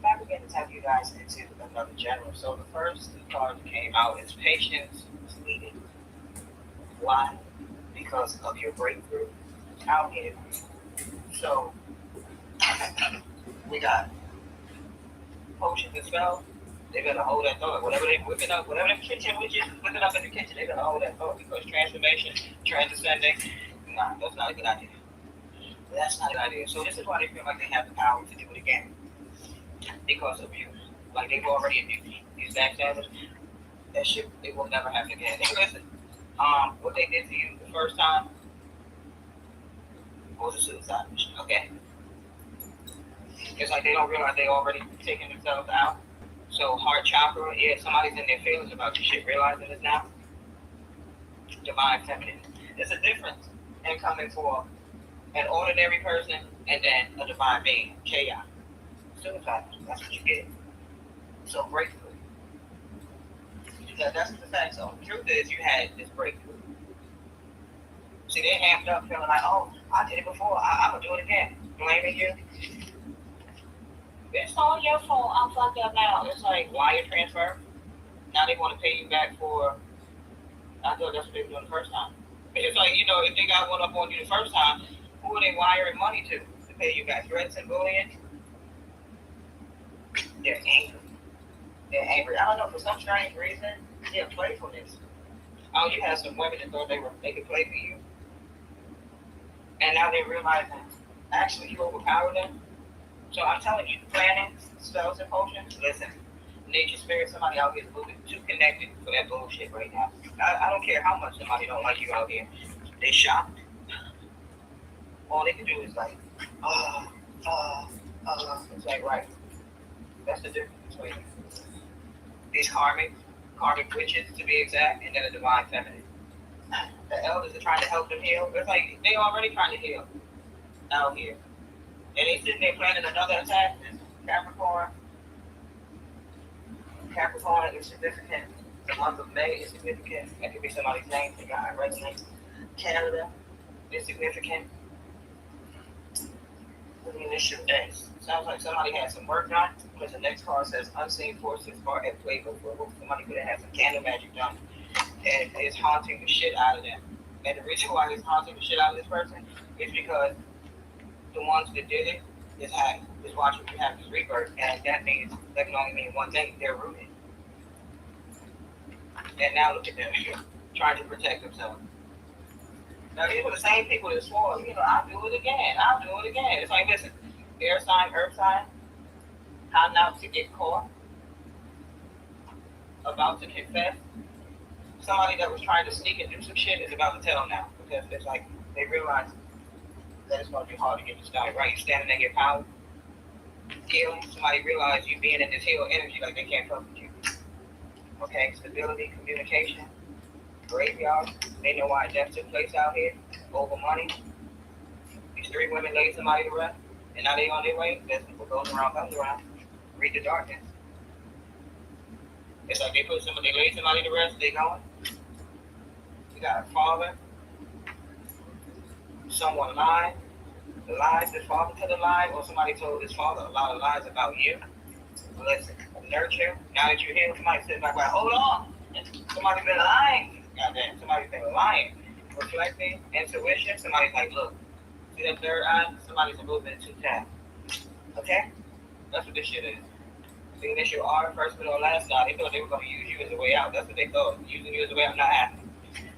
Back again to tap you guys into another general. So the first card that came out is patience is needed. Why? Because of your breakthrough out here. So we got potions and spells. They better hold that thought. Whatever they whipping up, whatever the kitchen witches whipping up in the kitchen, they better hold that thought because transformation, transcending, nah, that's not a good idea. That's not a good idea. So this is why they feel like they have the power to do it again because of abuse. Like they've already abused you. These backstabbers, that shit, it will never happen again. Listen, what they did to you the first time was a suicide mission. Okay, it's like they don't realize they already taking themselves out. So heart chakra, yeah, somebody's in their feelings about this shit, realizing this now. Divine feminine. There's a difference in coming for an ordinary person and then a divine being. Chaos. Suicide. That's what you get. So breakthrough. That's the fact. So the truth is you had this breakthrough. See, they amped up feeling like, oh, I did it before. I'm going to do it again. Blaming you. It's all your fault. I'm fucked up now. It's like wire transfer. Now they want to pay you back for. I thought that's what they were doing the first time. It's like, if they got one up on you the first time, who are they wiring money to pay you back? Threats and bullying? They're angry. They're angry. I don't know, for some strange reason, they're playfulness. Oh, you had some women that thought they could play for you. And now they're realizing, actually, you overpower them. So I'm telling you, planning, spells, and potions, listen, nature, spirit, somebody out here is a little bit too connected for that bullshit right now. I don't care how much somebody don't like you out here. They shocked. All they can do is like, it's like, right. That's the difference between these karmic witches to be exact, and then a divine feminine. The elders are trying to help them heal. It's like they already trying to heal out here. And they sitting there planning another attack. Capricorn. Capricorn is significant. The month of May is significant. That could be somebody's name. They got resonate. Canada is significant. The initial S. Sounds like somebody had some work done. Because the next card says unseen forces are at play before somebody could have had some candle magic done. And it's haunting the shit out of them. And the reason why it's haunting the shit out of this person is because the ones that did it is watching you have this rebirth, and that can only mean one thing: they're rooted. And now look at them trying to protect themselves. Now these are the same people that swore, I'll do it again. I'll do it again. It's like, listen, air sign, earth sign, how not to get caught, about to confess. Somebody that was trying to sneak and do some shit is about to tell now because it's like they realize that it's going to be hard to get this done, right? You're standing in your power, healing. Somebody realize you being in this heal energy, like they can't fuck with you. Okay, stability, communication, graveyard. They know why death took place out here over money. These three women laid somebody to rest, and now they on their way. Listen, what goes around comes around. Read the darkness. It's like they laid somebody to rest. They going. You got a father. Someone lied. The lies that father to the lie, or somebody told his father a lot of lies about you. Listen, nurture. Now that you're here, somebody sitting back like, hold on. Somebody's been lying. Goddamn, somebody's been lying. Reflecting, intuition. Somebody's like, look, see that third eye? Somebody's a little bit too fast. Okay? That's what this shit is. The initial R, first, middle, and last now, they thought they were going to use you as a way out. That's what they thought. Using you as a way out, not happening.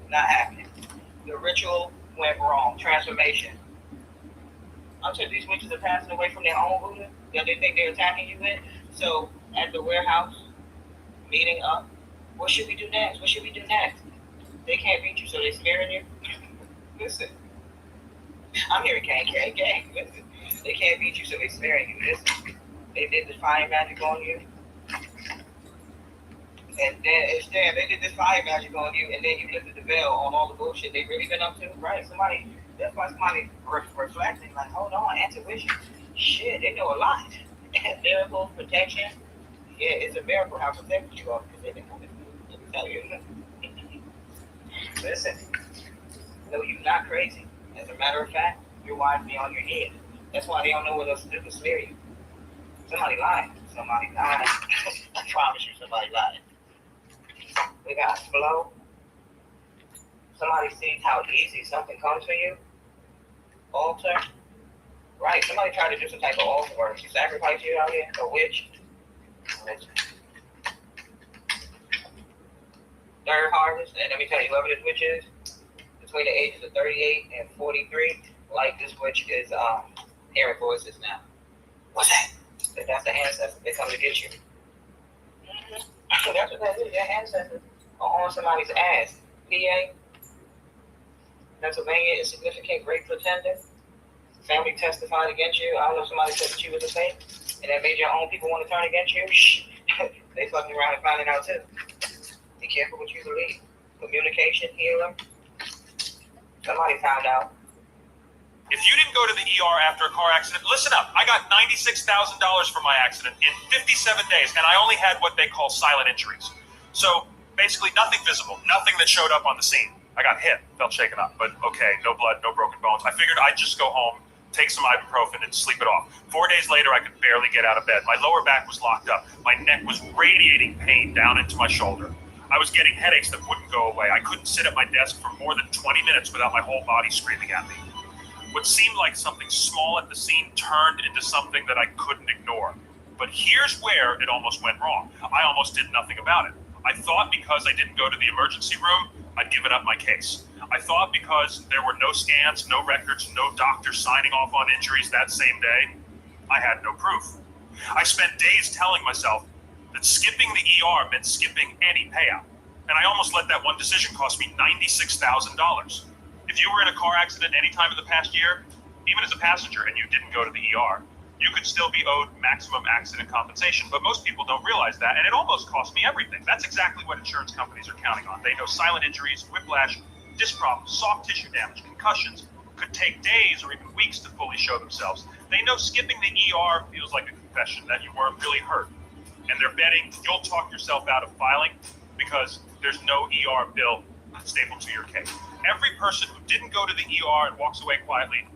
Not happening. The ritual went wrong. Transformation. I'm saying these witches are passing away from their own Buddha that they think they're attacking you with. So at the warehouse, meeting up, what should we do next? What should we do next? They can't beat you, so they're scaring you. Listen, I'm hearing gang. Listen, they can't beat you, so they're scaring you. Listen, they did the fire magic on you, and then they did this fire magic on you, and then you lifted the veil on all the bullshit they really been up to, right? That's why somebody reflecting, like, hold on, intuition, shit, they know a lot. Miracles, protection, yeah, it's a miracle how protected you are because they've been coming through. Let me tell you. Listen, no, you're not crazy. As a matter of fact, your wife be on your head. That's why they don't know what else to do to smear you. Somebody lied. Somebody lied. I promise you, somebody lied. We got flow. Somebody sees how easy something comes for you. Altar. Right. Somebody tried to do some type of altar work. She sacrificed you out here. A witch. Third harvest. And let me tell you, whoever this witch is, between the ages of 38 and 43, like this witch is hearing voices now. What's that? That's the ancestors. They come to get you. That's what that is. Your ancestors are on somebody's ass. PA, Pennsylvania, insignificant great pretender. Family testified against you. I don't know if somebody said that you was a fake, and that made your own people want to turn against you. They fucking around and finding out too. Be careful what you believe. Communication, healer. Somebody found out. If you didn't go to the ER after a car accident, listen up. I got $96,000 for my accident in 57 days, and I only had what they call silent injuries. So basically nothing visible, nothing that showed up on the scene. I got hit, felt shaken up, but okay, no blood, no broken bones. I figured I'd just go home, take some ibuprofen, and sleep it off. 4 days later, I could barely get out of bed. My lower back was locked up. My neck was radiating pain down into my shoulder. I was getting headaches that wouldn't go away. I couldn't sit at my desk for more than 20 minutes without my whole body screaming at me. What seemed like something small at the scene turned into something that I couldn't ignore. But here's where it almost went wrong. I almost did nothing about it. I thought because I didn't go to the emergency room, I'd given up my case. I thought because there were no scans, no records, no doctors signing off on injuries that same day, I had no proof. I spent days telling myself that skipping the ER meant skipping any payout. And I almost let that one decision cost me $96,000. If you were in a car accident any time in the past year, even as a passenger, and you didn't go to the ER, you could still be owed maximum accident compensation. But most people don't realize that, and it almost cost me everything. That's exactly what insurance companies are counting on. They know silent injuries, whiplash, disc problems, soft tissue damage, concussions could take days or even weeks to fully show themselves. They know skipping the ER feels like a confession that you weren't really hurt. And they're betting you'll talk yourself out of filing because there's no ER bill stapled to your case. Every person who didn't go to the ER and walks away quietly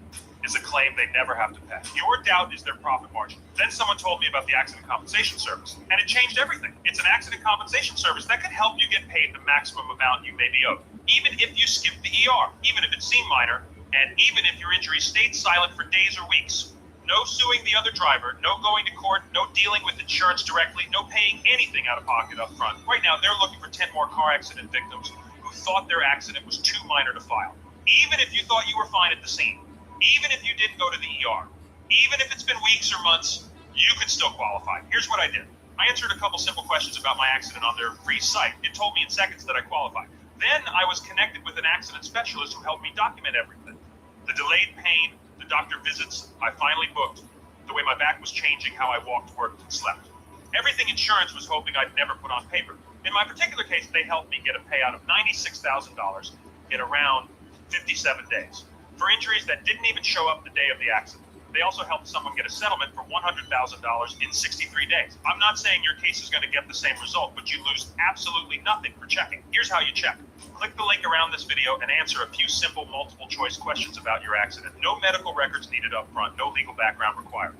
is a claim they never have to pay. Your doubt is their profit margin. Then someone told me about the accident compensation service, and it changed everything. It's an accident compensation service that could help you get paid the maximum amount you may be owed, even if you skip the ER, even if it seemed minor, and even if your injury stayed silent for days or weeks. No suing the other driver, no going to court, no dealing with insurance directly, no paying anything out of pocket up front. Right now, they're looking for 10 more car accident victims who thought their accident was too minor to file. Even if you thought you were fine at the scene, even if you didn't go to the ER, even if it's been weeks or months, you could still qualify. Here's what I did. I answered a couple simple questions about my accident on their free site. It told me in seconds that I qualified. Then I was connected with an accident specialist who helped me document everything. The delayed pain, the doctor visits I finally booked, the way my back was changing, how I walked, worked, and slept. Everything insurance was hoping I'd never put on paper. In my particular case, they helped me get a payout of $96,000 in around 57 days for injuries that didn't even show up the day of the accident. They also helped someone get a settlement for $100,000 in 63 days. I'm not saying your case is going to get the same result, but you lose absolutely nothing for checking. Here's how you check. Click the link around this video and answer a few simple multiple choice questions about your accident. No medical records needed up front, no legal background required.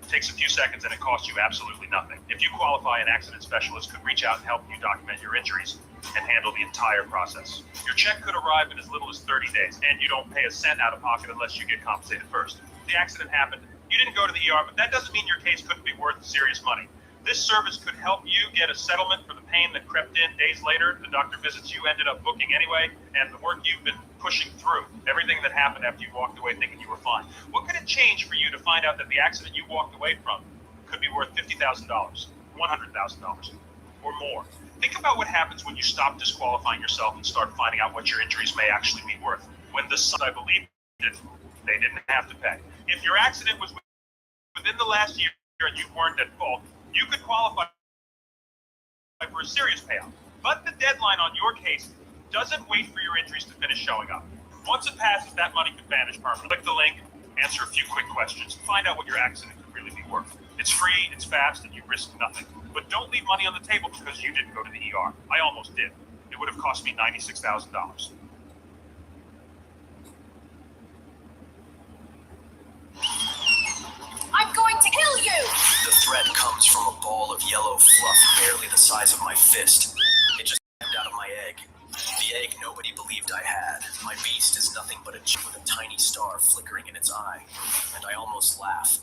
It takes a few seconds and it costs you absolutely nothing. If you qualify, an accident specialist could reach out and help you document your injuries and handle the entire process. Your check could arrive in as little as 30 days, and you don't pay a cent out of pocket unless you get compensated first. The accident happened, you didn't go to the ER, but that doesn't mean your case couldn't be worth serious money. This service could help you get a settlement for the pain that crept in days later. The doctor visits you ended up booking anyway, and the work you've been pushing through, everything that happened after you walked away thinking you were fine. What could it change for you to find out that the accident you walked away from could be worth $50,000, $100,000, or more? Think about what happens when you stop disqualifying yourself and start finding out what your injuries may actually be worth. When the sun, I believe it, they didn't have to pay. If your accident was within the last year and you weren't at fault, you could qualify for a serious payout. But the deadline on your case doesn't wait for your injuries to finish showing up. Once it passes, that money could vanish permanently. Click the link, answer a few quick questions, and find out what your accident could really be worth. It's free, it's fast, and you risk nothing. But don't leave money on the table because you didn't go to the ER. I almost did. It would have cost me $96,000. I'm going to kill you! The threat yellow fluff barely the size of my fist. It just came out of my egg. The egg nobody believed I had. My beast is nothing but a chip with a tiny star flickering in its eye. And I almost laugh.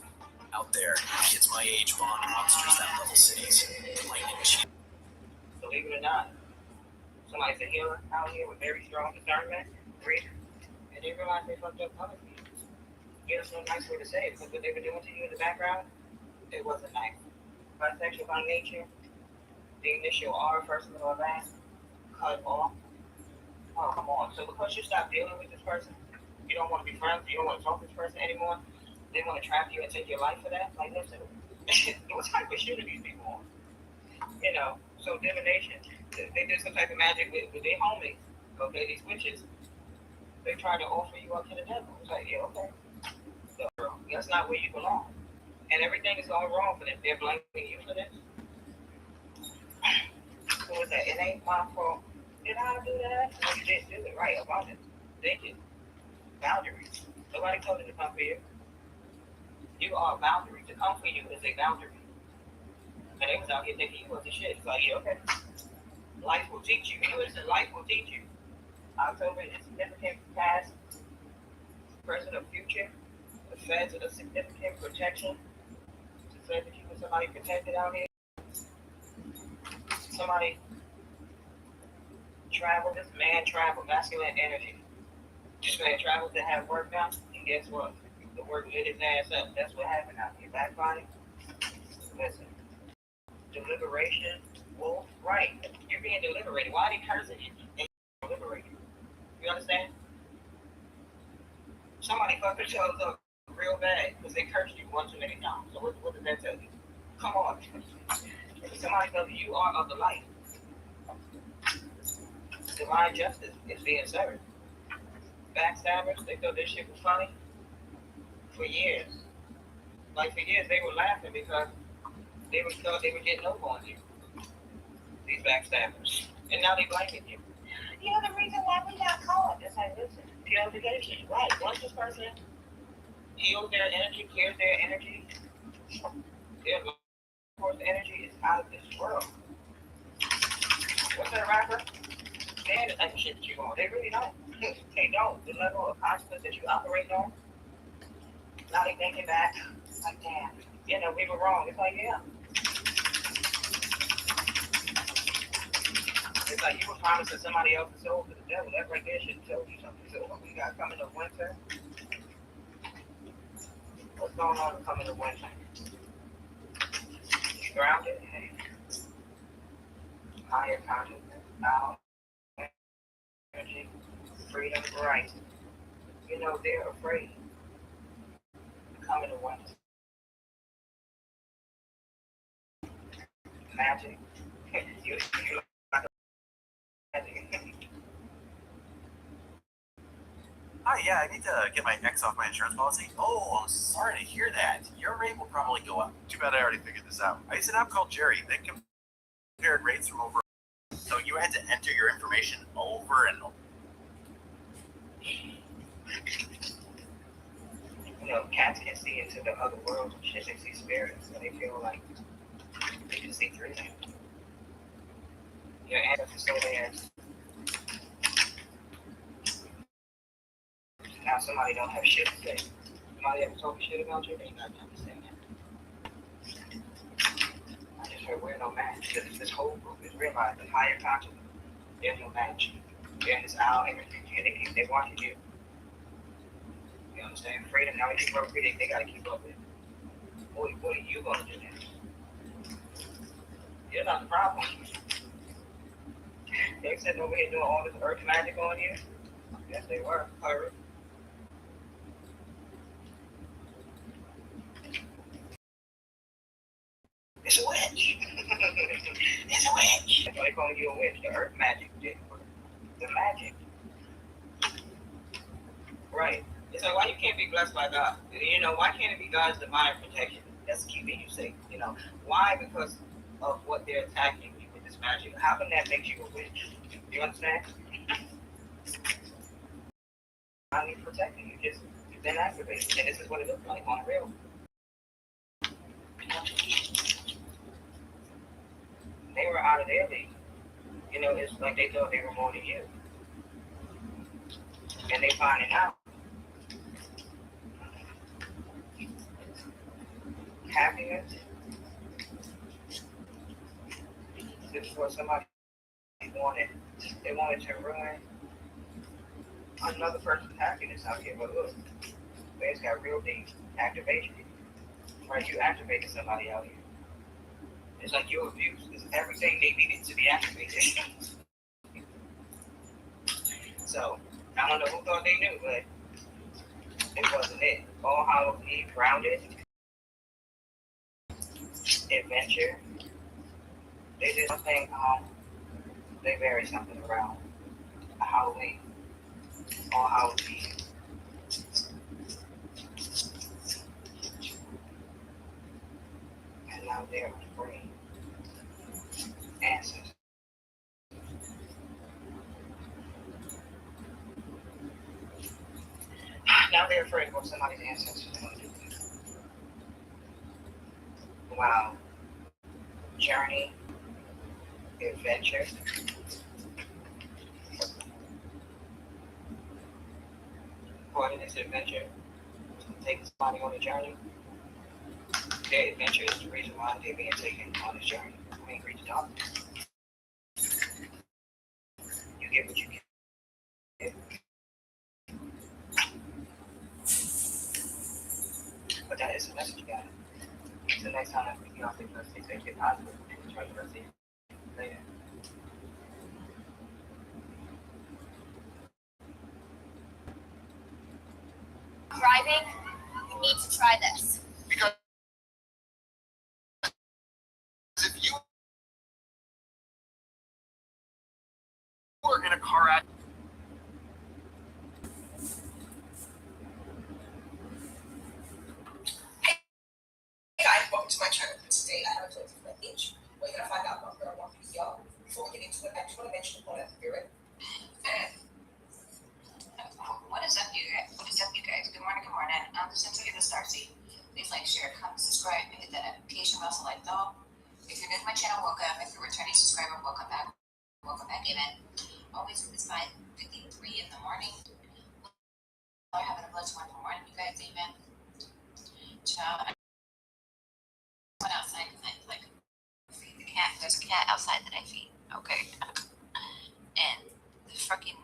Out there, kids my age bond monsters that level cities. Lightning cheap. Believe it or not, somebody's a healer out here with very strong discernment, reason, and they realize they fucked up other people. There's no nice way to say it, because what they were doing to you in the background, it wasn't nice. Bisexual by nature, the initial R, first and last, cut off. Oh, come on. So because you stopped dealing with this person, you don't want to be friends, you don't want to talk to this person anymore, they want to trap you and take your life for that? Like, listen, what type of shit are these people on? You know, so divination, they did some type of magic with their homies. Okay, these witches, they try to offer you up to the devil. It's like, yeah, okay. So, that's not where you belong. And everything is all wrong for them. They're blaming you for this. So is that? It ain't my fault. Did I do that? No, you didn't do it right about it. They did. Boundaries. Nobody told you to come for you. You are a boundary. To come for you is a boundary. And they was out here thinking you was the shit. It's like, yeah, okay. Life will teach you. Listen, life will teach you. October is significant past, present, or future. The feds are the significant protection. To say that keeping somebody protected out here. Somebody travel, this man travel, masculine energy. This man traveled to have work now, and guess what? The work lit his ass up. That's what happened out here. Backbody. Listen. Deliberation. Wolf. Right. You're being deliberated. Why are they cursing you? And you're deliberating. You understand? Somebody fucked themselves up real bad because they cursed you one too many times. So what does that tell you? Come on. Somebody tells you are of the light. Divine justice is being served. Backstabbers, they thought this shit was funny for years. Like for years, they were laughing because they were thought they were getting over on you. These backstabbers, and now they blaming you. You know the reason why we got caught? It's like, listen, purification, right? Once this person heals their energy, clears their energy, their force energy is out of this world. What's that rapper? Man, the type of shit that you want. They really don't. They don't. The level of consciousness that you operate on. Now they thinking back, like, damn, you know, we were wrong. It's like, yeah. It's like you were promising somebody else's soul to the devil. That right there should have told you something. So what we got coming up winter? What's going on coming up winter? You grounded? Hey. Higher consciousness. Now, energy, freedom, right. You know, they're afraid. Coming to winter. Magic. you like magic. Hi, yeah, I need to get my ex off my insurance policy. Oh, I'm sorry to hear that. Your rate will probably go up. Too bad I already figured this out. I use an app called Jerry. They compared rates from over. So you had to enter your information over and over. You know, cats can see into the other worlds and shit. They see spirits, and they feel like they can see through them. Your ancestors so theirs. Now somebody don't have shit to say. Somebody ever told me shit about you? They not understand that. I just heard we're no match. This whole group is realizing the higher consciousness. There's no match. They're in this owl energy. They watching you. You understand? Freedom. Now when you grow free, they gotta keep up with it. What are you gonna do then? You're not the problem. They said over here doing all this earth magic on you. Yes, they were. Hurry. It's a witch. It's a witch. That's why they calling you a witch. The earth magic didn't work. The magic. Right. It's like, why you can't be blessed by God? You know, why can't it be God's divine protection that's keeping you safe? You know, why? Because of what they're attacking you with this magic. How can that make you a witch? You understand? I need protecting you. You've been activated. And this is what it looks like on real. of their league. You know, it's like they thought they were more than you. And they finding out. Happiness is for somebody wanted. They wanted to ruin another person's happiness out here. But look, it's got real deep activation. Right? You activated somebody out here. It's like your abuse. It's everything they needed to be activated. So, I don't know who thought they knew, but it wasn't it. All Hallows Eve, grounded, adventure. They did something, they buried something around a Halloween. All Hallows Eve. And now they're free. Answers. Now they're afraid of what somebody's ancestors are going to do. Wow. Journey, adventure. Part of this adventure is to take somebody on a journey. Their adventure is the reason why they're being taken on this journey. I mean, reach out. You get what you get. But that is the message, guys. So next time I speak, I'll say let's get positive and try to see later. Driving, you need to try this. Because if you were in a car accident, guys, welcome to my channel. Today I have a total message. We're gonna find out about Girl One Piece, y'all. Before we get into it, I just want to mention the Holy Spirit. What is up, you guys? What is up, you guys? Good morning, good morning. Just until you get the Starseed, please like, share, comment, subscribe, and hit that notification bell so like though. If you're new to my channel, welcome. If you're a returning subscriber, welcome back. Welcome back, amen. Always with this 5:53 in the morning. We're having a blessed wonderful morning, you guys, amen. Child, I went outside because I like feed the cat. There's a cat outside that I feed, okay? And the freaking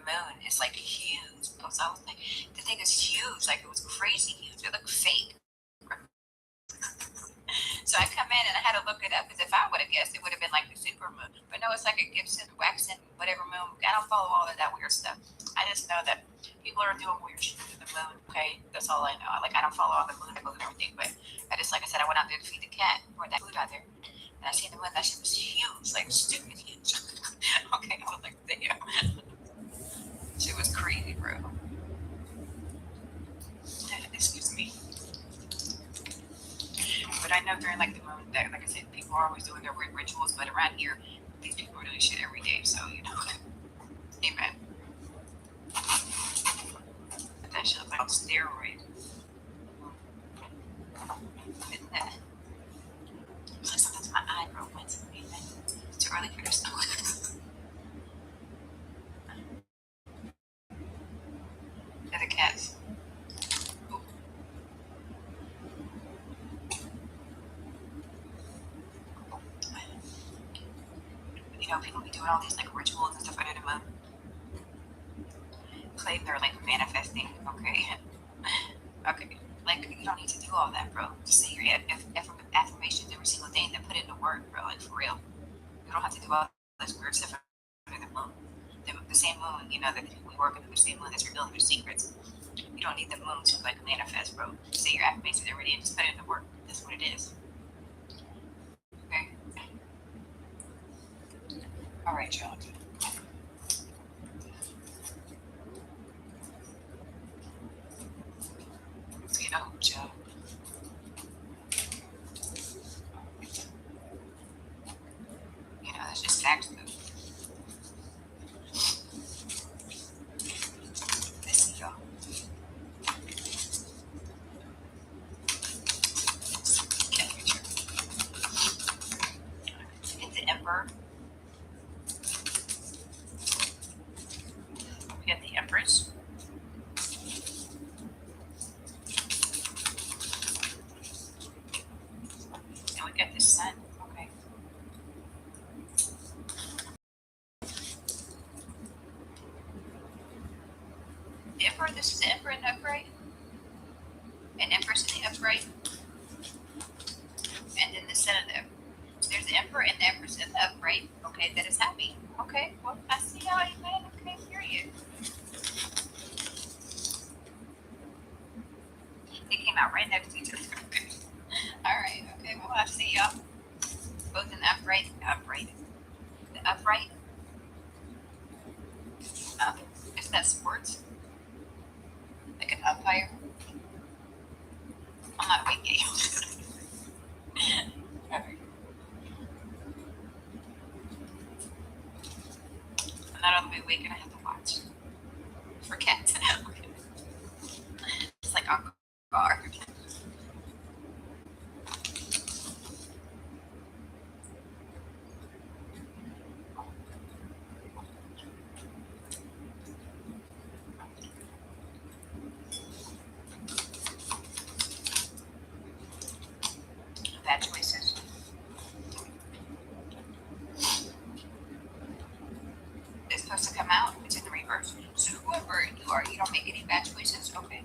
moon is like huge. So I was like, the thing is huge, like it was crazy huge. It looked fake. So I come in and I had to look it up because if I would have guessed, it would have been like the super moon. But no, it's like a Gibson, waxing, whatever moon. I don't follow all of that weird stuff. I just know that people are doing weird shit to the moon. Okay, that's all I know. Like I don't follow all the moon and everything, but I just, like I said, I went out there to feed the cat or that food out there, and I seen the moon. That shit was huge, like stupid huge. Okay, I was like, damn. Shit was crazy, bro. Excuse me. But I know during like the moon that, like I said, people are always doing their weird rituals, but around here, these people are doing shit every day, so you know. Amen. But that shit was like on steroids. Isn't that? It's like sometimes my eye broke once. It's too early for this stuff. And the cats. Ooh. You know, people be doing all these like rituals and stuff under the moon. Claim they're like manifesting, okay? Okay, like you don't need to do all that, bro. Just say your affirmations every single day and then put it into work, bro, like for real. You don't have to do all this weird stuff under the moon. The same moon, you know, that we work under the same moon that's revealing your secrets. You don't need the moon to like manifest, bro. Say your affirmations every day and just put it into work. That's what it is. Okay? Alright, y'all. Let's get out, y'all. You know, that's just facts, though. Let's see, y'all. Hit the Emperor. sun. Okay. The Emperor, this is the Emperor in the upright. And Empress in the upright. And then the Sun of the So there's the Emperor and the Empress in the upright. Okay, that is happy. Okay, well, I see how you man. Okay, period. They came out right next to each other. Alright, okay, well, I see y'all. Both in the upright, the upright. Isn't that sports? Like an umpire? I'm not awake yet. Okay. I'm not all the way awake and I have to watch. For cats. It's like on guard. Bad choices. It's supposed to come out. It's in the reverse. So whoever you are, you don't make any bad choices. Okay.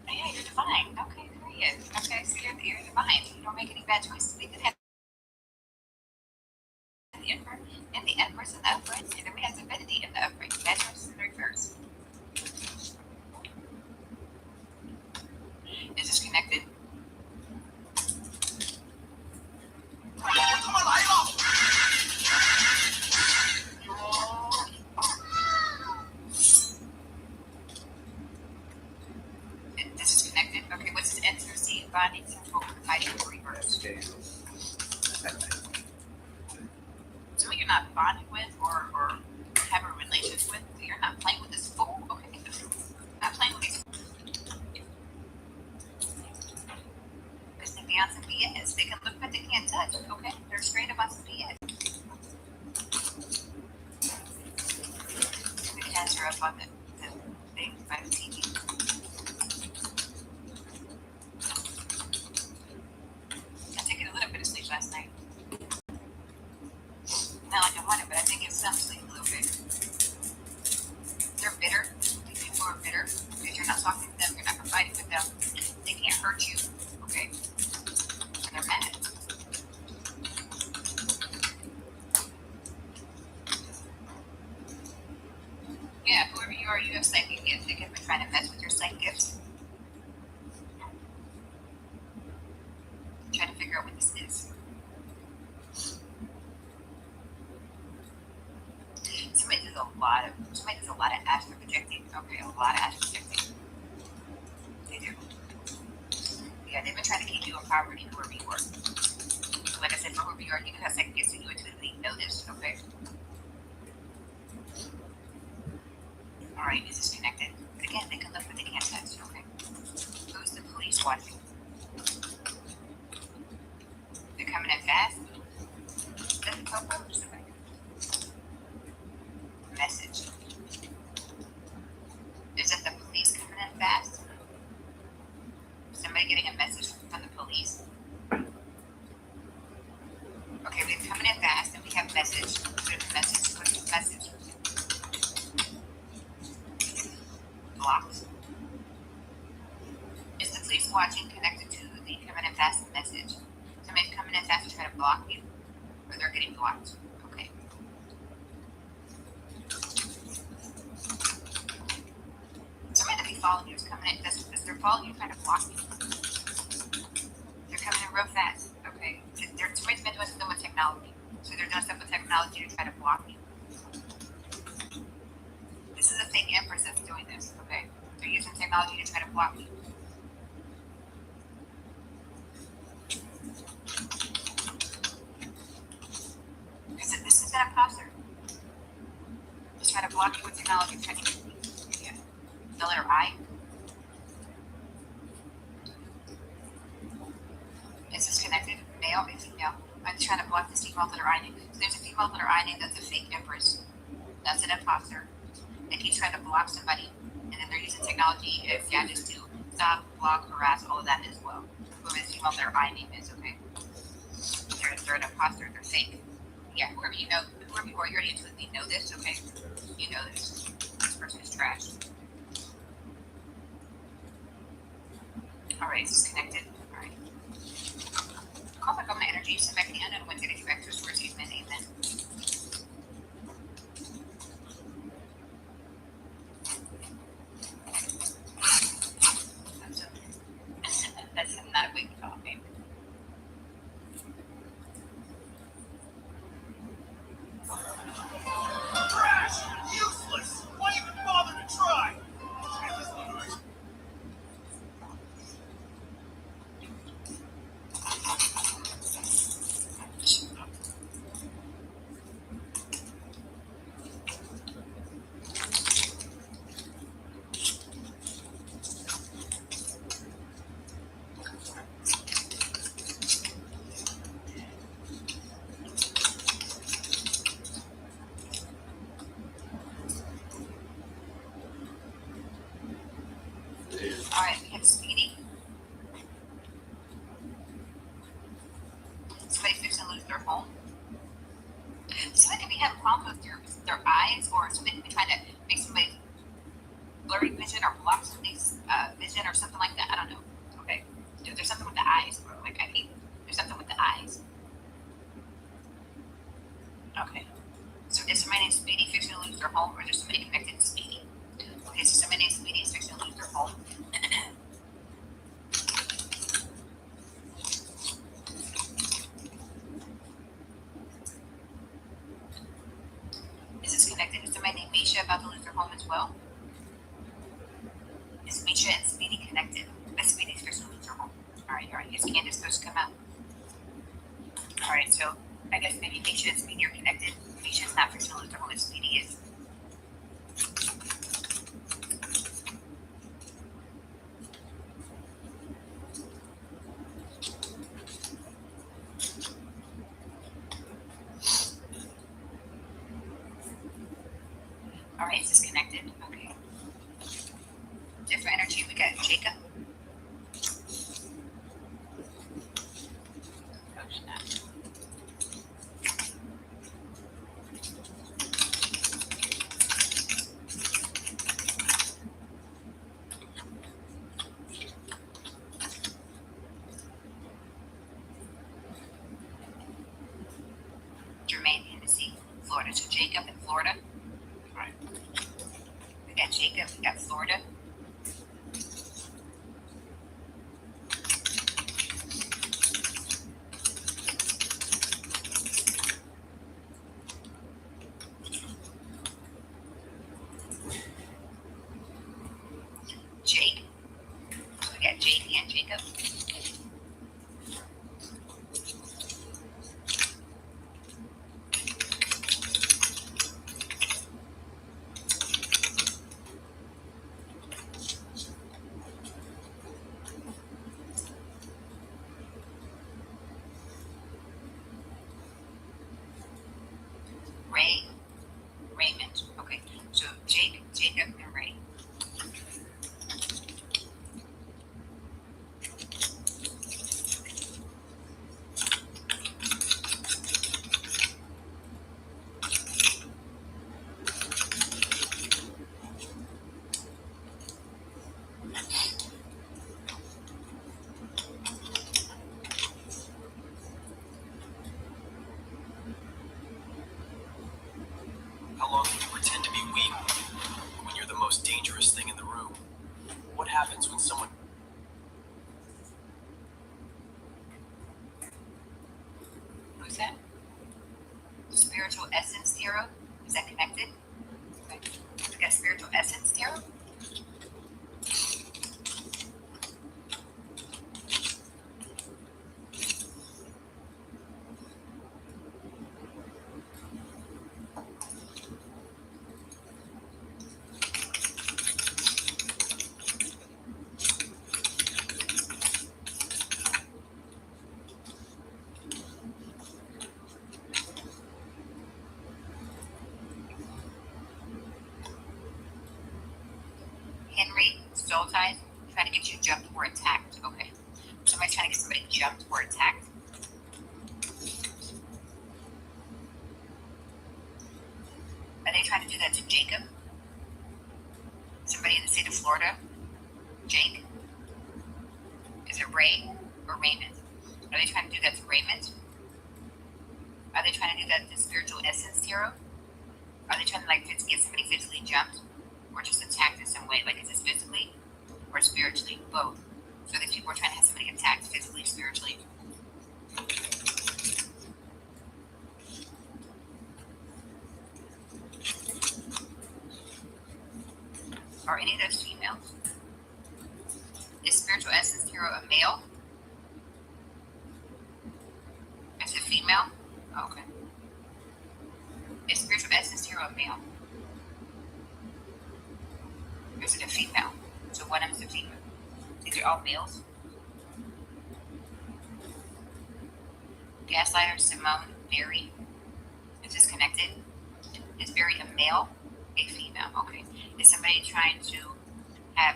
Yeah, you're divine. Okay, period. Okay, so you're divine. You don't make any bad choices. We could have the Emperor and the Empress in the upright, and then we have Divinity in the upright. Bad choices in the reverse. Is this connected? This is connected. Okay, what's this intimacy, bonding, sexual, fighting, or reverse? Someone you're not bonding with or have a relationship with, you're not playing with this fool. Okay, not playing with these fools. Because they be on some BS. They can look but they can't touch. Okay, they're straight up on some BS. The cats are up on the thing by the TV. I took a little bit of sleep last night. Not like I wanted, but I did get some sleep a little bit. They're bitter. These people are bitter because you're not talking to them, you're not providing with them. They can't hurt you. Okay? And they're mad. Yeah, whoever you are, you have psychic gifts. They could be trying to mess with your psychic gifts. Try to figure out what this is. Somebody does a lot of astral projecting. Okay, a lot of astral projecting. They do. Yeah, they've been trying to keep you in poverty, whoever you are. So like I said, for whoever you are, you have second gifts and you intuitively know this, okay? Alright, is this connected? Again, they can look but they can't touch, okay? Who's the police watching? They're coming in fast? Is that the Coco or somebody? Message. Is that the police coming in fast? Somebody getting a message from the police? Okay, we're coming in fast and we have message. What's the message? What's the message? Blocked. Is the police watching connected to the coming in fast message? Somebody's coming in fast to try to block you? Or they're getting blocked? Okay. Somebody that be following you is coming in. They're following you, trying to block you. They're coming in real fast. Okay. Somebody's been doing something with technology. So they're doing stuff with technology to try to block you. This is a fake Empress that's doing this. Okay. They're using technology to try to block you. Because this is an imposter. Just trying to block you with technology. Trying to yeah. The letter I. Is this connected? Male and female. I'm trying to block this female letter I name. So there's a female letter I name that's a fake Empress. That's an imposter. And he's trying to block somebody. And then they're using technology. Yeah, just stop, block, harass, all of that as well. Whoever this female, their I name is, okay? They're an imposter, they're fake. Yeah, whoever you know, whoever you are, you already intuitively know this, okay? You know this. This person is trash. Alright, this is connected. Alright. Call back on my energy, send back the unknown ones, get it back to source, amen, amen. That's not a weak topic. Trash! Useless! Why even bother to try? Alright, we have Speedy. Somebody fixing to lose their home. Somebody could be having problems with their eyes, or somebody could be trying to make somebody blurry vision or block somebody's vision or something like that. I don't know. Okay. There's something with the eyes, bro. Like, I hate, there's something with the eyes. Okay. So is somebody named Speedy fixing to lose their home, or is there somebody connected to Speedy? Okay, so somebody named Speedy is fixing to lose their home. Is this connected to somebody named Misha about to lose their home as well? Is Misha and Speedy connected? But Speedy's fixing to lose their home. Alright. Is Candace supposed to come out? Alright, so I guess maybe Misha and Speedy are connected. Misha's not fixing to lose their home, and Speedy is. Alright, is this connected? Okay. Different energy, we got Jacob. Oh, snap. Jermaine, Tennessee, Florida. So Jacob in Florida. Alright. We got Jacob, we got Florida. Jake. We got Jake and Jacob. Ray, Raymond. Okay, so Jake, Jacob, and Ray. How long can you pretend to be weak when you're the most dangerous thing in the room? What happens when someone... Who's that? Spiritual Essence Hero. Is that connected? Okay. We got Spiritual Essence Hero. Henry Stoltise, trying to get you jumped or attacked. Okay. Somebody's trying to get somebody jumped or attacked. Are they trying to do that to Jacob? Somebody in the state of Florida? Jake? Is it Ray or Raymond? Are they trying to do that to Raymond? Are they trying to do that to Spiritual Essence Hero? Are they trying to like get somebody physically jumped? Or just attacked in some way? Like is this physically or spiritually? Both. So these people are trying to have somebody attacked physically, spiritually. Are any of those females? Is Spiritual Essence Hero a male? Is it female? Oh, okay. Is Spiritual Essence Hero a male? Or is it a female? So one of them is a female. These are all males. Gaslighter Simone Berry is disconnected. Is Berry a male? A female. Okay. Is somebody trying to have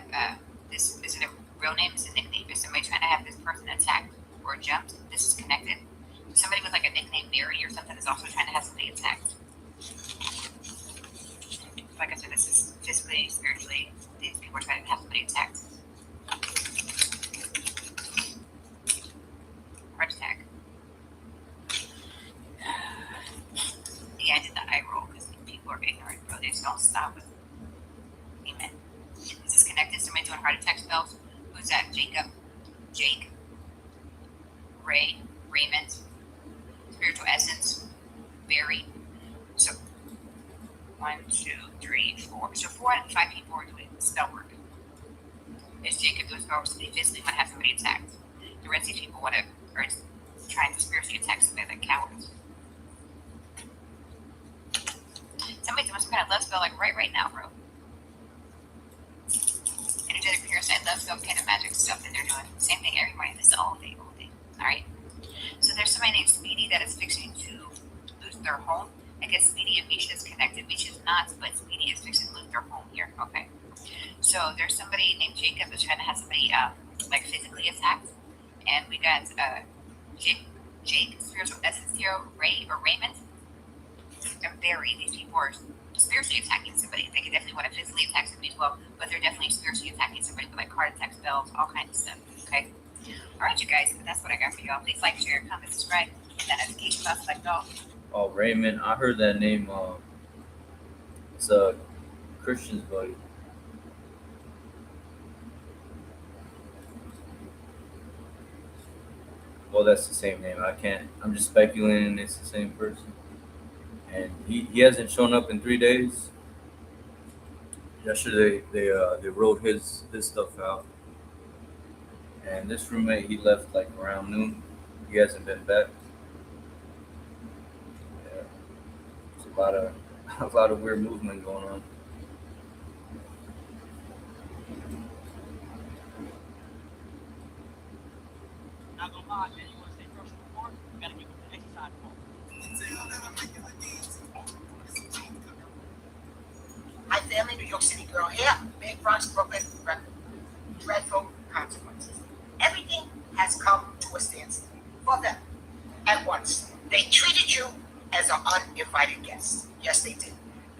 this? Is it a real name? Is it a nickname? Is somebody trying to have this person attacked or jumped? This is connected. Somebody with like a nickname Berry or something is also trying to have somebody attacked. Like I said, this is physically, spiritually. These people are trying to have somebody attacked. Heart attack. Yeah, I did the eye roll because people are ignorant, bro. They just don't stop it. Amen. Is this connected? Somebody doing heart attack spells? Who's that? Jacob? Jake? Ray? Raymond? Spiritual Essence? Berry? So, 1, 2, 3, 4. So 4 out of 5 people are doing spell work. Is Jacob doing spell work? So they physically want to have somebody attacked. The rest of these people want to, or is trying to spiritually attack somebody like cowards. Somebody's doing some kind of love spell like right now, bro. Energetic parasite, love spell, kind of magic stuff that they're doing. Same thing every morning. This is all day. Alright? So there's somebody named Speedy that is fixing to lose their home. I guess Speedy and Misha is connected. Misha's not, but Speedy is fixing to lose their home here. Okay. So there's somebody named Jacob that's trying to have somebody like physically attacked. And we got Jake, Spiritual Essence Hero, Ray or Raymond. And Barry. These people are spiritually attacking somebody. They can definitely want to physically attack somebody as well, but they're definitely spiritually attacking somebody with like heart attack spells, all kinds of stuff. Okay. Alright, you guys, that's what I got for y'all. Please like, share, comment, subscribe, hit that notification bell, select all. Oh, Raymond, I heard that name. It's a Christian's buddy. Well, that's the same name. I'm just speculating it's the same person. And he hasn't shown up in 3 days. Yesterday they wrote his stuff out. And this roommate, he left like around noon. He hasn't been back. Yeah. It's a lot of weird movement going on. Not gonna lie, man. You want to stay first and fourth? You gotta give them the exercise ball. Hi, family, New York City girl here. Big Bronx, Brooklyn. Dreadful consequences. Everything has come to a standstill for them at once. They treated you as an uninvited guest. Yes, they did.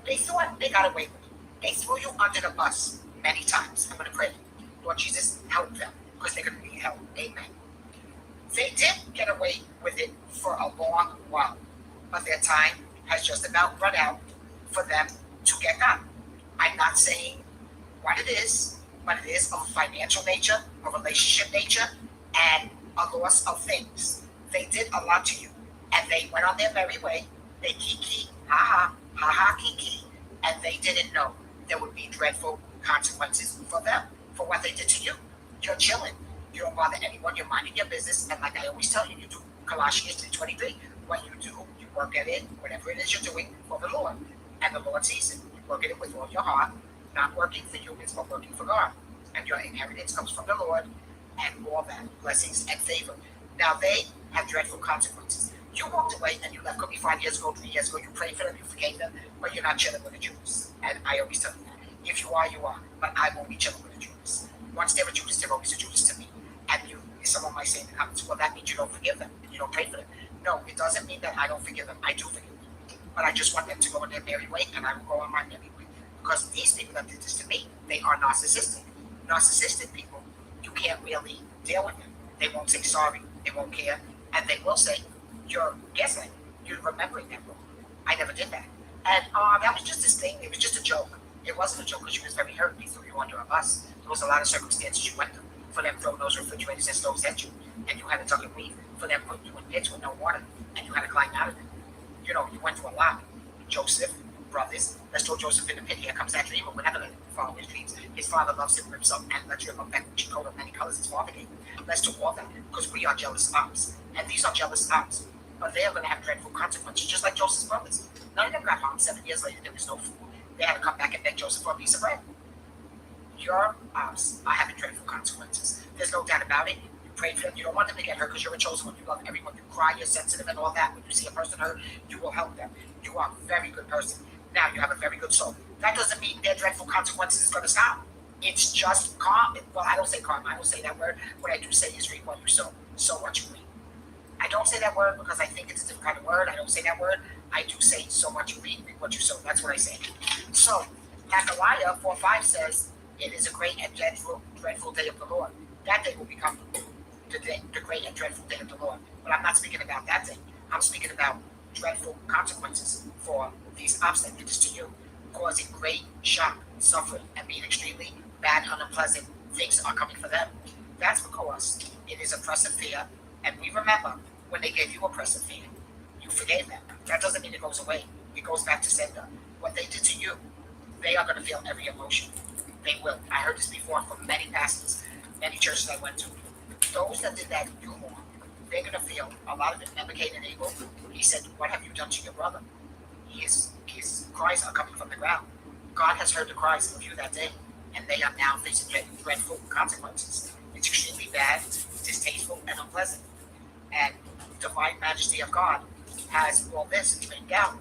They thought they got away with it. They threw you under the bus many times. I'm going to pray. Lord Jesus, help them because they're going to need help. Amen. They did get away with it for a long while, but their time has just about run out for them to get done. I'm not saying what it is, but it is of financial nature, a relationship nature, and a loss of things. They did a lot to you, and they went on their merry way. They kiki, ha ha, kiki, and they didn't know there would be dreadful consequences for them for what they did to you. You're chilling. You don't bother anyone. You're minding your business, and like I always tell you, you do Colossians 3:23. What you do, you work at it, whatever it is you're doing for the Lord, and the Lord sees it. You work at it with all your heart. Not working for humans, but working for God. And your inheritance comes from the Lord, and all that, blessings and favor. Now they have dreadful consequences. You walked away and you left. Could be 5 years ago, 3 years ago. You prayed for them, you forgave them, but you're not chilling with the Jews. And I always tell you that. If you are, you are. But I won't be chilling with the Jews. Once they're a Judas, they're always a Judas to me. And someone might say in the comments, well, that means you don't forgive them. You don't pray for them. No, it doesn't mean that I don't forgive them. I do forgive them. But I just want them to go in their merry way, and I will go on my merry way. Because these people that did this to me, they are narcissistic. Narcissistic people, you can't really deal with them. They won't say sorry. They won't care. And they will say, you're guessing. You're remembering that wrong. I never did that. And that was just this thing. It was just a joke. It wasn't a joke because she was very hurt. They threw you under a bus. There was a lot of circumstances you went through for them throwing those refrigerators and stoves at you. And you had to tuck and weave. For them putting you in pits with no water. And you had to climb out of it. You know, you went through a lot. Joseph, brothers, let's throw Joseph in the pit. Here comes that dream. But we're never going to follow his dreams. His father loves him, rips up, and lets him up back with coat of many colors his father gave him. Let's do all that because we are jealous ops. And these are jealous ops. But they are going to have dreadful consequences, just like Joseph's brothers. None of them got harmed. 7 years later, there was no food. They had to come back and beg Joseph for a piece of bread. Your ops are having dreadful consequences. There's no doubt about it. You pray for them. You don't want them to get hurt because you're a chosen one. You love everyone. You cry. You're sensitive and all that. When you see a person hurt, you will help them. You are a very good person. Now, you have a very good soul. That doesn't mean their dreadful consequences is going to stop. It's just calm. Well, I don't say calm. I don't say that word. What I do say is reap what you sow. Sow what you reap. I don't say that word because I think it's a different kind of word. I don't say that word. I do say sow what you reap, reap what you sow. That's what I say. So, Zechariah 4:5 says, it is a great and dreadful day of the Lord. That day will become the great and dreadful day of the Lord. But I'm not speaking about that day. I'm speaking about dreadful consequences for these ops that did this to you, causing great shock, suffering, and being extremely bad and unpleasant things are coming for them. That's because it is oppressive fear, and we remember when they gave you oppressive fear, you forgave them. That doesn't mean it goes away. It goes back to sender. What they did to you, they are going to feel every emotion. They will. I heard this before from many pastors, many churches I went to. Those that did that you more, they're going to feel a lot of it. Remember Cain and Abel? He said, what have you done to your brother? His cries are coming from the ground. God has heard the cries of you that day, and they are now facing dreadful consequences. It's extremely bad, distasteful, and unpleasant. And the divine majesty of God has all this written down.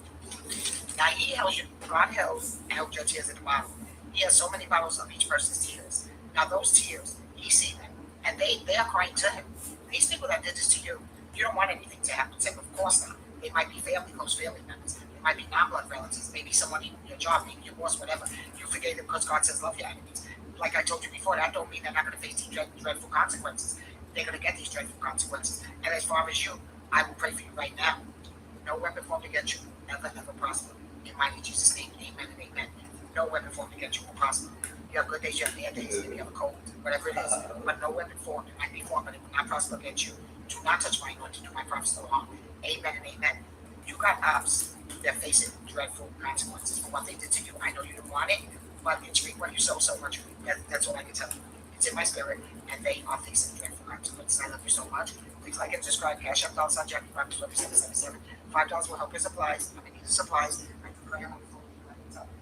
Now he held you, God held your tears in the bottle. He has so many bottles of each person's tears. Now those tears, he sees them, and they are crying to him. These people that did this to you, you don't want anything to happen to them, of course not. They might be family, close family members. They might be non-blood relatives, maybe someone in your job, maybe your boss, whatever. You forgave them because God says love your enemies. Like I told you before, that don't mean they're not going to face these dreadful consequences. They're going to get these dreadful consequences. And as far as you, I will pray for you right now. No weapon formed against you, never, ever prosper. In mighty Jesus' name, amen and amen. No weapon formed against you will prosper. You have good days, you have bad days, maybe you have a cold, whatever it is. But no weapon formed, it might be formed, but it will not prosper against you. Do not touch my anointing, do my prophets no harm. Amen and amen. You got ops, they're facing dreadful consequences for what they did to you. I know you didn't want it, but it's reap what you sow, so much. That's all I can tell you. It's in my spirit, and they are facing dreadful consequences. I love you so much. Please like and subscribe. Cash App, $, Jackie, $777. $5 will help your supplies. I'm going to need the supplies. I can pray on my phone. I can tell you.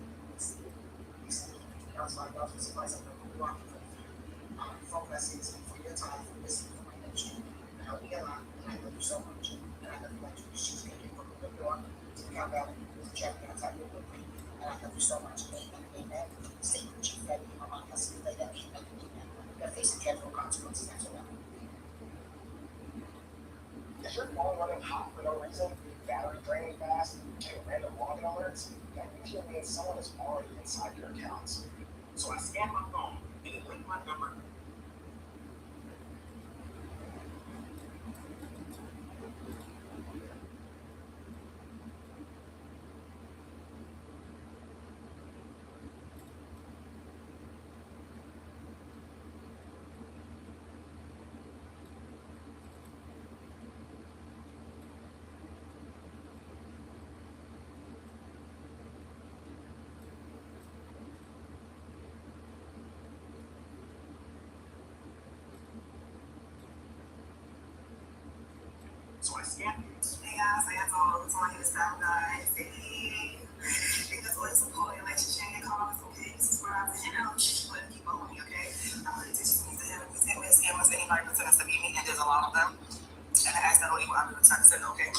$5 for supplies. I'm going to go out for phone blessings for your time, for listening to my ministry. You help me a lot, and I love you so much. And I love you like you. She's getting from the door to the Cow Valley to Jackie outside your woodgreen. And I love you so much. Amen and amen. Stay with Chief Betty. I'm on the city later. Amen and amen. They're facing dreadful consequences. That's all. If your phone running hot for no reason, battery draining fast, getting random login alerts, that usually means someone is already inside your accounts. So I scanned my phone and it linked my number. So I scanned it. Hey guys, it's on here style guys. Hey, because always support relationship and calls, okay? Subscribe to the channel, but keep on me, okay? I'm really teaching me to have these scammers, anybody pretending to be me, and there's a lot of them. And I asked that on email, I will return to say okay.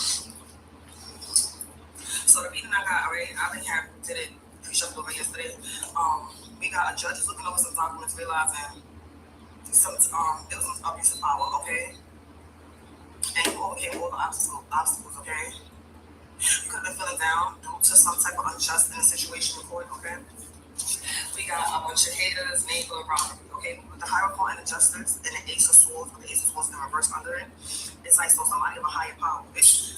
So the meeting I got already, I already did it pre-show over yesterday. We got a judge looking over some documents, realizing So it was abuse of power, okay? And you overcame all the obstacles, okay? You could have been feeling down due to some type of unjust in the situation in court, okay? We got a bunch of haters, neighbor around, okay? With the Hierophant and the Justice and the Ace of Swords, with the Ace of Swords in reverse under it, it's like, so somebody of a higher power, bitch.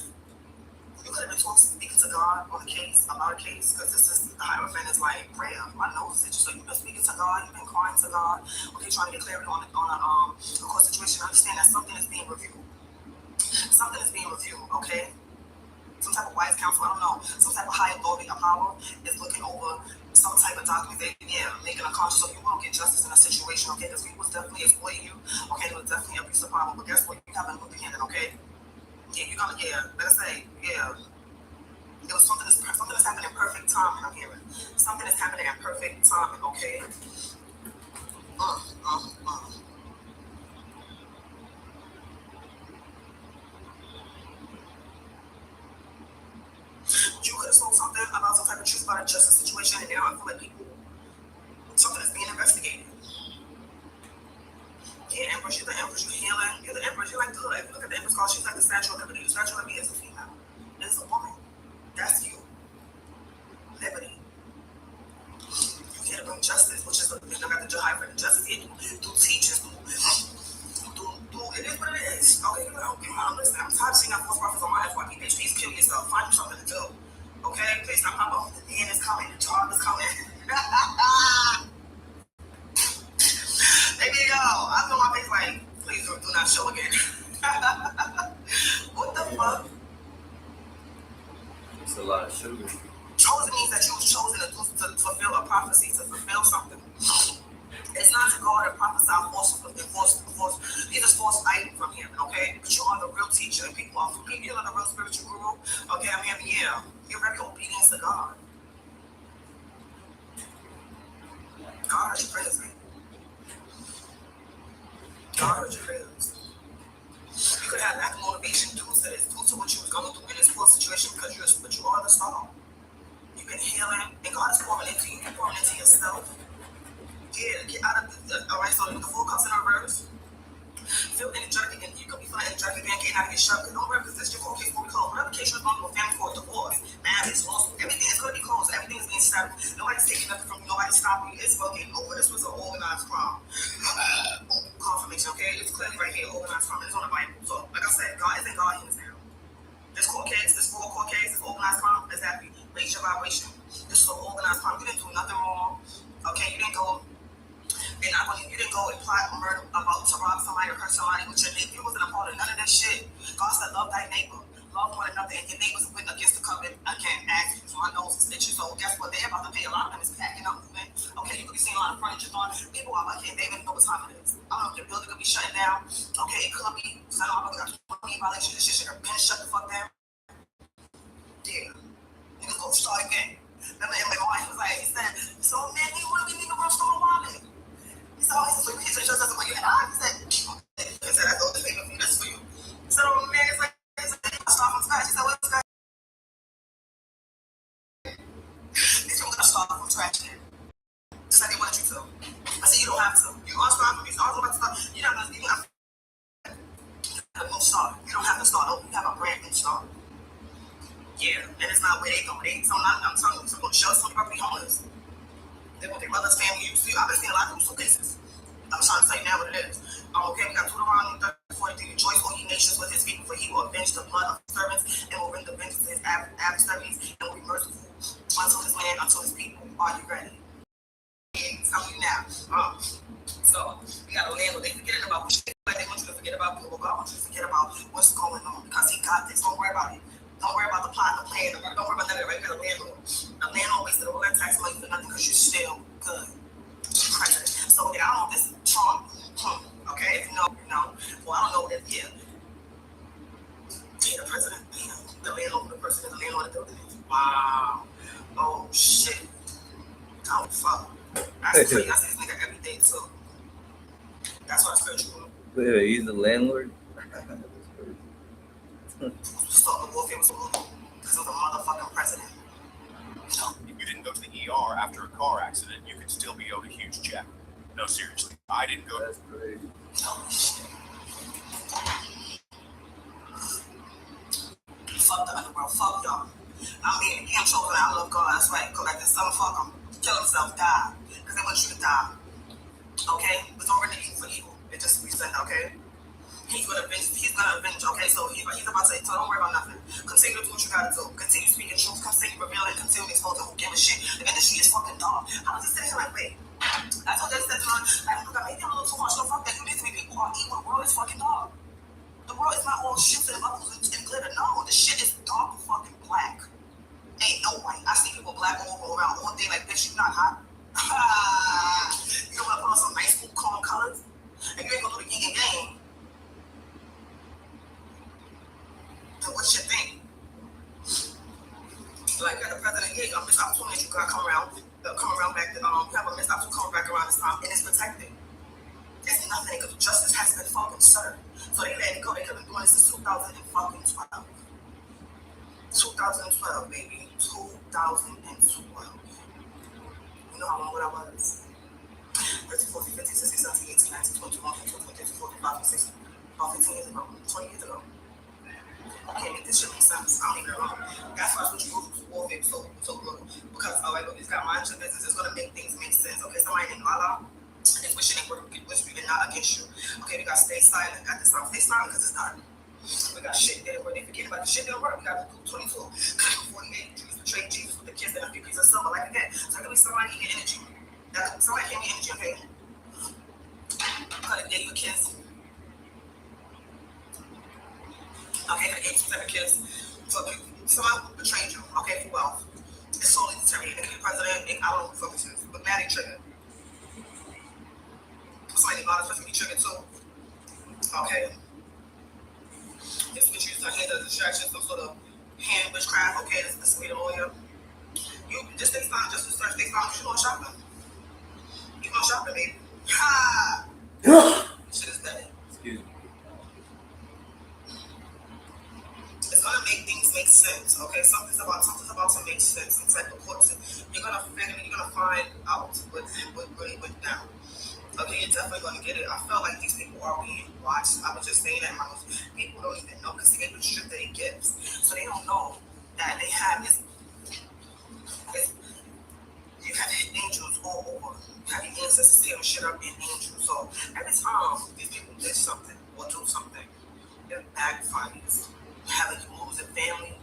You could have been speaking to God on the case, about a case, because this is, the Hierophant is like prayer. My nose is itchy. So you've been speaking to God, you've been crying to God, okay, trying to get clarity on a court situation. Understand that something is being reviewed. Something is being reviewed, okay? Some type of wise counsel, I don't know, some type of high authority or power is looking over some type of document, making a conscious, so you will get justice in a situation, okay? Because people was definitely exploiting you, okay? It was definitely abuse of power, but guess what? You have a new beginning, okay? Yeah, you're gonna, like I say, it was something that's happening in perfect timing, I'm hearing. Something is happening in perfect timing, okay? You could have told something about some type of truth about a justice situation, and now I feel like people, something is being investigated. Yeah, Empress, you're the Empress, you're healing. You're the Empress, you're like good. If you look at the Empress card, she's like the Statue of Liberty. The Statue of Liberty is a female. It is a woman. That's you. Liberty. You can't bring justice, which is, you got the high for justice here, through teachers, it is what it is. Okay, listen, I'm tired of seeing that false prophets on my FYP page. Please kill yourself. Find something to do. Okay? Please stop popping off. The end is coming. The job is coming. There you go. I feel my face like, please do not show again. What the fuck? It's a lot of sugar. Chosen means that you was chosen to fulfill a prophecy, to fulfill something. It's not to go out and prophesy false. These are false items from him, okay? But you are the real teacher, and people are forgetting you are the real spiritual guru. Okay, I'm hearing, yeah. You're very obedient to God. God heard your prayers, man. God heard your prayers. You could have lack of motivation due to this, due to what you was going through in this poor situation, because you are the star. You've been healing, and God is pouring into you. You're pouring into yourself. Yeah, get out of alright, so the 4 cups in reverse. Feel energetic again. You could be feeling energetic again, getting out of your shell. Because don't worry, because this is your court case will be closed. Whatever case you're going through, a family court, divorce, marriage, lawsuit, everything is going to be closed. Everything is being settled. Nobody's taking nothing from you. Nobody's stopping you. It's fucking over. This was an organized crime. Confirmation, okay? It's clearly right here, organized crime. It's on the Bible. So, like I said, God isn't God hands down. This court case, this 4 court case, this organized crime, exactly. Raise your vibration. This is an organized crime. You didn't do nothing wrong. Okay, you didn't go. And you didn't go and plot a murder about to rob somebody or hurt somebody with your neighbor. You wasn't a part of none of that shit. God said, love thy neighbor. Love one another. And your neighbors went against the covenant. I can't ask you. So my nose is itchy. So guess what? They're about to pay. A lot of them is packing up movement. Okay, you could be seeing a lot of furniture on. People are like, hey, they even know what time it is. I don't know if your building could be shutting down. Okay, it could be. Because I know I'm about to violation. This shit should have been shut the fuck down. Yeah. Niggas go start again. Remember, my wife was like, he said, so man, you want to give me the real store wallet? He said, oh, he said, so you hit your chest, that's what you had. He said, that's all the thing for you, that's for you. He said, oh man, it's like, start from scratch. He said, what's that? He said, we're gonna start from scratch again. Just like they wanted you to. I said, you don't have to. You are starting from me, so I was about to start. You're not gonna, you have a new start. You don't have to start over, you have a brand new start. Yeah, and it's not where they go. I'm telling you, some going to show some probably homeless. They want their mother's family used to. I've been seeing a lot of those cases. I'm trying to tell you now what it is. Okay, we got Deuteronomy 30:43. Rejoice, O ye nations, with his people, for he will avenge the blood of his servants and will render vengeance to his adversaries and will be merciful unto his land, unto his people. Are you ready? Yeah, tell you now. So, we got a landlord. They forgetting about shit. Like they want you to forget about people. God wants you to forget about what's going on because he got this. Don't worry about it. Don't worry about the plot, the plan. Don't worry about none of that. Right? You got a landlord. A landlord wasted all that tax money for nothing because you're still good. President. So, yeah, I don't know if this Trump. Okay, if you know, you know. Well, I don't know if, yeah. Yeah, the president. Yeah. The landlord, the person, the landlord of the building. Wow. Oh, shit. Oh, fuck. I see this nigga every day, too. That's why it's spiritual. Wait, he's the landlord? Stop the warfare was because of the motherfucking president. If you didn't go to the ER after a car accident, you could still be owed a huge check. No, seriously, I didn't go. That's crazy. Fuck the underworld, fuck y'all. I mean, I'm chosen, I love God, that's right. Go like this, son, fuck them. Kill himself, die. Because they want you to die. Okay? It's already evil for evil. It just reset, okay? He's gonna avenge, okay? So he's about to say, so don't worry about nothing. Continue to do what you gotta do. Continue speaking truth, continue revealing, continue exposing who give a shit. The industry is fucking dog. I was just sitting here like, wait. I told that to her, like, look, maybe I'm a little too much. No, fuck that. You need to be people are evil. The world is fucking dog. The world is not all shit and bubbles and glitter. No, the shit is dark and fucking black. Ain't no white. I see people black all around all day like, bitch, you not hot. You don't want to put on some nice, cool, calm colors? And you ain't gonna do the yin and yang. Then what's your thing? Like, at the president, yeah, a missed opportunity you gotta come around back. You have a missed opportunity coming back around this time, and it's protected. There's nothing because justice has been fucking served. So they let it go. They could have been doing this since 2012. 2012, baby. 2012. You know how long that was? 13, 14, 15, 16, 17, 18, 19, 20, 21, 22, 23, 24, 25, 26, about 15 years ago, 20 years ago. I can't make this shit make sense. I don't even know. That's why I switched rules to warfare so good. Because, it's got mind your business. It's going to make things make sense. Okay, somebody named Lala. It's wishing it were not against you. Okay, we got to stay silent at this time. Stay silent because it's done. We got shit that where they forget about the shit that work. We got 22, 48, Jesus betrayed Jesus with the kiss and a few pieces of silver like that. So that could be somebody in your energy. Somebody can be energy, okay? Cut it, gave you a kiss. Okay, I gave you some type of kiss. So someone betrayed you, okay, for wealth. It's solely determined. It could be president, I don't know who focus is, but Maddie triggered. Somebody bought us to be triggered too. Okay. This which used to hand a distraction, some sort of hand witchcraft. Okay, this is me, the lawyer. You just stay silent, just to start stay silent. You going shopping? You going shopping, baby? Ha! Shit is dead. Excuse me. It's gonna make things make sense. Okay, something's about to make sense. Some type of course. You're gonna find out what really went down. Okay, you're definitely going to get it. I felt like these people are being watched. I was just saying that most people don't even know because they get restricted their gifts. So they don't know that they have this. You have angels all over. You have your ancestors tearing shit up in angels. So every time these people did something or do something, it backfires. Having you losing family.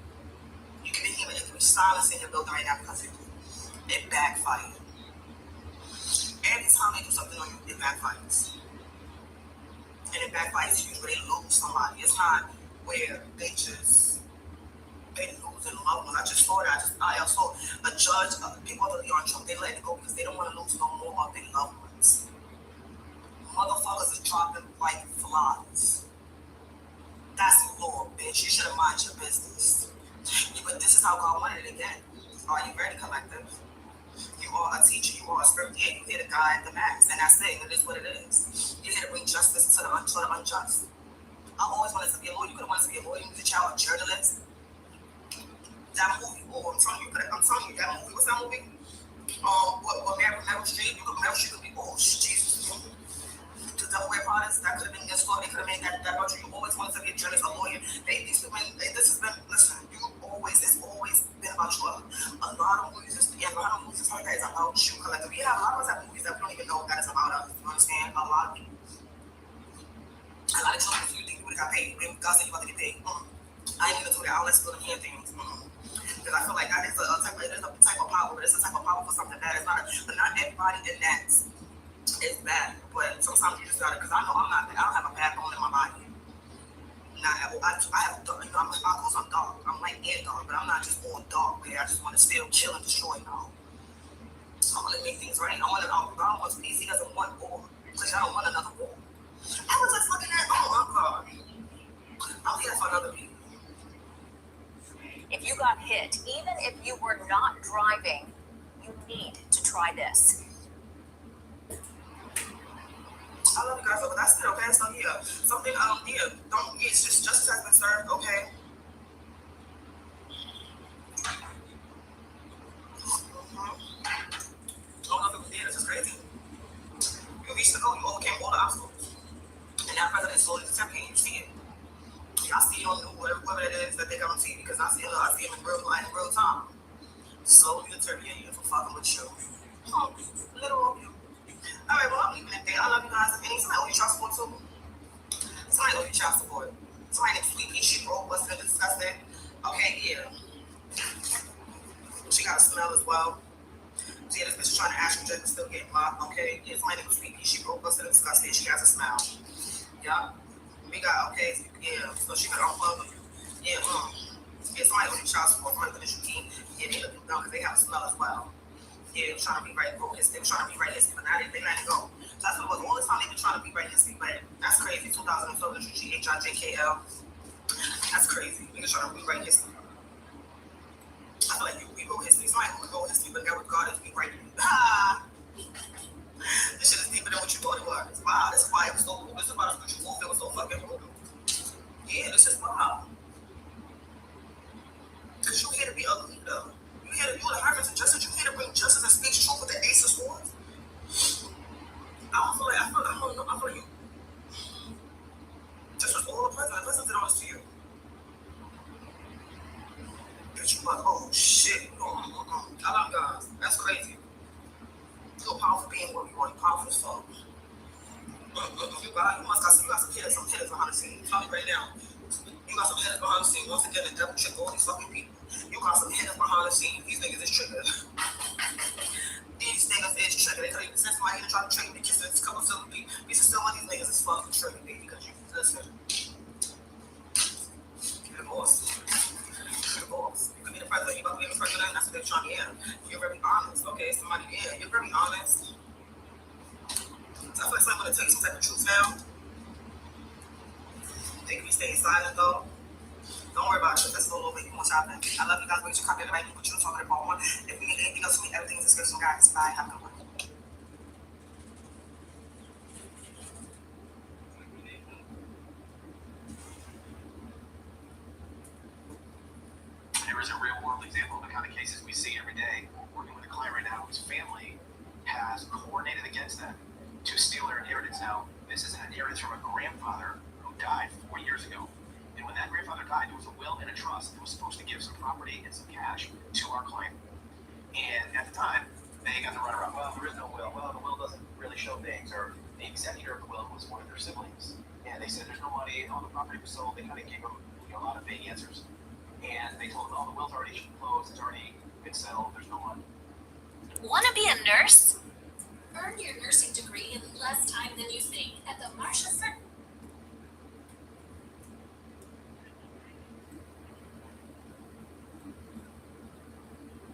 You can be hearing every silence in your building right now because it backfires. Every time they do something on you, it backfires. And it backfires huge where they lose somebody. It's not where they lose their loved ones. I just saw that. I saw a judge, people that are on Trump, they let it go because they don't want to lose no more of their loved ones. Motherfuckers is dropping like flies. That's the law, bitch. You should have mind your business. Yeah, but this is how God wanted it again. Are you ready, collective? You are a teacher, you are a spirit. Yeah, you're here to guide the mass, and that's it. It is what it is. You're here to bring justice to the unjust. I always wanted to be a lawyer. You could have wanted to be a lawyer. You could have a journalist. That movie, I'm telling you, that movie. What's that movie? What Meryl Streep? Meryl Streep could be, Jesus. The Devil Wears Prada. That could have been your story. They could have made that about you. You always wanted to be a journalist, a lawyer. This has been, listen, it's always been about you. A lot of movies like that is about you. Collective. We have a lot of us have movies that we don't even know that is about us. You understand? A lot of people. A lot of children, you think you would have got paid. God said you about to get paid. I ain't gonna do that. I'll let you go to hear things. Because I feel like that is a type of power, but it's a type of power for something bad. It's not, but not everybody in that is bad. But sometimes you just gotta, because I know I don't have a backbone in my body. I have, I'm dark. I'm like air dark, but I'm not just all dark, where I just want to still kill and destroy. No. I want to make things right. God wants peace. He doesn't want war. Because I don't want another war. I was just looking at, my God. I'm here for another people. If you got hit, even if you were not driving, you need to try this. I love you guys, but that's it, okay? So, yeah, something, it's just justice has been served, okay? I don't know if it was it's just crazy. You overcame all the obstacles. And now president is slowly disappearing. You see it. I see it on whoever it is that they come on TV because I see him in real life, in real time. Slowly deteriorating for fucking with you. Oh, little of you. Alright, well, I'm leaving it there. I love you guys. If any somebody owe you child support too. Somebody owe you child support. Somebody named Sweet Pea, she broke, busted and disgusting. Okay, yeah. She got a smell as well. So yeah, this bitch is trying to ask you and still getting locked. Okay, yeah, somebody named Sweet Pea, she broke, busted and disgusting. She has a smell. Yeah. We got, okay, yeah, so she got unplug with you. Yeah, yeah, somebody owe you child support, somebody with you key. Yeah, they looking dumb because they have a smell as well. Yeah, they were trying to rewrite history. They were trying to rewrite history, but now they let it go. So that's what it was. All this time they've been trying to rewrite history, but that's crazy. 2012, HIJKL. That's crazy. Niggas trying to rewrite history. I feel like you rewrote history. Somebody rewrote history, but that was God is rewriting it. This shit is deeper than what you thought it was. Wow, this is why it was so cool. This is why the spiritual warfare was so fucking cool. Yeah, this is wild. Because you here to be ugly, though. You're the harvest of justice. You're here to bring justice and speak truth with the ace of swords. I feel like you. This was all the president. The president did all this to you. But you like, oh shit. I love guys. That's crazy. You're a powerful being where you are. You're powerful as fuck. You must got some hitters behind the scenes. Tell me right now. You got some hitters behind the scenes. Once again, the devil trick all these fucking people. You got some hitters behind the scenes. These niggas is triggered. These niggas is triggered. They tell you, since my here to try to trick me, kiss a couple of silver people. These are still one of these niggas is fucking triggered, baby, because you listen. You're the boss. You're the boss. You could be the president. You about to be the president. That's what they're trying to hear. You're very honest, okay? Somebody, yeah, you're very honest. So I feel like someone's going to tell you some type of truth now. They could be staying silent, though. Don't worry about it. Let's go a little bit more shopping. I love you guys. Wait to copy the right people. You're talking about one. If we need anything else, we need everything in the description, guys. Bye. Have a good one. There is a real world example of the kind of cases we see every day. We're working with a client right now whose family has coordinated against them to steal their inheritance. Now, this is an inheritance from a grandfather who died 4 years ago. And when that grandfather died, there was a will and a trust that was supposed to give some property and some cash to our client. And at the time, they got the runaround. Well, there is no will. Well, the will doesn't really show things. Or the executor of the will was one of their siblings. And they said there's no money, all the property was sold. They kind of gave them a lot of vague answers. And they told them, oh, the will's already closed. It's already been settled. There's no money. Want to be a nurse? Earn your nursing degree in less time than you think at the Marsha Center.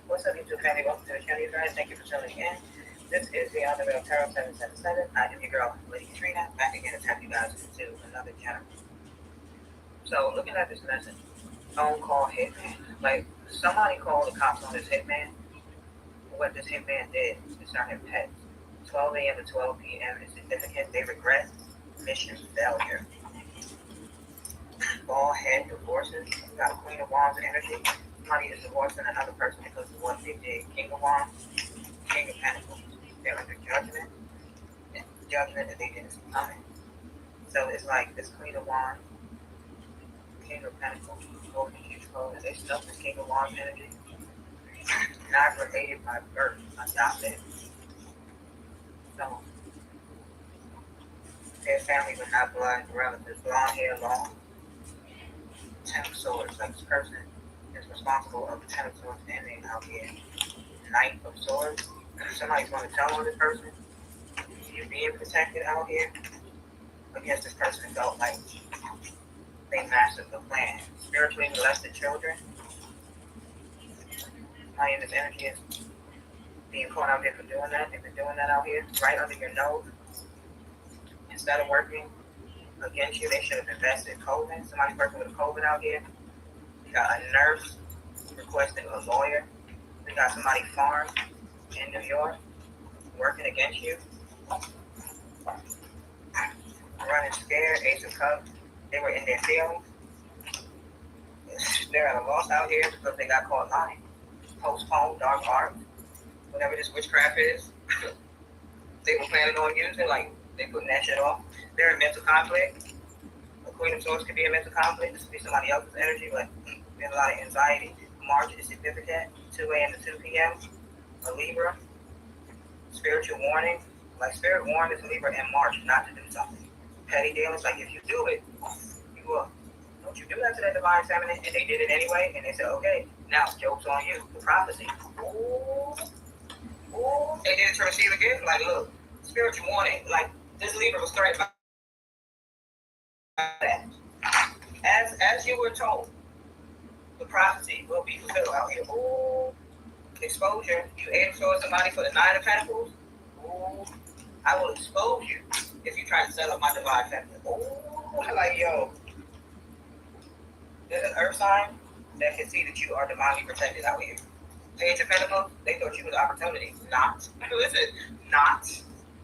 What's up, YouTube family? Welcome to the channel, guys. Thank you for tuning in. This is the Underworld Tarot 777. I am your girl, Lady Katrina, back again to tap you guys into another channel. So, looking at this message, phone call hitman. Like, somebody called the cops on this hitman. What this hitman did is not him pet. 12 a.m. to 12 p.m. is significant. They regret mission failure. Ball head divorces. Got Queen of Wands energy. Somebody is divorcing another person because of what they did. King of Wands, King of Pentacles. They're under judgment. And judgment that they didn't see coming. So it's like this Queen of Wands, King of Pentacles, both in each code. They stuff this King of Wands energy. Not related by birth, adopted. So their family was not blood relatives. Blonde hair, long. Ten of Swords. Like this person is responsible of the Ten of Swords ending out here. Knight of Swords. Somebody's going to tell on this person. You're being protected out here. Against this person felt like they mastered the plan. Spiritually molested children. Somebody in this energy is being caught out here for doing that. They've been doing that out here, right under your nose. Instead of working against you, they should have invested COVID. Somebody's working with COVID out here. We got a nurse requesting a lawyer. We got somebody farm in New York working against you. Running scared, Ace of Cups. They were in their feelings. They're at a loss out here because they got caught lying. Postponed, dark art, whatever this witchcraft is. They were planning on using, like, They putting that shit off. They're in mental conflict. A Queen of Swords could be a mental conflict. This could be somebody else's energy, but there's a lot of anxiety. March is significant. 2 a.m. to 2 p.m. A Libra. Spiritual warning. Like spirit warned this Libra in March not to do something. Petty dealings, like if you do it, you will. Don't you do that to that divine feminine? And they did it anyway, and they said, okay, now joke's on you. The prophecy. Ooh. Ooh. They did it to receive a gift. Like, look, spiritual warning. Like, this Libra was threatened by that. As you were told, the prophecy will be fulfilled out here. Ooh. Exposure. You aim towards somebody for the 9 of Pentacles. Ooh. I will expose you if you try to set up my divine feminine. Ooh. Like, yo. There's an earth sign that can see that you are divinely protected out here. Page of Pentacles, they thought you was opportunity. Not. Listen, not.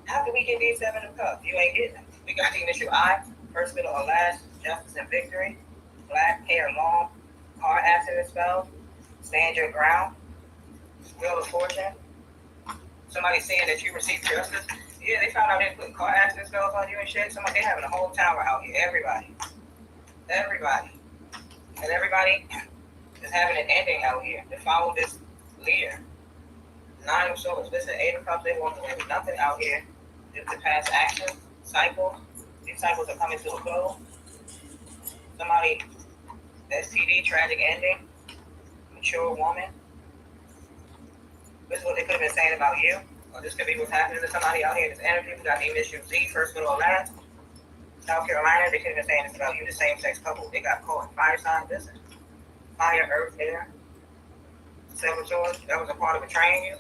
After we get these 7 of Cups, you ain't getting them. We got the initial I, first, middle, or last, justice and victory, black hair long, car accident spell, stand your ground, wheel of fortune. Somebody saying that you received justice. Yeah, they found out they putting car accident spells on you and shit. They having a whole tower out here. Everybody. And everybody is having an ending out here to follow this leader. 9 of Swords. Listen, 8 of Cups, they walking away with nothing out here due to past actions, cycles. These cycles are coming to a close. Somebody, STD, tragic ending, mature woman. This is what they could have been saying about you. Or this could be what's happening to somebody out here in this energy. We got the initial Z, first, middle, or last. South Carolina, they could have been saying this about you, the same-sex couple. They got caught. Fire sign, listen. Fire, earth, air. 7 of Swords, that was a part of betraying you.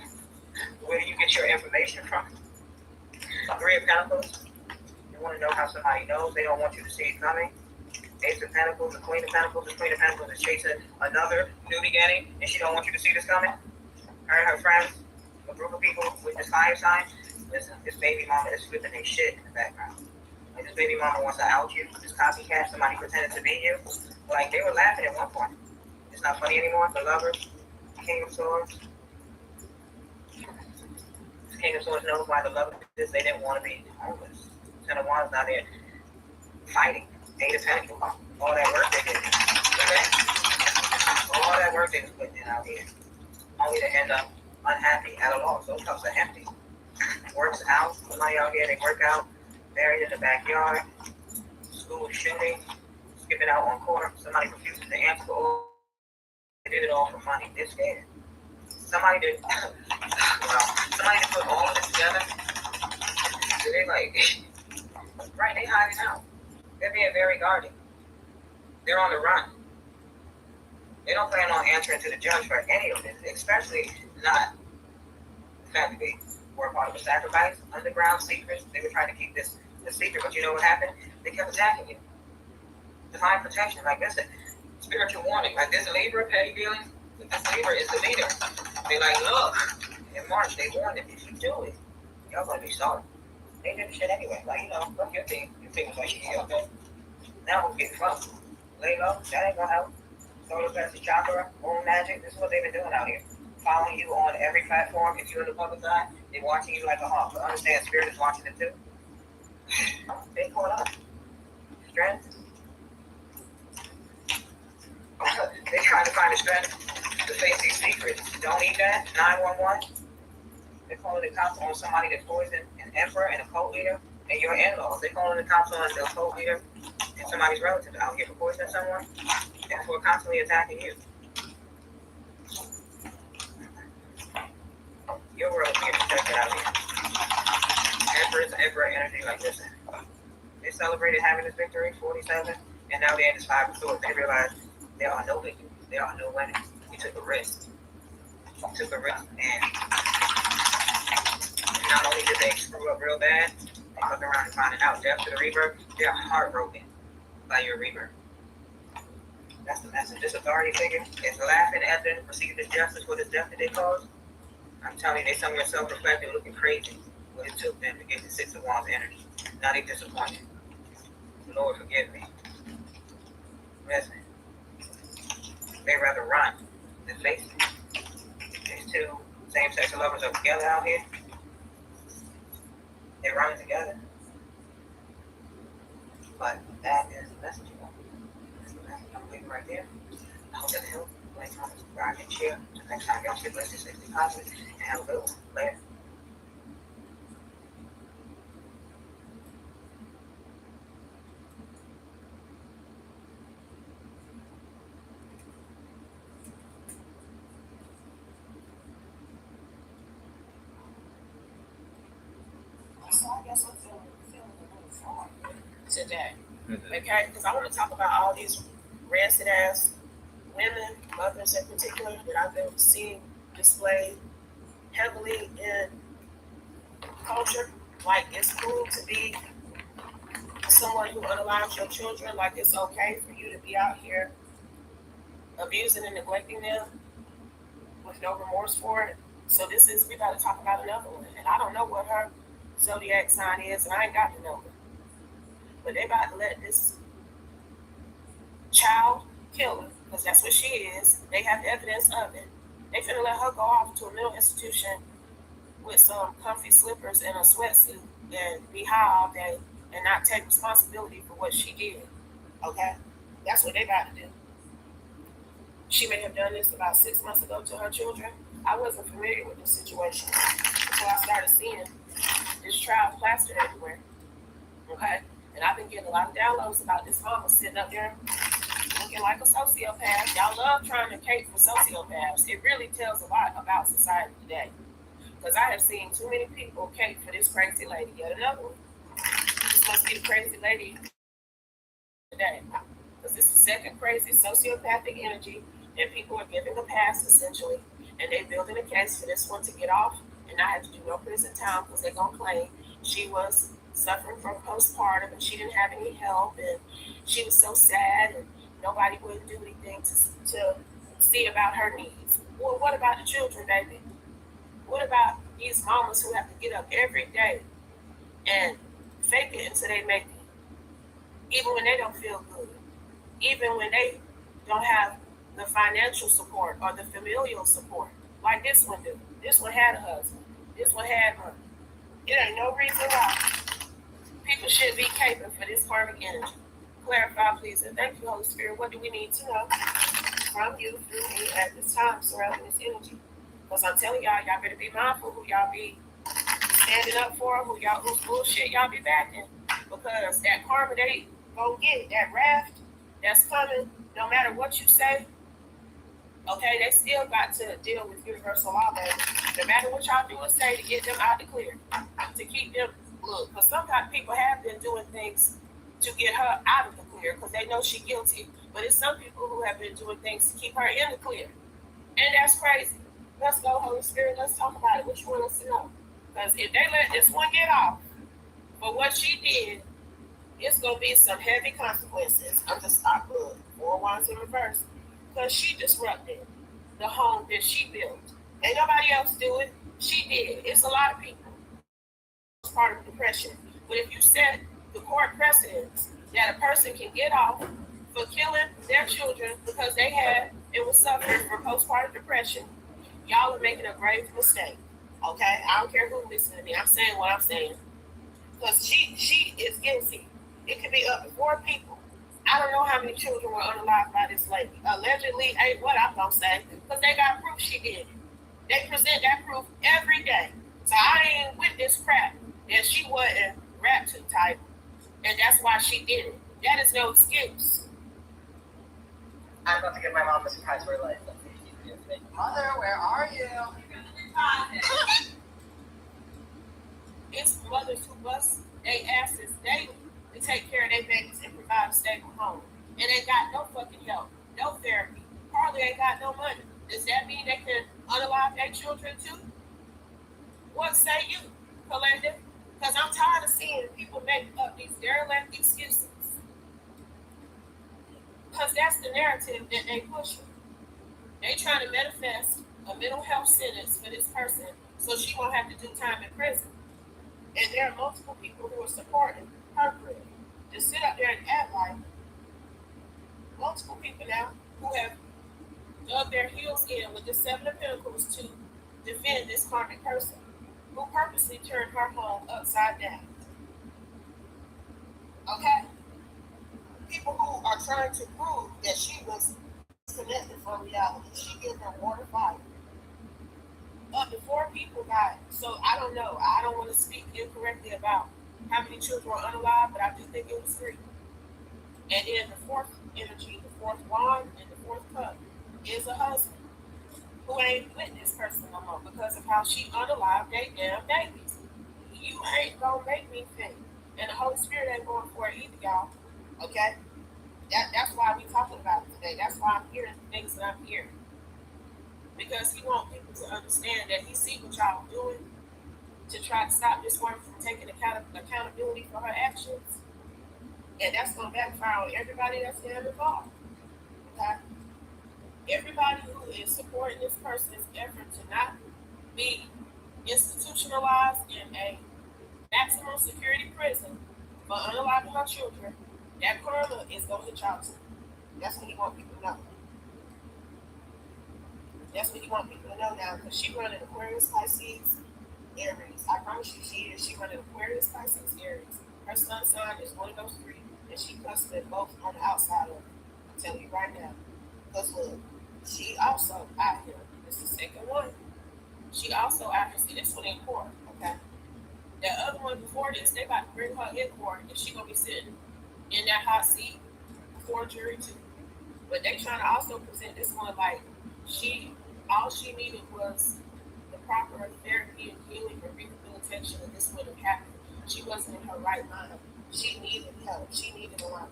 Where do you get your information from? 3 of Pentacles, you want to know how somebody knows. They don't want you to see it coming. Ace of Pentacles, the Queen of Pentacles. The Queen of Pentacles is chasing another new beginning, and she don't want you to see this coming. Her and her friends, a group of people with this fire sign. Listen, this baby mama is flipping their shit in the background. Like, this baby mama wants to out you. This copycat, somebody pretending to be you. Like, they were laughing at one point. It's not funny anymore. The Lovers, King of Swords. King of Swords knows why the Lovers did this. They didn't want to be homeless. 10 of Wands now they're fighting. 8 of Pentacles. All that work they did. Okay? All that work they was putting in out here. Only to end up unhappy at a loss. Those cups are empty. Works out. Somebody out here, they work out. Buried in the backyard. School shooting. Skipping out on corner. Somebody refuses to answer. They did it all for money. They're scared. Somebody did. Somebody did put all of this together. So they like, right? They hiding out. They're being very guarded. They're on the run. They don't plan on answering to the judge for any of this, especially not the fact that they were part of a sacrifice, underground secrets. They were trying to keep this a secret, but you know what happened? They kept attacking you. Divine protection, like listen, spiritual warning, like this Libra, petty dealings. This Libra is the leader. They like, look, in March they warned them, if you do it, y'all gonna be sorry. They did the shit anyway. Like, you know, fuck your thing. Your thing was like, yeah, okay. Now we're getting fucked. Lay low, that ain't gonna help. Solar plexus chakra, moon magic, this is what they've been doing out here. Following you on every platform. If you're in the public eye, they're watching you like a hawk. But understand, spirit is watching them too. They caught up. Strength. They're trying to find the strength to face these secrets. Don't eat that. 911. They're calling the cops on somebody that poisoned an emperor and a cult leader and your in-laws. They're calling the cops on the cult leader and somebody's relative out here for poisoning someone and for constantly attacking you. Your world is being protected out here. Emperor energy, like listen. They celebrated having this victory, 47, and now they're in this 5 of Swords. They realized there are no victories, there are no winners. We took a risk. We took a risk, and not only did they screw up real bad, they fuck around and find it out. Death to the Rebirth, they're heartbroken by your rebirth. That's the message. This authority figure is laughing at them, receiving this justice for this death that they caused. I'm telling you, they somewhere self-reflecting, looking crazy. What it took them to get the 6 of Wands energy. Now they disappointed. Lord, forgive me. Listen, they rather run than face it. These two same-sex lovers are together out here. They're running together. But that is the message you want. That's the message I'm leaving right there. I hope that helps. Next time, subscribe and share. Next time, y'all stay blessed and stay positive. And have a good one. Later. So I guess I'm feeling a little fraud today. Okay, because I want to talk about all these rancid ass women, mothers in particular, that I've been seeing displayed heavily in culture. Like it's cool to be someone who unallows your children, like it's okay for you to be out here abusing and neglecting them with no remorse for it. So we got to talk about another one. And I don't know what her zodiac sign is, and I ain't got to know it. But they about to let this child killer, because that's what she is, they have evidence of it. They finna let her go off to a mental institution with some comfy slippers and a sweatsuit and be high all day and not take responsibility for what she did. Okay? That's what they about to do. She may have done this about 6 months ago to her children. I wasn't familiar with this situation until I started seeing this child plastered everywhere. Okay? And I've been getting a lot of downloads about this mama sitting up there looking like a sociopath. Y'all love trying to cape for sociopaths. It really tells a lot about society today. Because I have seen too many people cape for this crazy lady. Yet another one. This must be the crazy lady today. Because it's the second crazy sociopathic energy that people are giving a pass, essentially. And they're building a case for this one to get off and not have to do no prison time because they're going to claim she was suffering from postpartum and she didn't have any help and she was so sad and nobody would do anything to see about her needs. Well, what about the children, baby? What about these mamas who have to get up every day and fake it until they make it? Even when they don't feel good. Even when they don't have the financial support or the familial support. Like this one do. This one had a husband. This one had money. It ain't no reason why people should be caping for this karmic energy. Clarify, please, and thank you, Holy Spirit. What do we need to know from you through me at this time surrounding this energy? Because I'm telling y'all better be mindful who y'all be standing up for, whose bullshit y'all be backing. Because that karma they gonna get, that raft that's coming, no matter what you say, okay, they still got to deal with universal law, baby. No matter what y'all do or say to get them out the clear, to keep them, look, because sometimes people have been doing things to get her out of the clear because they know she's guilty. But it's some people who have been doing things to keep her in the clear. And that's crazy. Let's go, Holy Spirit. Let's talk about it. Which one wants to know? Because if they let this one get off for what she did, it's going to be some heavy consequences. I'm just stop good. 4 wands in reverse. Because she disrupted the home that she built. Ain't nobody else do it. She did. It's a lot of people. It's part of depression. But if you set the court precedents that a person can get off for killing their children because they had and was suffering from postpartum depression, y'all are making a grave mistake. Okay? I don't care who listens to me. I'm saying what I'm saying. Because she is guilty. It could be up to 4 people. I don't know how many children were unalived by this lady. Allegedly ain't what I'm going to say. Because they got proof she did it. They present that proof every day. So I ain't with this crap that she wasn't rap to type. And that's why she did it. That is no excuse. I'm about to give my mom a surprise for her life. Mother, where are you? It's mothers who bust their asses daily to take care of their babies and provide a stable home. And they got no fucking help, no therapy, hardly ain't got no money. Does that mean they can unalive their children too? What say you, collective? Because I'm tired of seeing people make up these derelict excuses. Because that's the narrative that they pushing. They trying to manifest a mental health sentence for this person so she won't have to do time in prison. And there are multiple people who are supporting her group to sit up there and act like multiple people now who have dug their heels in with the 7 of Pentacles to defend this karmic person who purposely turned her home upside down. Okay? are trying to prove that she was disconnected from reality. She gave them water fire. But before people got, so I don't know. I don't want to speak incorrectly about how many children were unalive, but I do think it was 3. And then the fourth energy, the fourth wand, and the fourth cup is a husband who ain't with this person no more because of how she unalived they damn babies. You ain't gonna make me think. And the Holy Spirit ain't going for it either, y'all. Okay? That's why we talking about it today. That's why I'm hearing the things that I'm hearing. Because he wants people to understand that he see what y'all doing to try to stop this woman from taking accountability for her actions. And that's going to backfire on everybody that's getting involved. Okay? Everybody who is supporting this person's effort to not be institutionalized in a maximum security prison for unaliving her children, that karma is going to hit y'all too. That's what he want people to know. That's what you want people to know now, because she running Aquarius, Pisces, Aries. I promise you she is. She running Aquarius, Pisces, Aries. Her sun sign is one of those 3, and she cussing both on the outside of it. I'm telling you right now. Because look, she also out here. This is the second one. She also out here. See, this one in court, okay? The other one before this, they about to bring her in court, and she gonna be sitting in that hot seat before jury too. But they trying to also present this one like all she needed was the proper therapy and healing and rehabilitation, and this would have happened. She wasn't in her right mind. She needed help. She needed a lot.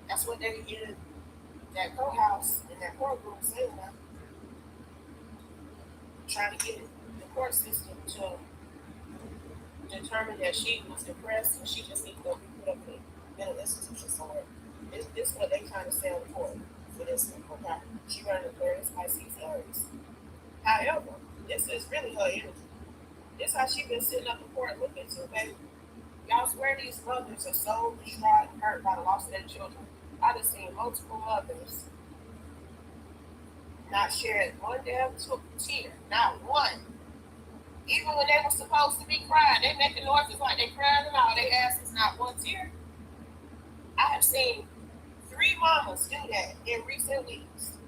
That's what they in that courthouse in that courtroom saying now. Trying to get the court system to determine that she was depressed and she just needs to go be put up in a mental institution somewhere. This is what they trying to say on the court for this one. Okay? She running Aquarius, Pisces, Aries. However, this is really her energy. This how she been sitting up in court looking to, baby. Y'all swear these mothers are so distraught and hurt by the loss of their children. I done seen multiple mothers not shed one damn tear, not one. Even when they were supposed to be crying, they making noises like they crying and all. They asses not one tear. I have seen 3 mamas do that in recent weeks.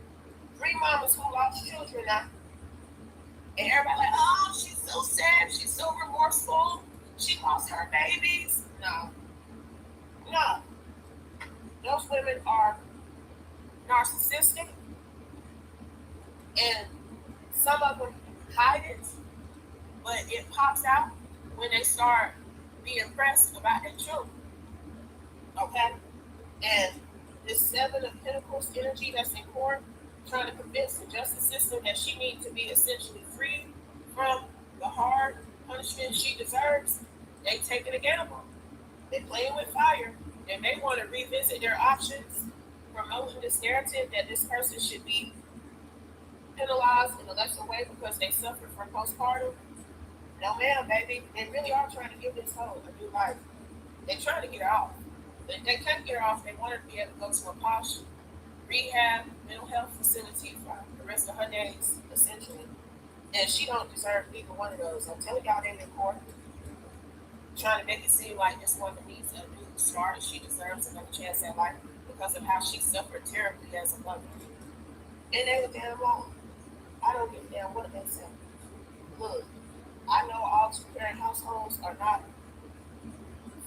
3 mamas who lost children now. And everybody like, oh, she's so sad, she's so remorseful, she lost her babies. No. Those women are narcissistic, and some of them hide it, but it pops out when they start being pressed about their children. Okay? And this 7 of Pentacles energy that's in court, trying to convince the justice system that she needs to be essentially free from the hard punishment she deserves, they taking a gamble. They playing with fire. They may want to revisit their options, promoting this narrative that this person should be penalized in a lesser way because they suffered from postpartum. No ma'am, baby. They really are trying to give this hoe a new life. They're trying to get her off. If they can't get her off, they want her to be able to go to a posh rehab, mental health facility for the rest of her days, essentially. And she don't deserve either one of those. I'm telling y'all, they in court trying to make it seem like this woman needs a new start. She deserves another chance at life because of how she suffered terribly as a mother. And they were damn wrong. I don't give a damn what they say. Look, I know all 2-parent households are not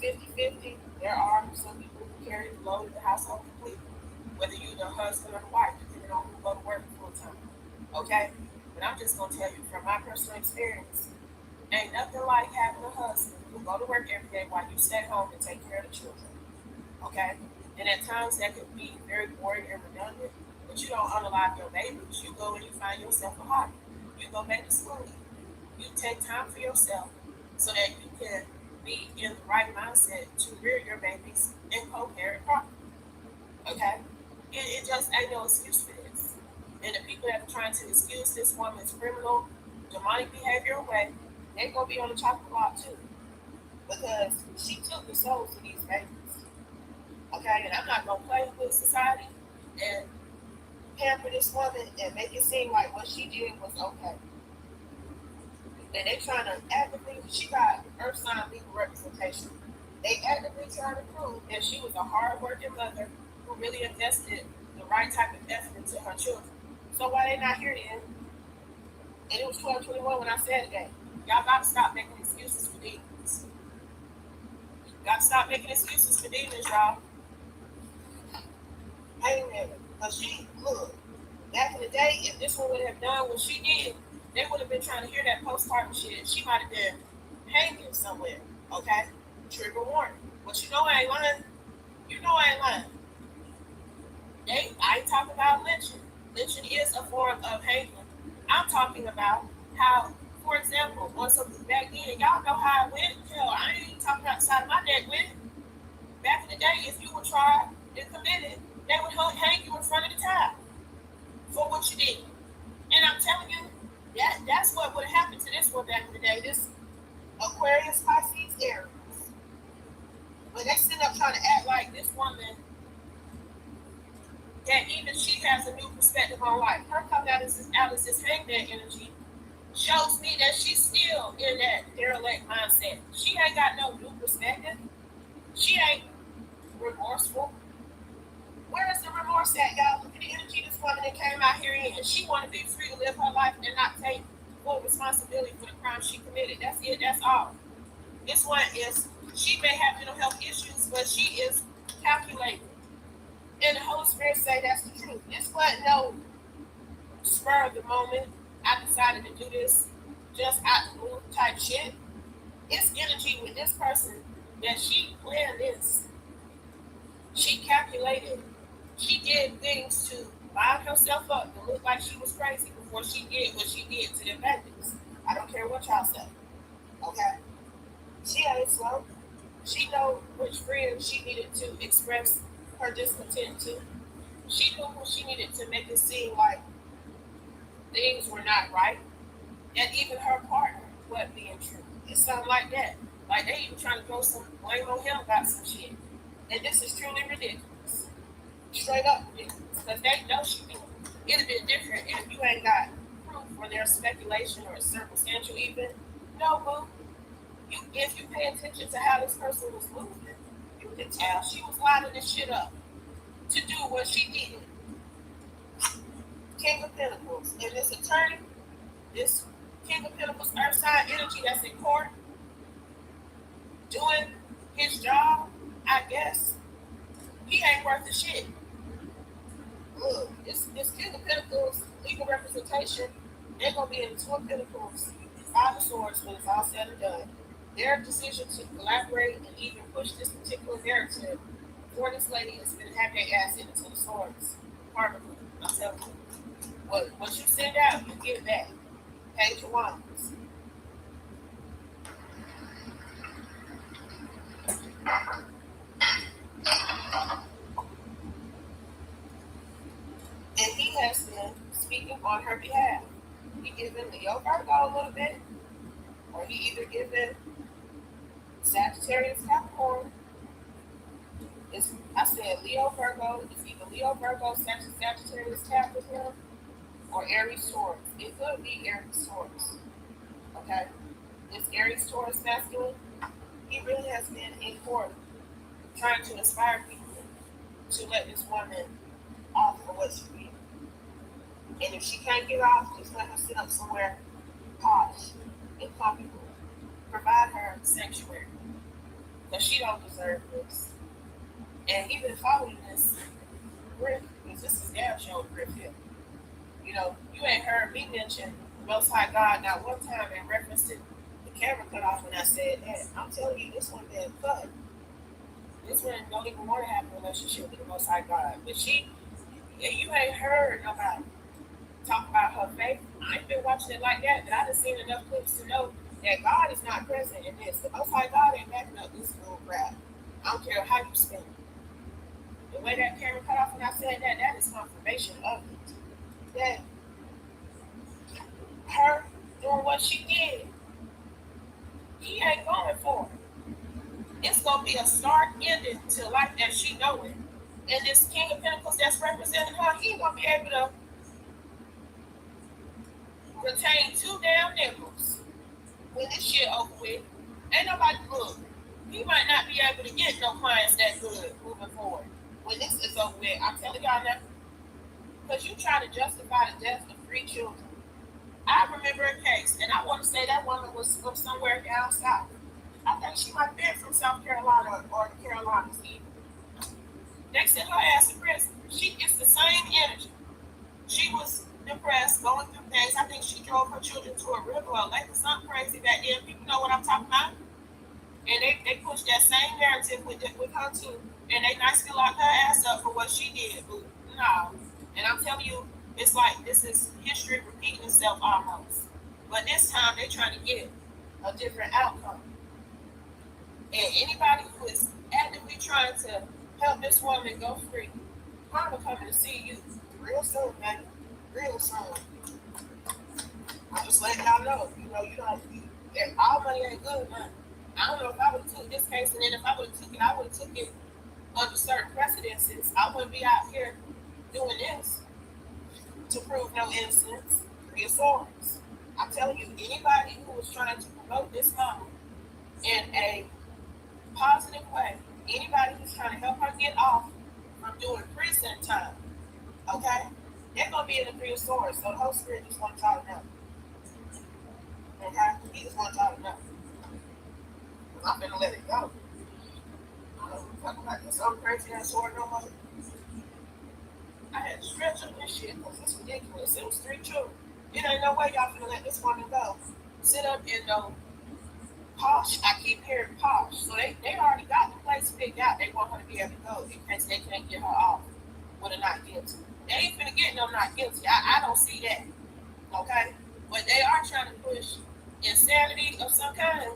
50-50. There are some people who carry the load of the household completely, whether you're the husband or the wife, depending on who go to work full time. Okay? But I'm just gonna tell you from my personal experience, ain't nothing like having a husband who go to work every day while you stay home and take care of the children. Okay? And at times that could be very boring and redundant, but you don't unalive your babies. You go and you find yourself a hobby. You go back to school. You take time for yourself so that you can be in the right mindset to rear your babies and co-parent properly. Okay? It just ain't no excuse for this. And the people that are trying to excuse this woman's criminal, demonic behavior away, they're going to be on the chopping block too. Because she took the souls of these babies. Okay? And I'm not going to play with society and pamper this woman and make it seem like what she did was okay. And they trying to actively, she got Earth sign legal representation. They actively trying to prove that she was a hard-working mother who really invested the right type of effort into her children. So why they not here then? And it was 12:21 when I said that. Y'all gotta stop making excuses for demons. Gotta stop making excuses for demons, y'all. Amen. But she, look, back in the day, if this one would have done what she did, they would have been trying to hear that postpartum shit. She might have been hanging somewhere, okay? Trigger warning. But you know I ain't lying. You know I ain't lying. I ain't talking about lynching. Lynching is a form of hanging. I'm talking about how, for example, once back then, y'all know how it went. Hell, I ain't even talking about the side of my neck went. Back in the day, if you were tried and committed, they would hang you in front of the tide for what you did. And I'm telling you, that's what would have happened to this one back in the day, this Aquarius, Pisces, Aries. But they sit up trying to act like this woman, that even she has a new perspective on life. Her coming out as this hangman energy shows me that she's still in that derelict mindset. She ain't got no new perspective. She ain't remorseful. Where is the remorse at, y'all? Look at the energy this woman that came out here in. She want to be free to live her life and not take full responsibility for the crime she committed. That's it. That's all. This one is, she may have mental health issues, but she is calculated. And the Holy Spirit say that's the truth. This wasn't no spur of the moment. I decided to do this just out the blue type shit. It's energy with this person that she planned this. She calculated. She did things to line herself up to look like she was crazy before she did what she did to the bandits. I don't care what y'all say. Okay? She ain't slow. She know which friends she needed to express her discontent to. She knew who she needed to make it seem like things were not right. And even her partner wasn't being true. It's something like that. Like they even trying to throw some blame on him about some shit. And this is truly ridiculous. Straight up ridiculous. Because they know she did. It'd have been different if you ain't got proof or there's speculation or circumstantial even. No, boo. If you pay attention to how this person was moving, you can tell she was lining this shit up to do what she did. King of Pentacles. And this attorney, this King of Pentacles earth sign energy that's in court, doing his job, I guess, he ain't worth the shit. Look, this King of Pentacles legal representation, they're going to be in the Two of Pentacles, Five of Swords when it's all said and done. Their decision to collaborate and even push this particular narrative for this lady has been having their ass into the swords. Permanently. I'm telling you. What you send out, you get back. Page of Wands. And he has been speaking on her behalf. He given Leo Virgo a little bit, or he either given Sagittarius Capricorn. I said Leo Virgo. It's either Leo Virgo, Sagittarius Capricorn, or Aries Taurus. It could be Aries Taurus. Okay? This Aries Taurus masculine, he really has been in court trying to inspire people to let this woman off for what she did. And if she can't get off, just let her sit up somewhere posh and comfortable. Provide her sanctuary. Because she don't deserve this. And he been following this Griff, because this is damn show Griff here. You know, you ain't heard me mention the Most High God not one time in reference to the camera cut off when I said that. I'm telling you, this one been cut. This one don't even want to have a relationship with the Most High God. But you ain't heard nobody talk about her faith. I ain't been watching it like that, but I done seen enough clips to know that God is not present in this. The Most High God ain't backing up this little crap. I don't care how you spend it. The way that camera cut off when I said that, that is confirmation of it. That her doing what she did, he ain't going for it. It's going to be a stark ending to life that she know it. And this King of Pentacles that's representing her, he going to be able to retain 2 damn nickels when this shit over with. Ain't nobody, look, he might not be able to get no clients that good moving forward. When this is over with. I'm telling y'all that because you try to justify the death of 3 children. I remember a case, and I want to say that woman was from somewhere down south. I think she might have been from South Carolina or the Carolinas even. They sent her ass to prison. It's the same energy. She was depressed, going through things. I think she drove her children to a river or lake or something crazy back then. People know what I'm talking about. And they pushed that same narrative with her too. And they nicely locked her ass up for what she did. But no. And I'm telling you, it's like this is history repeating itself almost. But this time they're trying to get a different outcome. And anybody who is actively trying to help this woman go free, I'm coming to see you real soon, baby. Real soon. I'm just letting y'all know, all money ain't good money. I don't know if I would have took this case, and then if I would have took it, I would have took it under certain precedences. I wouldn't be out here doing this to prove no innocence, reassurance. I'm telling you, anybody who is trying to promote this mama in a positive way, anybody who's trying to help her get off from doing prison time, okay? They're going to be in the reassurance, so the Holy Spirit just wants y'all to know. Okay? He just wants y'all to know. Because I'm going to let it go. I don't talk about this other crazy ass sword no more. I had to stretch up this shit because it's ridiculous. It was 3 children. It ain't no way y'all finna let this woman go. Sit up in no posh. I keep hearing posh. So they already got the place picked out. They want her to be able to go in case they can't get her off with a not guilty. They ain't finna get no not guilty. I don't see that. Okay? But they are trying to push insanity of some kind.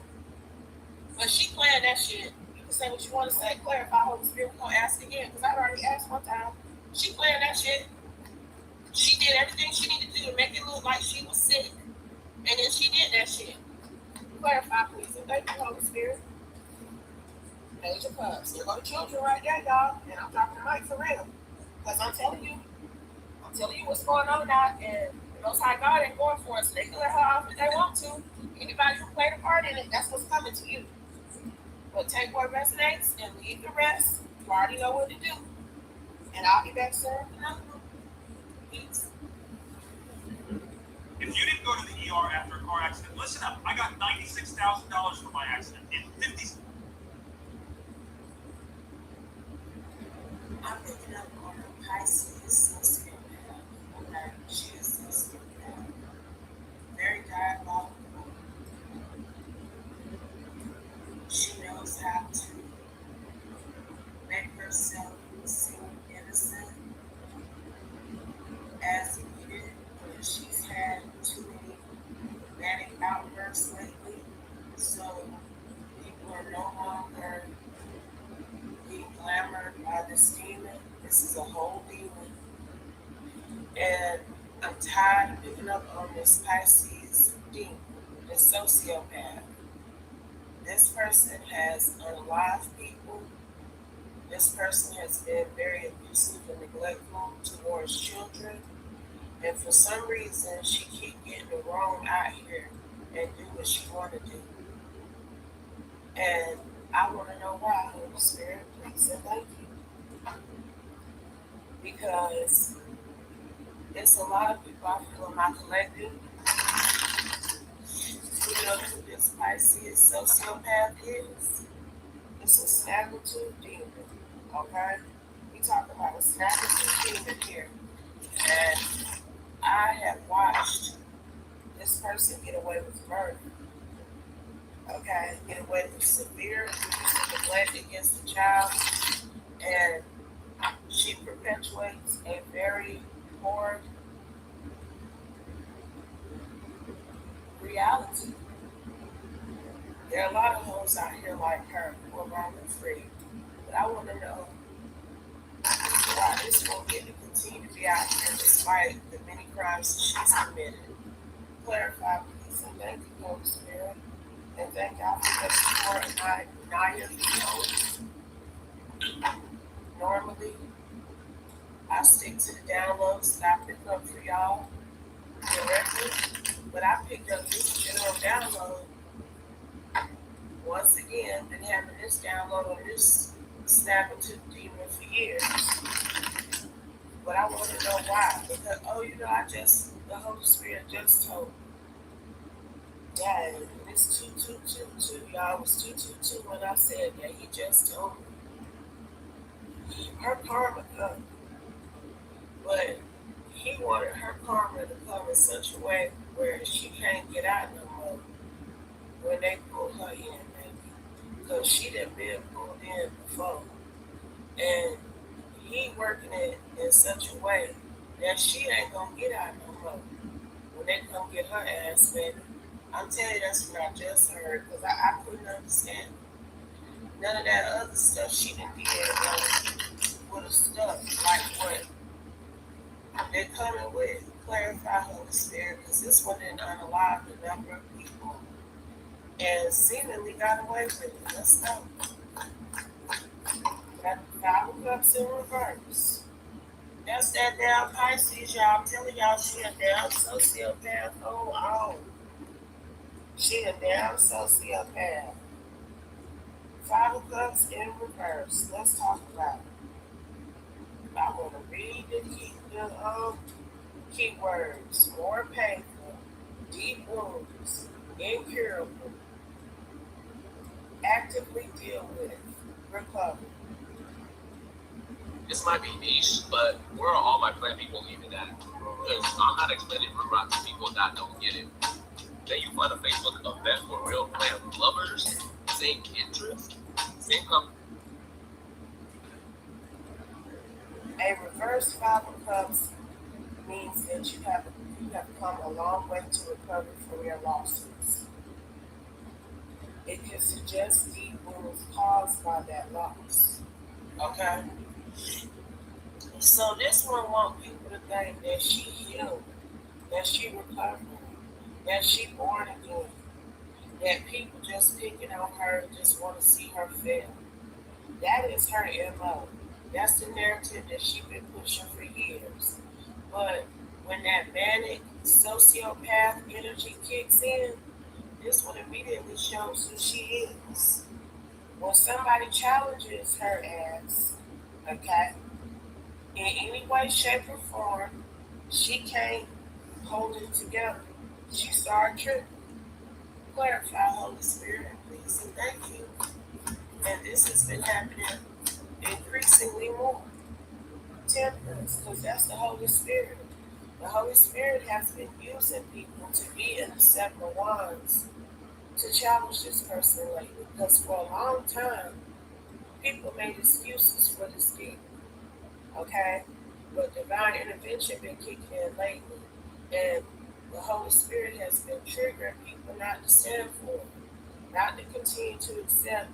But she playing that shit. You can say what you want to say. Clarify, Holy Spirit. We're going to ask again because I already asked one time. She playing that shit. She did everything she needed to do to make it look like she was sick. And then she did that shit. Clarify, please. And thank you, Holy Spirit. Major cups. There go the children right there, y'all. And I'm talking to Mike for real. Because I'm telling you what's going on now. And the Most High God ain't going for us. They can let her off if they want to. Anybody who played a part in it, that's what's coming to you. But take what resonates and leave the rest. You already know what to do. And I'll be back soon. Peace. If you didn't go to the ER after a car accident, listen up. I got $96,000 for my accident in 50. I'm picking up on her Pisces sociopath. Okay, she is sociopath. Very diabolical. She knows how to make herself seem innocent as needed, but she's had too many manic outbursts lately, so people are no longer being glamored by this demon. This is a whole demon, and I'm tired of picking up on this Pisces demon, this sociopath. This person has unalived people. This person has been very abusive and neglectful towards children. And for some reason, she keep getting the wrong out here and do what she want to do. And I want to know why, Holy Spirit, please and thank you. Because there's a lot of people I feel in my collective who know who this Pisces sociopath is. It's a saboteur demon. Okay? We talk about a saboteur demon here. And I have watched this person get away with murder. Okay? Get away with severe abuse and neglect against the child. And she perpetuates a very poor reality. There are a lot of hoes out here like her who are roaming free. But I want to know why this one get to continue to be out here despite the many crimes she's committed. Clarify, please, and thank you, Holy Spirit. And thank God for the support of my Naya videos. Normally, I stick to the downloads that I pick up for y'all directly, but I picked up this general download. Once again, been having this download on this saboteur demon for years. But I want to know why. Because, the Holy Spirit just told me. Yeah, it's 2222, y'all. It was 222 when I said that. He just told me. Her karma come. But he wanted her karma to come in such a way where she can't get out no more when they pull her in, maybe. Because she done been pulled in before. And he working it in such a way that she ain't gonna get out no more when they come get her ass, baby. I'm telling you, that's what I just heard, because I couldn't understand none of that other stuff she done did with the stuff like what they're coming with. Clarify, Holy Spirit, because this one didn't unalive a number of people and seemingly got away with it. Let's go. Got the 5 of Cups in reverse. That's that damn Pisces, y'all. I'm telling y'all, she a damn sociopath. Oh. She a damn sociopath. 5 of Cups in reverse. Let's talk about it. I want to read the keywords. More painful, deep wounds, incurable, actively deal with, recover. This might be niche, but where are all my plant people leaving at? Because I'm not explaining Rurok to people that don't get it. Then you find a Facebook event for real plant lovers, same interest, same company. A reverse 5 of Cups means that you have come a long way to recover from your losses. It can suggest deep wounds caused by that loss. Okay? So this one wants people to think that she healed, that she recovered, that she born again, that people just picking on her and just want to see her fail. That is her MO. That's the narrative that she's been pushing for years. But when that manic sociopath energy kicks in, this one immediately shows who she is. When somebody challenges her ass, okay, in any way, shape, or form, she can't hold it together. She started tripping. Clarify, Holy Spirit, please, and thank you. And this has been happening increasingly more. Temperance, because that's the Holy Spirit. The Holy Spirit has been using people to be in the 7 of Wands to challenge this person lately. Because for a long time, people made excuses for this demon. Okay? But divine intervention been kicking in lately. And the Holy Spirit has been triggering people not to stand for it, not to continue to accept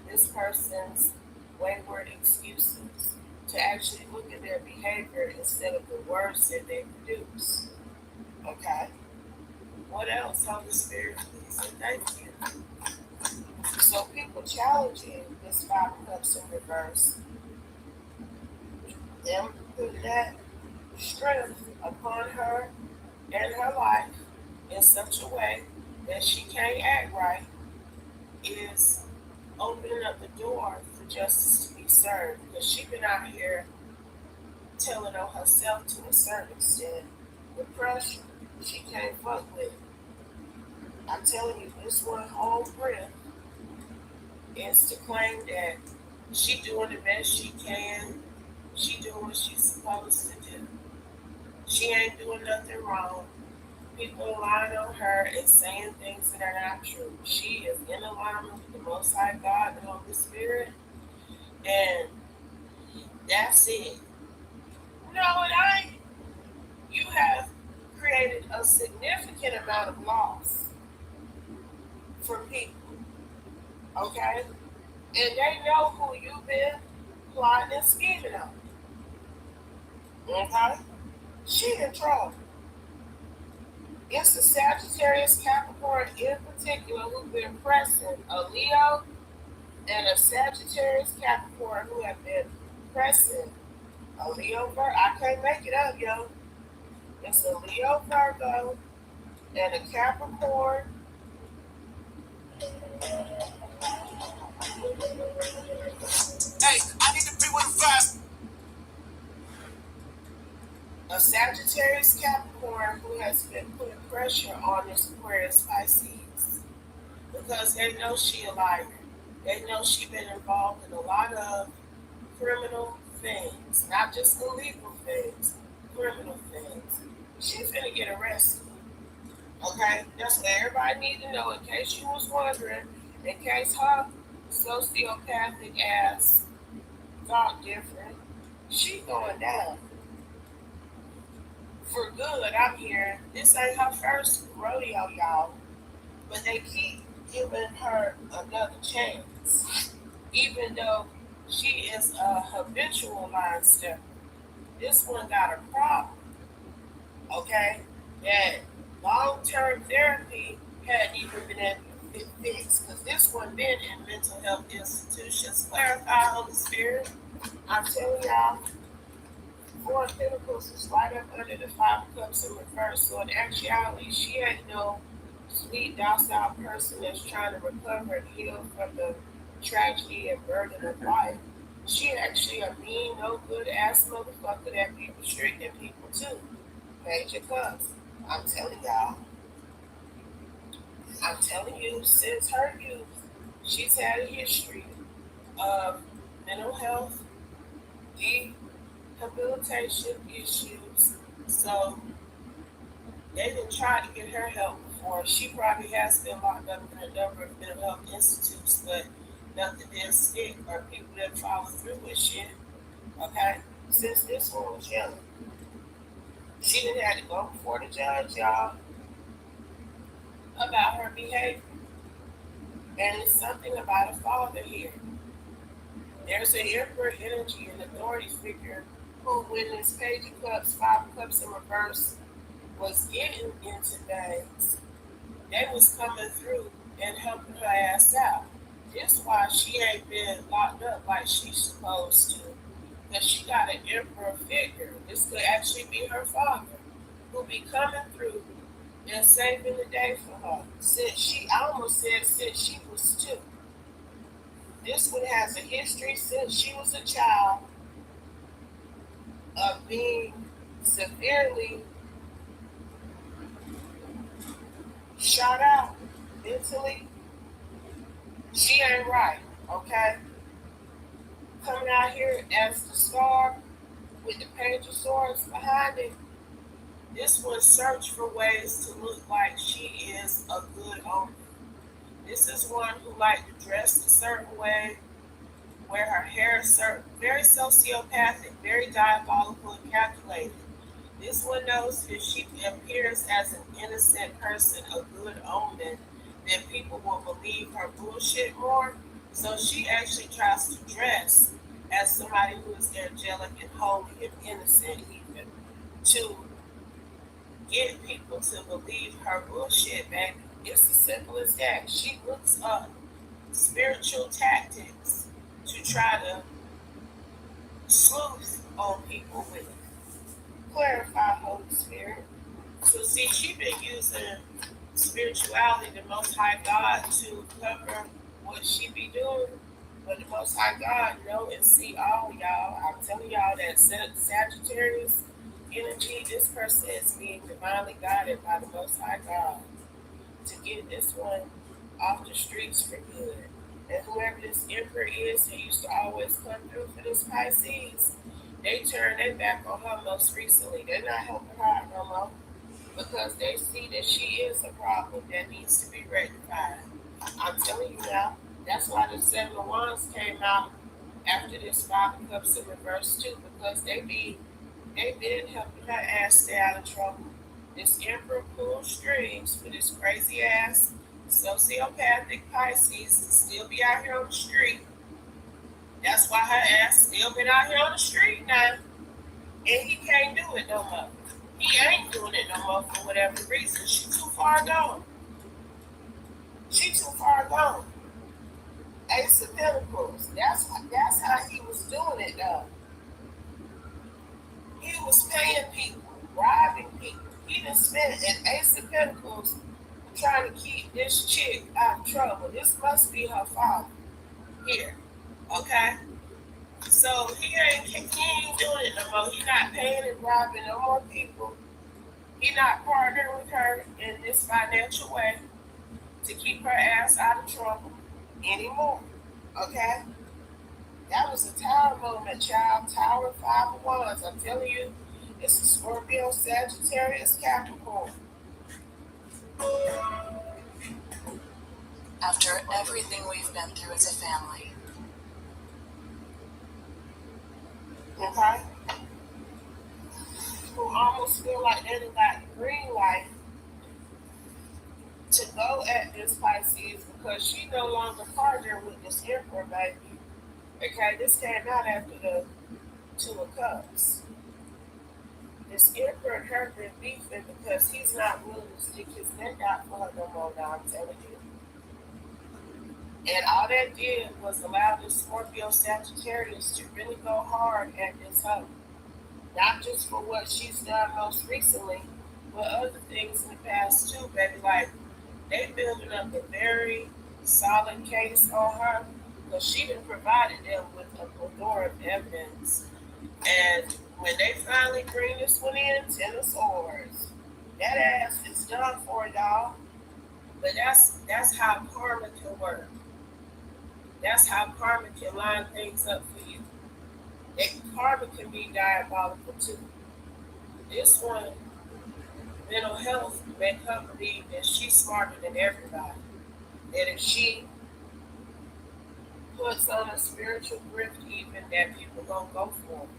this person's wayward excuses, to actually look at their behavior instead of the words that they produce. Okay? What else, Holy Spirit, please, and thank you. So people challenging this 5 of Cups in reverse, them put that strength upon her and her life in such a way that she can't act right, is opening up the door for justice to be served. Because she's been out here telling on herself to a certain extent. The pressure she can't fuck with. I'm telling you, this one whole breath is to claim that she doing the best she can. She doing what she's supposed to do. She ain't doing nothing wrong. People are lying on her and saying things that are not true. She is in alignment with the Most High God, the Holy Spirit, and that's it. No, it ain't. You have created a significant amount of loss for people, okay? And they know who you've been plotting and scheming on, okay? She in trouble. It's the Sagittarius, Capricorn in particular who've been pressing a Leo and a Sagittarius, Capricorn who have been pressing a Leo Virgo. I can't make it up, yo. It's a Leo Virgo and a Capricorn. Hey, I need to be with a fast. a Sagittarius Capricorn who has been putting pressure on this Aquarius Pisces because they know she a liar. They know she been involved in a lot of criminal things, not just illegal things, criminal things. She's gonna get arrested. Okay, that's what everybody need to know in case you was wondering, in case her sociopathic ass thought different. She going down. For good, I'm hearing. This ain't her first rodeo, y'all. But they keep giving her another chance. Even though she is a habitual line stepper. This one got a problem. Okay? That long-term therapy hadn't even been able to fix. Because this one been in mental health institutions. Clarify, Holy Spirit. I'm telling y'all, 4 of Pentacles is right up under the 5 of Cups in reverse. So in actuality, she ain't no sweet, docile person that's trying to recover and heal from the tragedy and burden of life. She actually a mean, no good ass motherfucker that be restricting people too. Page of Cups. I'm telling y'all. I'm telling you, since her youth, she's had a history of mental health, rehabilitation issues. So they didn't try to get her help before. She probably has been locked up in a number of mental health institutes, but nothing didn't stick or people didn't follow through with shit. Okay? Since this one was young. She didn't have to go before the judge, y'all, about her behavior. And it's something about a father here. There's an emperor energy and authority figure who, when this Page of Cups, 5 of Cups in reverse, was getting into things, they was coming through and helping her ass out. That's why she ain't been locked up like she's supposed to. Because she got an emperor figure. This could actually be her father who be coming through and saving the day for her. I almost said since she was 2. This one has a history since she was a child of being severely shot out mentally. She ain't right, okay? Coming out here as the star with the Page of Swords behind it, this one searched for ways to look like she is a good omen. This is one who liked to dress a certain way, wear her hair certain, very sociopathic, very diabolical and calculated. This one knows if she appears as an innocent person, a good omen, then people will believe her bullshit more. So she actually tries to dress as somebody who is angelic and holy and innocent even to get people to believe her bullshit, baby. It's as simple as that. She looks up spiritual tactics to try to sleuth on people with. Clarify, Holy Spirit. So see, she been using spirituality, the Most High God, to cover what she be doing. But the Most High God know and see all, y'all. I'm telling y'all that Sagittarius energy, this person is being divinely guided by the Most High God to get this one off the streets for good. And whoever this emperor is who used to always come through for this Pisces, they turned their back on her most recently. They're not helping her out no more because they see that she is a problem that needs to be rectified. I'm telling you now, that's why the 7 of Wands came out after this 5 of Cups in reverse too, because they've been helping her ass stay out of trouble. This emperor pulls strings for this crazy ass sociopathic Pisces and still be out here on the street. That's why her ass still been out here on the street now. And he can't do it no more. He ain't doing it no more for whatever reason. She too far gone. She too far gone. Ace of Pentacles. That's how he was doing it though. He was paying people, bribing people. He done spent an Ace of Pentacles trying to keep this chick out of trouble. This must be her father here. Okay? So he ain't doing it no more. He not paying and robbing no more people. He not partnering with her in this financial way to keep her ass out of trouble anymore. Okay? That was a tower moment, child. Tower 5 of Wands. I'm telling you, it's a Scorpio, Sagittarius, Capricorn. After everything we've been through as a family. Okay? Who almost feel like they done got the green light to go at this Pisces because she no longer partnered with this Emperor, baby. Okay, this came out after the Two of Cups. This Emperor and her been beefing because he's not willing to stick his neck out for her no more, now I'm telling you. And all that did was allow this Scorpio Sagittarius to really go hard at this hoe. Not just for what she's done most recently, but other things in the past too, baby. Like, they building up a very solid case on her because she done provided them with a plethora of evidence. And when they finally bring this one in, 10 of Swords, that ass is done for, y'all. But that's how karma can work. That's how karma can line things up for you. Karma can be diabolical too. This one, mental health, make her believe that she's smarter than everybody. That if she puts on a spiritual grift even, that people gonna go for it.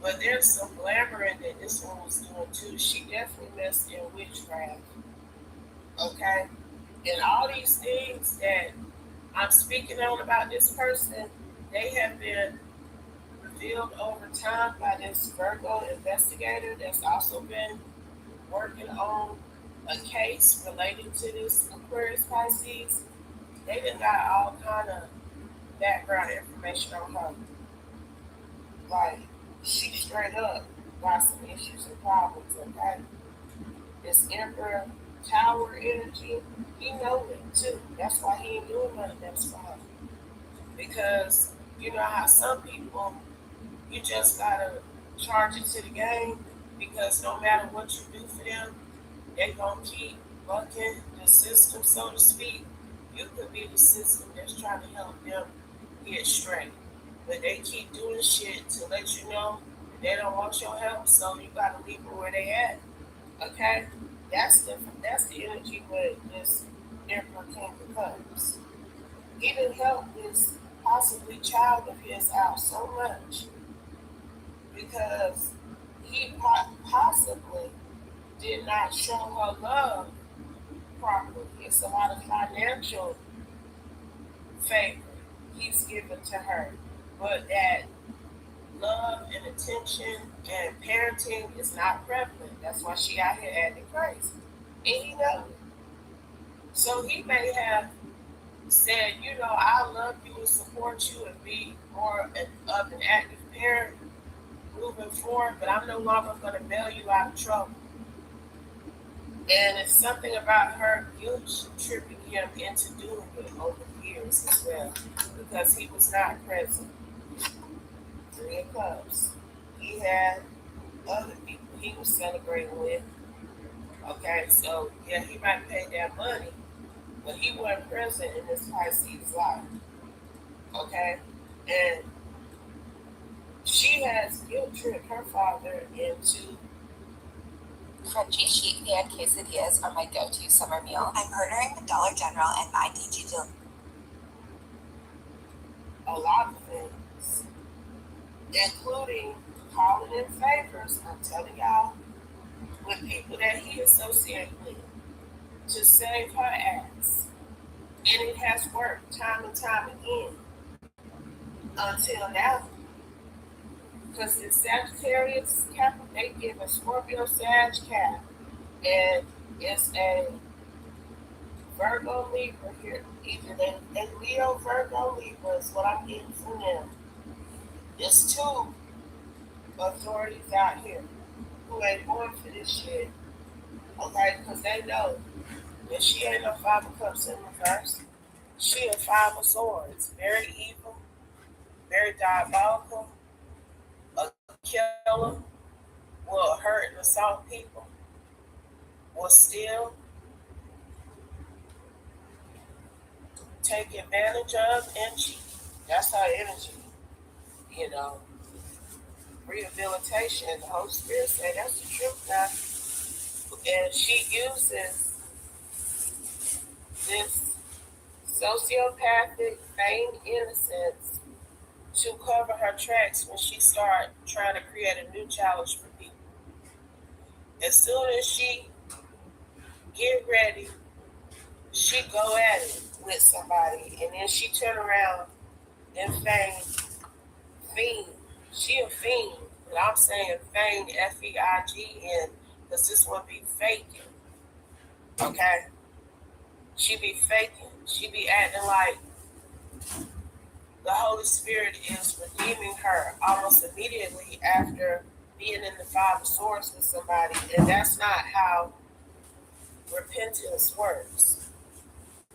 But there's some glamoring that this one was doing too. She definitely messed in witchcraft. Okay? And all these things that I'm speaking on about this person, they have been revealed over time by this Virgo investigator that's also been working on a case related to this Aquarius Pisces. They done got all kind of background information on her. Like, she straight up got some issues and problems, okay? This Emperor Tower energy, he know it too. That's why he ain't doing nothing that's for her. Because you know how some people, you just gotta charge it to the game because no matter what you do for them, they gonna keep bucking the system, so to speak. You could be the system that's trying to help them get straight. But they keep doing shit to let you know they don't want your help, so you gotta leave them where they at. Okay? That's the energy with this Emperor King of Cups. He didn't help this possibly child of his out so much because he possibly did not show her love properly. It's a lot of financial favor he's given to her, but that love and attention and parenting is not prevalent. That's why she out here acting crazy. And he knows it. So he may have said, you know, I love you and support you and be more of an active parent moving forward, but I'm no longer going to bail you out of trouble. And it's something about her guilt tripping him into doing it over the years as well, because he was not present. 3 of Cups. He had other people he was celebrating with. Okay, so yeah, he might pay that money, but he wasn't present in this Pisces life. Okay, and she has guilt tripped her father into. Crunchy sheet pan quesadillas are my go-to summer meal. I'm partnering with Dollar General and my DG A lot of things, including calling in favors, I'm telling y'all, with people that he associates with to save her ass. And it has worked time and time again until now. Because the Sagittarius Cap, they give a Scorpio Sag Cap. And it's a Virgo Libra here. Either they Leo, Virgo, Libra is what I'm getting from them. There's 2 authorities out here who ain't going for this shit. Okay, because they know that she ain't no 5 of Cups in reverse. She a 5 of Swords. Very evil, very diabolical, a killer, will hurt and assault people, will steal, take advantage of, and cheat. That's our energy, you know. Rehabilitation, the Holy Spirit said that's the truth now. And she uses this sociopathic, feigned innocence to cover her tracks when she started trying to create a new challenge for people. As soon as she get ready, she go at it with somebody, and then she turn around and fiend. She a fiend, but I'm saying fiend, F-E-I-G-N, because this one be faking. Okay? She be faking. She be acting like the Holy Spirit is redeeming her almost immediately after being in the Five of Swords with somebody, and that's not how repentance works.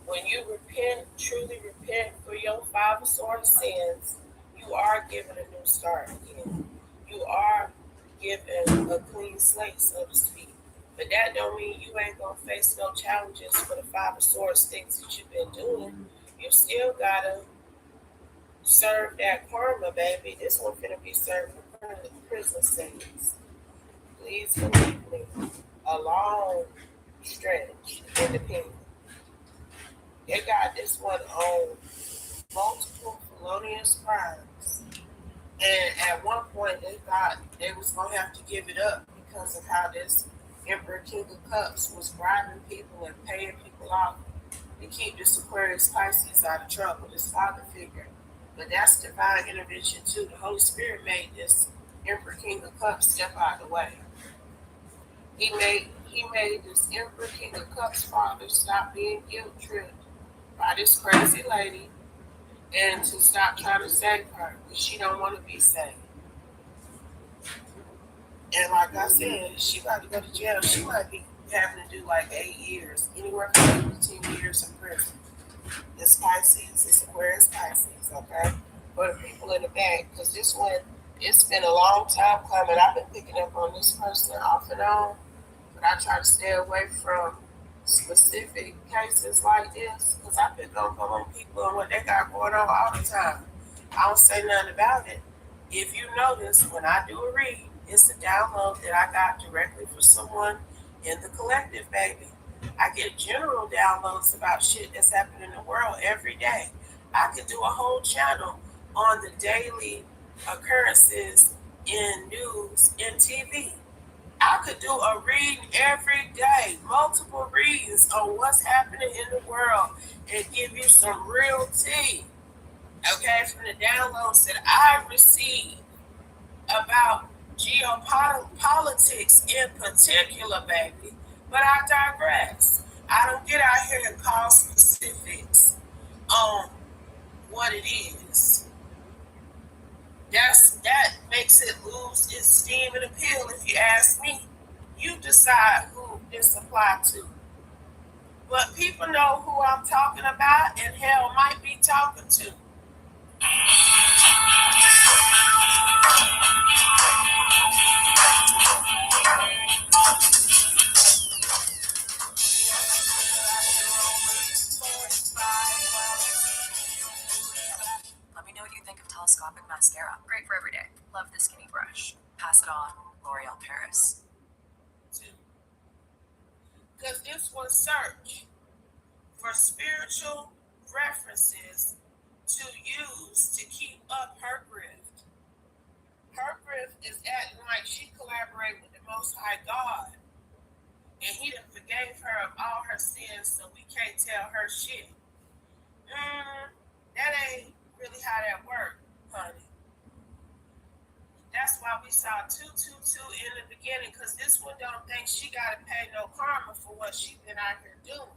When you repent, truly repent for your Five of Swords sins, you are given a new start again. You are given a clean slate, so to speak. But that don't mean you ain't gonna face no challenges for the Five of Swords things that you've been doing. You still gotta serve that karma, baby. This one finna be served for prison sentence. Please believe me. A long stretch, independent. They got this one on multiple felonious crimes. And at one point they thought they was gonna have to give it up because of how this Emperor King of Cups was bribing people and paying people off to keep this Aquarius Pisces out of trouble, this father figure. But that's divine intervention too. The Holy Spirit made this Emperor King of Cups step out of the way. He made this Emperor King of Cups father stop being guilt tripped by this crazy lady and to stop trying to save her because she don't want to be saved. And like I said, she about to go to jail. She might be having to do like 8 years, anywhere from 8 to 10 years in prison. This Pisces, this Aquarius Pisces, okay? For the people in the back, because this one, it's been a long time coming. I've been picking up on this person off and on, but I try to stay away from specific cases like this because I pick up on people and what they got going on all the time. I don't say nothing about it. If you notice, when I do a read, it's a download that I got directly for someone in the collective, baby. I get general downloads about shit that's happening in the world every day. I could do a whole channel on the daily occurrences in news and TV. I could do a reading every day, multiple readings on what's happening in the world and give you some real tea, okay, from the downloads that I received about geopolitics in particular, baby. But I digress. I don't get out here and call specifics on what it is. That makes it lose its steam and appeal, if you ask me. You decide who this applies to. But people know who I'm talking about and hell might be talking to. Let me know what you think of telescopic mascara. Great for every day. Love the skinny brush. Pass it on, L'Oreal Paris. Because this was search for spiritual references to use to keep up her grift. Her grift is acting like she collaborated with the Most High God, and He done forgave her of all her sins, so we can't tell her shit. That ain't really how that worked, honey. That's why we saw 222 in the beginning, because this one don't think she got to pay no karma for what she been out here doing.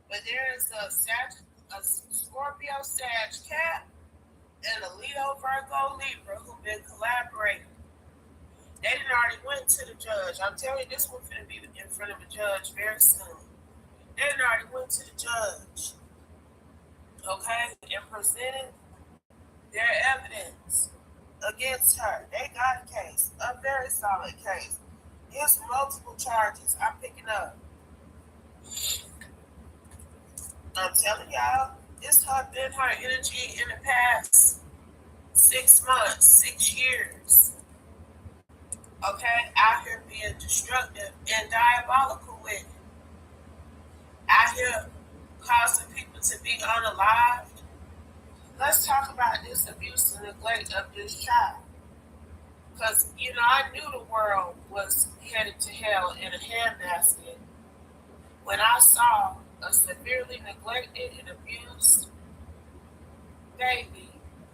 But there is a Scorpio Sag Cat and a Leo Virgo Libra who've been collaborating. They done already went to the judge. I'm telling you, this one's going to be in front of a judge very soon. They done already went to the judge, okay, and presented their evidence against her. They got a case, a very solid case. There's multiple charges I'm picking up. I'm telling y'all, it's been her energy in the past 6 months, 6 years. Okay, out here being destructive and diabolical with it. Out here causing people to be unalived. Let's talk about this abuse and neglect of this child. Because, I knew the world was headed to hell in a handbasket when I saw a severely neglected and abused baby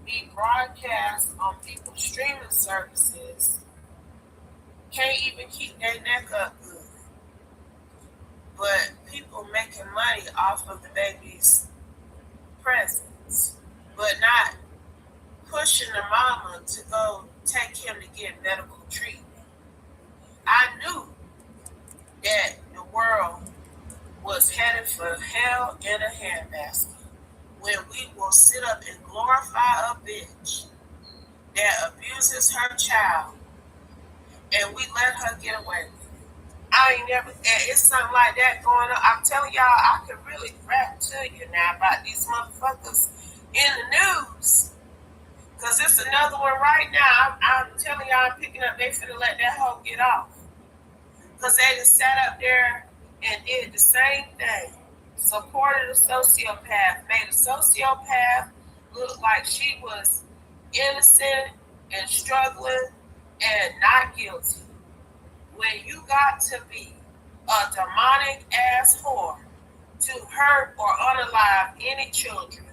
be broadcast on people's streaming services. Can't even keep their neck up good. But people making money off of the baby's presence, but not pushing the mama to go take him to get medical treatment. I knew that the world was headed for hell in a handbasket when we will sit up and glorify a bitch that abuses her child and we let her get away with it. I ain't never, and it's something like that going on. I'm telling y'all, I could really rap to you now about these motherfuckers in the news. Because it's another one right now. I'm telling y'all, I'm picking up, they finna let that hoe get off. Because they just sat up there and did the same thing. Supported a sociopath, made a sociopath look like she was innocent and struggling and not guilty. When you got to be a demonic ass whore to hurt or unalive any children,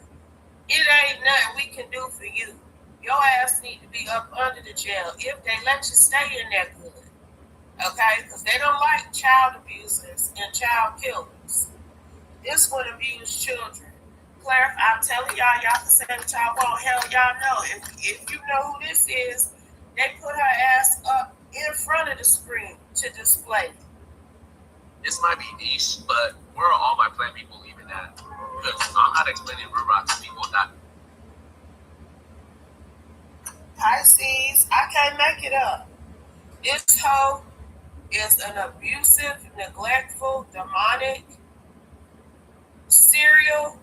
it ain't nothing we can do for you. Your ass need to be up under the jail if they let you stay in there good. Okay? Because they don't like child abusers and child killers. This would abuse children. Claire, I'm telling y'all can say what y'all want. Hell, y'all know. If you know who this is, they put her ass up in front of the screen to display. This might be niche, but where are all my plant people even at? Because I'm not explaining Ruroc to people that. Pisces, I can't make it up. This hoe is an abusive, neglectful, demonic, serial,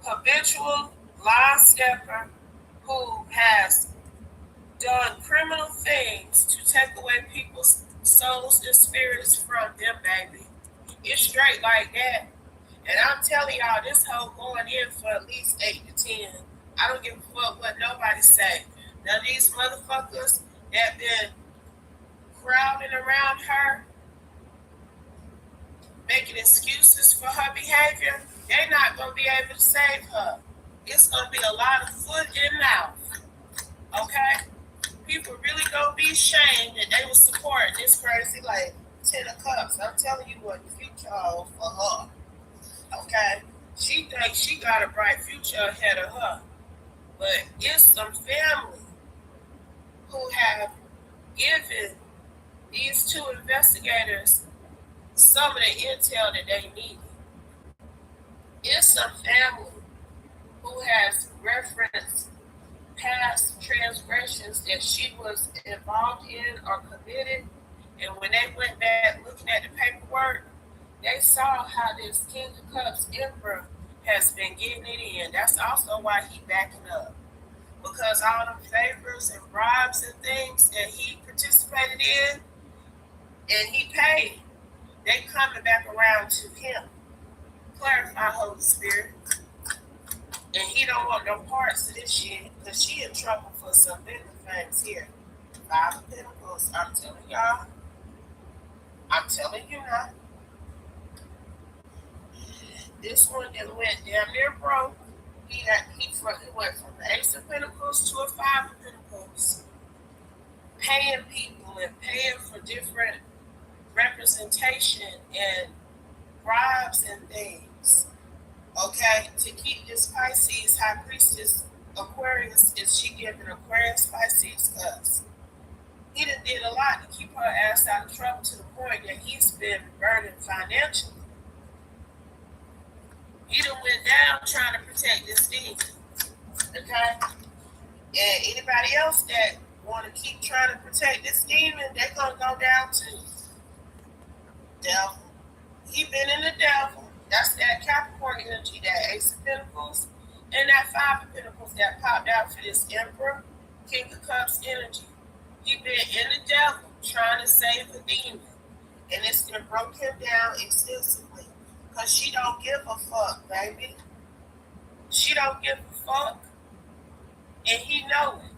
habitual line stepper who has done criminal things to take away people's souls and spirits from them, baby. It's straight like that. And I'm telling y'all, this hoe going in for at least 8 to 10. I don't give a fuck what nobody say. Now these motherfuckers that been crowding around her, making excuses for her behavior, they're not going to be able to save her. It's going to be a lot of foot and mouth. Okay? People really going to be ashamed that they were supporting this crazy lady. 10 of Cups. I'm telling you what the future holds for her. Okay? She thinks she got a bright future ahead of her. But it's some family who have given these 2 investigators some of the intel that they needed. It's some family who has referenced past transgressions that she was involved in or committed, and when they went back looking at the paperwork, they saw how this King of Cups Emperor has been getting it in. That's also why he backing up. Because all them favors and bribes and things that he participated in and he paid, they coming back around to him. Clarify, Holy Spirit. And he don't want no parts of this shit because she in trouble for some bigger things here. 5 of Pentacles, I'm telling y'all. I'm telling you now. This one that went damn near broke. He went from the Ace of Pentacles to a 5 of Pentacles. Paying people and paying for different representation and bribes and things. Okay, to keep this Pisces High Priestess Aquarius, is she giving Aquarius Pisces cups? He done did a lot to keep her ass out of trouble to the point that he's been burdened financially. He done went down trying to protect this thing. Okay? And anybody else that want to keep trying to protect this demon, they're going to go down too. Devil. He been in the devil. That's that Capricorn energy, that Ace of Pentacles, and that Five of Pentacles that popped out for this Emperor, King of Cups energy. He been in the devil trying to save the demon. And it's been broke him down extensively. Because she don't give a fuck, baby. She don't give a fuck. And he know it.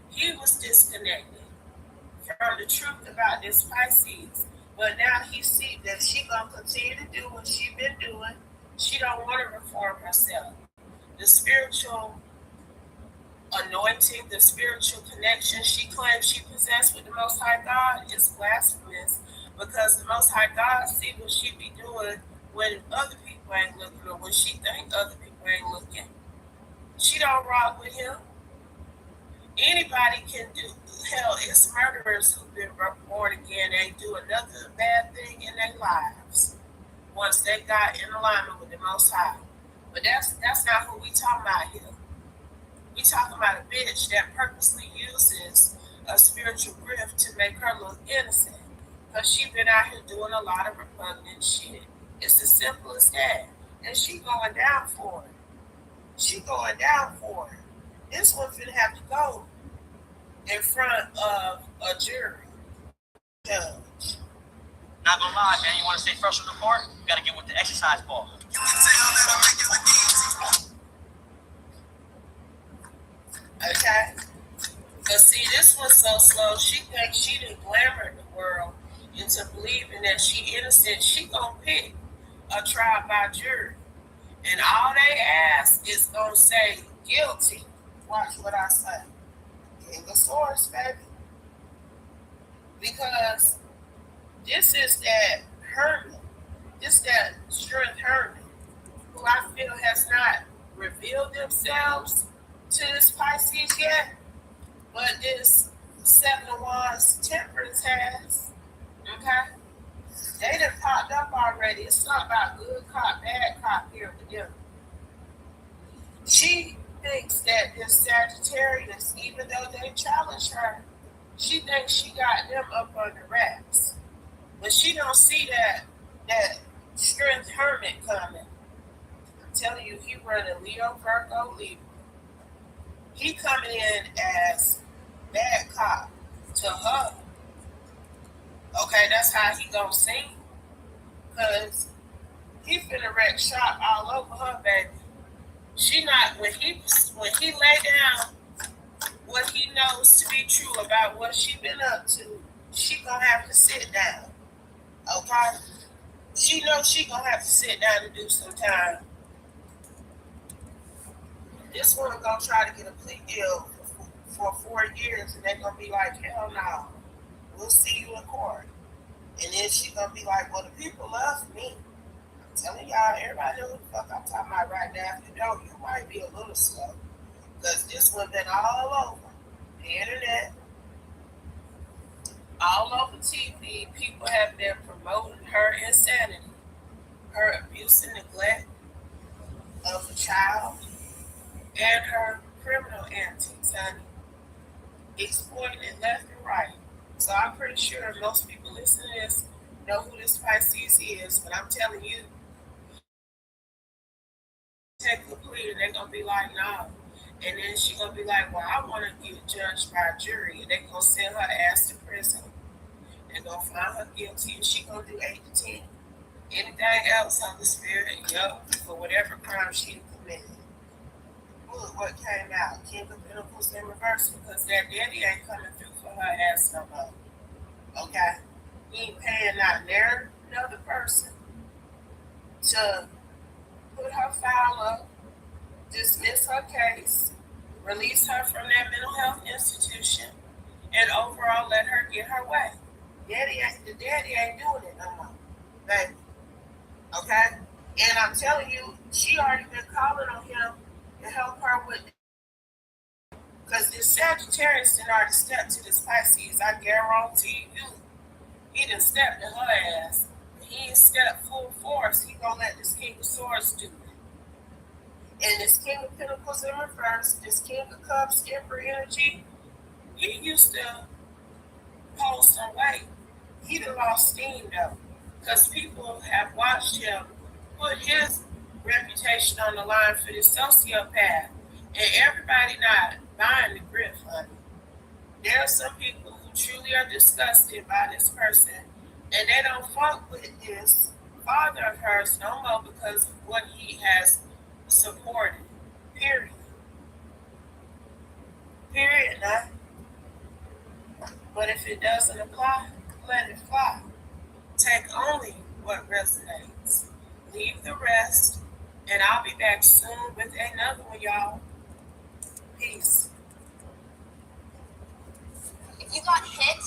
He was disconnected from the truth about this Pisces. But now he see that she gonna continue to do what she been doing. She don't want to reform herself. The spiritual anointing, the spiritual connection she claims she possessed with the Most High God is blasphemous, because the Most High God see what she be doing when other people ain't looking, or when she think other people ain't looking. She don't rock with him. Anybody can do. Hell, it's murderers who've been born again. They do another bad thing in their lives once they got in alignment with the Most High. But that's not who we talking about here. We talking about a bitch that purposely uses a spiritual gift to make her look innocent, because she been out here doing a lot of repugnant shit. It's as simple as that. And she going down for it. She going down for it. This one finna have to go in front of a jury. Judge. Not gonna lie, man, you wanna stay fresh on the court? You gotta get with the exercise ball. Okay? But see, this one's so slow, she thinks she done glamored the world into believing that she innocent. She gonna pick a trial by jury. And all they ask is gonna say guilty. Watch what I say. King of Swords, baby. Because this is that hermit. This that strength hermit, who I feel has not revealed themselves to this Pisces yet, but this Seven of Wands Temperance has. Okay? They done popped up already. It's not about good cop, bad cop here with them. She thinks that this Sagittarius, even though they challenge her, she thinks she got them up under wraps. But she don't see that strength hermit coming. I'm telling you, he running Leo, Virgo, Libra. He coming in as bad cop to her. Okay, that's how he gonna sing. Cause he finna wreck shop all over her, baby. She not, when he lay down what he knows to be true about what she been up to, she gonna have to sit down. Okay? She knows she gonna have to sit down and do some time. This one gonna try to get a plea deal for 4 years, and they gonna be like, hell no, we'll see you in court. And then she gonna be like, well, the people love me. I'm telling y'all, everybody know what the fuck I'm talking about right now. If you don't, you might be a little slow. Because this one been all over the internet, all over TV. People have been promoting her insanity, her abuse and neglect of a child, and her criminal antics, honey. Exploiting it left and right. So I'm pretty sure most people listening to this know who this Pisces is, but I'm telling you, take a plea and they're gonna be like, no. And then she gonna be like, well, I wanna get judged by a jury, and they gonna send her ass to prison. They're gonna find her guilty, and she gonna do 8 to 10. Anything else on the spirit, for whatever crime she committed. Look what came out. King of Pentacles in reverse, because that daddy ain't coming through for her ass no more. Okay? He ain't paying not near another person to put her file up, dismiss her case, release her from that mental health institution, and overall let her get her way. The daddy ain't doing it no more, baby. Okay? And I'm telling you, she already been calling on him to help her with it. Because this Sagittarius did already step to this Pisces. I guarantee you, he done stepped to her ass. He ain't stepped full force. He gonna let this King of Swords do it. And this King of Pentacles in reverse, this King of Cups, Emperor energy, he used to hold some weight. He done lost steam though, because people have watched him put his reputation on the line for this sociopath, and everybody not buying the grip, honey. There are some people who truly are disgusted by this person, and they don't fuck with this father of hers no more because of what he has supported. Period. Period, now. But if it doesn't apply, let it fly. Take only what resonates. Leave the rest. And I'll be back soon with another one, y'all. Peace. If you got hit,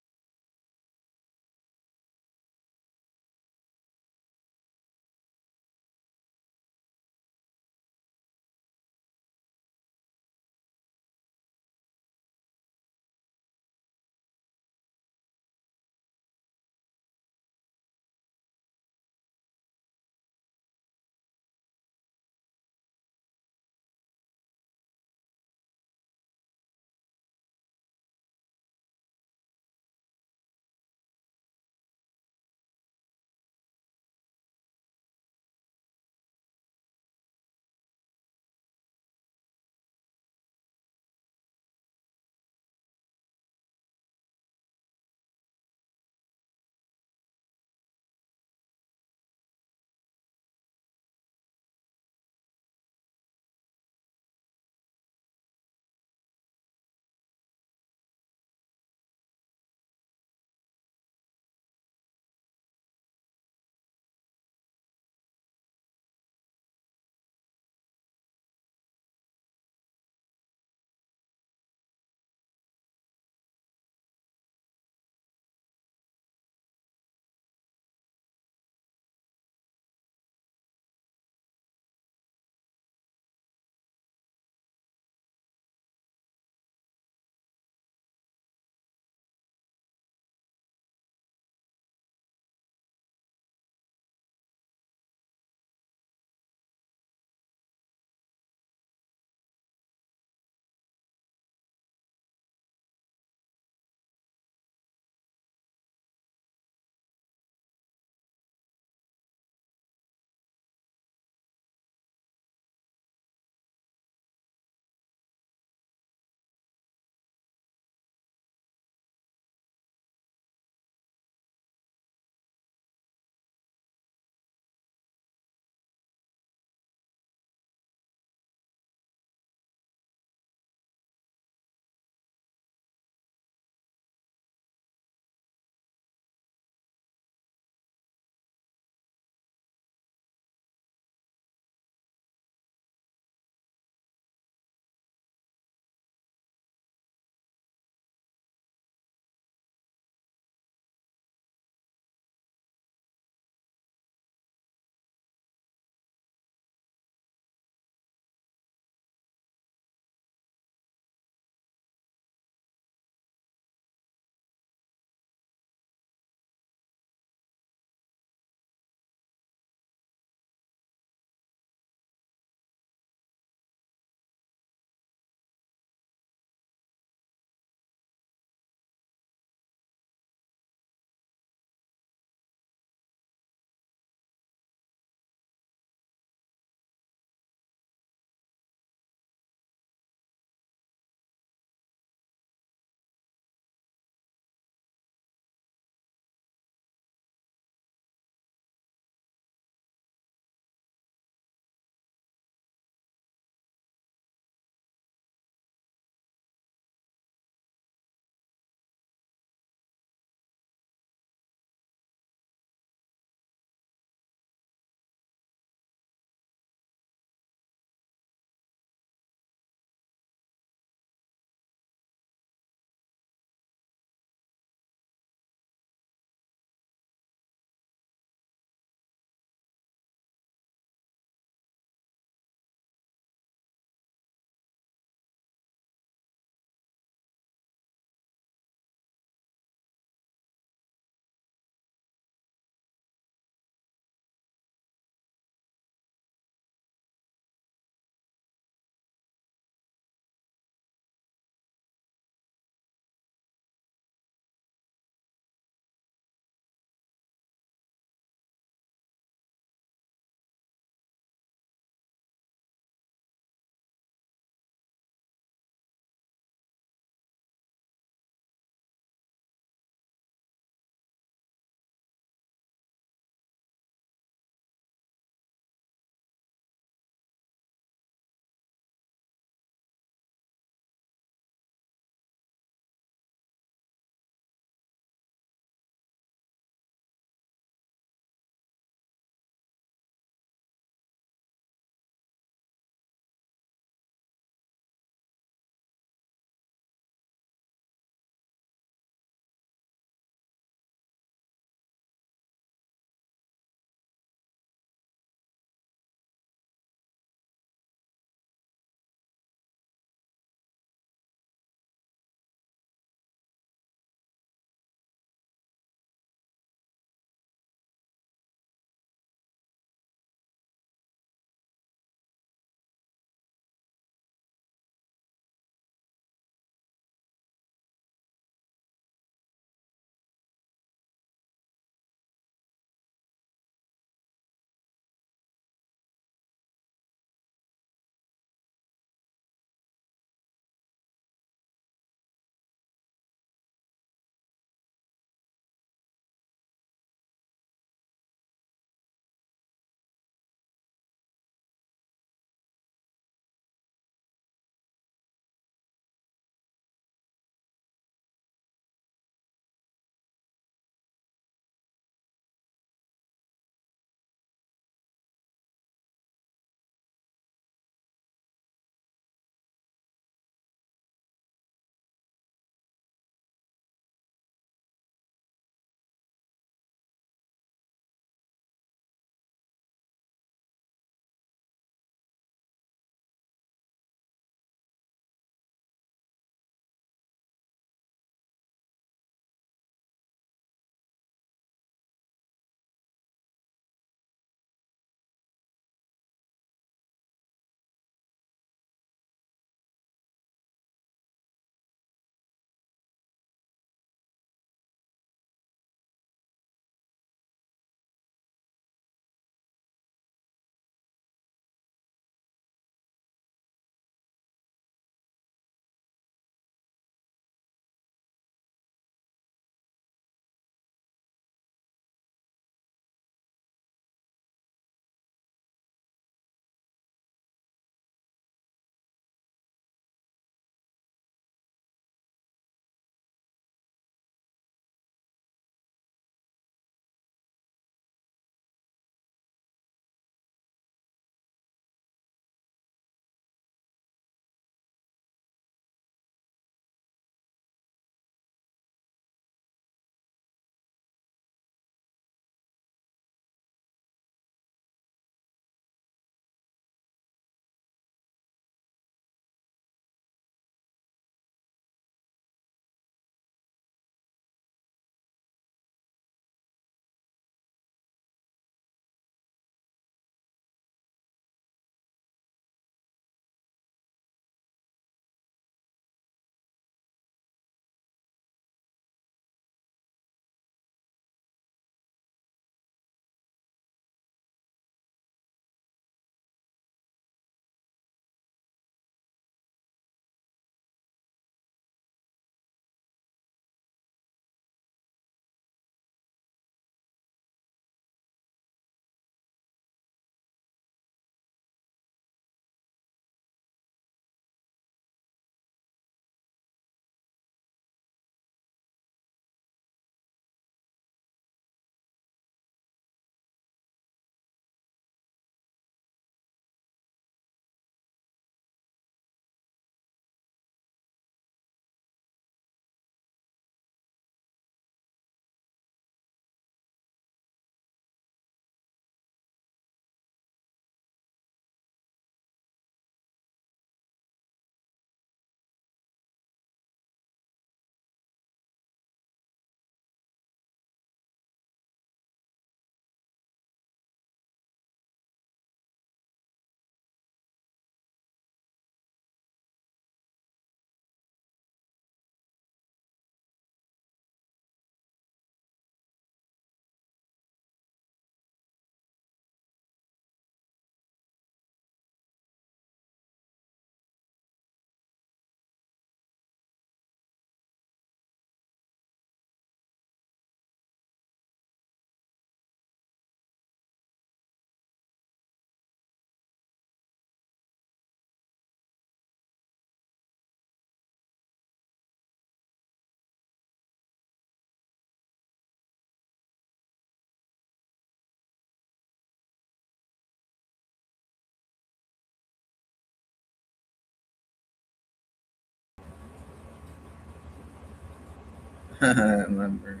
My brain.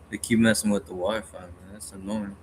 They keep messing with the Wi-Fi, man. That's annoying.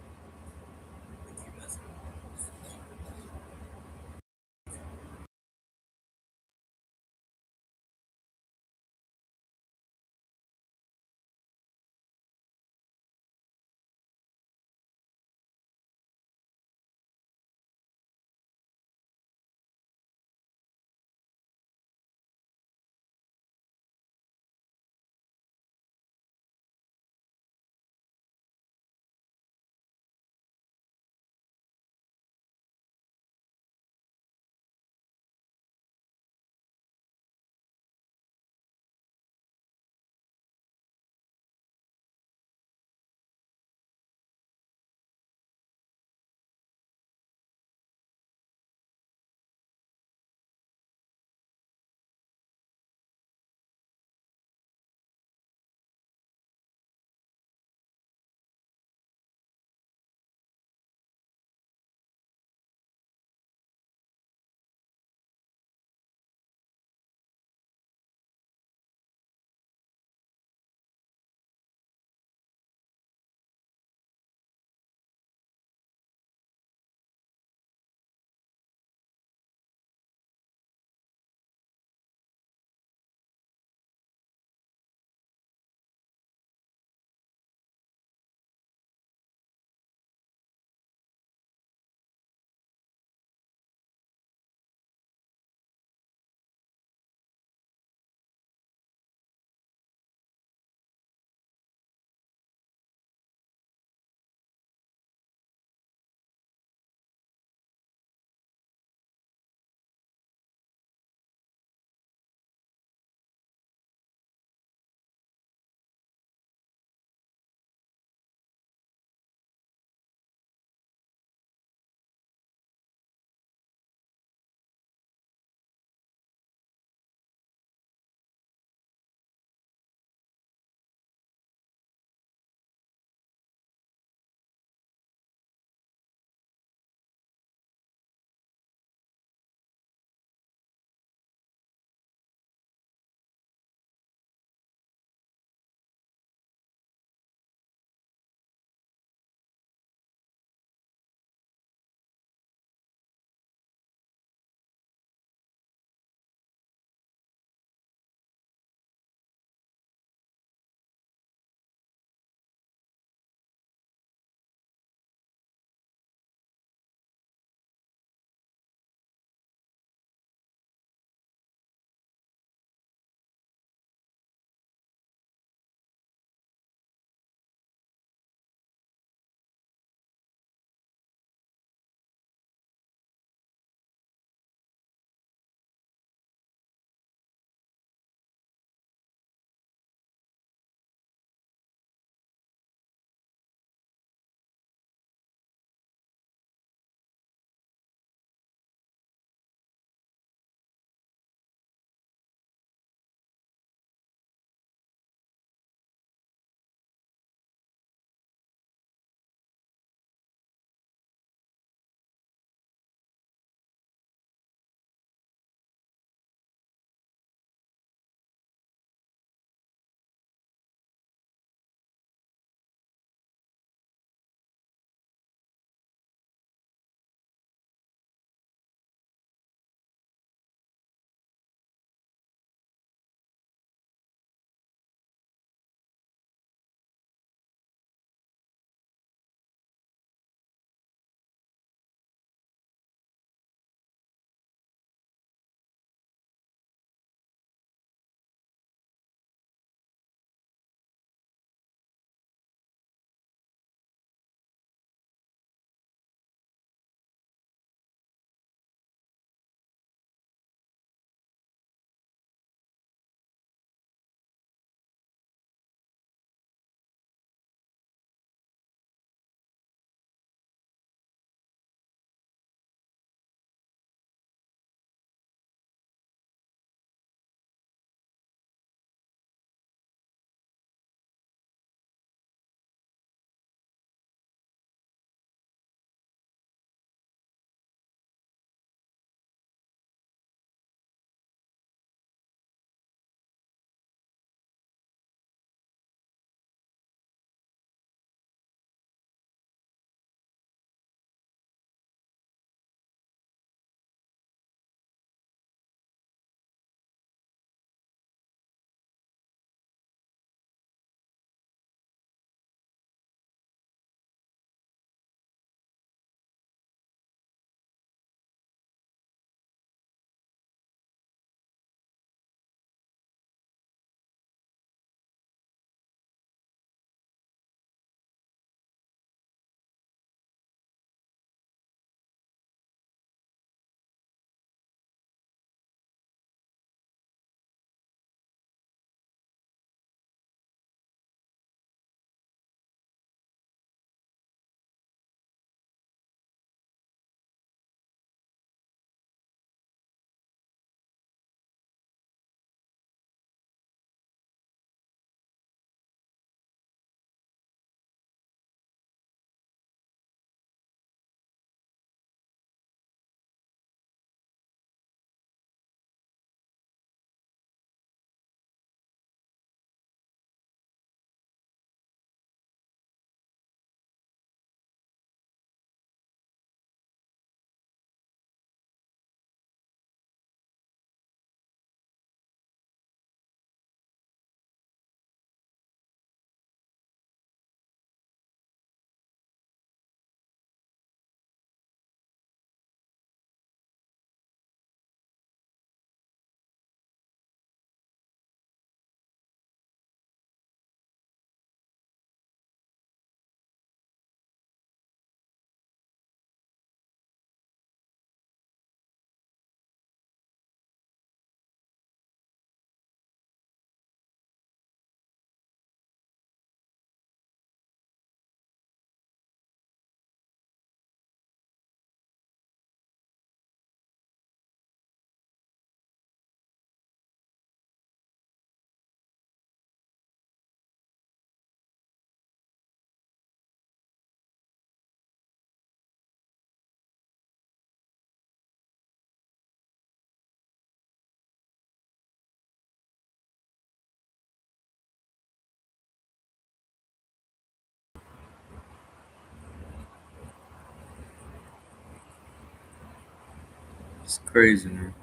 It's crazy, man.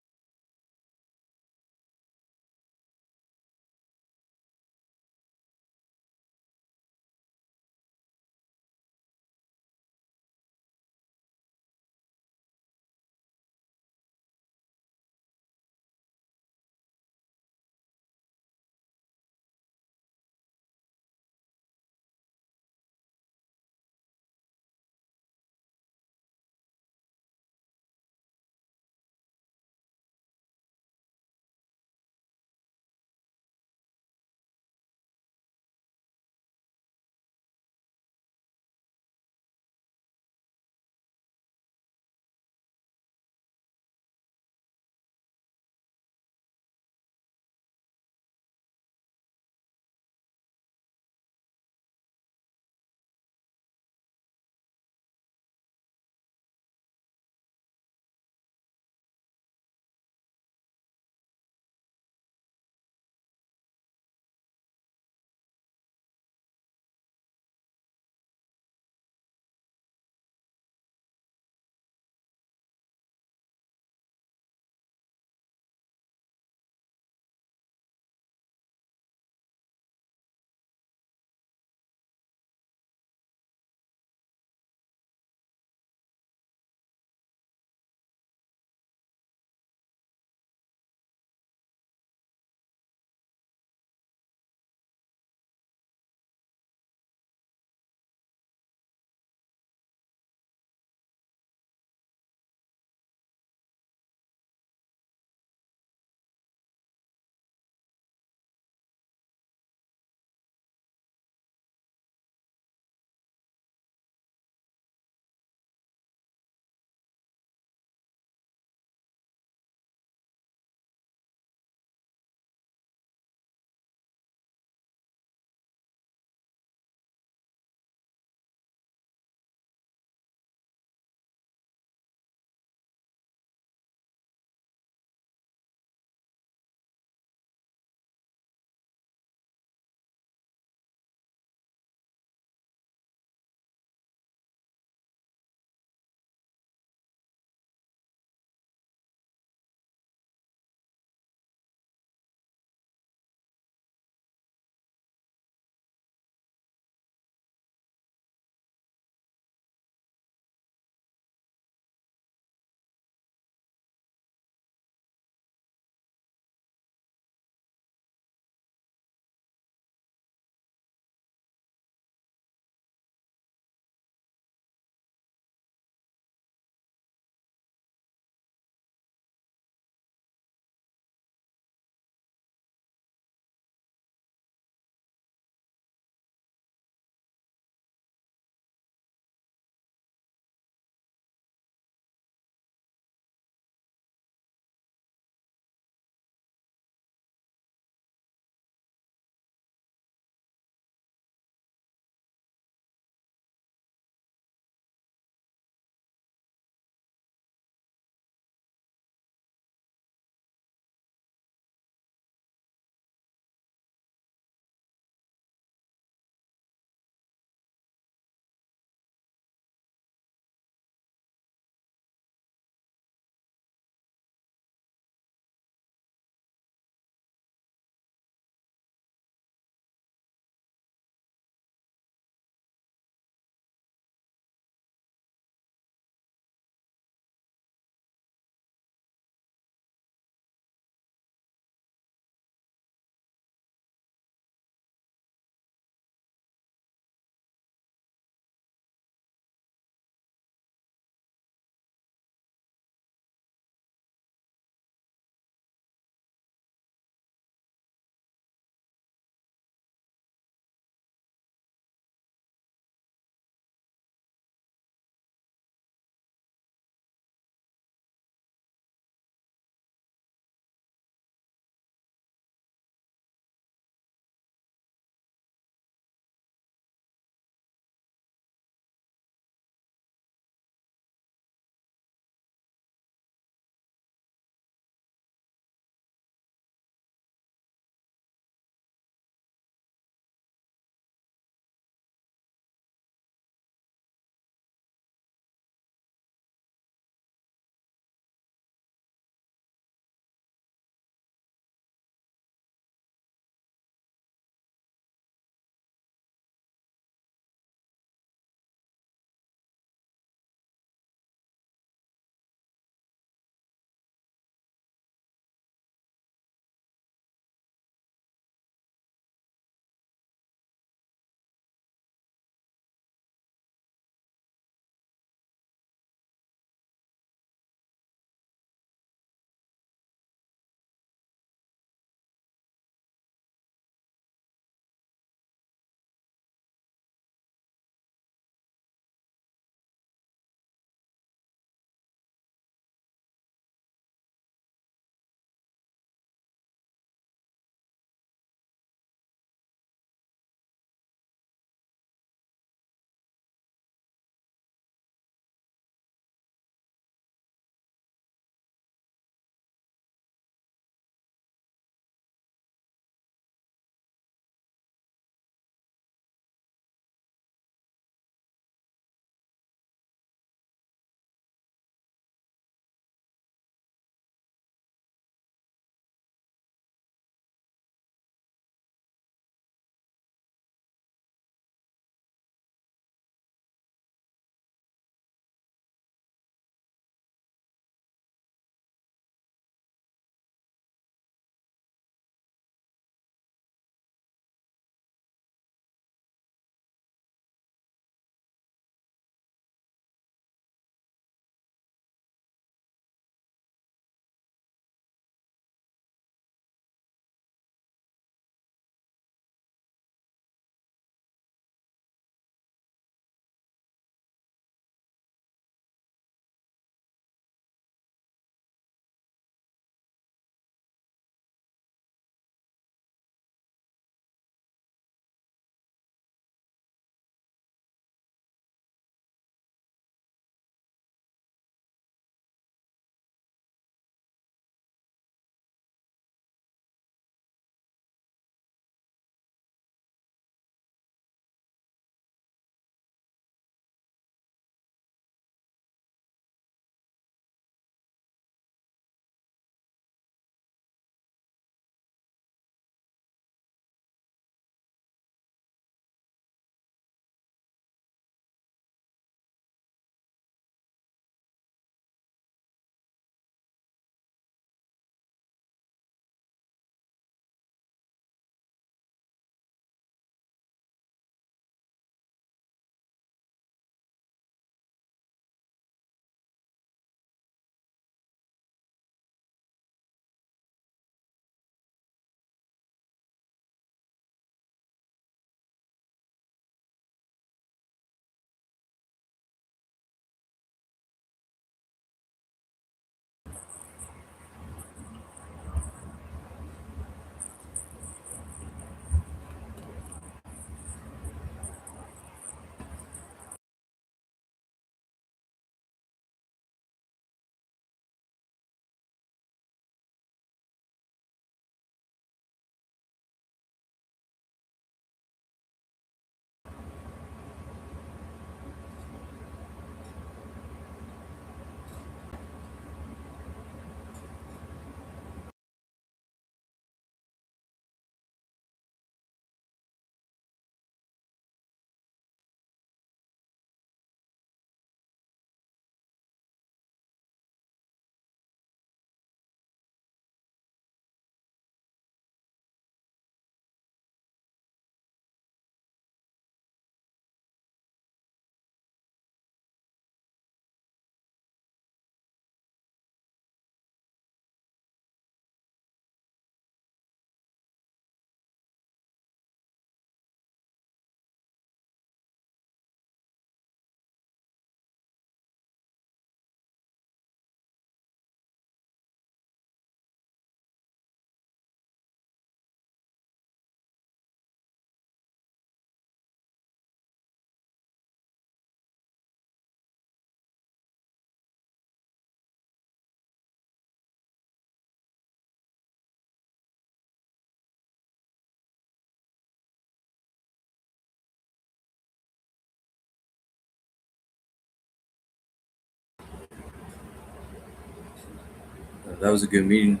That was a good meeting.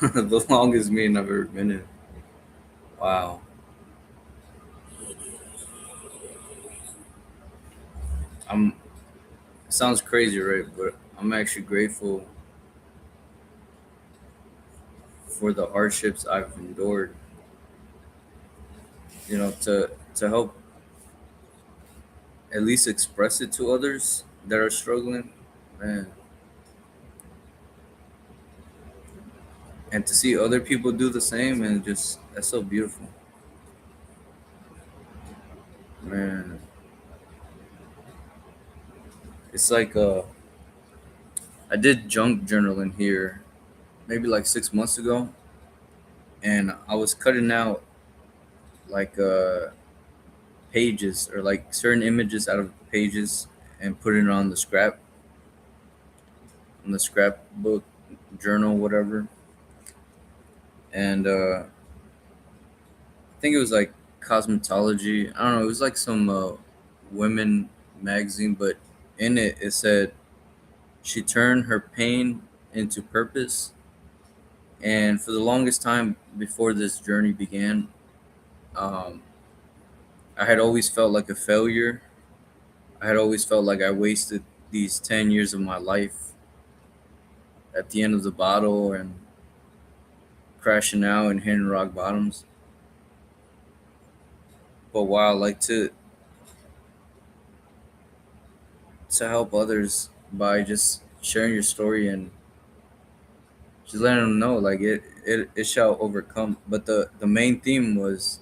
The longest meeting I've ever been in. Wow. I'm. It sounds crazy, right? But I'm actually grateful for the hardships I've endured. You know, to help at least express it to others that are struggling, man, and to see other people do the same, and just that's so beautiful, man. It's like I did junk journaling here maybe like 6 months ago, and I was cutting out like pages or like certain images out of pages and putting it on the scrapbook journal, whatever. And I think it was like cosmetology. I don't know. It was like some women magazine, but in it it said she turned her pain into purpose. And for the longest time before this journey began, um, I had always felt like a failure. I had always felt like I wasted these 10 years of my life at the end of the bottle and crashing out and hitting rock bottoms. But wow, like to help others by just sharing your story and just letting them know like it shall overcome. But the main theme was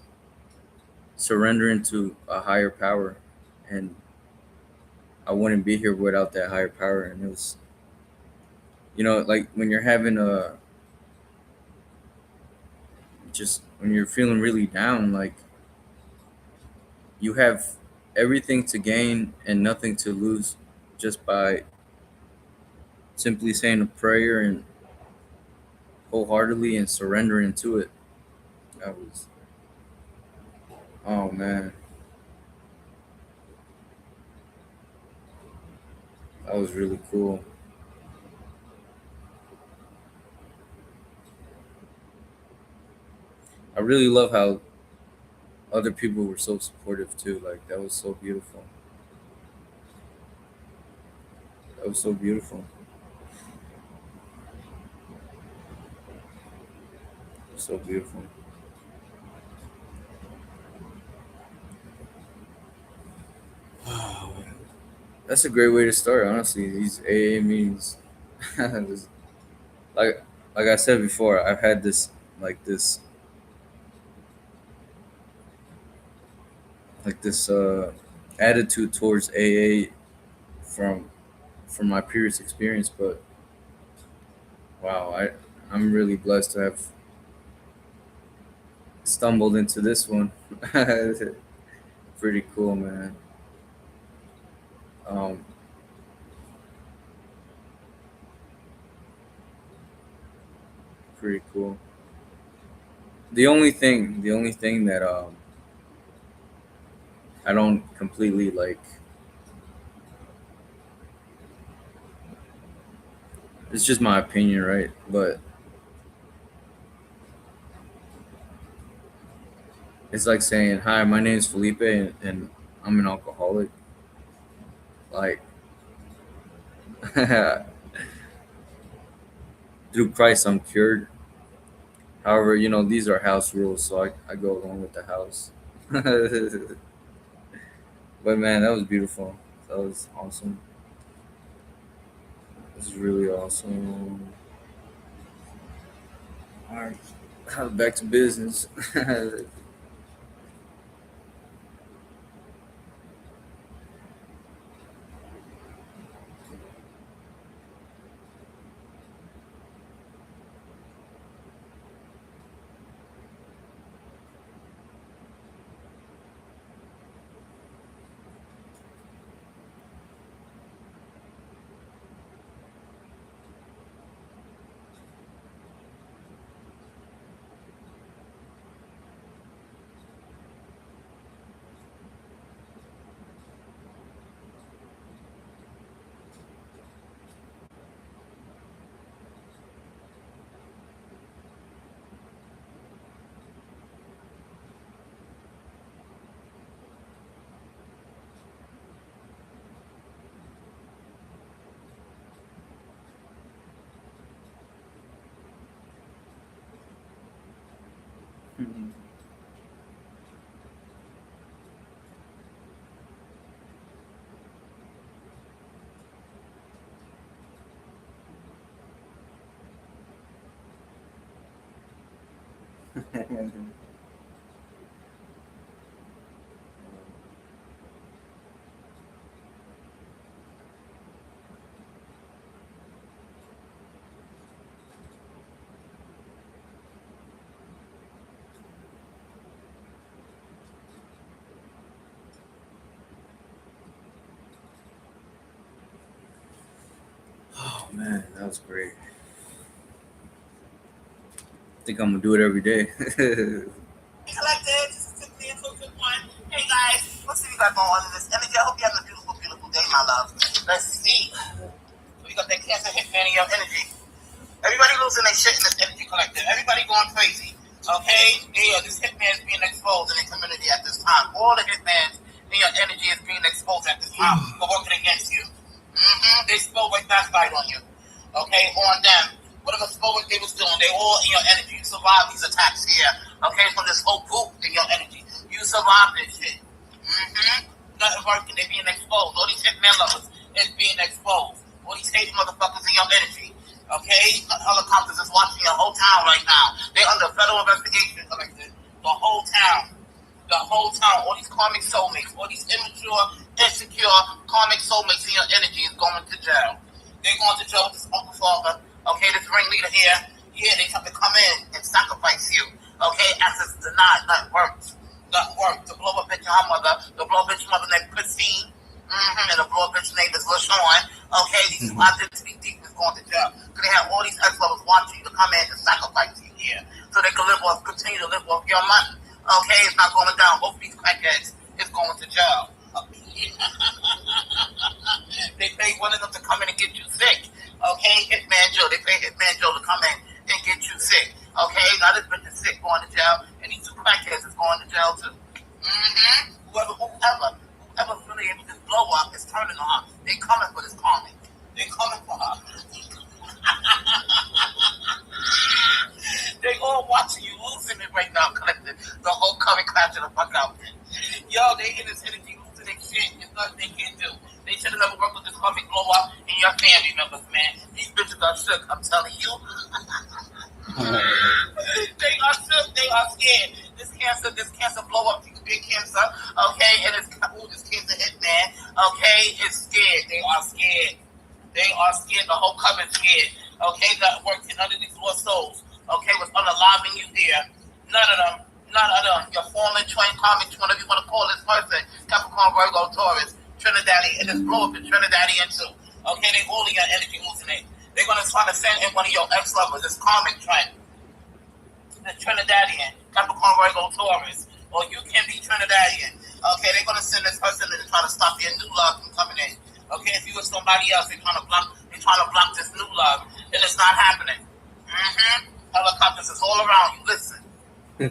surrendering to a higher power, and I wouldn't be here without that higher power. And it was, you know, like when you're having a just when you're feeling really down, like you have everything to gain and nothing to lose just by simply saying a prayer and wholeheartedly and surrendering to it. That was, oh man, that was really cool. I really love how other people were so supportive too. Like that was so beautiful. That was so beautiful. So beautiful. That's a great way to start, honestly. These AA meetings, This- like like I said before, I've had this like this like this attitude towards AA from from my previous experience, but wow, I'm really blessed to have stumbled into this one. Pretty cool, man. Um, pretty cool. The only thing that I don't completely like. It's just my opinion, right? But it's like saying, "Hi, my name is Felipe, and I'm an alcoholic." Like through Christ, I'm cured. However, you know these are house rules, so I go along with the house. But man, that was beautiful. That was awesome. This is really awesome. All right, back to business. Oh man, that was great. I think I'm gonna do it every day. Collective, this is Tiffany and Coach One. Hey guys, let's see what we got going on in this energy. I hope you have a beautiful, beautiful day, my love. Let's see. We got that cancer hitman in your energy. Everybody losing their shit in this energy collective. Everybody going crazy. Okay? Yeah, this hitman is being exposed in the community at this time. All the hitmans in your energy is being exposed at this time for working against you. They spoke like backbite on you. Okay? On them. Whatever spoke they was doing, they all in your energy. You survived these attacks here. Okay? From this whole group in your energy. You survived this shit. Nothing working. They're being exposed. All these hitman lovers is being exposed. All these hating motherfuckers in your energy. Okay? Helicopters is watching your whole town right now. They're under federal investigation collected. The whole town. The whole town. All these karmic soulmates. All these immature, insecure karmic soulmates in your energy is going to jail. They're going to jail with this Uncle Father. Okay? This ringleader here. Yeah, they have to come in and sacrifice you. Okay? Access denied. Nothing works. Nothing works. The blow up bitch and her mother. The blow up bitch mother named Christine. And the blow up bitch name is LaShawn. Okay? These identity thief is going to jail. They have all these ex-lovers watching you to come in and sacrifice you here. So they can continue to live off your money. Okay? It's not going down. Both these crackheads is going to jail. They pay one of them to come in and get you sick. Okay? Hitman Joe. They pay Hitman Joe to come in and get you sick. Okay? Now this bitch is sick going to jail. And these two crackheads is going to jail too. Whoever affiliated with this blow up is turning on her. They coming for this karmic. They coming for her. They all watching you losing it right now, collective. The whole coming crashing the fuck out. Yo, they in this energy losing their shit. There's nothing they can do. They should have never worked with this coming blow up in your family members, man. These bitches are shook, I'm telling you. They are shook, they are scared. This cancer blow up, big cancer, okay, and this cancer hit man, okay, is scared. They are scared. They are scared. The whole coven's scared. Okay, that works in none of these lost souls. Okay, was unaliving you here. None of them. Your fallen twin, comic, whatever you want to call this person, Capricorn, Virgo, Taurus, Trinidadian, and this blow up in Trinidadian too. Okay, they all in your energy losing it. They're gonna try to send in one of your ex-lovers, this karmic trend. The Trinidadian, Capricorn, Virgo, Taurus, or you can be Trinidadian. Okay, they're gonna send this person in to try to stop your new love from coming in. Okay, if you were somebody else, they're trying to block this new love, and it's not happening. Helicopters is all around you. Listen. As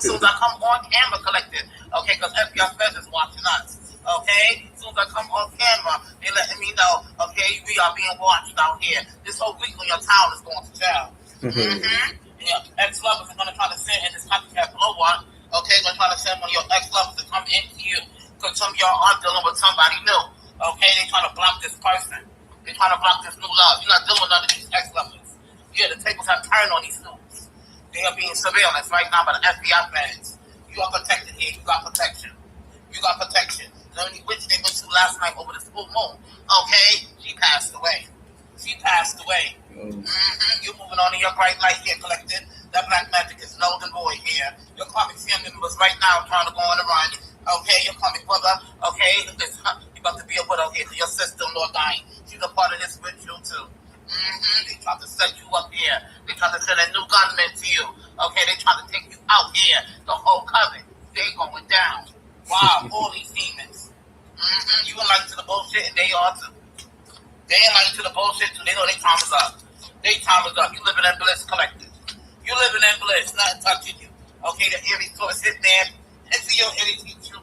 soon as I come on camera, collective. Okay, because FBI Feds is watching us. Okay, as soon as I come on camera, they're letting me know. Okay, we are being watched out here. This whole week when your town is going to jail. Yeah, ex-lovers are gonna try to send in this copycat blow up. Okay, they're trying to send one of your ex-lovers to come into you. Because some of y'all are dealing with somebody new. Okay, they trying to block this person. They trying to block this new love. You're not dealing with none of these ex-lovers. Yeah, the tables have turned on these dudes. They are being surveillance right now by the FBI fans. You are protected here. You got protection. You got protection. The only witch they went to last night over this full moon. Okay, she passed away. She passed away. You're moving on in your bright light here, collected. That black magic is null and void here. Your karmic family members right now trying to go on the run. Okay, your karmic brother. Okay, you're about to be a widow here to your sister, Lord dying. She's a part of this ritual too. They try to set you up here. They try to send a new gunman to you. Okay, they try to take you out here. The whole coven, they going down. Wow, all these demons. You ain't like to the bullshit, and they are too. They ain't like to the bullshit too. They know their time is up. Their time is up. You living in bliss, collective. You living in bliss, nothing touching you. Okay, the Aries Taurus hit man. Into your energy too.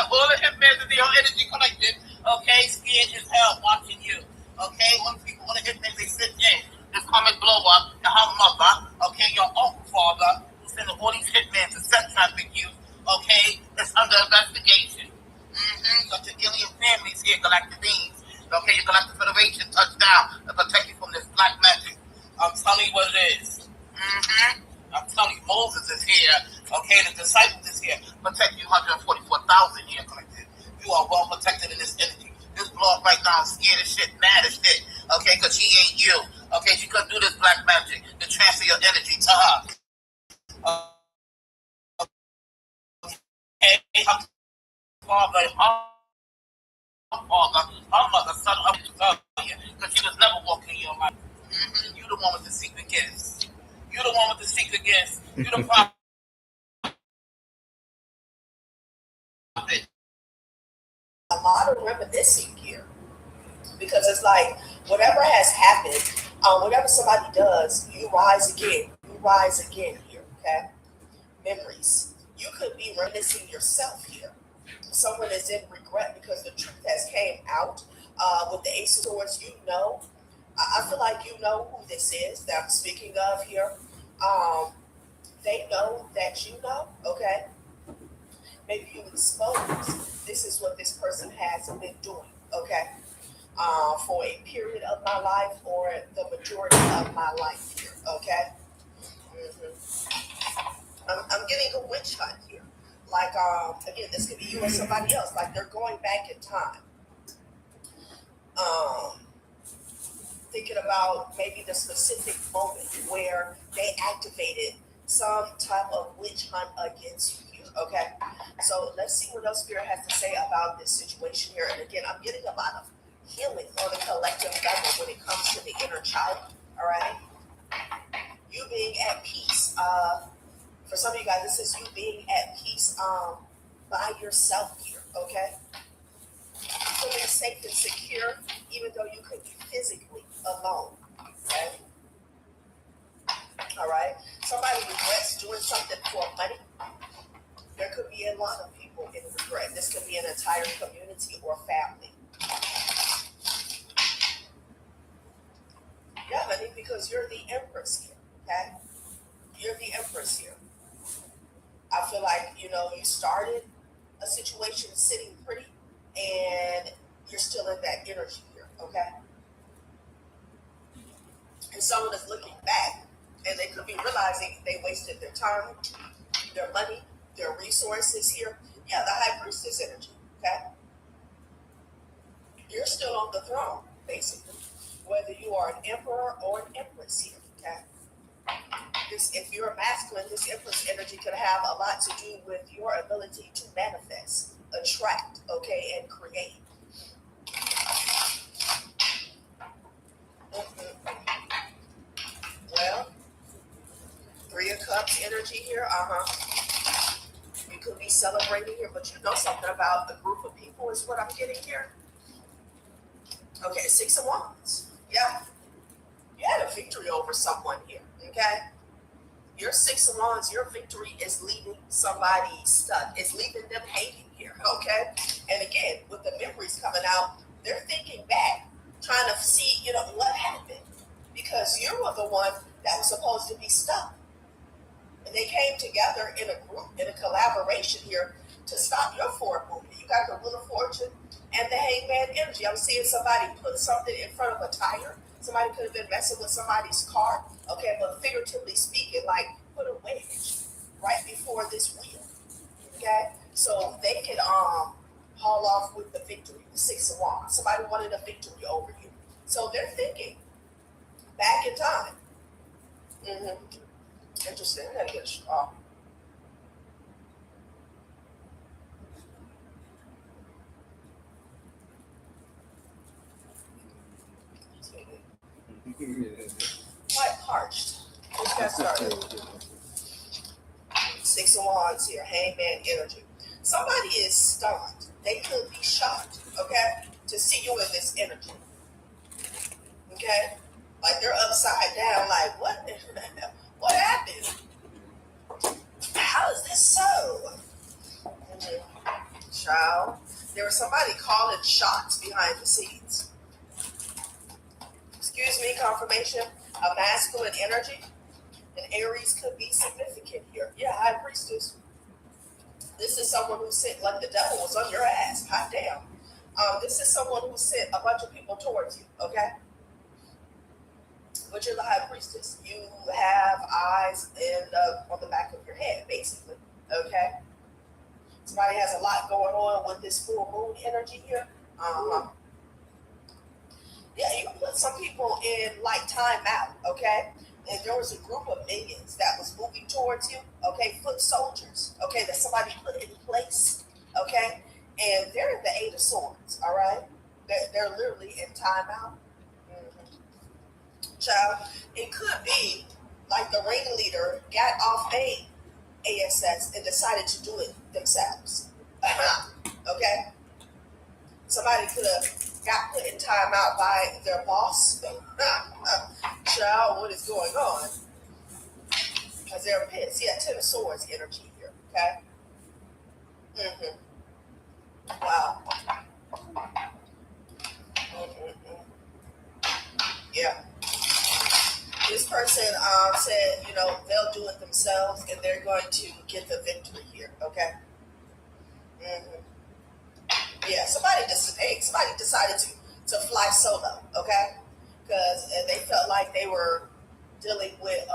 All the hitmen in your energy collected. Okay, scared as hell watching you. Okay, when the hitmen they sit in, this comic blow up, and her mother, okay, your own father, who sent all these hitmen to sex traffic you, okay, is under investigation. Got your alien families here, Galactic Beings. Okay, your Galactic Federation touched down to protect you from this black magic. I'm telling you what it is. I'm telling you, Moses is here. Okay, the disciples is here. Protect you 144,000 here, collected. You are well protected in this energy. This blood right now is scared as shit, mad as shit. Okay, because she ain't you. Okay, she couldn't do this black magic to transfer your energy to her. Okay, her father, her mother, son of because she was never walking in your life. You the one with the secret gifts. You the one with the secret gifts. You the prophet. A lot of reminiscing here because it's like whatever has happened, whatever somebody does, you rise again. You rise again here. Okay, memories. You could be reminiscing yourself here. Someone is in regret because the truth has came out. With the Ace of Swords, you know. I feel like you know who this is that I'm speaking of here. They know that you know, okay? Maybe you expose this is what this person has been doing, okay? For a period of my life or the majority of my life here, okay? I'm getting a witch hunt here. Like, again, this could be you or somebody else. Like, they're going back in time. Thinking about maybe the specific moment where they activated some type of witch hunt against you here, okay? So let's see what else Spirit has to say about this situation here. And again, I'm getting a lot of healing on a collective level when it comes to the inner child, all right? You being at peace. For some of you guys, this is you being at peace by yourself here, okay? Feeling safe and secure, even though you could be physically alone, okay? All right? Somebody regrets doing something for money. There could be a lot of people in regret. This could be an entire community or family. Yeah, honey, because you're the Empress here, okay? You're the Empress here. I feel like, you know, you started a situation sitting pretty and you're still in that energy here, okay? And someone is looking back and they could be realizing they wasted their time, their money, their resources here. Yeah, the High Priestess energy, okay? You're still on the throne, basically, whether you are an emperor or an empress here, okay? If you're a masculine, this Empress energy could have a lot to do with your ability to manifest, attract, okay, and create. Well, Three of Cups energy here, You could be celebrating here, but you know something about a group of people is what I'm getting here. Okay, Six of Wands. Yeah. You had a victory over someone here, okay? Your Six of Wands, your victory is leaving somebody stuck. It's leaving them hating here, okay? And again, with the memories coming out, they're thinking back, trying to see, you know, what happened. Because you were the one that was supposed to be stuck. And they came together in a group, in a collaboration here to stop your forward movement. You got the Wheel of Fortune and the Hangman energy. I'm seeing somebody put something in front of a tire. Somebody could have been messing with somebody's car. Okay, but figuratively speaking, like put a wedge right before this wheel. Okay, so they could haul off with the victory, the Six of Wands. Somebody wanted a victory over you. So they're thinking back in time. Interesting. I gotta get a straw. Quite parched. Let's get started. Six of Wands here, Hangman energy. Somebody is stunned. They could be shocked, okay, to see you in this energy. Okay? Like they're upside down, like, what? What happened? How is this so? Child, there was somebody calling shots behind the scenes. Excuse me, confirmation. a masculine energy, and Aries could be significant here. Yeah, High Priestess. This is someone who sent, like the devil was on your ass. Hot damn. This is someone who sent a bunch of people towards you, okay? But you're the High Priestess. You have eyes on the back of your head, basically, okay? Somebody has a lot going on with this full moon energy here. Yeah, you put some people in like time out, okay? And there was a group of minions that was moving towards you, okay? Foot soldiers, okay, that somebody put in place, okay? And they're in the Eight of Swords, all right? They're literally in timeout. Child, it could be like the ringleader got off ASS and decided to do it themselves. Okay? Somebody could have got put in timeout by their boss. Child, what is going on? Because they're pissed. Yeah, Ten of Swords energy here, okay? Wow. Yeah. This person said, you know, they'll do it themselves and they're going to get the victory here, okay? Yeah, somebody decided to fly solo, okay? Because they felt like they were dealing with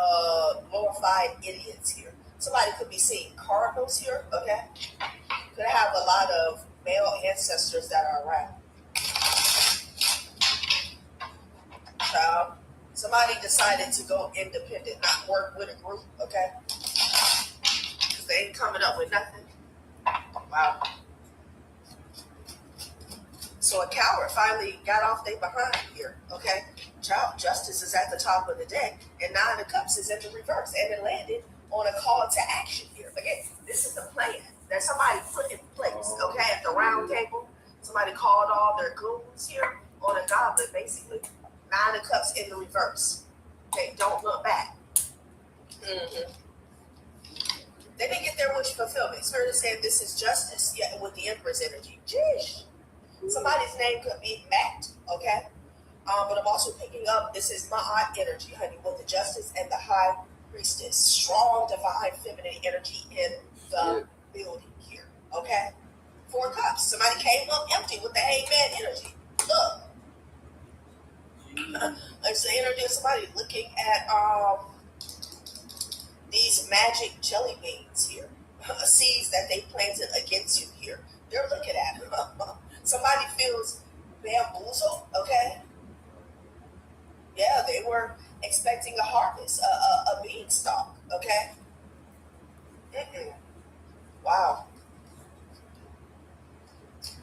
glorified idiots here. Somebody could be seeing cardinals here, okay? Could have a lot of male ancestors that are around. Child, somebody decided to go independent, not work with a group, okay? Because they ain't coming up with nothing. Wow. So a coward finally got off their behind here, okay? Child, justice is at the top of the deck, and Nine of Cups is in the reverse, and it landed on a call to action here. Again, this is the plan that somebody put in place, okay? At the round table, somebody called all their goons here on a goblet, basically. Nine of Cups in the reverse. Okay, don't look back. They didn't get their wish fulfillment. Spirit is saying this is justice, yeah, with the Empress energy. Jeez. Somebody's name could be Matt, okay? But I'm also picking up, this is Ma'at energy, honey, with the Justice and the High Priestess. Strong, divine, feminine energy in the building here, okay? Four Cups. Somebody came up empty with the Hangman energy. Look. It's the energy of somebody looking at these magic jelly beans here. Seeds that they planted against you here. They're looking at it. Somebody feels bamboozled, okay? Yeah, they were expecting a harvest, a beanstalk, okay? Wow.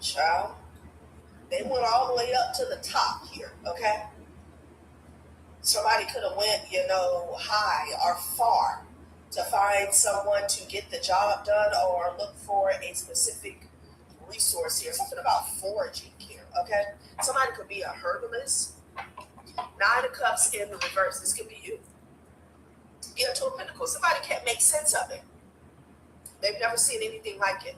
Child. They went all the way up to the top here, okay? Somebody could have went, you know, high or far to find someone to get the job done or look for a specific resource here. Something about foraging here, okay? Somebody could be a herbalist. Nine of Cups in the reverse. This could be you. Yeah, Two of Pentacles. Somebody can't make sense of it. They've never seen anything like it.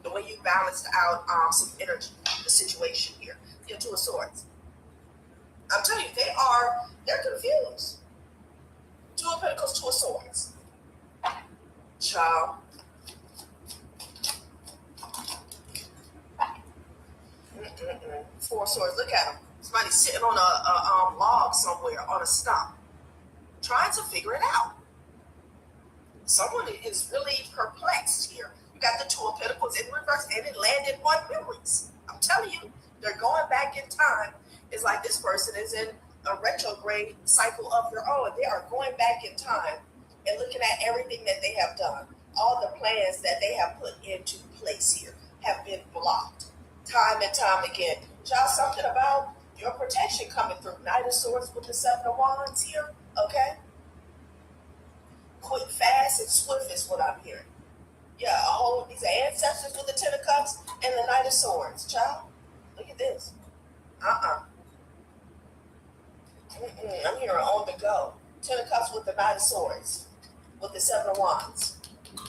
The way you balanced out some energy, the situation here. Yeah, Two of Swords. I'm telling you, they're confused. Two of Pentacles, Two of Swords. Child. Four of Swords. Look at them. Somebody's sitting on a log somewhere, on a stump, trying to figure it out. Someone is really perplexed here. You got the Two of Pentacles in reverse, and it landed on memories. I'm telling you, they're going back in time. It's like this person is in a retrograde cycle of their own. They are going back in time and looking at everything that they have done. All the plans that they have put into place here have been blocked time and time again. Child, something about your protection coming through. Knight of Swords with the Seven of Wands here, okay? Quick, fast, and swift is what I'm hearing. Yeah, these are ancestors with the Ten of Cups and the Knight of Swords. Child, look at this. I'm hearing on the go. Ten of Cups with the Knight of Swords, with the Seven of Wands,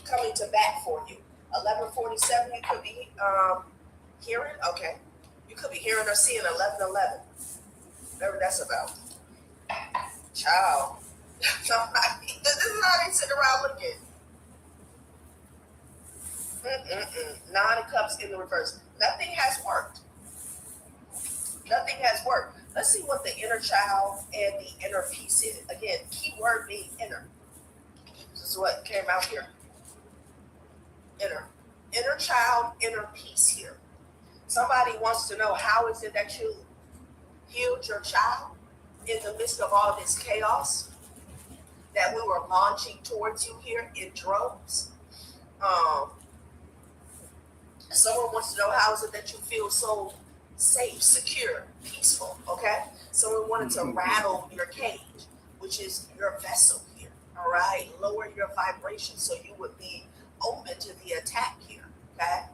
coming to bat for you. 1147, you could be hearing, okay. You could be hearing or seeing 1111. Whatever that's about. Child. Somebody, this is how they sit around looking. 9 of Cups in the reverse. Nothing has worked. Nothing has worked. Let's see what the inner child and the inner peace is. Again, key word being inner. This is what came out here. Inner. Inner child, inner peace here. Somebody wants to know, how is it that you healed your child in the midst of all this chaos that we were launching towards you here in droves? Someone wants to know, how is it that you feel so safe, secure, peaceful, okay? Someone wanted to rattle your cage, which is your vessel here, all right? Lower your vibration so you would be open to the attack here, okay?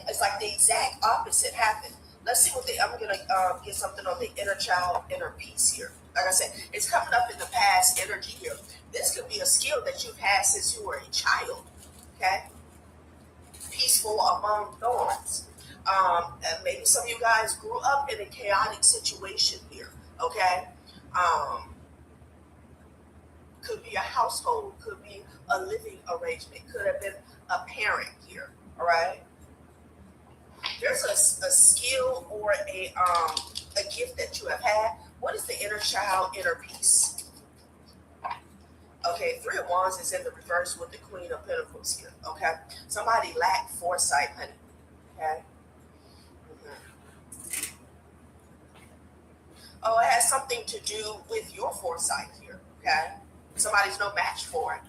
It's like the exact opposite happened. Let's see what I'm going to get something on the inner child, inner peace here. Like I said, it's coming up in the past energy here. This could be a skill that you've had since you were a child, okay? Peaceful among thorns. And maybe some of you guys grew up in a chaotic situation here, okay? Could be a household, could be a living arrangement, could have been a parent here, all right? There's a skill or a gift that you have had. What is the inner child, inner peace? Okay, 3 of Wands is in the reverse with the Queen of Pentacles here, okay? Somebody lacked foresight, honey, okay? Oh, it has something to do with your foresight here, okay? Somebody's no match for it.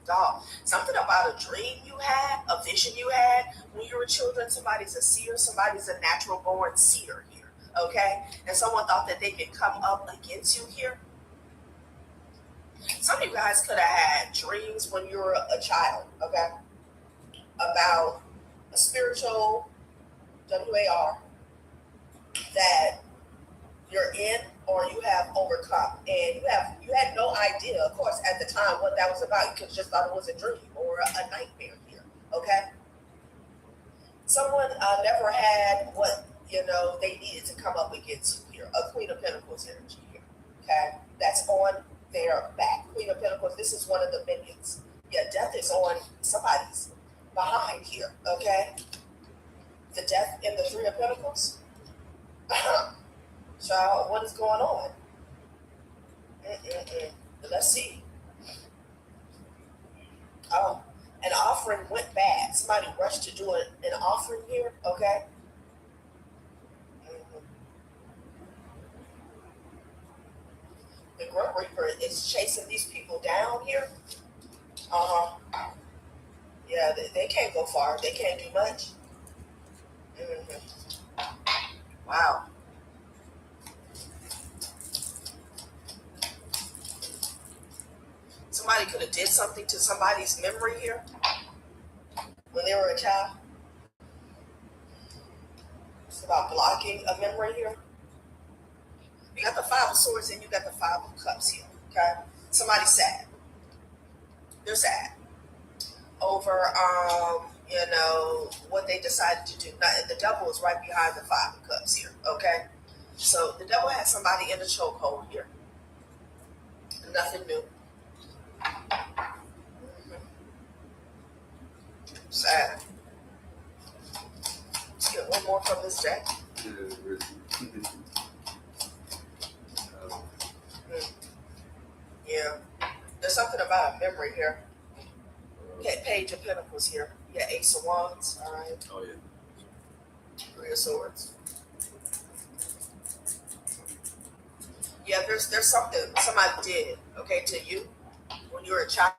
Dog. Something about a dream you had, a vision you had when you were children. Somebody's a seer, somebody's a natural born seer here, okay? And someone thought that they could come up against you here. Some of you guys could have had dreams when you were a child, okay? About a spiritual WAR that you're in or you have overcome, and you had no idea, of course, at the time what that was about. You could have just thought it was a dream or a nightmare here, okay? Someone never had what they needed to come up against you here. A Queen of Pentacles energy here, okay? That's on their back. Queen of Pentacles, this is one of the minions. Yeah, death is on somebody's behind here, okay? The death in the 3 of Pentacles. Child, what is going on? Let's see. Oh, an offering went bad. Somebody rushed to do an offering here, okay? The Grim Reaper is chasing these people down here. Yeah, they can't go far. They can't do much. Wow. Somebody could have did something to somebody's memory here when they were a child. It's about blocking a memory here. You got the 5 of Swords and you got the 5 of Cups here, okay? Somebody's sad. They're sad over, what they decided to do. Now, the Devil is right behind the 5 of Cups here, okay? So the Devil has somebody in the chokehold here. Nothing new. Sad. Let's get one more from this deck. Yeah. There's something about a memory here. Okay, Page of Pentacles here. Yeah, Ace of Wands. All right. Oh, yeah. 3 of Swords. Yeah, there's something somebody did, okay, to you when you were a child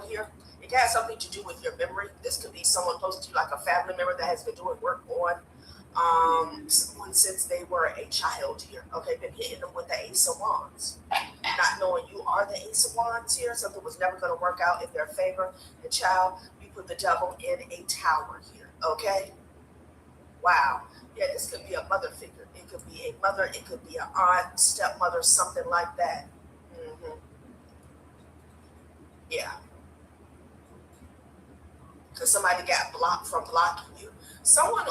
here. It has something to do with your memory. This could be someone close to you, like a family member that has been doing work on someone since they were a child here. Okay, been hitting them with the Ace of Wands. Not knowing you are the Ace of Wands here. Something was never going to work out in their favor. And child, you put the Devil in a tower here. Okay? Wow. Yeah, this could be a mother figure. It could be a mother. It could be an aunt, stepmother, something like that. Yeah. Because somebody got blocked from blocking you. Someone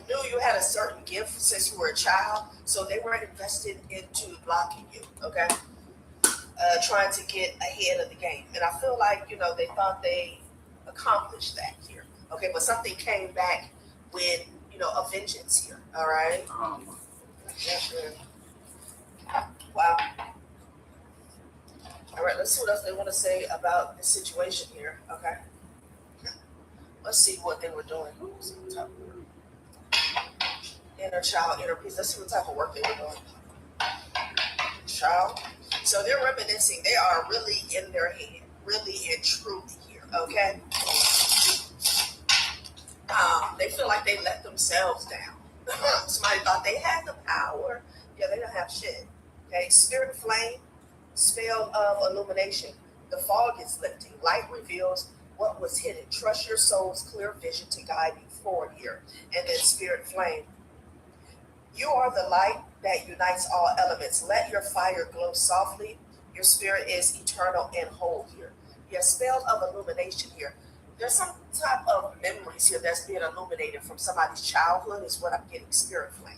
knew you had a certain gift since you were a child, so they weren't invested into blocking you, okay? Trying to get ahead of the game. And I feel like, they thought they accomplished that here, okay? But something came back with, a vengeance here, all right? Wow. All right, let's see what else they want to say about the situation here, okay? Let's see what they were doing. Inner child, inner peace. Let's see what type of work they were doing. Child. So they're reminiscing. They are really in their head, really and truly here, okay? They feel like they let themselves down. Somebody thought they had the power. Yeah, they don't have shit. Okay, spirit flame, spell of illumination. The fog is lifting. Light reveals what was hidden. Trust your soul's clear vision to guide you forward here. And then spirit flame. You are the light that unites all elements. Let your fire glow softly. Your spirit is eternal and whole here. Your spell of illumination here. There's some type of memories here that's being illuminated from somebody's childhood is what I'm getting, spirit flame.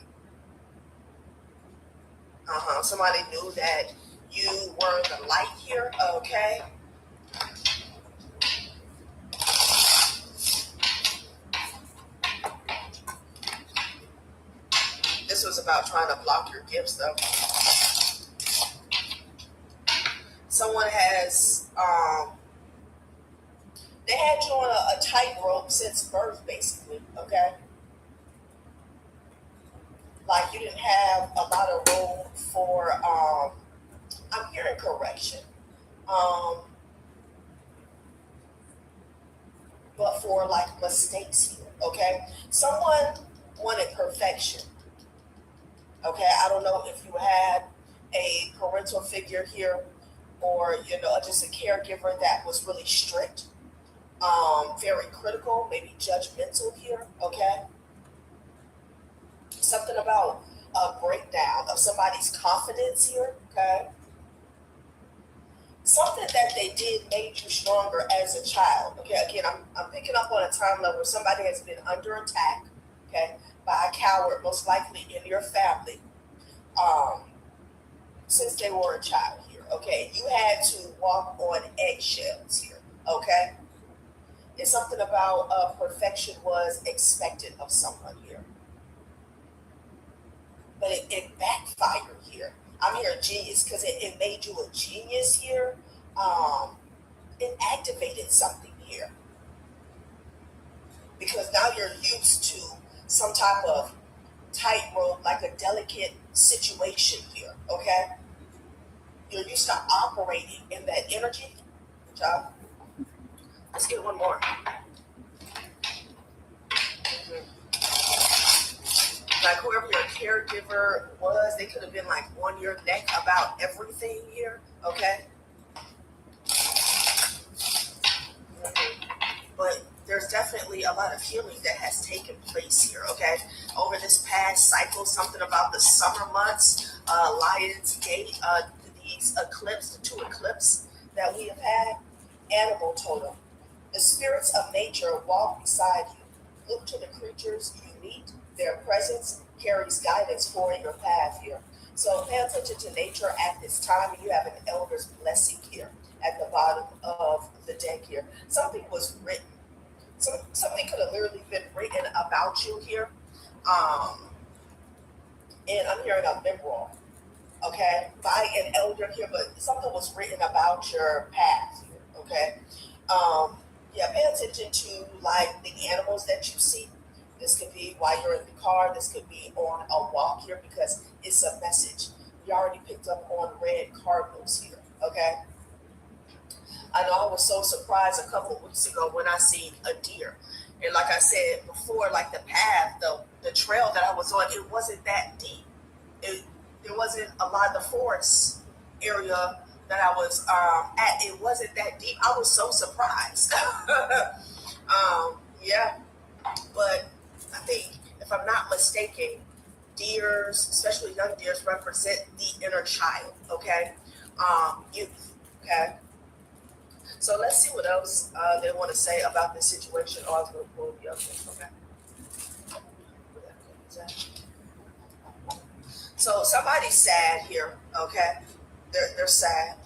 Somebody knew that you were the light here, okay? This was about trying to block your gifts, though. Someone has, they had you on a tightrope since birth, basically, okay? Like you didn't have a lot of room for, I'm hearing correction, but for like mistakes here, okay? Someone wanted perfection, okay? I don't know if you had a parental figure here or, just a caregiver that was really strict, very critical, maybe judgmental here, okay? Something about a breakdown of somebody's confidence here, okay? Something that they did made you stronger as a child, okay? Again, I'm picking up on a timeline where somebody has been under attack, okay, by a coward, most likely in your family, since they were a child here, okay? You had to walk on eggshells here, okay? It's something about perfection was expected of someone here. But it backfired here. I'm here genius because it made you a genius here. It activated something here. Because now you're used to some type of tightrope, like a delicate situation here, okay? You're used to operating in that energy. Good job. Let's get one more. Like whoever your caregiver was, they could have been like on your neck about everything here, okay? But there's definitely a lot of healing that has taken place here, okay? Over this past cycle, something about the summer months, Lion's Gate, these eclipses, the 2 eclipses that we have had, animal totem. The spirits of nature walk beside you. Look to the creatures you meet. Their presence carries guidance for your path here. So pay attention to nature at this time. You have an elder's blessing here at the bottom of the deck here. Something was written. Something could have literally been written about you here. And I'm hearing a memorial, okay, by an elder here, but something was written about your path here, okay? Yeah, pay attention to like the animals that you see. This could be while you're in the car. This could be on a walk here because it's a message. We already picked up on red cardinals here, okay? I know I was so surprised a couple of weeks ago when I seen a deer. And like I said before, like the path, the trail that I was on, it wasn't that deep. There wasn't a lot of the forest area that I was at. It wasn't that deep. I was so surprised. Yeah, but I think, if I'm not mistaken, deers, especially young deers, represent the inner child, okay? Youth, okay? So let's see what else they want to say about this situation. Oh, I was going to pull the other one, okay? So somebody's sad here, okay? They're sad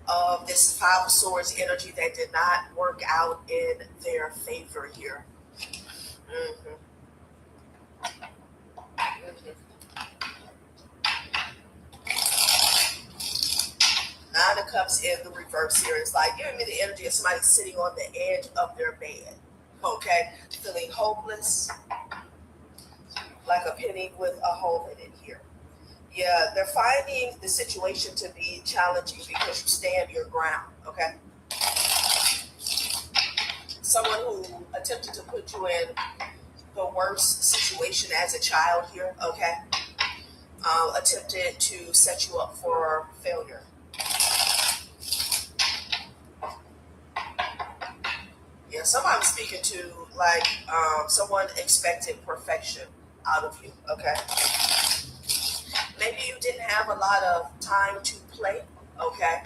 of this Five of Swords energy that did not work out in their favor here. Mm-hmm. Nine of Cups in the reverse here. It's like giving me the energy of somebody sitting on the edge of their bed, okay? Feeling hopeless, like a penny with a hole in it here. Yeah, they're finding the situation to be challenging because you stand your ground, okay? Someone who attempted to put you in the worst situation as a child here, okay? Attempted to set you up for failure. Yeah, somebody was speaking to, like, someone expected perfection out of you, okay? Maybe you didn't have a lot of time to play, okay?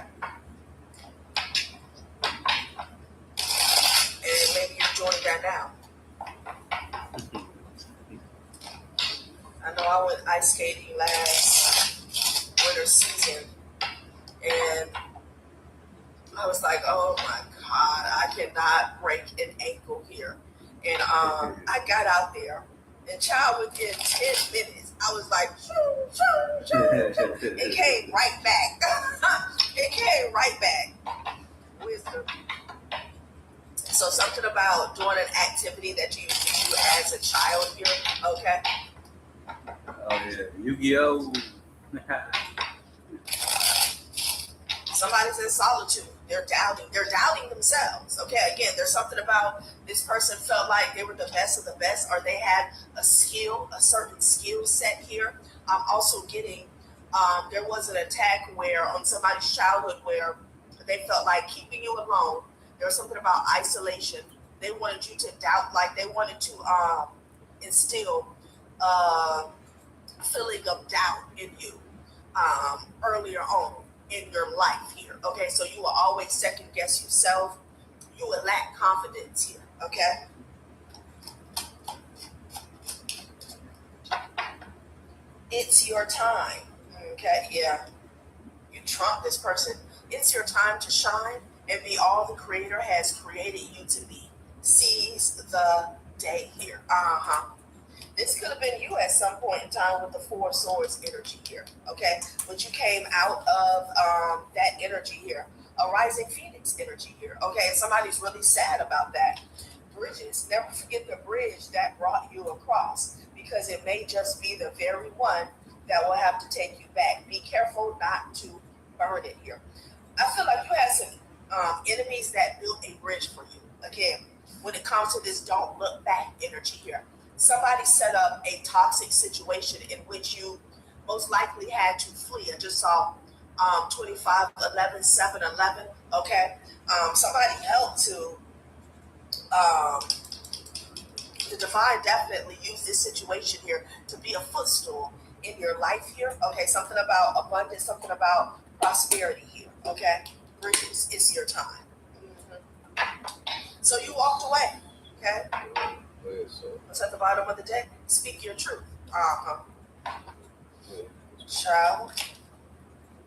And maybe you're doing that now. I know I went ice skating last winter season, and I was like, oh my God, I cannot break an ankle here. And I got out there, and child, within 10 minutes, I was like, shoo, shoo, shoo, shoo. It came right back. It came right back. Wisdom. So something about doing an activity that you used to do as a child here, okay? Oh yeah, Yu-Gi-Oh! Somebody's in solitude. They're doubting themselves. Okay, again, there's something about this person felt like they were the best of the best, or they had a certain skill set here. I'm also getting, there was an attack where on somebody's childhood where they felt like keeping you alone. There was something about isolation. They wanted you to doubt, like they wanted to instill feeling of doubt in you earlier on in your life here. Okay, so you will always second guess yourself. You will lack confidence here. Okay. It's your time. Okay, yeah. You trump this person. It's your time to shine and be all the Creator has created you to be. Seize the day here. This could have been you at some point in time with the Four of Swords energy here, okay? But you came out of that energy here, a rising phoenix energy here, okay? And somebody's really sad about that. Bridges, never forget the bridge that brought you across, because it may just be the very one that will have to take you back. Be careful not to burn it here. I feel like you had some enemies that built a bridge for you. Again, when it comes to this don't look back energy here, somebody set up a toxic situation in which you most likely had to flee. I just saw 2511, 711, okay? Somebody helped to, the divine definitely used this situation here to be a footstool in your life here, okay? Something about abundance, something about prosperity here, okay? Bridges, it's your time. So you walked away, okay? What's at the bottom of the deck? Speak your truth. Child,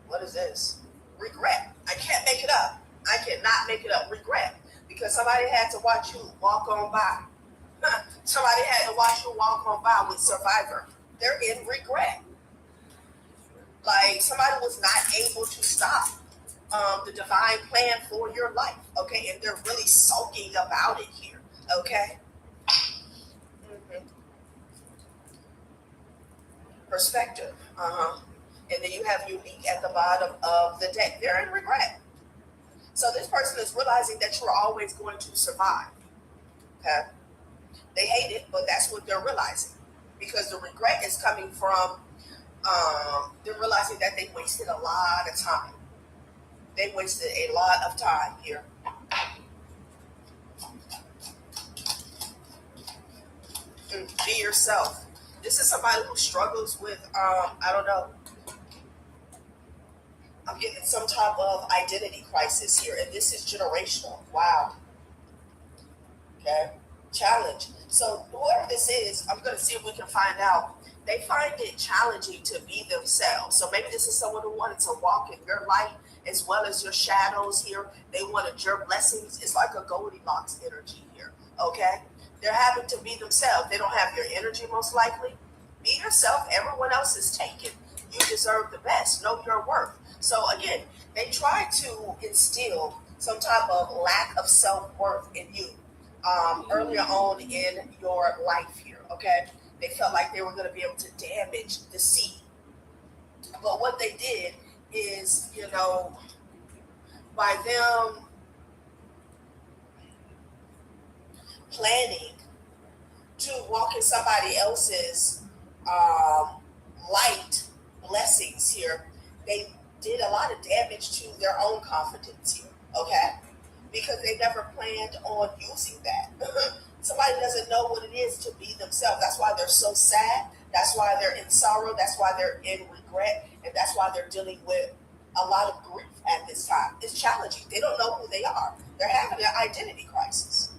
what is this? Regret. I can't make it up. I cannot make it up. Regret. Because somebody had to watch you walk on by. Somebody had to watch you walk on by with Survivor. They're in regret. Like somebody was not able to stop the divine plan for your life. Okay, and they're really sulking about it here. Okay. Perspective. And then you have unique at the bottom of the deck. They're in regret. So this person is realizing that you're always going to survive. Okay. They hate it, but that's what they're realizing. Because the regret is coming from they're realizing that they wasted a lot of time. They wasted a lot of time here. Be yourself. This is somebody who struggles with, I don't know. I'm getting some type of identity crisis here, and this is generational. Wow. Okay. Challenge. So whoever this is, I'm going to see if we can find out. They find it challenging to be themselves. So maybe this is someone who wanted to walk in your light as well as your shadows here. They wanted your blessings. It's like a Goldilocks energy here, okay? They're having to be themselves. They don't have your energy most likely. Be yourself. Everyone else is taken. You deserve the best. Know your worth. So again, they try to instill some type of lack of self-worth in you earlier on in your life here, okay? They felt like they were going to be able to damage the seed. But what they did is, you know, by them planning to walk in somebody else's light blessings here, they did a lot of damage to their own confidence here, okay? Because they never planned on using that. Somebody doesn't know what it is to be themselves. That's why they're so sad. That's why they're in sorrow. That's why they're in regret. And that's why they're dealing with a lot of grief at this time. It's challenging. They don't know who they are. They're having an identity crisis.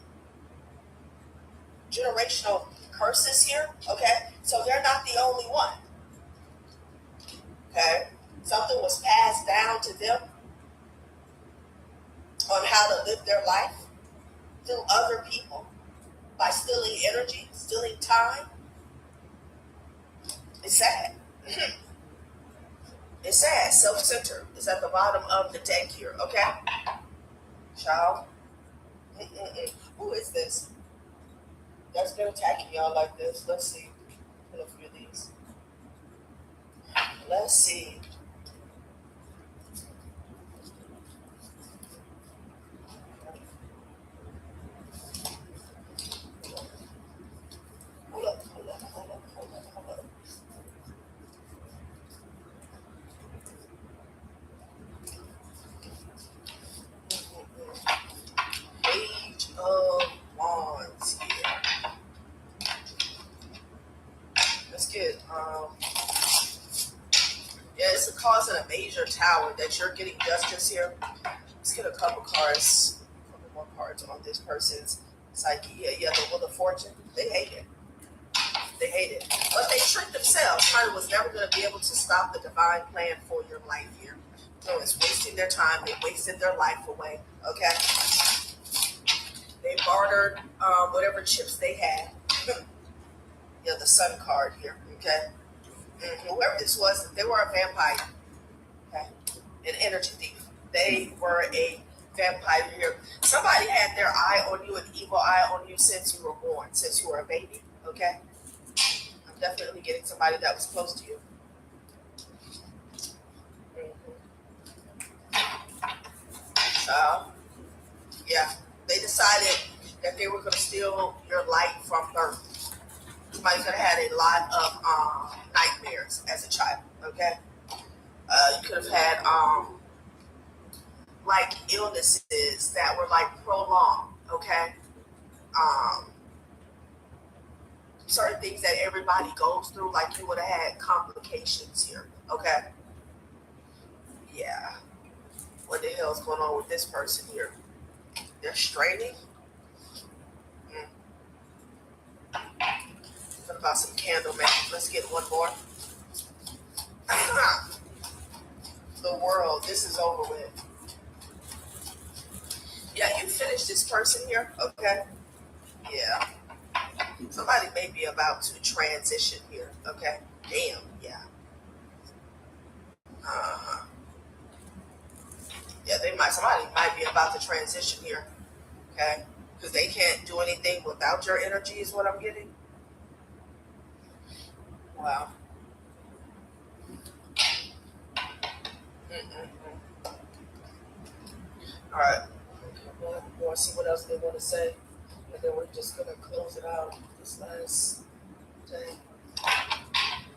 Generational curses here, okay? So they're not the only one. Okay? Something was passed down to them on how to live their life through other people by stealing energy, stealing time. It's sad. It's sad. Self-centered is at the bottom of the deck here, okay? Child. Who is this? That's been attacking y'all like this. Let's see. Pull a few of these. Let's see. Hold up. Page of Wands here. Let's get yeah, it's causing a major tower that you're getting justice here. Let's get a couple more cards on this person's psyche. Yeah, the Wheel of Fortune. They hate it. They hate it. But they tricked themselves. Somebody was never going to be able to stop the divine plan for your life here. So it's wasting their time. They wasted their life away. Okay? They bartered whatever chips they had. Yeah, the Sun card here. Okay? Whoever this was, they were a vampire. Okay? An energy thief. They were a vampire here. Somebody had their eye on you, an evil eye on you since you were born, since you were a baby. Okay? I'm definitely getting somebody that was close to you. Yeah, they decided that they were going to steal your light from birth. Somebody could have had a lot of nightmares as a child, okay? You could have had like illnesses that were like prolonged, okay? Certain things that everybody goes through, like you would have had complications here, okay? Yeah. What the hell's going on with this person here? They're straining. What about some candle man? Let's get one more. The world, this is over with. Yeah, you finished this person here, okay? Yeah. Somebody may be about to transition here, okay? Damn, yeah. Yeah, somebody might be about to transition here, okay? Because they can't do anything without your energy is what I'm getting. Wow. All right. We'll see what else they want to say. And then we're just going to close it out this last day.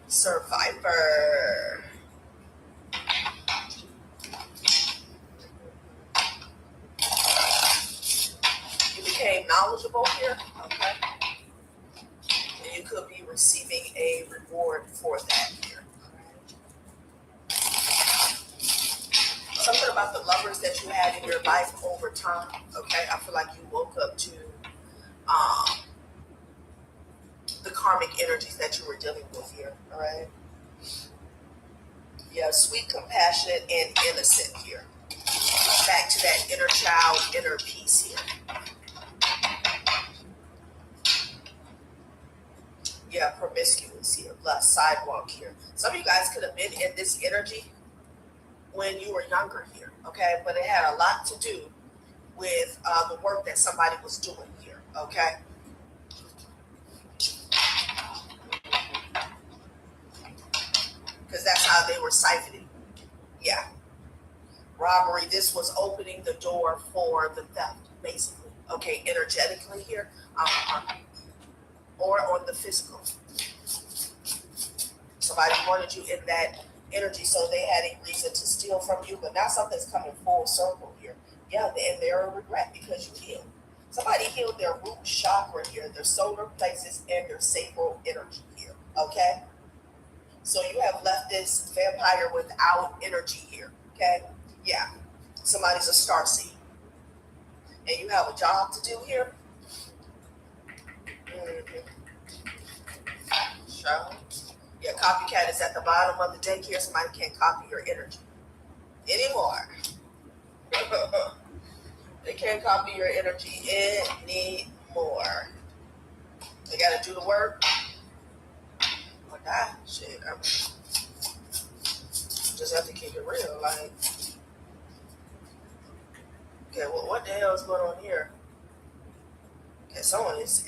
Survivor. You became knowledgeable here, okay? And you could be receiving a reward for that here. Something about the lovers that you had in your life over time, okay? I feel like you woke up to karmic energies that you were dealing with here. All right. Yeah, sweet, compassionate, and innocent here. Back to that inner child, inner peace here. Yeah, promiscuous here, lust, sidewalk here. Some of you guys could have been in this energy when you were younger here, okay? But it had a lot to do with the work that somebody was doing here, okay? Because that's how they were siphoning. Yeah. Robbery, this was opening the door for the theft, basically. Okay, energetically here. Or on the physical. Somebody wanted you in that energy, so they had a reason to steal from you, but now something's coming full circle here. Yeah, and they're a regret because you healed. Somebody healed their root chakra here, their solar plexus, and their sacral energy here, okay? So you have left this vampire without energy here, okay? Yeah, somebody's a starseed. And you have a job to do here. Sure. Yeah, copycat is at the bottom of the deck here. Somebody can't copy your energy anymore. They can't copy your energy anymore. They got to do the work. Like that shit. Just have to keep it real. Like, okay, well, what the hell is going on here? Okay, someone is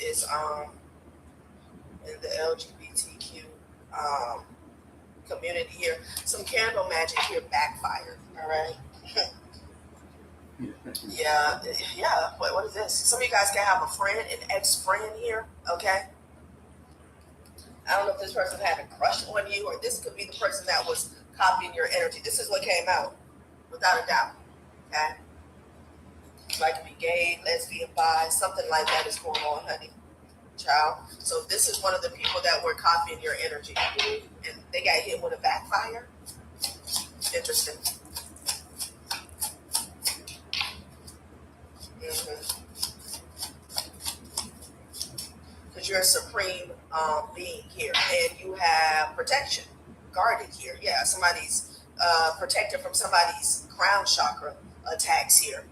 in the LGBTQ community here. Some candle magic here backfired. All right. Yeah. What is this? Some of you guys can have a friend, an ex-friend here. Okay. I don't know if this person had a crush on you, or this could be the person that was copying your energy. This is what came out, without a doubt. Okay. Like to be gay, lesbian, bi, something like that is going on, honey. Child. So this is one of the people that were copying your energy, and they got hit with a backfire. Interesting. Because you're a supreme being here, and you have protection, guarded here. Yeah, somebody's protected from somebody's crown chakra attacks here.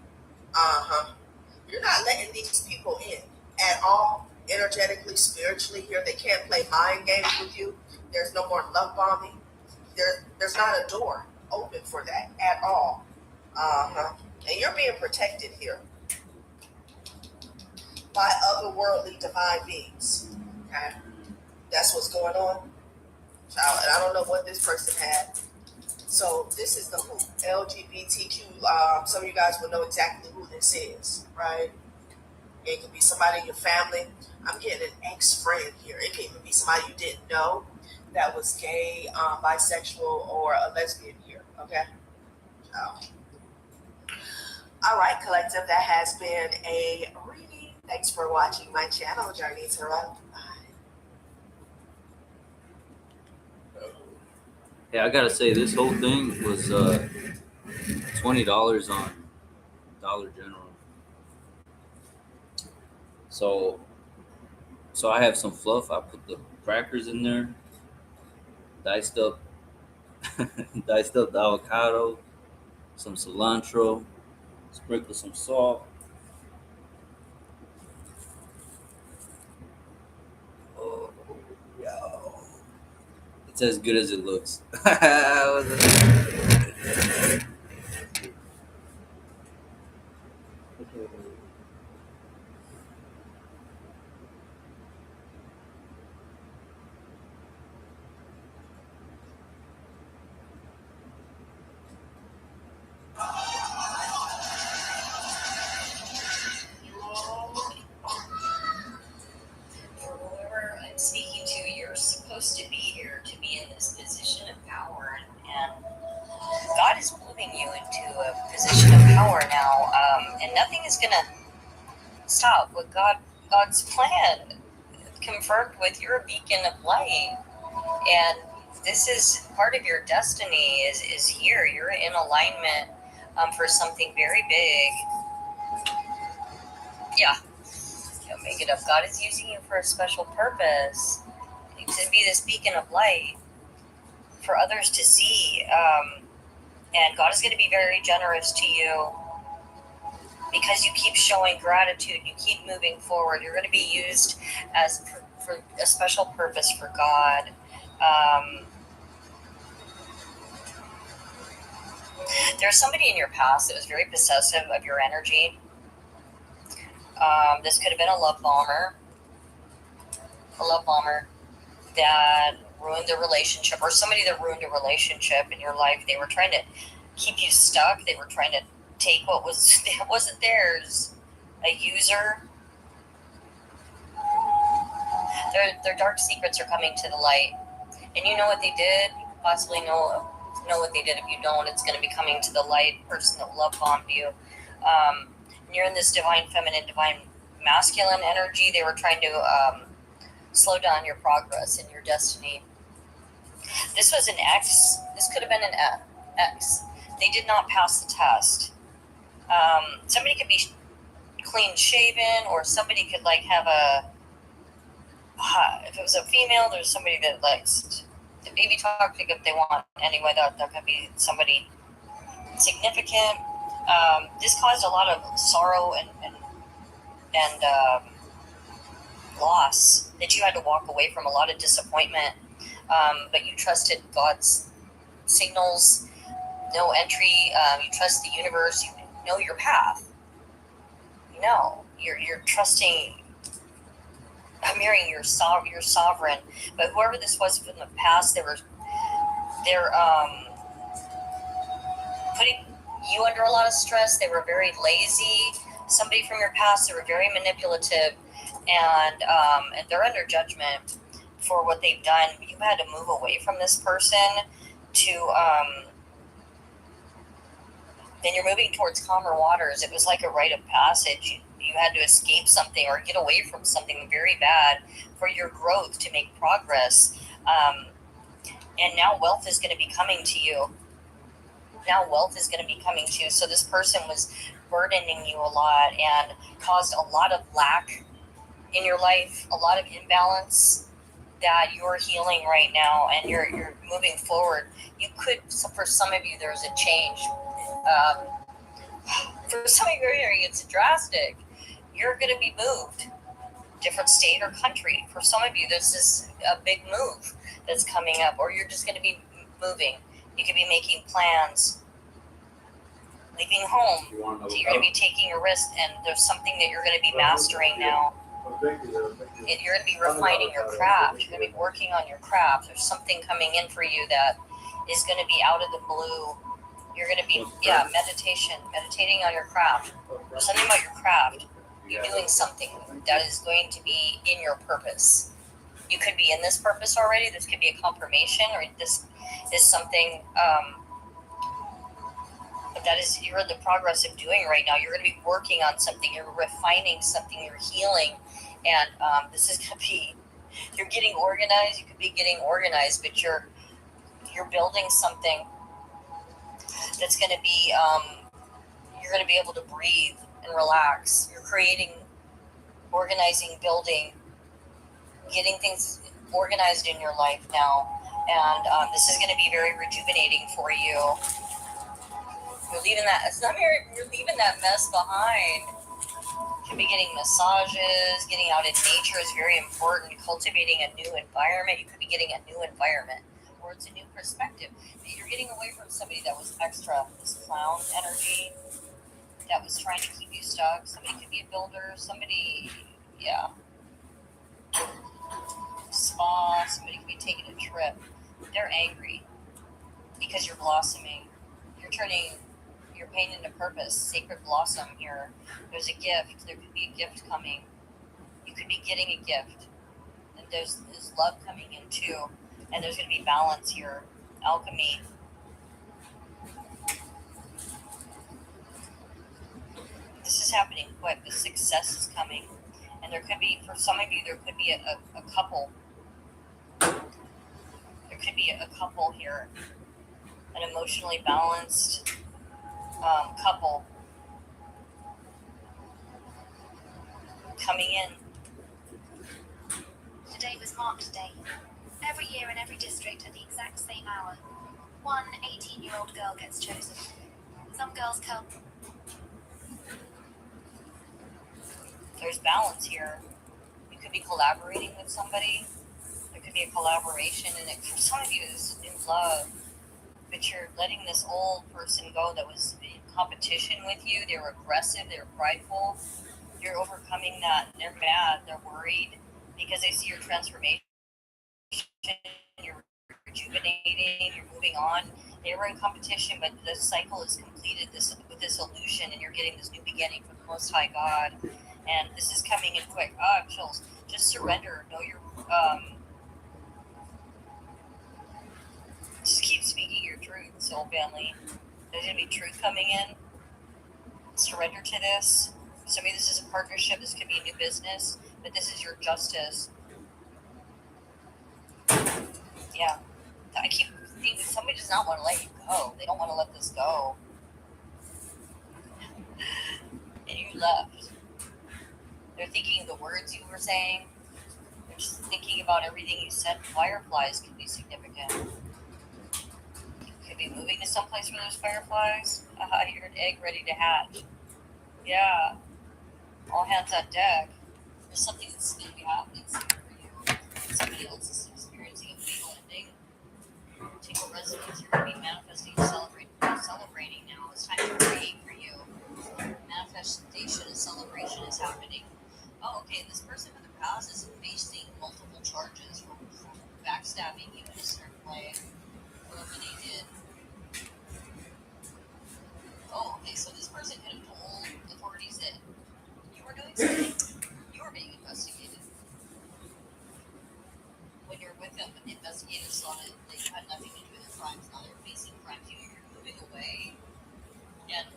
You're not letting these people in at all. Energetically, spiritually here, they can't play mind games with you. There's no more love bombing. There's not a door open for that at all. And you're being protected here by otherworldly divine beings. Okay, that's what's going on. Child, and I don't know what this person had. So this is the who, LGBTQ. Some of you guys will know exactly who this is, right? It could be somebody in your family. I'm getting an ex-friend here. It could even be somebody you didn't know that was gay, bisexual, or a lesbian here, okay? All right, collective, that has been a reading. Thanks for watching my channel, Journey Tarot. Yeah, I gotta say, this whole thing was $20 on Dollar General. So I have some fluff. I put the crackers in there, diced up the avocado, some cilantro, sprinkle some salt. Oh, yo. It's as good as it looks. Whoever I'm speaking to, you're supposed to be here to be in this position of power, and God is moving you into a position of power now, and nothing is gonna stop what God's plan confirmed with. You're a beacon of light, and this is part of your destiny is here. You're in alignment for something very big. Yeah, make it up. God is using you for a special purpose, to be this beacon of light for others to see. And God is going to be very generous to you because you keep showing gratitude. You keep moving forward. You're going to be used as for a special purpose for God. There's somebody in your past that was very possessive of your energy. This could have been a love bomber that ruined the relationship, or somebody that ruined a relationship in your life. They were trying to keep you stuck. They were trying to take what wasn't theirs. A user. Their dark secrets are coming to the light, and you know what they did. You could possibly know what they did. If you don't, it's going to be coming to the light. Person that love bombed you. And you're in this divine feminine, divine masculine energy. They were trying to slow down your progress and your destiny. This was an ex. This could have been an ex. They did not pass the test. Somebody could be clean shaven, or somebody could like have if it was a female, there's somebody that likes the baby talk, pick up they want. Anyway, that could be somebody significant. This caused a lot of sorrow and loss, that you had to walk away from, a lot of disappointment. But you trusted God's signals, no entry. You trust the universe. You know your path. You know you're trusting, mirroring your sovereign. But whoever this was from the past, they're putting you under a lot of stress. They were very lazy. Somebody from your past, they were very manipulative, and they're under judgment for what they've done. You had to move away from this person to then you're moving towards calmer waters. It was like a rite of passage. You had to escape something or get away from something very bad for your growth, to make progress. And now wealth is going to be coming to you. So this person was burdening you a lot and caused a lot of lack in your life, a lot of imbalance that you're healing right now, and you're moving forward. You could, for some of you, there's a change. For some of you, it's drastic. You're going to be moved, different state or country. For some of you, this is a big move that's coming up, or you're just going to be moving. You could be making plans, leaving home. You're going to be taking a risk, and there's something that you're going to be mastering now. You're going to be refining your craft. You're going to be working on your craft. There's something coming in for you that is going to be out of the blue. You're going to be, meditating on your craft. There's something about your craft. You're doing something that is going to be in your purpose. You could be in this purpose already. This could be a confirmation, or this is something that is you're in the progress of doing right now. You're going to be working on something. You're refining something. You're healing. And this is going to be, you're getting organized. You could be getting organized, but you're building something that's going to be, you're going to be able to breathe and relax. You're creating, organizing, building, getting things organized in your life now. And this is going to be very rejuvenating for you. You're leaving that mess behind. You could be getting massages, getting out in nature is very important. Cultivating a new environment. You could be getting a new environment, or it's a new perspective. You're getting away from somebody that was extra, this clown energy that was trying to keep you stuck. Somebody could be a builder, somebody, spa, somebody could be taking a trip. They're angry because you're blossoming. You're painting into purpose, sacred blossom here. There's a gift. There could be a gift coming. You could be getting a gift. And there's love coming in too. And there's going to be balance here. Alchemy. This is happening quick. The success is coming. And there could be, for some of you, there could be a couple. There could be a couple here. An emotionally balanced couple coming in. Today was Mark's day. Every year in every district at the exact same hour, one 18-year-old girl gets chosen. Some girls come. There's balance here. You could be collaborating with somebody. There could be a collaboration, and it, for some of you, is in love. But you're letting this old person go that was in competition with you. They were aggressive. They were prideful. You're overcoming that. They're mad. They're worried because they see your transformation. You're rejuvenating. You're moving on. They were in competition, but the cycle is completed with this illusion, and you're getting this new beginning from the Most High God. And this is coming in quick. Chills. Just surrender. Know your just keep speaking your truth, soul family. There's gonna be truth coming in. Surrender to this. Some of this is a partnership. This could be a new business, but this is your justice. Yeah, I keep thinking somebody does not want to let you go. They don't want to let this go, and you left. They're thinking of the words you were saying. They're just thinking about everything you said. Fireflies could be significant. Be moving to someplace where there's fireflies. You're an egg ready to hatch. Yeah. All hands on deck. There's something that's going to be happening soon for you. Somebody else is experiencing a fatal ending. Take a resonance. You're going to be manifesting, celebrating now. It's time to create for you. Manifestation and celebration is happening. Oh, okay. This person from the past is facing multiple charges for backstabbing you in a certain way. Whatever they did. Oh, okay, so this person could have told authorities that you were doing something. You were being investigated. When you're with them, the investigators saw that you had nothing to do with the crimes. Now they're facing crimes. You're moving away. And,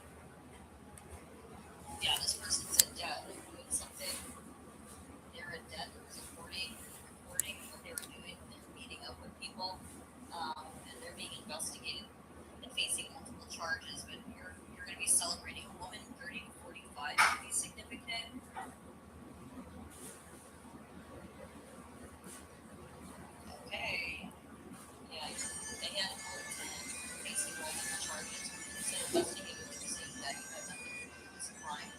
yeah, this person's in debt. They're doing something. They're in debt. They're reporting what they were doing. They're meeting up with people. And they're being investigated and facing multiple charges, but you're going to be celebrating a woman 30 to 45 to be significant. Okay. Yeah, a handful of facing multiple charges. Instead of investigating, you're saying that you have nothing to do with this crime.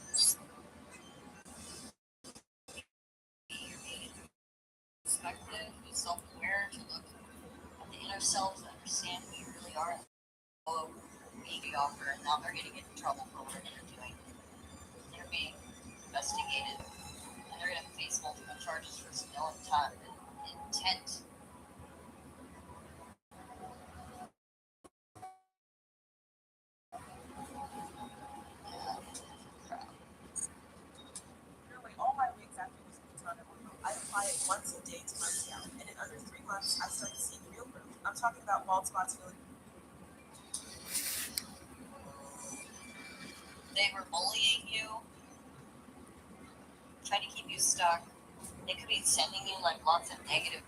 You're being introspective, be self-aware, to look at the inner self, to understand who you really are. Mediocre, and now they're going to get in trouble for what they're doing. They're being investigated, and they're going to face multiple charges for some intent. Literally, all my wigs after this tunnel, I apply it once a day to my scalp, and in under 3 months, I started seeing real growth. I'm talking about bald spots really. They were bullying you, trying to keep you stuck. They could be sending you like lots of negative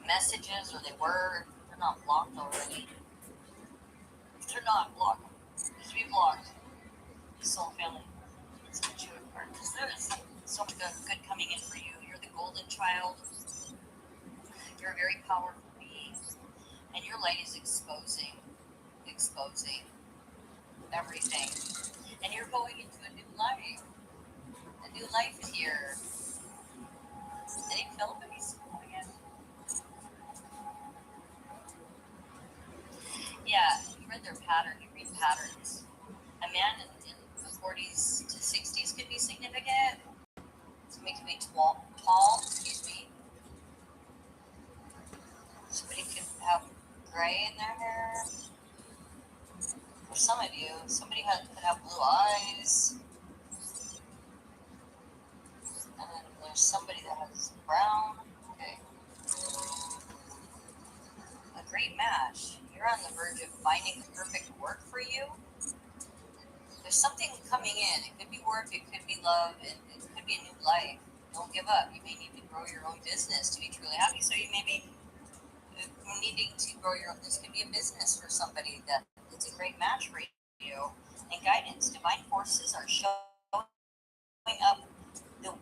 messages, or they're not blocked already. If they're not blocked, just be blocked. Soul family. It's what you are. Because there is so much good coming in for you. You're the golden child. You're a very powerful being. And your light is exposing everything. And you're going into a new life. A new life is here. Any Philippines again? Yeah, you read their pattern. You read patterns. A man in the 40s to 60s could be significant. Somebody could be tall, Somebody could have gray in their hair. For some of you, somebody could have blue eyes. And then there's somebody that has brown. Okay. A great match. You're on the verge of finding the perfect work for you. There's something coming in. It could be work, it could be love, it could be a new life. Don't give up. You may need to grow your own business to be truly happy. So you may be needing to grow your own. This could be a business for somebody that it's a great match for you. And guidance, divine forces are showing up. The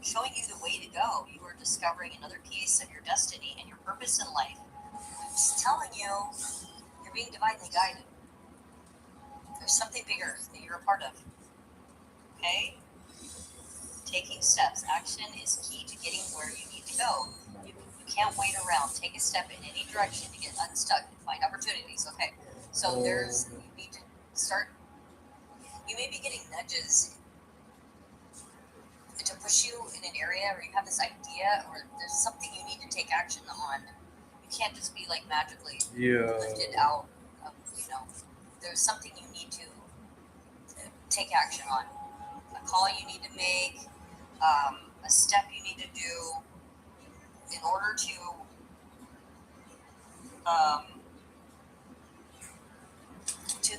showing you the way to go. You are discovering another piece of your destiny and your purpose in life. It's telling you you're being divinely guided. There's something bigger that you're a part of. Okay? Taking steps. Action is key to getting where you need to go. You can't wait around. Take a step in any direction to get unstuck and find opportunities. Okay. So you need to start. You may be getting nudges to push you in an area, or you have this idea, or there's something you need to take action on. You can't just be like magically lifted out of, there's something you need to take action on. A call you need to make, a step you need to do in order to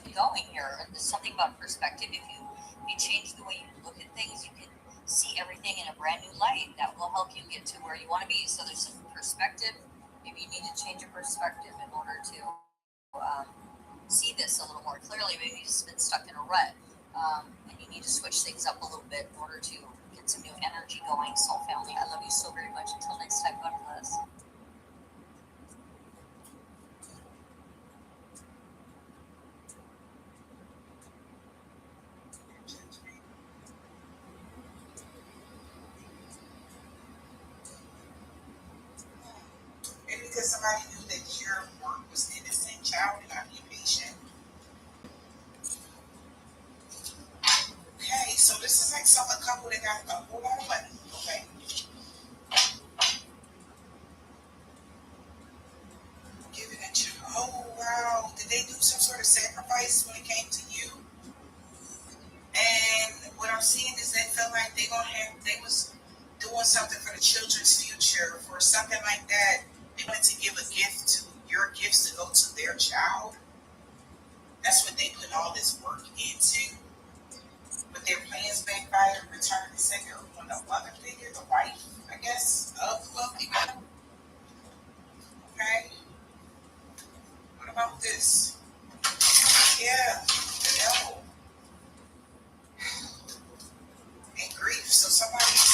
be going here. There's something about perspective. If you change the way you look at things, you can see everything in a brand new light. That will help you get to where you want to be. So there's some perspective. Maybe you need to change your perspective in order to see this a little more clearly. Maybe you've just been stuck in a rut, and you need to switch things up a little bit in order to get some new energy going. Soul family, I love you so very much. Until next time, God bless. Maybe because somebody knew that your work was innocent, child, and occupation. Okay, so this is like a couple that got a whole lot of money. Okay. Give it a try. Oh wow. Did they do some sort of sacrifice when it came to you? And what I'm seeing is they felt like they was doing something for the children's future, for something like that. They wanted to give a gift to your gifts to go to their child. That's what they put all this work into. But their plans backfired, returned to sender on the mother figure, the wife, I guess, of wealthy man. Okay. What about this? Yeah, the devil. And grief. So somebody.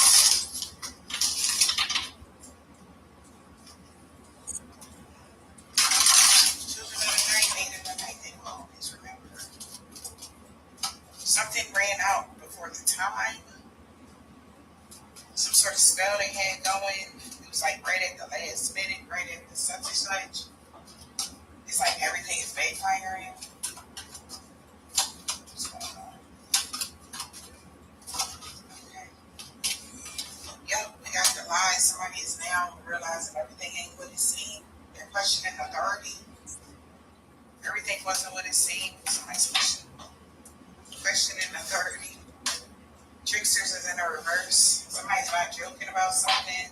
Something ran out before the time. Some sort of spell they had going. It was like right at the last minute, right at the such and such. It's like everything is backfiring. What's going on? Okay. Yep, we got the lies. Somebody is now realizing everything ain't what it seemed. They're questioning authority. Everything wasn't what it seemed. Somebody's questioning authority. Tricksters is in a reverse. Somebody's not joking about something.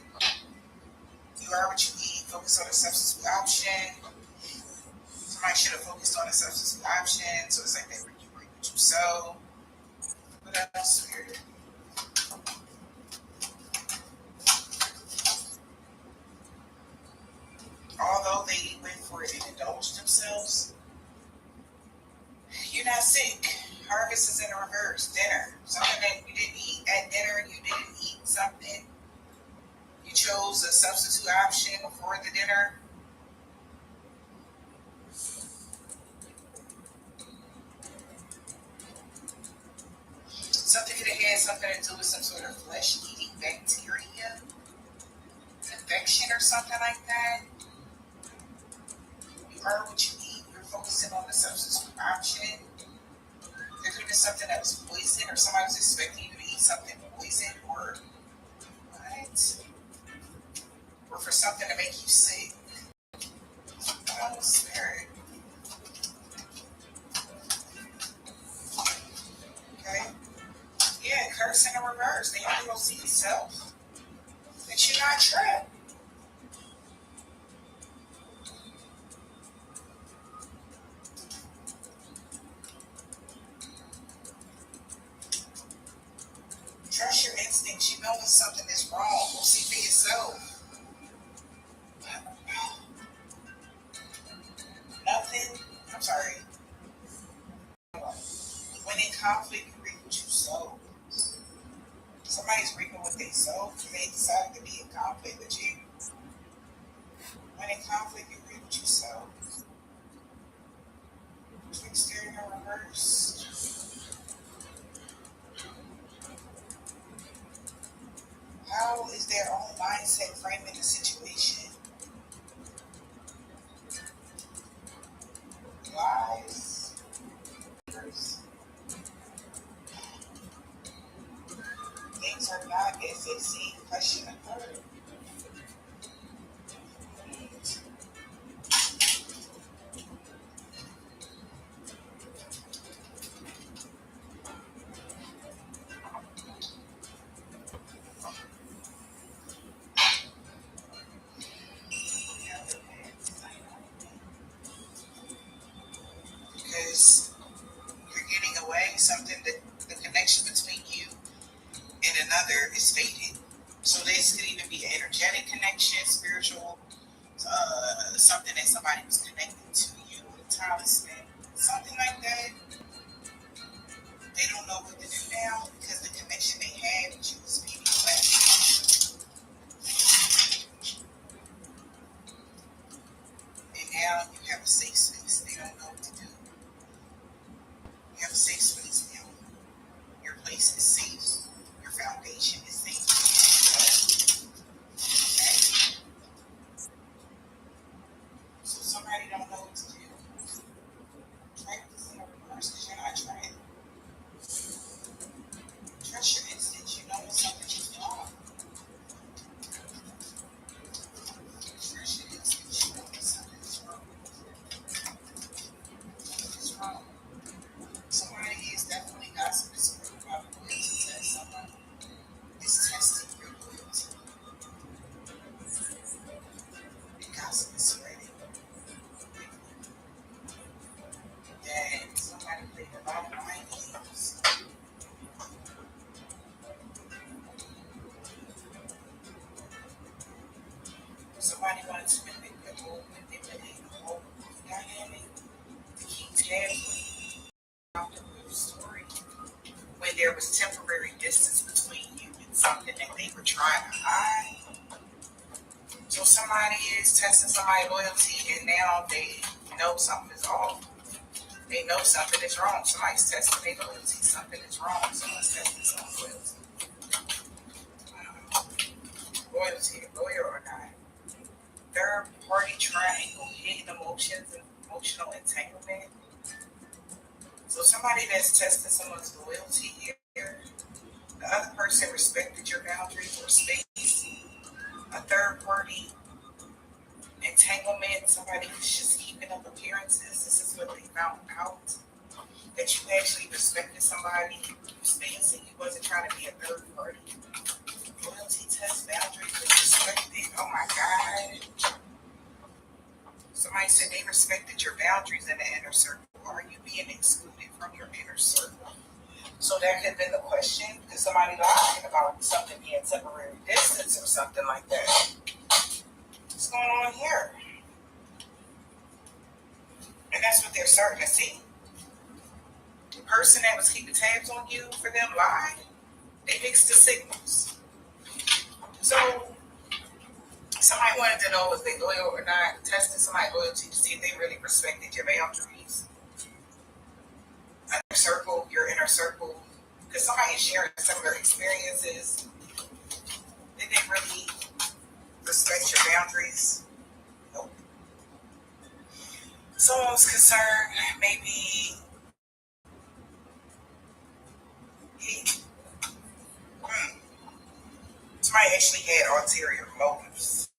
You are what you eat. Focus on the substance option. Somebody should have focused on the substance option. So it's like they reap what you sow. What else weird? Although they went for it and indulged themselves, you're not sick. Harvest is in a reverse. Dinner. Something that you didn't eat at dinner, you didn't eat something. You chose a substitute option for the dinner. Something could have had something to do with some sort of flesh-eating bacteria, infection or something like that. You are what you eat. You're focusing on the substitute option. There could have been something that was poison, or somebody was expecting you to eat something poison, or what? Or for something to make you sick. Oh, spirit. Okay. Yeah, curse in the reverse. Then you go see yourself. That you're not trapped. Trust your instincts. You know when something is wrong. Go see for yourself. Nothing. I'm sorry. When in conflict, you reap what you sow. Somebody's reaping what they sow because they decided to be in conflict with you. When in conflict, you reap what you sow. Twixter in reverse. How is their own mindset framing the situation? Lies. Things are not as they seem. Question occurred. Because you're getting away something that the connection between you and another is faded. So this could even be an energetic connection, spiritual, something that somebody was connected to you, a talisman, something like that. They don't know what to do now because the connection they had with you is being left. And now you have a safe space. They don't know what to do. You have a safe space now. Your place is safe. Your foundation is safe. Okay. So somebody don't know what to do. Try this in a reverse because you're not trying. Trust your instincts. You know when something's wrong. Trust your instincts. You know when something's wrong. Something's wrong. Somebody is definitely gossiping about a loyalty test. Someone is testing your loyalty. And gossip is spreading. That somebody played a lot of mind games. Somebody wanted to manipulate the whole dynamic to keep tabs on the story when there was temporary distance between you and something that they were trying to hide. So somebody is testing somebody's loyalty and now they know something is off. They know something is wrong. Somebody's testing their loyalty. Something is wrong. Someone's testing someone's loyalty. Loyalty, loyal or not. Third party triangle, hidden emotions and emotional entanglement. So somebody that's testing someone's loyalty here, the other person respected your boundaries or space. A third party entanglement, somebody who's just keeping up appearances. This is what they found out. That you actually respected somebody, space, and you wasn't trying to be a third party. Loyalty test, boundaries, and respected. Oh my God. Somebody said they respected your boundaries in the inner circle. Are you being excluded from your inner circle? So that could have been the question. Did somebody lie about something being temporary distance or something like that? What's going on here? And that's what they're starting to see. The person that was keeping tabs on you for them lied. They mixed the signals. So somebody wanted to know if they loyal or not, testing somebody's loyalty to see if they really respected your boundaries. Your inner circle, because somebody is sharing some of their experiences. Did they really respect your boundaries? Nope. Someone was concerned, maybe somebody actually had ulterior motives.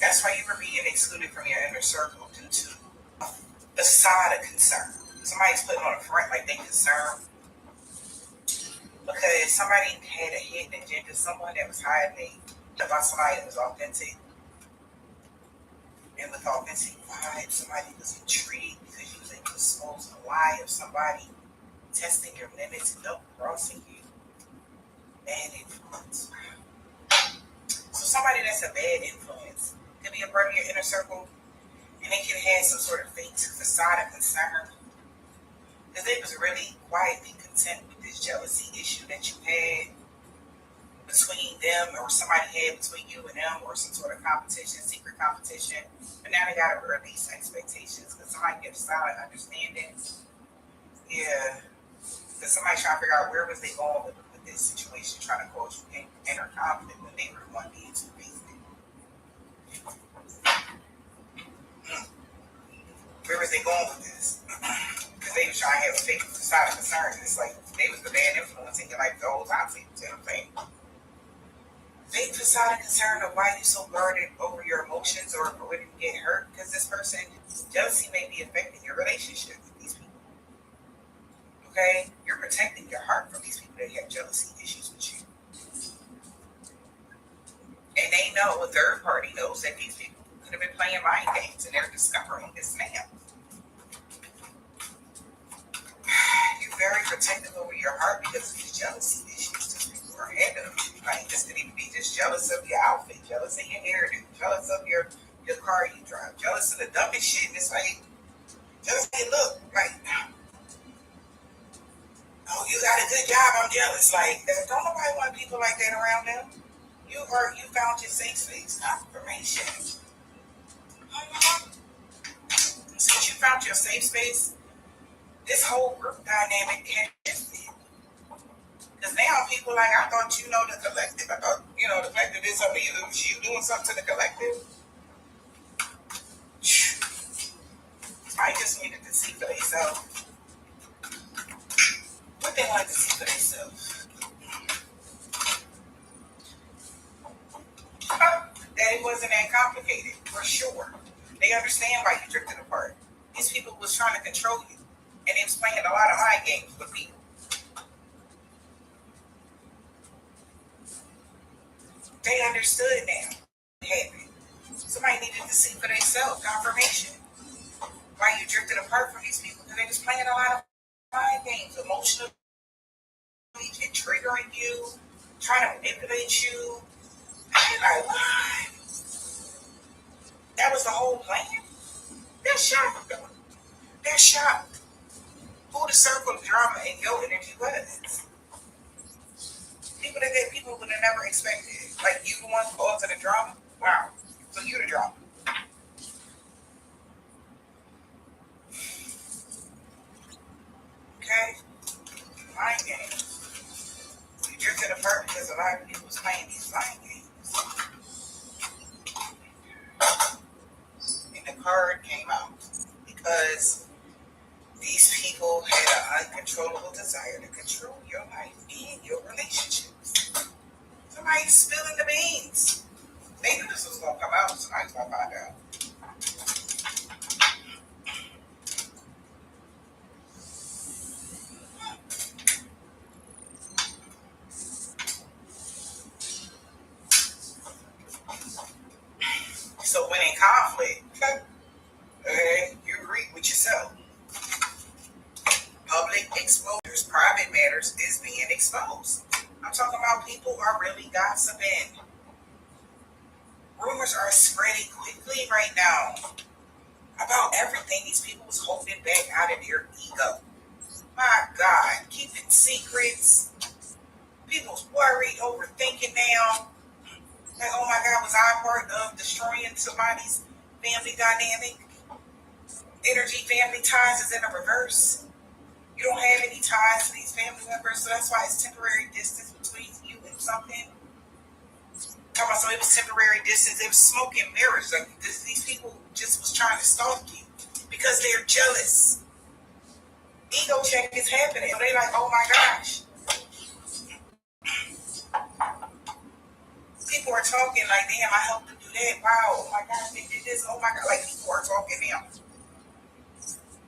That's why you were being excluded from your inner circle due to a side of concern. Somebody's putting on the front like they concerned because somebody had a hidden agenda, someone that was hiding about somebody that was authentic. And with authentic vibes, somebody was intrigued because you was able to expose the lie of somebody testing your limits and double crossing you. Bad influence. So somebody that's a bad influence could be a part of your inner circle, and they can have some sort of fake facade of concern. because they was really quietly content with this jealousy issue that you had between them, or somebody had between you and them, or some sort of competition, secret competition. But now they got to release expectations because somebody gives solid understanding. Yeah, because somebody trying to figure out where was they going with this situation, trying to cause you inner conflict when they were the one being too busy. Where was they going with this? Because they was trying to have a fake facade of concern. It's like they was the bad influence in your life the whole time. See what I'm saying? Fake facade of concern of why you so guarded over your emotions or for when you get hurt. Because this person, jealousy may be affecting your relationship with these people. Okay? You're protecting your heart from these people that have jealousy issues with you. And they know, a third party knows that these people could have been playing mind games and they're discovering this now. You're very protective over your heart because of these jealousy issues that people are handling. Like, this could even be just jealous of your outfit, jealous of your hairdo, jealous of your car you drive, jealous of the dumbest shit. And it's like, jealous of your look. Like, oh, you got a good job, I'm jealous. Like, don't nobody want people like that around them. You found your safe space. Confirmation. Since you found your safe space, this whole group dynamic has shifted. Because now people like, I thought you know the collective. I thought, the collective is something. It was you doing something to the collective. I just needed to see for themselves what they wanted to see for themselves. That it wasn't that complicated, for sure. They understand why you drifted apart. These people was trying to control you. And they was playing a lot of mind games with people. They understood now what happened. Somebody needed to see for themselves confirmation why you drifted apart from these people, because they was playing a lot of mind games, emotionally and triggering you, trying to manipulate you. And like, what? That was the whole plan? They're shocked. They're shocked. Who the circle of drama in your energy was? People that people would have never expected. Like, you the one causing the drama? Wow. So you the drama. Okay? Mind games. You drifted apart because a lot of people was playing these mind games. And the card came out because these people had an uncontrollable desire to control your life and your relationships. Somebody's spilling the beans. They knew this was going to come out. Somebody's going to find out. So when in conflict, okay, you agree with yourself. Public exposures, private matters is being exposed. I'm talking about people are really gossiping. Rumors are spreading quickly right now about everything these people was holding back out of their ego. My God, keeping secrets. People's worried, overthinking now. Like, oh my God, was I part of destroying somebody's family dynamic? Energy, family ties is in a reverse. You don't have any ties to these family members, so that's why it's temporary distance between you and something. Talking about, so it was temporary distance. It was smoke and mirrors. Like, these people just was trying to stalk you because they're jealous. Ego check is happening. So they like, oh my gosh. People are talking like, damn, I helped them do that. Wow, oh my God, they did this. Oh my God, like people are talking now.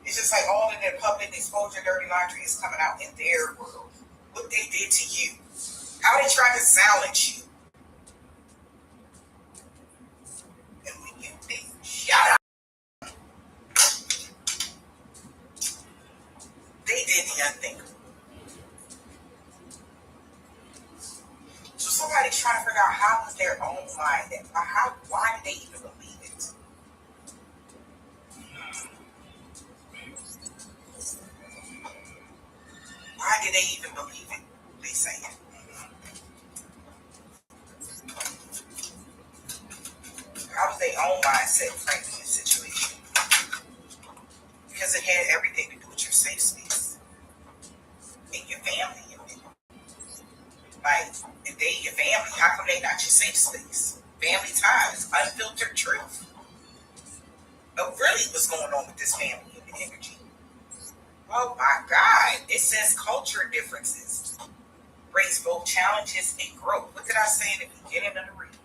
It's just like all of their public exposure, dirty laundry is coming out in their world. What they did to you. How they tried to silence you. And when you did, shut up. They did the unthinkable. So somebody's trying to figure out how was their own mind, why did they even believe it? do they even believe it? They say it. How was their own mindset framed in this situation? Because it had everything to do with your safe space and your family. Like, if they your family, how come they not your safe space? Family ties, unfiltered truth. But really, what's going on with this family and the energy? Oh my God! It says culture differences raise both challenges and growth. What did I say in the beginning of the reading?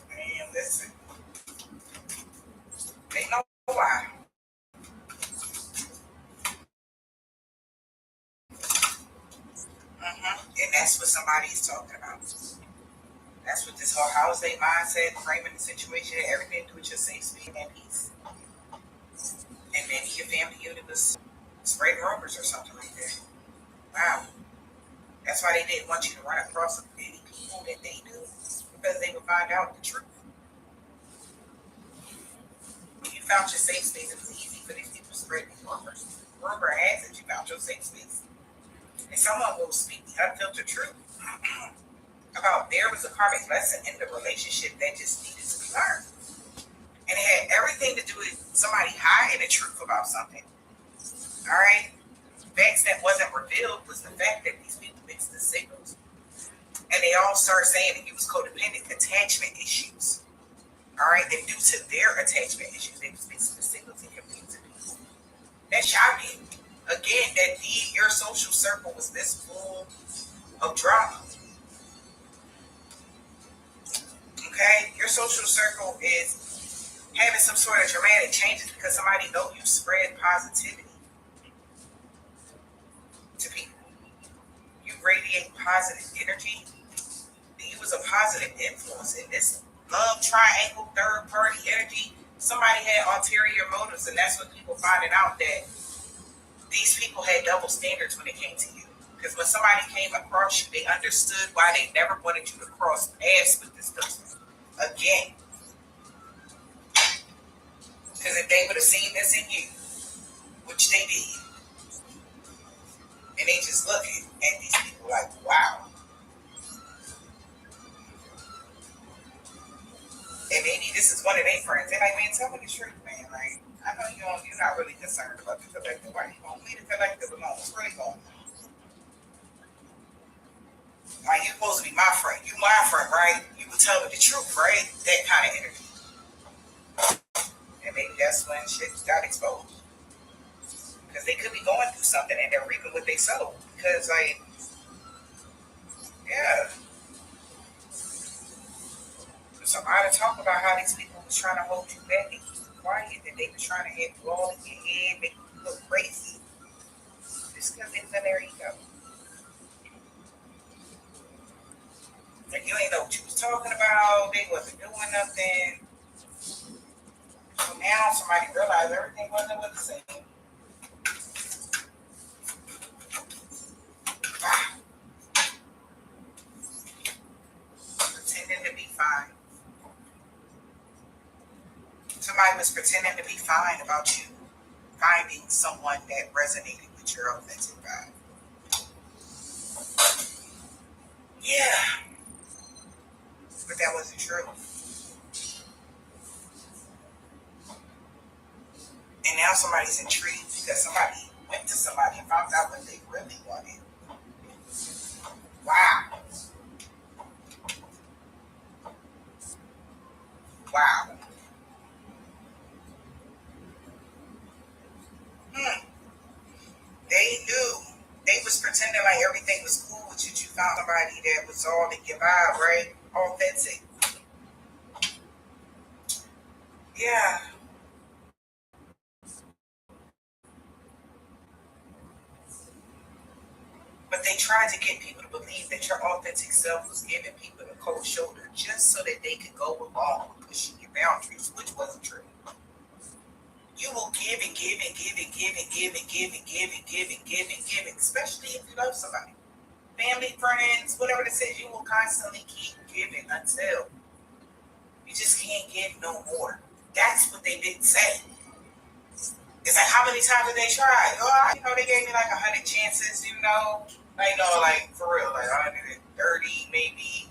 Man, listen. They know why. And that's what somebody is talking about. That's what this whole how's they mindset, framing the situation, everything to do with your safe space and peace. And maybe your family unit was spreading rumors or something like that. Wow. That's why they didn't want you to run across any people that they knew, because they would find out the truth. When you found your safe space, it was easy for these people to spread these rumors. Rumor has that you found your safe space. And someone will speak the unfiltered truth about there was a karmic lesson in the relationship that just needed to be learned. And it had everything to do with somebody hiding the truth about something. All right? Facts that wasn't revealed was the fact that these people mixed the signals. And they all started saying that it was codependent attachment issues. All right? And due to their attachment issues, they was mixing the signals and confusing people. That's shocking. Again, that your social circle was this full of drama. Okay? Your social circle is having some sort of dramatic changes because somebody know you spread positivity to people. You radiate positive energy. You was a positive influence in this love triangle, third party energy. Somebody had ulterior motives, and that's what people finding out, that these people had double standards when it came to you. Because when somebody came across you, they understood why they never wanted you to cross paths with this person again. Because if they would have seen this in you, which they did, and they just looking at these people like, wow. And maybe this is one of their friends. They're like, man, tell me the truth, man. Like, I know you're not really concerned about the collective. Why you gonna leave the collective alone? What's really going on? Like, you're supposed to be my friend. You my friend, right? You would tell me the truth, right? That kind of energy. And maybe that's when shit got exposed. Because they could be going through something and they're reaping what they sowed. Because, like, yeah. So I had to talk about how these people was trying to hold you back and keep you quiet, that they were trying to hit you all in your head, make you look crazy. Just because it's in their ego. And you ain't know what you was talking about, they wasn't doing nothing. So now somebody realized everything wasn't what it said. Pretending to be fine. Somebody was pretending to be fine about you finding someone that resonated with your authentic vibe. Yeah. But that wasn't true. And now somebody's intrigued because somebody went to somebody and found out what they really wanted. Wow. Wow. They knew. They was pretending like everything was cool with you. You found somebody that was all in your vibe, right? Authentic. Yeah. But they tried to get people to believe that your authentic self was giving people the cold shoulder just so that they could go along with pushing your boundaries, which wasn't true. You will give and give and give and give and give and give and give and give and give and give, especially if you love somebody. Family, friends, whatever it says, you will constantly keep giving until you just can't give no more. That's what they didn't say. It's like, how many times did they try? Oh, they gave me like 100 chances, like for real, like 130 maybe.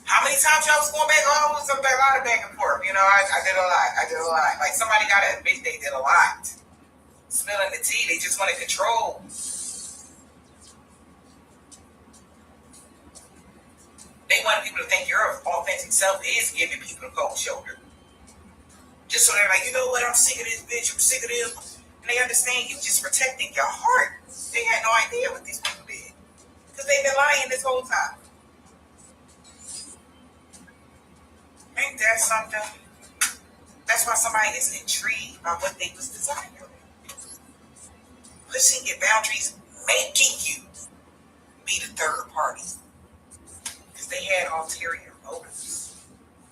How many times y'all was going back? Oh, it was a lot of back and forth. I did a lot. Like somebody got to admit they did a lot. Spilling the tea, they just want to control. They want people to think your authentic self is giving people a cold shoulder. Just so they're like, you know what, I'm sick of this bitch, I'm sick of this. And they understand you just protecting your heart. They had no idea what these people did. Because they've been lying this whole time. Ain't that something? That's why somebody is intrigued by what they was designed. Pushing your boundaries, making you be the third party. Because they had ulterior motives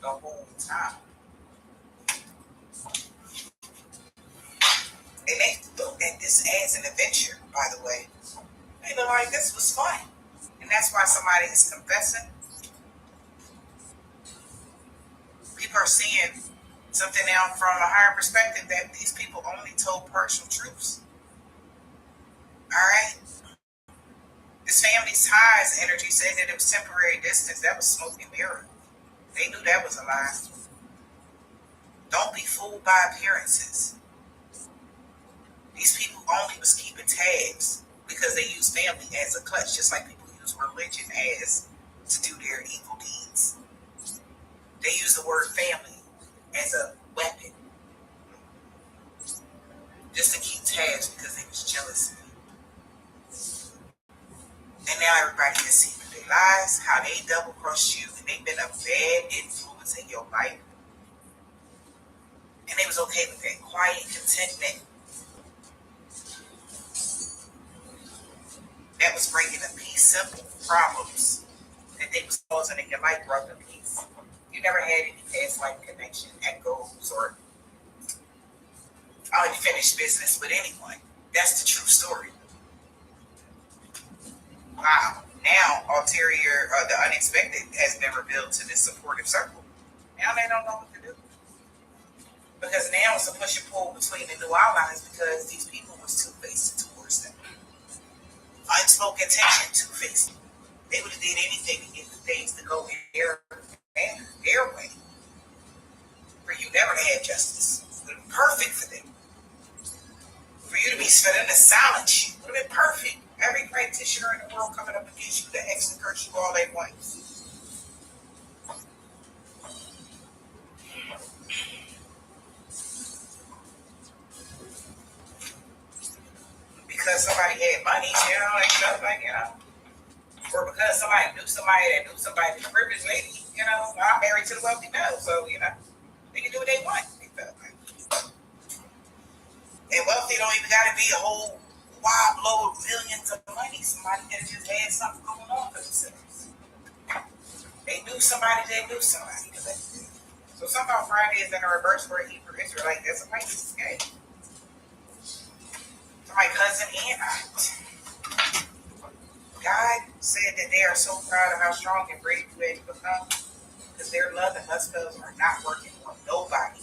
the whole time. And they looked at this as an adventure, by the way. They look like this was fun. And that's why somebody is confessing. People are seeing something now from a higher perspective that these people only told partial truths. Alright? This family ties energy said that it was temporary distance. That was smoke and mirror. They knew that was a lie. Don't be fooled by appearances. These people only was keeping tabs because they use family as a clutch, just like people use religion as to do their evil deeds. They use the word family as a weapon just to keep tabs because they was jealous. And now everybody can see through their lies, how they double-crossed you, and they've been a bad influence in your life. And they was okay with that quiet contentment. That was bringing them peace, simple problems that they was causing in your life brought them peace. You never had any past life connection, echoes, or unfinished business with anyone. That's the true story. Wow. Now, ulterior, the unexpected has been revealed to this supportive circle. Now they don't know what to do. Because now it's a push and pull between the new outlines because these people was two-faced towards them. Unspoken tension, two-faced. They would have did anything to get the things to go their way. For you never had justice. It would have been perfect for them. For you to be for them to silence you would have been perfect. Every practitioner in the world coming up against you, the ex and curse you all they want. Because somebody had money, and stuff like, or because somebody knew somebody the privileged lady, I'm married to the wealthy now, so, they can do what they want. And wealthy don't even got to be a whole wild blow of millions of money. Somebody that just had something going on for themselves. They knew somebody. So somehow Friday is in a reverse for a Hebrew Israelite. That's a Pisces game. My cousin and aunt. God said that they are so proud of how strong and brave you had become because their love and lust spells are not working on nobody.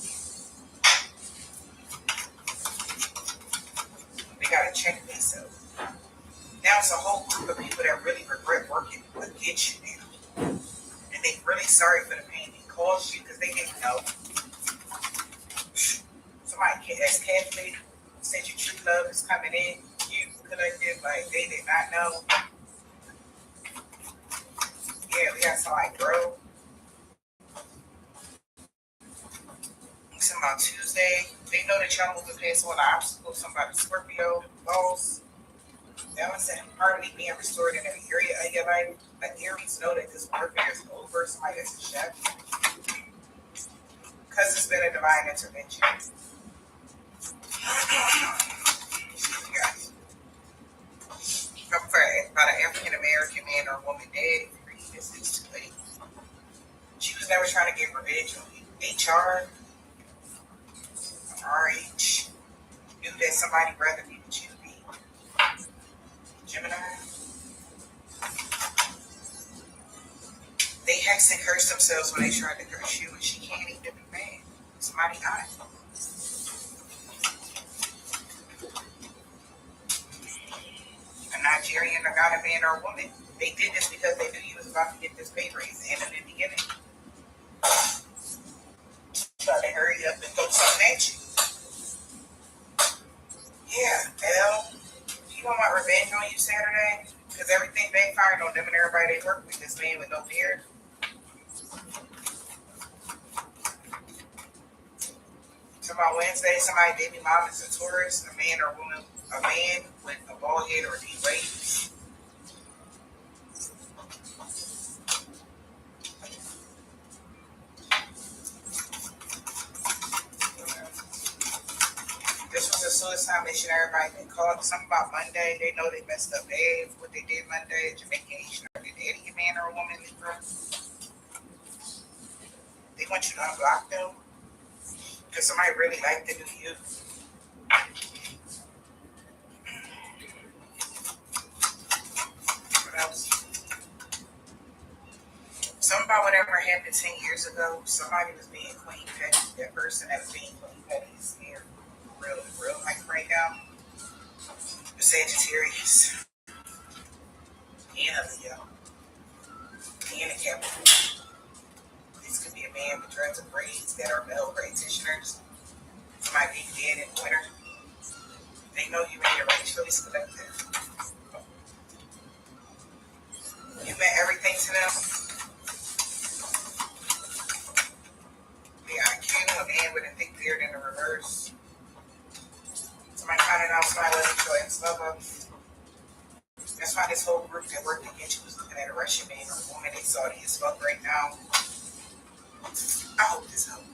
They gotta check themselves. Now it's a whole group of people that really regret working against you now. And they're really sorry for the pain they caused you because they didn't know. Somebody as carefully said your true love is coming in. You collective, like they did not know. Yeah, we got somebody grow. About Tuesday, they know that y'all moving past all the obstacles. Somebody Scorpio, loss. Balance and harmony being restored in every area of your life. Like Aries know that this warfare is over. Somebody that's a chef. Because it's been a divine intervention. Come for about an African American man or woman dead. This is too late. She was never trying to get revenge on you. HR. RH knew that somebody rather be what you be. Gemini. They hex and curse themselves when they tried to curse you, and she can't even be mad. Somebody got it. or a woman. They did this because they knew you was about to get this pay raise in the beginning. Try to hurry up and throw something at you. Yeah, well, you want my revenge on you Saturday? Because everything backfired on them and everybody they work with. This man with no beard. Tomorrow Wednesday, somebody baby mom is a tourist, a man or a woman, a man with a bald head or a deep wave. This was a suicide mission. Everybody been called. Something about Monday. They know they messed up bad. What they did Monday. Jamaican, did any man or a woman in this room? They want you to unblock them. Because somebody really liked the new you. What else? Something about whatever happened 10 years ago. Somebody was being Queen Petty. That person that was being Queen Petty is here. Real like right now. The Sagittarius. And a Leo. And a Capricorn. This could be a man with dreads of braids that are male practitioners. Somebody be dead in winter. They know you made a racially collective. You meant everything to them. The IQ, a man with a thick beard in the reverse. Somebody finding out somebody wasn't your ex-lover. That's why this whole group that worked against you was looking at a Russian man or a woman they saw that is fuck right now. I hope this helps.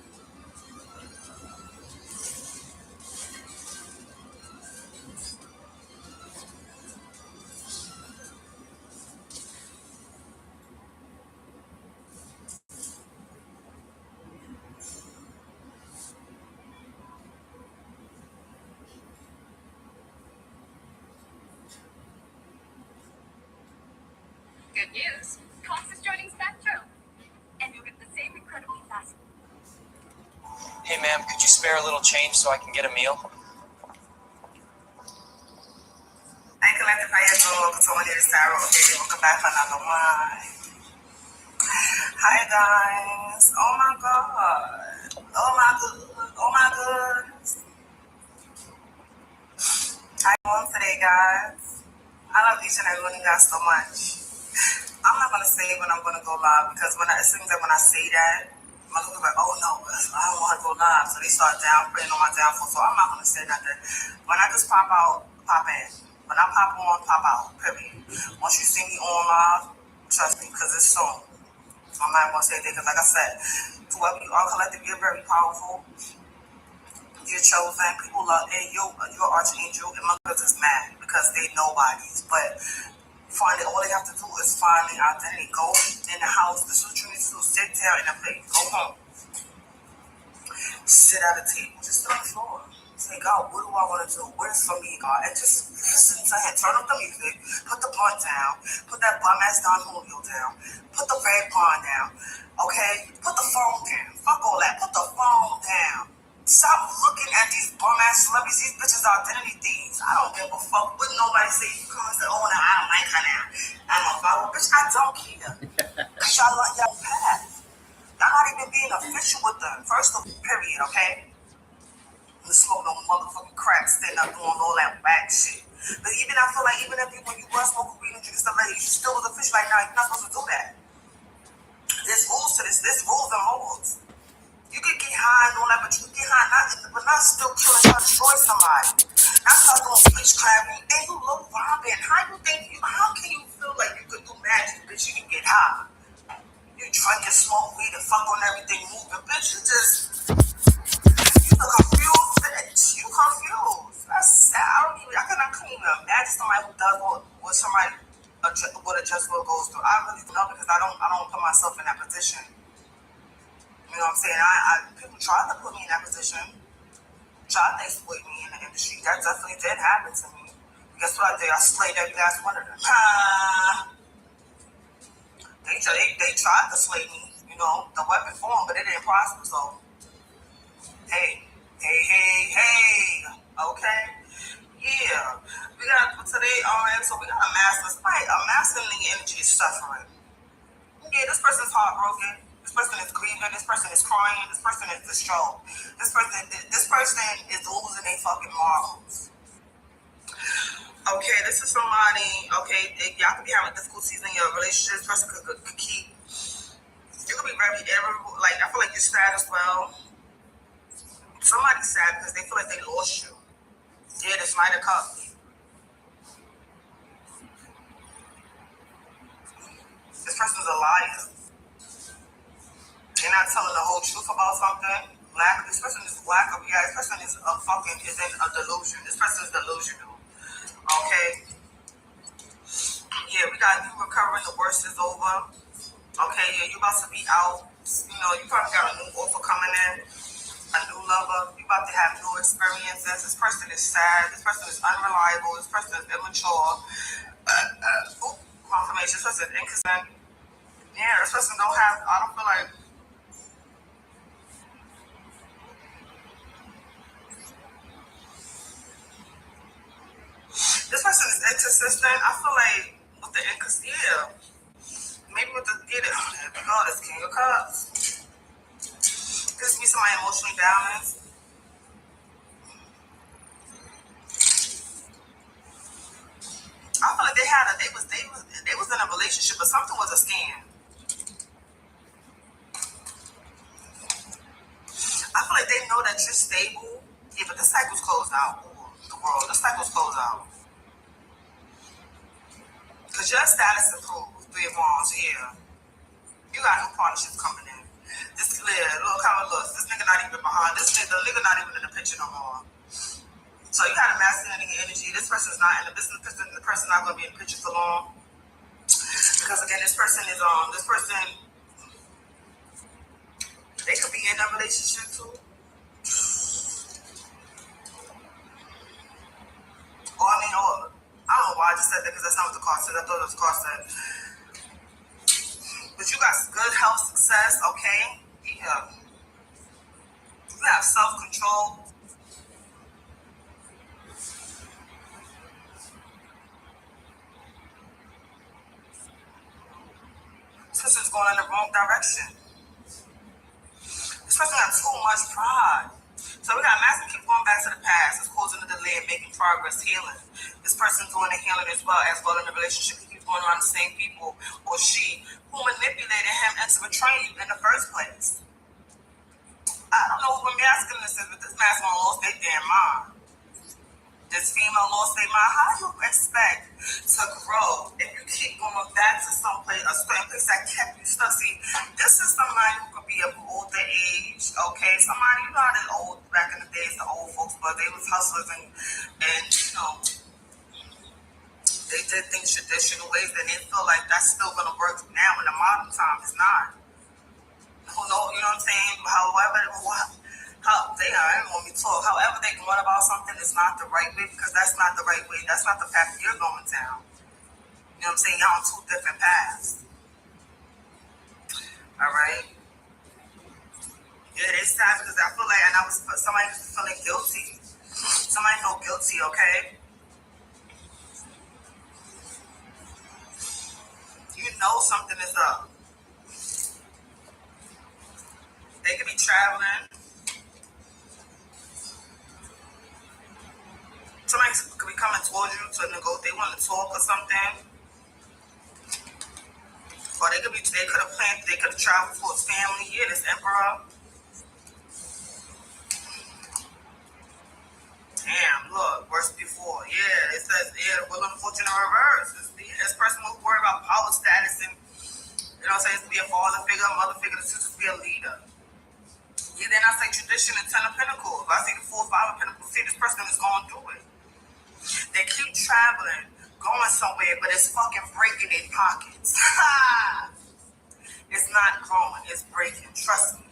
Good news. Cox is joining Spectrum. And you'll get the same incredibly fast. Hey, ma'am, could you spare a little change so I can get a meal? I can let the fire go because I want to hear Sarah. Okay, we'll come back for another one. Hi, guys. Oh, my God. Oh, my God. Oh, my goodness. How you doing today, guys? I love each and every one of you guys so much. I'm not going to say when I'm going to go live because it seems like when I say that, my people are like, oh no, I don't want to go live. So they start downplaying on my downfall. So I'm not going to say nothing. When I just pop out, pop in. When I pop on, pop out. Period. Once you see me on live, trust me, because it's soon. So I'm not going to say anything because like I said, whoever you are collectively, you're very powerful. You're chosen. People love you're archangel. And my brothers is mad because they nobodies. But all they have to do is find their identity. Go in the house. This is what you need to do. Sit down in a place. Go home. Sit at a table. Just sit on the floor. Say, God, what do I want to do? What is for me, God? And just listen to him. Turn up the music. Put the blunt down. Put that bum ass Don Julio down. Put the red bond down. Okay? Put the phone down. Fuck all that. Put the phone down. Stop looking at these bum-ass celebrities. These bitches are identity thieves. I don't give a fuck what nobody say. You come and say, oh, no, I don't like her now. I'm a follower. Bitch, I don't care. Because y'all like y'all path. Y'all not even being official with them. First of all, period, okay? You smoke no motherfucking crack, stand up doing all that whack shit. But even I feel like even if when you were smoking weed and drinking stuff like that, you still was official. Like, now you're not supposed to do that. There's rules to this. There's rules and laws. You can get high and all that, but you can get high but not still killing, trying to destroy somebody. Not start doing witchcraft. And you look Robin. How can you feel like you could do magic, bitch? You can get high. You drink and smoke weed and fuck on everything moving, bitch. You look confused, bitch. You confused. That's sad. I couldn't even imagine somebody who does what somebody what a just will goes through. I really don't know because I don't put myself in that position. You know what I'm saying? People tried to put me in that position, tried to exploit me in the industry. That definitely did happen to me. Guess what I did? I slayed every last one of them. They tried to slay me, you know, the weapon form, but it didn't prosper. So, hey, okay, yeah. We got for today, so we got a master. A master in the energy is suffering. Yeah, this person's heartbroken. This person is grieving. This person is crying. This person is distraught. This person is losing their fucking marbles. Okay, this is somebody. Okay, y'all could be having difficulties in your relationship. This person could keep. You could be very irritable. Like, I feel like you're sad as well. Somebody's sad because they feel like they lost you. Yeah, this Knight of Cups. This person's a liar. They're not telling the whole truth about something. This person is black. Yeah, this person is in a delusion. This person is delusional. Okay. Yeah, we got you recovering. The worst is over. Okay, yeah, you about to be out. You know, you probably got a new offer coming in. A new lover. You about to have new experiences. This person is sad. This person is unreliable. This person is immature. Confirmation. This person is inconsistent. Yeah, this person don't have. I don't feel like. This person is inconsistent. I feel like with the inconsistent. Yeah. Maybe with the this King of Cups. This be somebody emotionally balanced. I feel like they was in a relationship, but something was a scam. I feel like they know that you're stable. Yeah, but this cycle's closed out. The world, this cycle's closed out. Because your status improved. 3 of Wands, yeah. You got new partnerships coming in. This clear. Look how it looks. This nigga not even behind. The nigga not even in the picture no more. So you got a masculine energy. This person's not in the business. The person's not going to be in the picture for long. Because again, this person, they could be in a relationship too. Or I don't know why I just said that because that's not what the card said. I thought it was the card said. But you got good health success, okay? Yeah. You have self-control. This person's going in the wrong direction. This person got too much pride. So we got masculine keep going back to the past. It's causing a delay in making progress, healing. This person's doing the healing as well in the relationship. He keeps going around the same people or she who manipulated him into betraying you in the first place. I don't know who masculine this is, but this masculine lost their damn mind. This female lost their mind. How do you expect to grow if you keep going back to some place, a certain place that kept you stuck? See, this is somebody who could be of older age, okay? Somebody, you know how they old back in the days, the old folks, but they was hustlers and you know, they did things traditional ways, and they feel like that's still gonna work now in the modern time. It's not. Who know? You know what I'm saying? They don't want me to talk. However they going about something is not the right way because that's not the right way. That's not the path you're going down. You know what I'm saying? Y'all on 2 different paths. All right. Yeah, it's sad because I feel like, somebody feeling guilty. Somebody feel guilty, okay? You know something is up. They could be traveling. Somebody could be coming towards you to negotiate. They want to talk or something. Or they could have planned, they could have traveled towards family. Yeah, this Emperor. Damn, look, worse before. Yeah, it says, Wheel of Fortune in reverse. This person will worry about power status and, you know what I'm saying, to be a father figure, a mother figure, to just be a leader. Yeah, then I say tradition and 10 of Pentacles. I see the 4 or 5 of Pentacles. See, this person is going through it. They keep traveling, going somewhere, but it's fucking breaking their pockets. It's not growing, it's breaking. Trust me.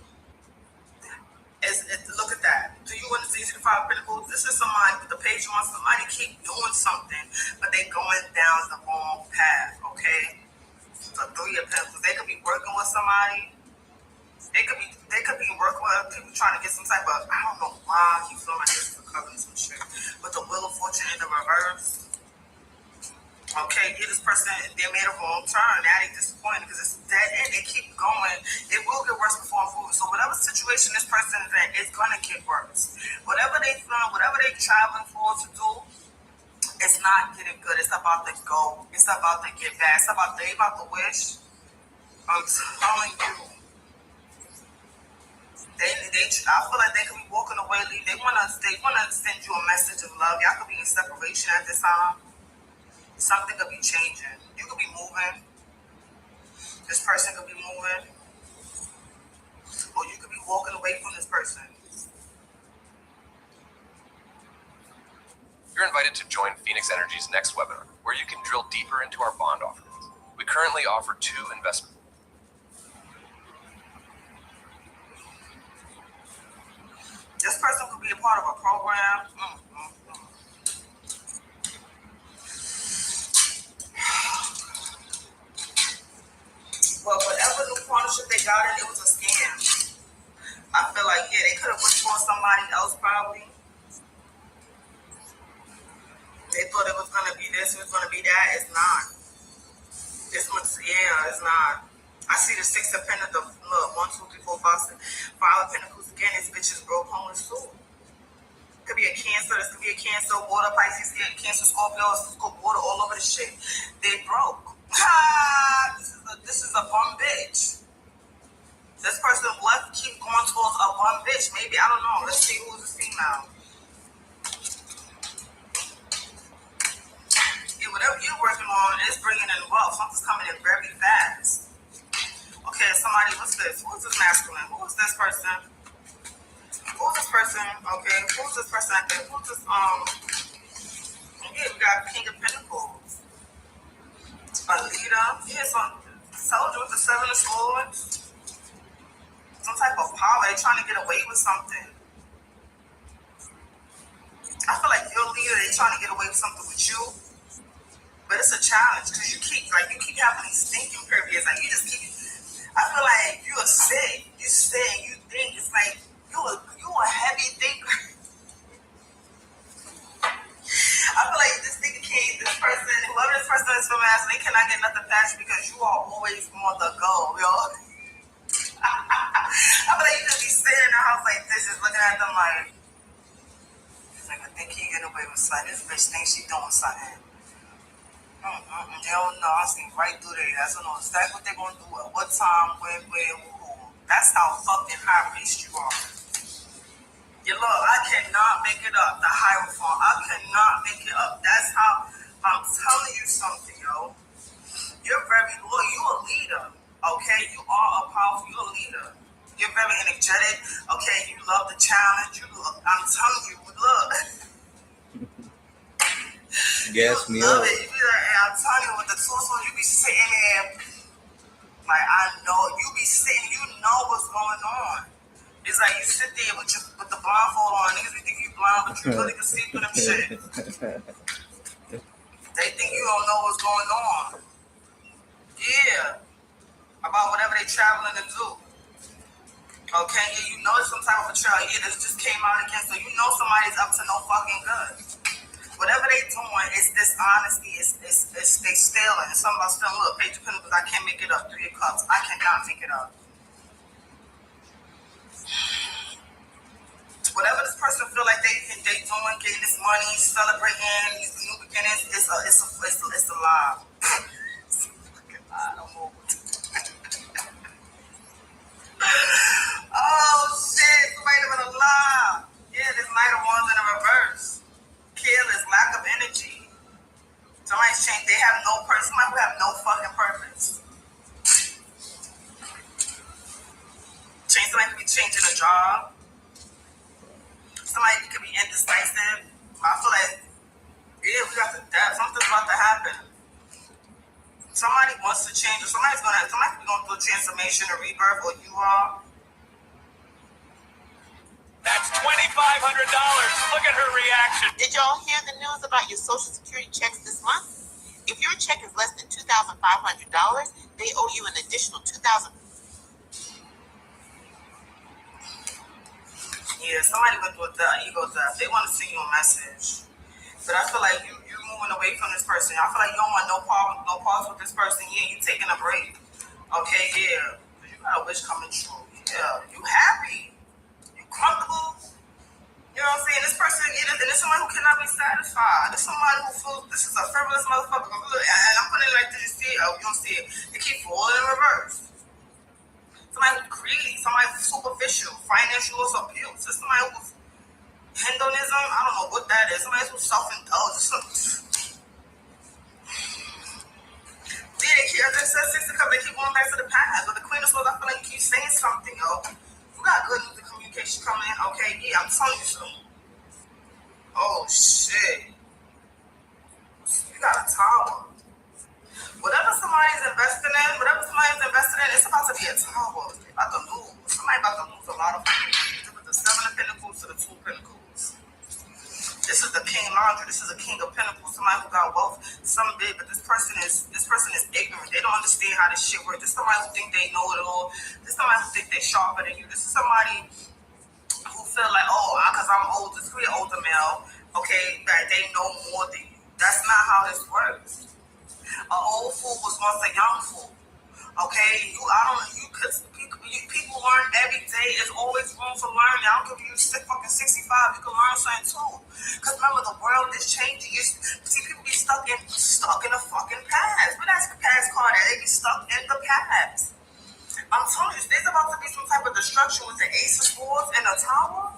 Look at that. Do you understand the 5 of Pentacles? This is somebody with the page on. Somebody keep doing something, but they going down the wrong path, okay? The 3 of Pentacles. They could be working with somebody. They could be working with people trying to get some type of, I don't know why he feeling like this is covering some shit. But the Wheel of Fortune in the reverse. person, they made a wrong turn. Now they disappointed because it's dead end. They keep going. It will get worse before improving. So whatever situation this person is in, it's gonna get worse. Whatever they feeling, whatever they traveling for to do, it's not getting good. It's about to go. It's about to get bad. It's about they about to wish. I'm telling you. I feel like they could be walking away. They wanna send you a message of love. Y'all could be in separation at this time. Something could be changing. You could be moving. This person could be moving. Or you could be walking away from this person. You're invited to join Phoenix Energy's next webinar, where you can drill deeper into our bond offerings. We currently offer 2 investment. This person could be a part of a program. Well, whatever new partnership they got in, it was a scam. I feel like, yeah, they could have went for somebody else probably. They thought it was going to be this, it was going to be that. It's not. It's not. I see the 6 of Pentacles. Look, 1, 2, 3, 4, 5, 6. 5 of Pentacles again. This bitch is broke, homeless too. Could be a Cancer. This could be a Cancer, water, Pisces, Cancer, Scorpio, water all over the shit. They broke. This is a bum bitch. This person left keep going towards a bum bitch. Maybe, I don't know. Let's see who's this female. Yeah, whatever you're working on is bringing in wealth. Something's coming in very fast. Okay, somebody, what's this? Who's this masculine? Who is this person? Who's this person? Okay, who's this person? Who's this, yeah, we got King of Pentacles. A leader. Yeah, told you with the 7 of Swords. Some type of power. They're trying to get away with something. I feel like you're a leader. They're trying to get away with something with you. But it's a challenge because you keep having these thinking periods. Like, you just keep, I feel like you are sick. You say, you think. It's like, you a heavy thinker. I feel like this nigga can't, this person, whoever this person is from ass, they cannot get nothing past you because you are always on the go, yo. I feel like you just be sitting in the house like this, just looking at them like I think he get away with something. This bitch thinks she doing something. They don't know. I seen right through their ass. I don't know exactly what they're gonna do at what time, where, who. That's how fucking high-paced you are. You look, I cannot make it up. The Hierophant, I cannot make it up. That's how I'm telling you something, yo. You're very loyal. You're a leader, okay? You are a powerful. You're a leader. You're very energetic, okay? You love the challenge. I'm telling you, look. Gas me love up. it. You be like, hey, I'm telling you, with the tools, you be sitting there. Like, I know you be sitting. You know what's going on. It's like you sit there with the blindfold on. Niggas be think you blind, but you really can see through them shit. They think you don't know what's going on. Yeah. About whatever they traveling to do. Okay, yeah, you know it's some type of a trail. Yeah, this just came out again, so you know somebody's up to no fucking good. Whatever they doing, it's dishonesty. It's they stealing. It's something about stealing. Look, Page of Pentacles, I can't make it up. 3 of Cups, I cannot make it up. Whatever this person feel like they doing, getting this money, celebrating these new beginnings, it's a lie. Oh shit! Somebody been a lie. Yeah, this Knight of Wands in a reverse. Careless, lack of energy. Somebody's changed. They have no purpose. Somebody who have no fucking purpose. Somebody could be changing a job. Somebody could be indecisive. I feel like, yeah, we got to adapt. Something's about to happen. Somebody wants to change, or somebody could be going through a transformation, a rebirth, or you are. That's $2,500. Look at her reaction. Did y'all hear the news about your Social Security checks this month? If your check is less than $2,500, they owe you an additional $2,000. Yeah, somebody went through the ego death. They want to send you a message. But I feel like you moving away from this person. I feel like you don't want no pause with this person. Yeah, you taking a break. Okay, yeah. You got a wish coming true. Yeah, you happy. You comfortable. You know what I'm saying? This person, and it's somebody who cannot be satisfied. It's somebody who feels this is a frivolous motherfucker. And I'm putting it like this, you see it, you don't see it. It keeps falling in reverse. Somebody who's greedy, somebody who's superficial, financial abuse. It's somebody who's hedonism, I don't know what that is. Somebody who's self-indulgent. Yeah, they keep, as I said, Six of Cups, they keep going back to the past. But the Queen of Swords, I feel like you keep saying something, yo. You got good music communication coming in, okay? Yeah, I'm telling you so. Oh, shit. You got a tower. Whatever somebody's investing in, it's about to be a tower. They're about to lose. Somebody about to lose a lot of money. With the Seven of Pentacles to the Two of Pentacles. This is the King of Laundry. This is a King of Pentacles. Somebody who got wealth, some big, but this person is ignorant. They don't understand how this shit works. This is somebody who think they know it all. This is somebody who think they sharper than you. This is somebody who feel like, oh, because I'm old, this could be an older male, okay, that they know more than you. That's not how this works. An old fool was once a young fool. Okay, people learn every day. There's always room for learning. I don't give you fucking 65. You can learn something too. Because remember, the world is changing. You see, people be stuck in the fucking past. But that's the past card. They be stuck in the past. I'm telling you, there's about to be some type of destruction with the Ace of Swords and the Tower.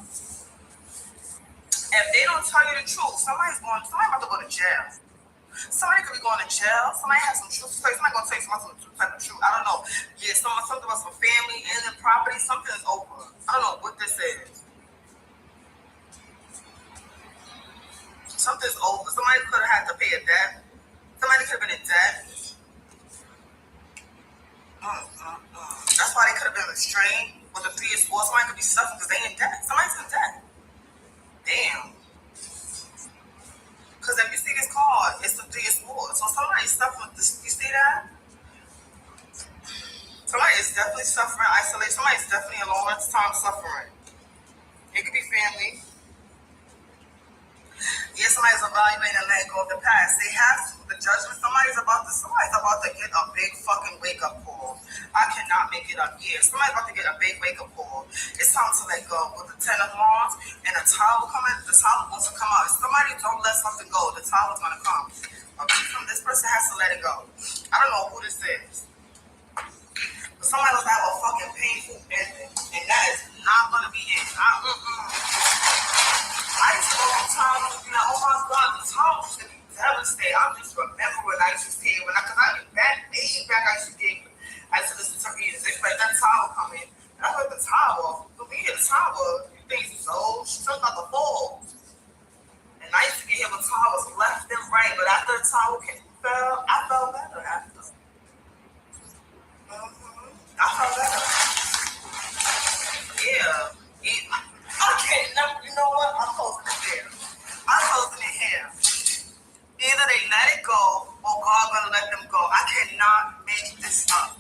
If they don't tell you the truth, somebody's about to go to jail. Somebody could be going to jail. Somebody has some truth to say. Somebody gonna tell you some type of truth. I don't know. Yeah, something about some family and the property. Something is over. I don't know what this is. Something's over. Somebody could have had to pay a debt. Somebody could have been in debt. That's why they could have been restrained with the Three of Swords. Somebody could be suffering because they in debt. Somebody's in debt. Damn. Because if you see this card, it's the Three of Swords. So somebody's suffering with this. You see that? Somebody is definitely suffering isolation. Somebody's definitely alone at the time suffering. It could be family. Yeah, somebody's evaluating and letting go of the past. They have to. The judgment, somebody's about to get a big fucking wake-up call. I cannot make it up. Yeah, somebody's about to get a big wake-up call. It's time to let go. With the Ten of Wands and the Tower coming, the Tower wants to come out. If somebody don't let something go, the Tower's going to come. Okay, this person has to let it go. I don't know who this is. But somebody must have a fucking painful ending. And that is not going to be it. I used to go to town and be like, oh my God, the town used to be devastated. I just remember when I used to stay, because I used to listen to music, but that tower come in, and I heard the tower, for me, the tower, you think it's so, she talking about the fall. And I used to get hit with towers left and right, but after the tower fell, I felt better after. I felt better. Yeah. Okay, now, you know what? I'm closing it here. Either they let it go, or God gonna let them go. I cannot make this up.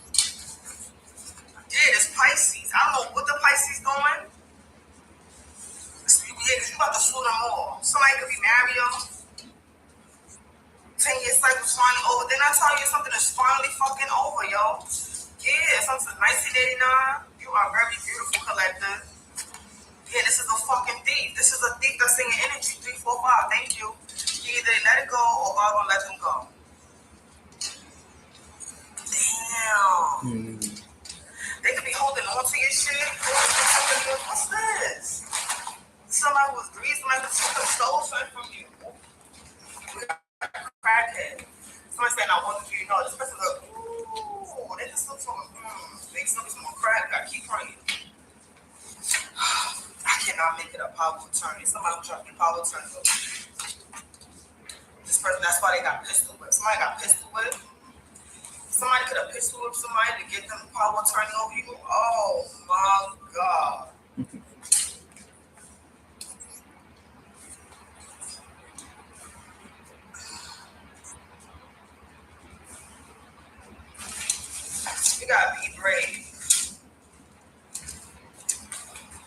Yeah, this Pisces. I don't know what the Pisces doing. Yeah, because you about to fool them all. Somebody could be married, yo. 10-year cycle's finally over. Then I tell you something that's finally fucking over, yo. Yeah, something 1989. You are very beautiful, collector. Yeah, this is a fucking thief. This is a thief that's singing energy. 3, 4, 5. Thank you. Either they let it go or God gonna let them go. Damn. They could be holding on to your shit. What's this? Somebody was greased, somebody stole something from you. Crackhead. Somebody said, I want you to know. This person look, ooh, they just look for make something more crack. I keep praying. I cannot make it a power of attorney. Somebody was trying to get power of attorney. This person, that's why they got pistol whipped. Somebody got pistol whipped. Somebody could have pistol whipped somebody to get them power of attorney over you. Oh my God. You gotta be brave.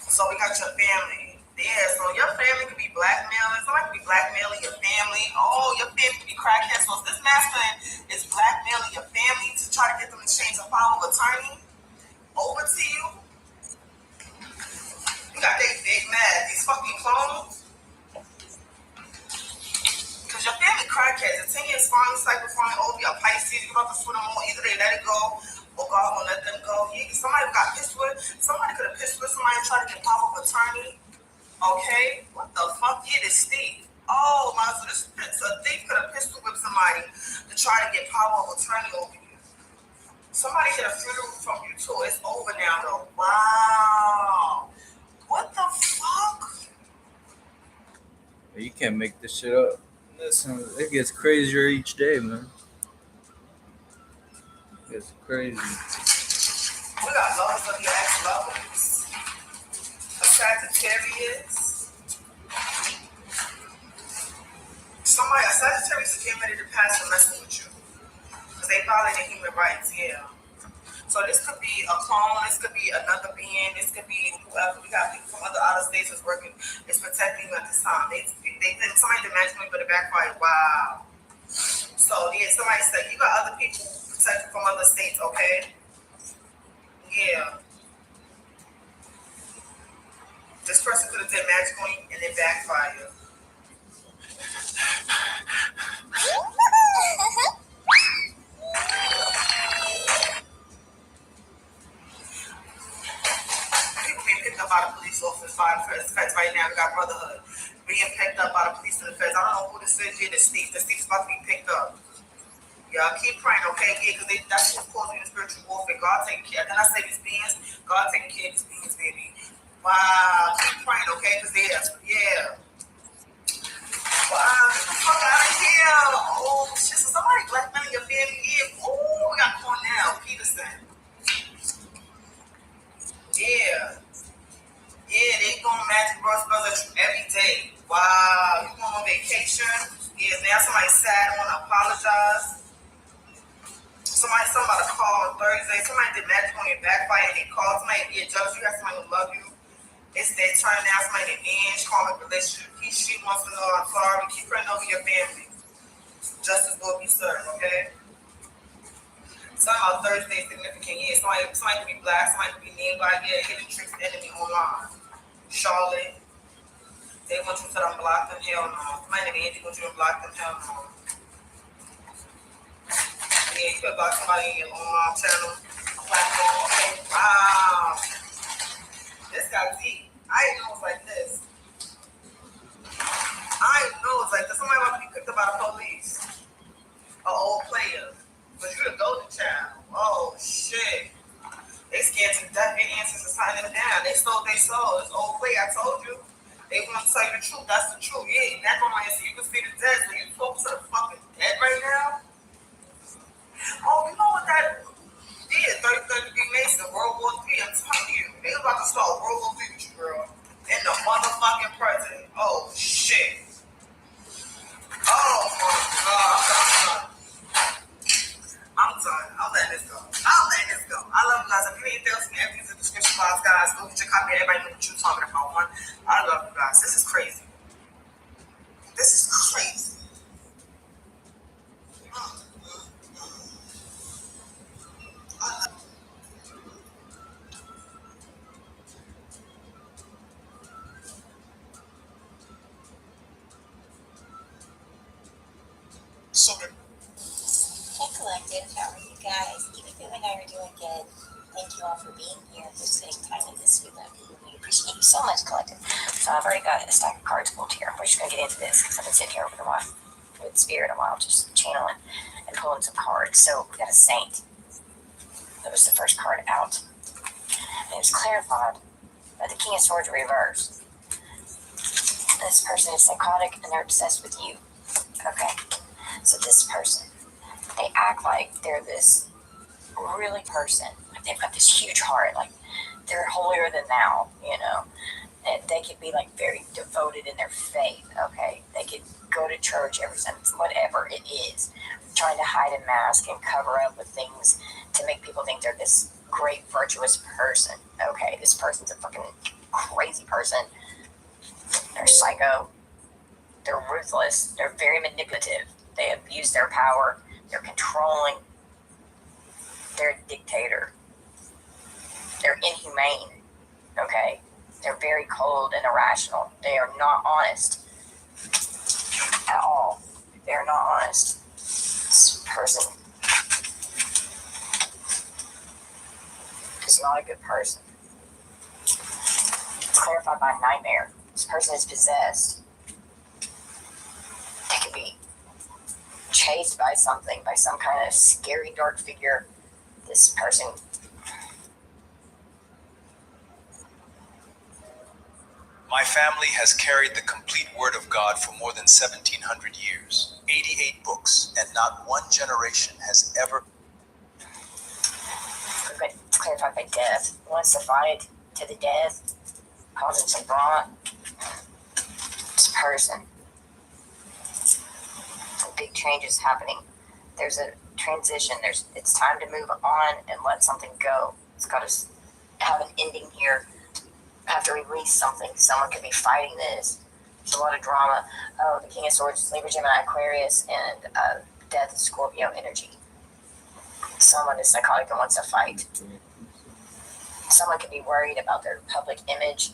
So we got your family. Yeah, so your family could be blackmailing. Somebody could be blackmailing your family. Oh, your family could be crackheads. So if this masculine is blackmailing your family to try to get them to change the power of attorney over to you, you got they big mad. These fucking clones. Because your family crackheads. The 10 years farming cycle farming over your Pisces, you about to put them on. Either they let it go or God won't let them go. Somebody got pissed with. Somebody could have pissed with somebody and tried to get power of attorney. Okay, what the fuck? Yeah, this Steve. Oh my, so this a thief could have pistol whipped somebody to try to get power of attorney over you. Somebody hit a funeral from you too. It's over now though. Wow. What the fuck? You can't make this shit up. Listen, it gets crazier each day, man. It gets crazy. We got lots of your ex-lovers. A Sagittarius. Somebody, a Sagittarius is getting ready to pass and messing with you. Because they violated human rights, yeah. So this could be a clone, this could be another being, this could be whoever. We got people from other outer states that's working, is protecting you at this time. They think somebody dimensionally, but it backfired. Wow. So yeah, somebody said you got other people protected from other states, okay? Yeah. This person could have did magic on you and it backfired. People being picked up by the police officers, by the feds right now. We got brotherhood being picked up by the police and the feds. I don't know who this is. Yeah, the Steve. The Steve's about to be picked up. Y'all keep praying, okay? Yeah, because that's what's causing the spiritual warfare. God taking care. Then I say these beings, God taking care of these beings, baby. Wow, keep praying, okay? Because yeah. Wow, get the fuck out of here. Oh, shit. So somebody blackmailing your family. Yeah. Ooh, we got Cornell Peterson. Yeah. Yeah, they going Magic Bros Brothers every day. Wow, you going on vacation? Yeah, now somebody's sad and want to apologize. Somebody about to call on Thursday. Somebody did magic on your backfire and they called somebody. Yeah, judge, you got somebody who love you. It's their turn now. Somebody that ends, calling relationship. She wants to know, I'm sorry. Keep praying over your family. Justice will be served, okay? Something about Thursday significant. Yeah, somebody could be black, somebody could be named by hidden tricks enemy online. Charlotte. They want you to unblock them, hell no. Somebody named Andy want you to unblock them, hell no. Yeah, you could block somebody in your online channel. Platform, okay? Wow. This got deep. I didn't know it was like this. Somebody want to be picked up by the police. An old player. But you're the golden child. Oh, shit. They scared to death. Their ancestors signing them down. They sold their soul. This old player, I told you. They want to tell you the truth. That's the truth. Yeah, back on my so you can see the dead. So you talk to the fucking dead right now? Oh, you know what that did? 33rd degree Mason, World War III. I'm telling you. They was about to start World War III with you, girl. In the motherfucking present. Oh, shit. Oh, my God. I'm done. I'm letting this go. I love you guys. If you need anything else, everything's in the description box, guys. Go get your copy. Everybody know what you're talking about. I love you guys. This is crazy. Hey Collective, how are you guys? Keep it moving, how you're doing good. Thank you all for being here, for spending time with us. We appreciate you so much, Collective. So I've already got a stack of cards pulled here. We're just going to get into this because I've been sitting here with Spirit a while, just channeling and pulling some cards. So we got a Saint. That was the first card out. And it was clarified by the King of Swords reversed. This person is psychotic and they're obsessed with you. Okay. So this person, they act like they're this really person. Like they've got this huge heart. Like they're holier than thou, you know. And they could be like very devoted in their faith, okay? They could go to church every Sunday, whatever it is. Trying to hide and mask and cover up with things to make people think they're this great, virtuous person, okay? This person's a fucking crazy person. psycho. They're ruthless. They're very manipulative. They abuse their power. They're controlling. They're a dictator. They're inhumane. Okay? They're very cold and irrational. They are not honest at all. They're not honest. This person is not a good person. It's clarified by nightmare. This person is possessed. They could be chased by something, by some kind of scary dark figure. This person My family has carried the complete Word of God for more than 1,700 years, 88 books, and not one generation has ever. It's clarified by death. Wants to fight to the death, causing some drama. This person. Big changes happening. There's a transition. It's time to move on and let something go. It's got to have an ending here. Have to release something. Someone could be fighting this. There's a lot of drama. Oh, the King of Swords, Libra, Gemini, Aquarius, and Death, Scorpio energy. Someone is psychotic and wants to fight. Someone could be worried about their public image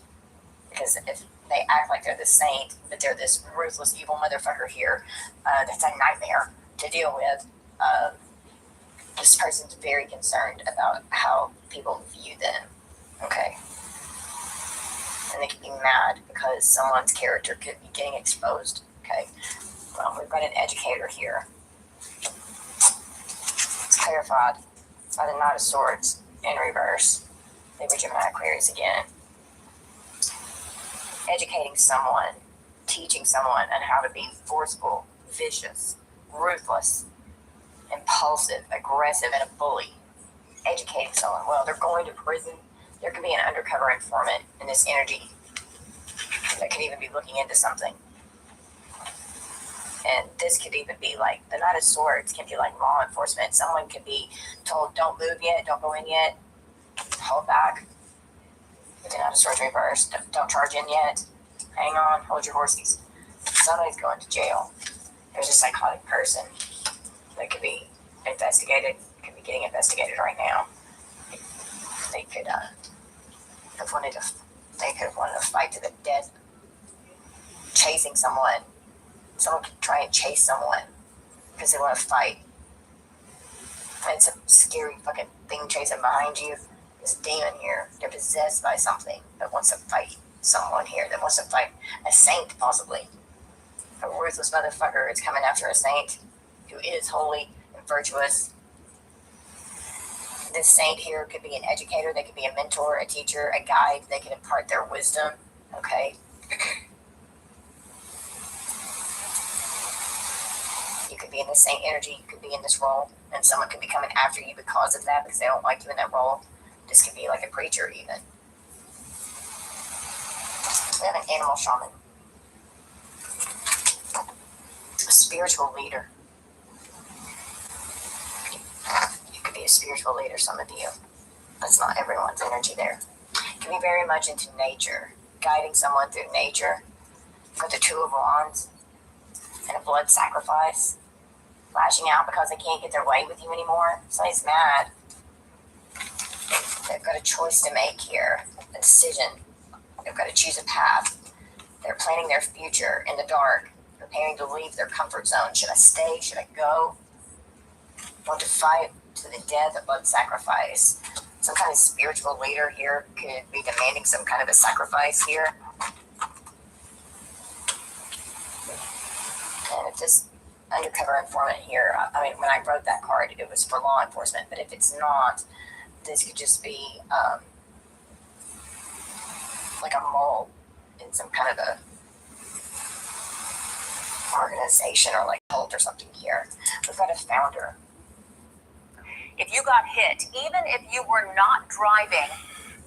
because if they act like they're the saint, but they're this ruthless, evil motherfucker here, that's a nightmare to deal with. This person's very concerned about how people view them. Okay. And they could be mad because someone's character could be getting exposed. Okay. Well, we've got an educator here. It's clarified by the Knight of Swords in reverse. Libra, Gemini, Aquarius again. Educating someone, teaching someone on how to be forceful, vicious, ruthless, impulsive, aggressive, and a bully. Educating someone. Well, they're going to prison. There could be an undercover informant in this energy that could even be looking into something. And this could even be like, the Knight of Swords can be like law enforcement. Someone could be told, don't move yet, don't go in yet, hold back. The Knight of Swords reversed, don't charge in yet, hang on, hold your horses. Somebody's going to jail. There's a psychotic person that could be investigated, could be getting investigated right now. They could have wanted to fight to the death, chasing someone. Someone could try and chase someone because they want to fight. And it's a scary fucking thing chasing behind you. This demon here, they're possessed by something that wants to fight someone here, that wants to fight a saint possibly. A ruthless motherfucker is coming after a saint who is holy and virtuous. This saint here could be an educator, they could be a mentor, a teacher, a guide, they can impart their wisdom, okay? You could be in the saint energy, you could be in this role, and someone could be coming after you because of that, because they don't like you in that role. This could be like a preacher even. We have an animal shaman. A spiritual leader. You could be a spiritual leader, some of you. That's not everyone's energy there. You can be very much into nature, guiding someone through nature. Got the Two of Wands and a blood sacrifice. Lashing out because they can't get their way with you anymore. Somebody's mad. They've got a choice to make here, a decision. They've got to choose a path. They're planning their future in the dark, preparing to leave their comfort zone. Should I stay? Should I go? Want to fight to the death, a blood sacrifice. Some kind of spiritual leader here could be demanding some kind of a sacrifice here. And if this undercover informant here, I mean, when I wrote that card, it was for law enforcement, but if it's not, this could just be like a mole in some kind of a organization or like cult or something here. We've got a founder. If you got hit, even if you were not driving,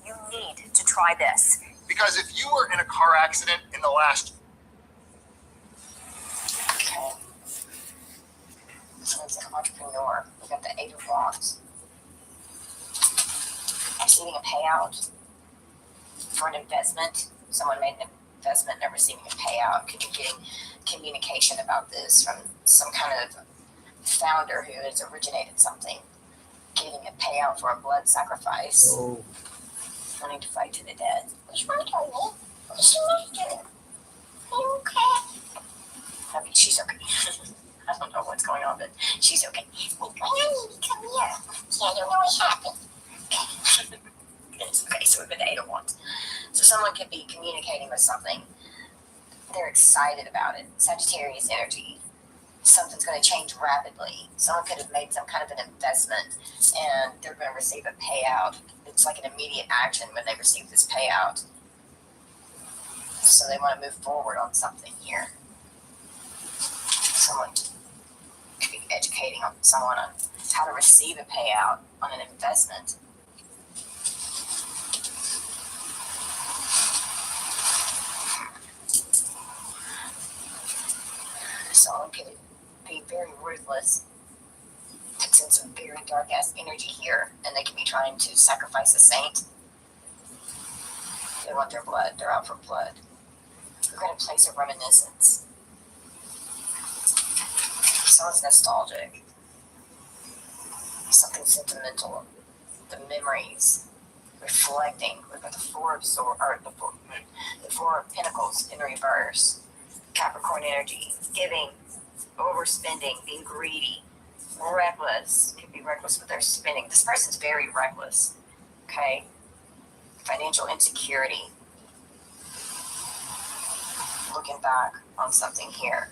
you need to try this. Because if you were in a car accident in the last... Okay. Someone's an entrepreneur. We got the Eight of Wands. Receiving a payout for an investment. Someone made an investment and receiving a payout. Could be getting communication about this from some kind of founder who has originated something, getting a payout for a blood sacrifice, wanting to fight to the death. What's wrong with me? What's wrong? Are you okay? I mean, she's okay. I don't know what's going on, but she's okay. What's going on? Come here. Yeah, you're always happy. Okay, so we've been to 8 of Wands. So someone could be communicating with something. They're excited about it. Sagittarius energy. Something's going to change rapidly. Someone could have made some kind of an investment and they're going to receive a payout. It's like an immediate action when they receive this payout. So they want to move forward on something here. Someone could be educating on someone on how to receive a payout on an investment. Someone could be very ruthless. It's in some very dark ass energy here, and they could be trying to sacrifice a saint. They want their blood. They're out for blood. We're at a place of reminiscence. Someone's nostalgic. Something sentimental. The memories. Reflecting. We've got the Four of Swords, or the Four of Pentacles in reverse. Capricorn energy. Giving. Overspending. Being greedy. Reckless. Could be reckless with their spending. This person's very reckless. Okay? Financial insecurity. Looking back on something here.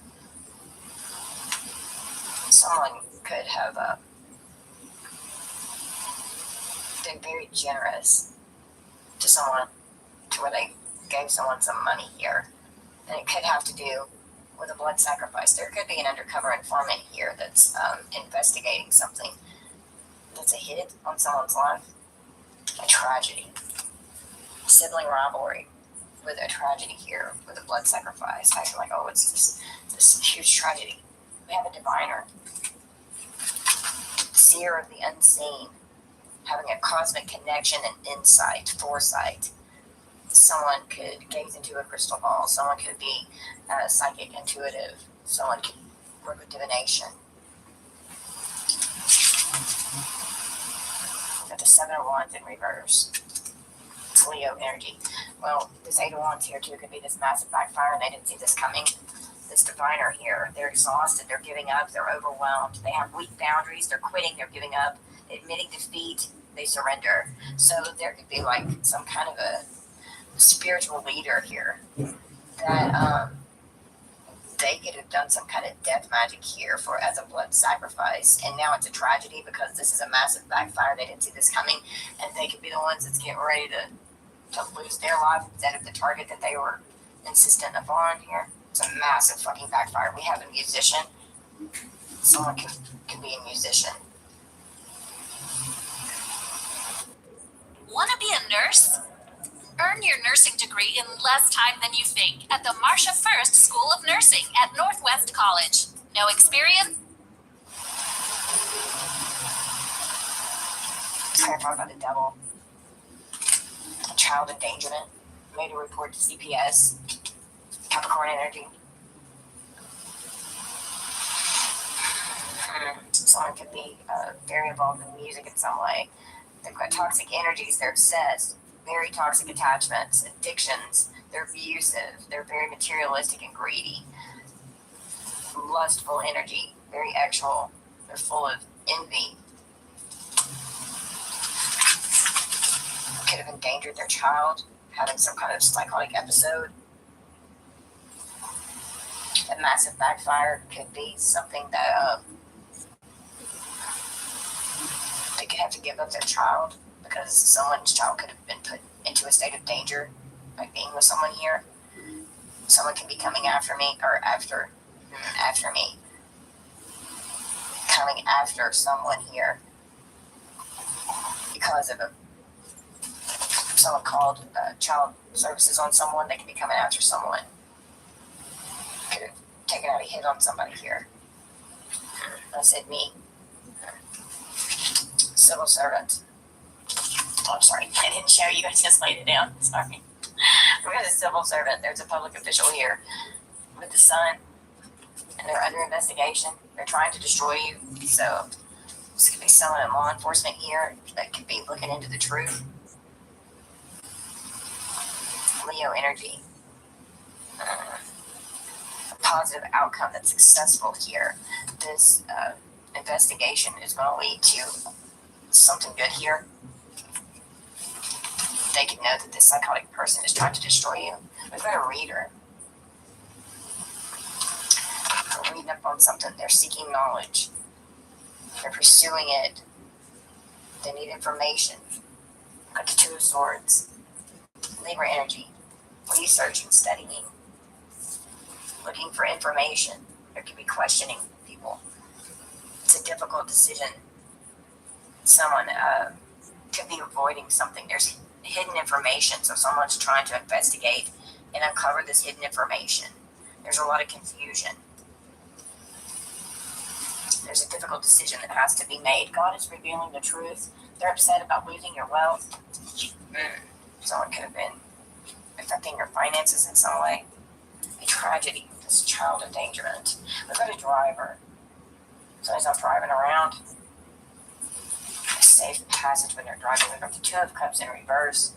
Someone could have been very generous to someone, to where they gave someone some money here. And it could have to do with a blood sacrifice. There could be an undercover informant here that's investigating something that's a hit on someone's life. A tragedy. Sibling rivalry with a tragedy here, with a blood sacrifice. I feel like, oh, it's this huge tragedy. We have a diviner. Seer of the unseen. Having a cosmic connection and insight, foresight. Someone could gaze into a crystal ball. Someone could be psychic, intuitive. Someone could work with divination. Got the Seven of Wands in reverse. It's Leo energy. Well, this 8 of Wands here too could be this massive backfire, and they didn't see this coming. This diviner here, they're exhausted, they're giving up, they're overwhelmed, they have weak boundaries, they're quitting, they're giving up, admitting defeat, they surrender. So there could be like some kind of a spiritual leader here that they could have done some kind of death magic here for as a blood sacrifice, and now it's a tragedy because this is a massive backfire. They didn't see this coming, and they could be the ones that's getting ready to lose their life instead of the target that they were insistent upon here. It's a massive fucking backfire. We have a musician. Someone can be a musician. Want to be a nurse? Earn your nursing degree in less time than you think at the Marsha First School of Nursing at Northwest College. No experience? Clarified by the devil. Child endangerment. Made a report to CPS. Capricorn energy. Someone could be very involved in music in some way. They've got toxic energies. They're obsessed. Very toxic attachments, addictions. They're abusive. They're very materialistic and greedy. Lustful energy. Very actual. They're full of envy. Could have endangered their child, having some kind of psychotic episode. A massive backfire could be something that they could have to give up their child because someone's child could have been put into a state of danger by being with someone here. Someone can be coming after me, or after me. Coming after someone here because of someone called child services on someone. They can be coming after someone. Could have taken out a hit on somebody here. I said me. Civil servant. Oh, I'm sorry. I didn't show you. I just laid it down. Sorry. We got a civil servant. There's a public official here with the sun, and they're under investigation. They're trying to destroy you. So this could be someone in law enforcement here that could be looking into the truth. Leo energy. A positive outcome that's successful here. This investigation is going to lead to something good here. They can know that this psychotic person is trying to destroy you. We've got a reader. They're reading up on something. They're seeking knowledge. They're pursuing it. They need information. Got the Two of Swords. Libra energy. Researching, studying. Looking for information. There could be questioning people. It's a difficult decision. Someone could be avoiding something. There's hidden information, so someone's trying to investigate and uncover this hidden information. There's a lot of confusion. There's a difficult decision that has to be made. God is revealing the truth. They're upset about losing your wealth. Someone could have been affecting your finances in some way. A tragedy, this child endangerment. We've got a driver. Somebody's not driving around. A safe passage when they're driving. We've got the Two of Cups in reverse.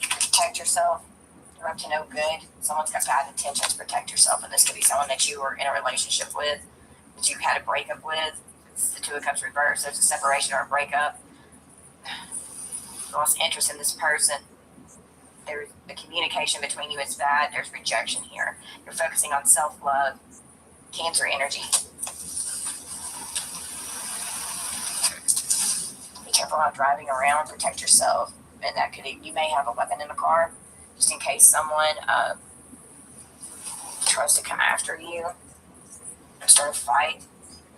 Protect yourself. You're up to no good. Someone's got bad intentions. Protect yourself. And this could be someone that you were in a relationship with, that you had a breakup with. It's the Two of Cups reverse. There's a separation or a breakup. Lost interest in this person. There's the communication between you is bad. There's rejection here. You're focusing on self-love. Cancer energy. Be careful about driving around. Protect yourself. And that could, you may have a weapon in the car, just in case someone tries to come after you or start a fight.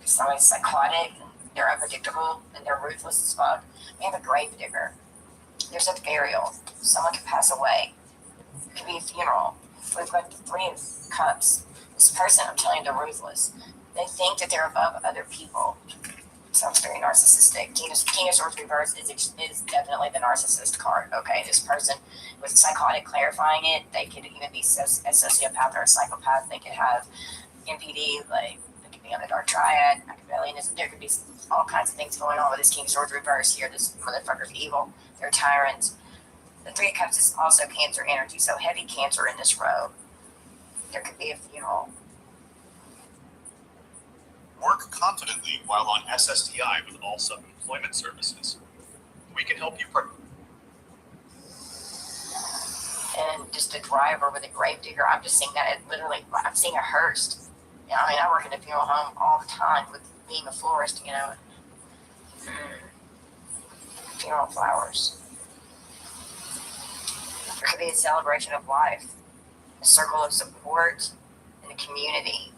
If somebody's psychotic, and they're unpredictable, and they're ruthless as fuck. We have a grave digger. There's a burial. Someone could pass away. It could be a funeral. We've got the Three of Cups. This person, I'm telling you, they're ruthless. They think that they're above other people. Sounds very narcissistic. King of Swords reverse is definitely the narcissist card. Okay, this person was psychotic, clarifying it. They could even be a sociopath or a psychopath. They could have NPD, like they could be on the Dark Triad, Machiavellianism. There could be all kinds of things going on with this King of Swords reverse here. This motherfucker's evil. They're tyrants. The Three of Cups is also Cancer energy, so heavy Cancer in this row. There could be a funeral. Work confidently while on SSDI with all sub-employment services. We can help you. And just a driver with a grave digger. I'm just seeing that. I'm seeing a hearse. You know, I mean, I work in a funeral home all the time with being a florist, you know. Funeral flowers. There could be a celebration of life, a circle of support in the community.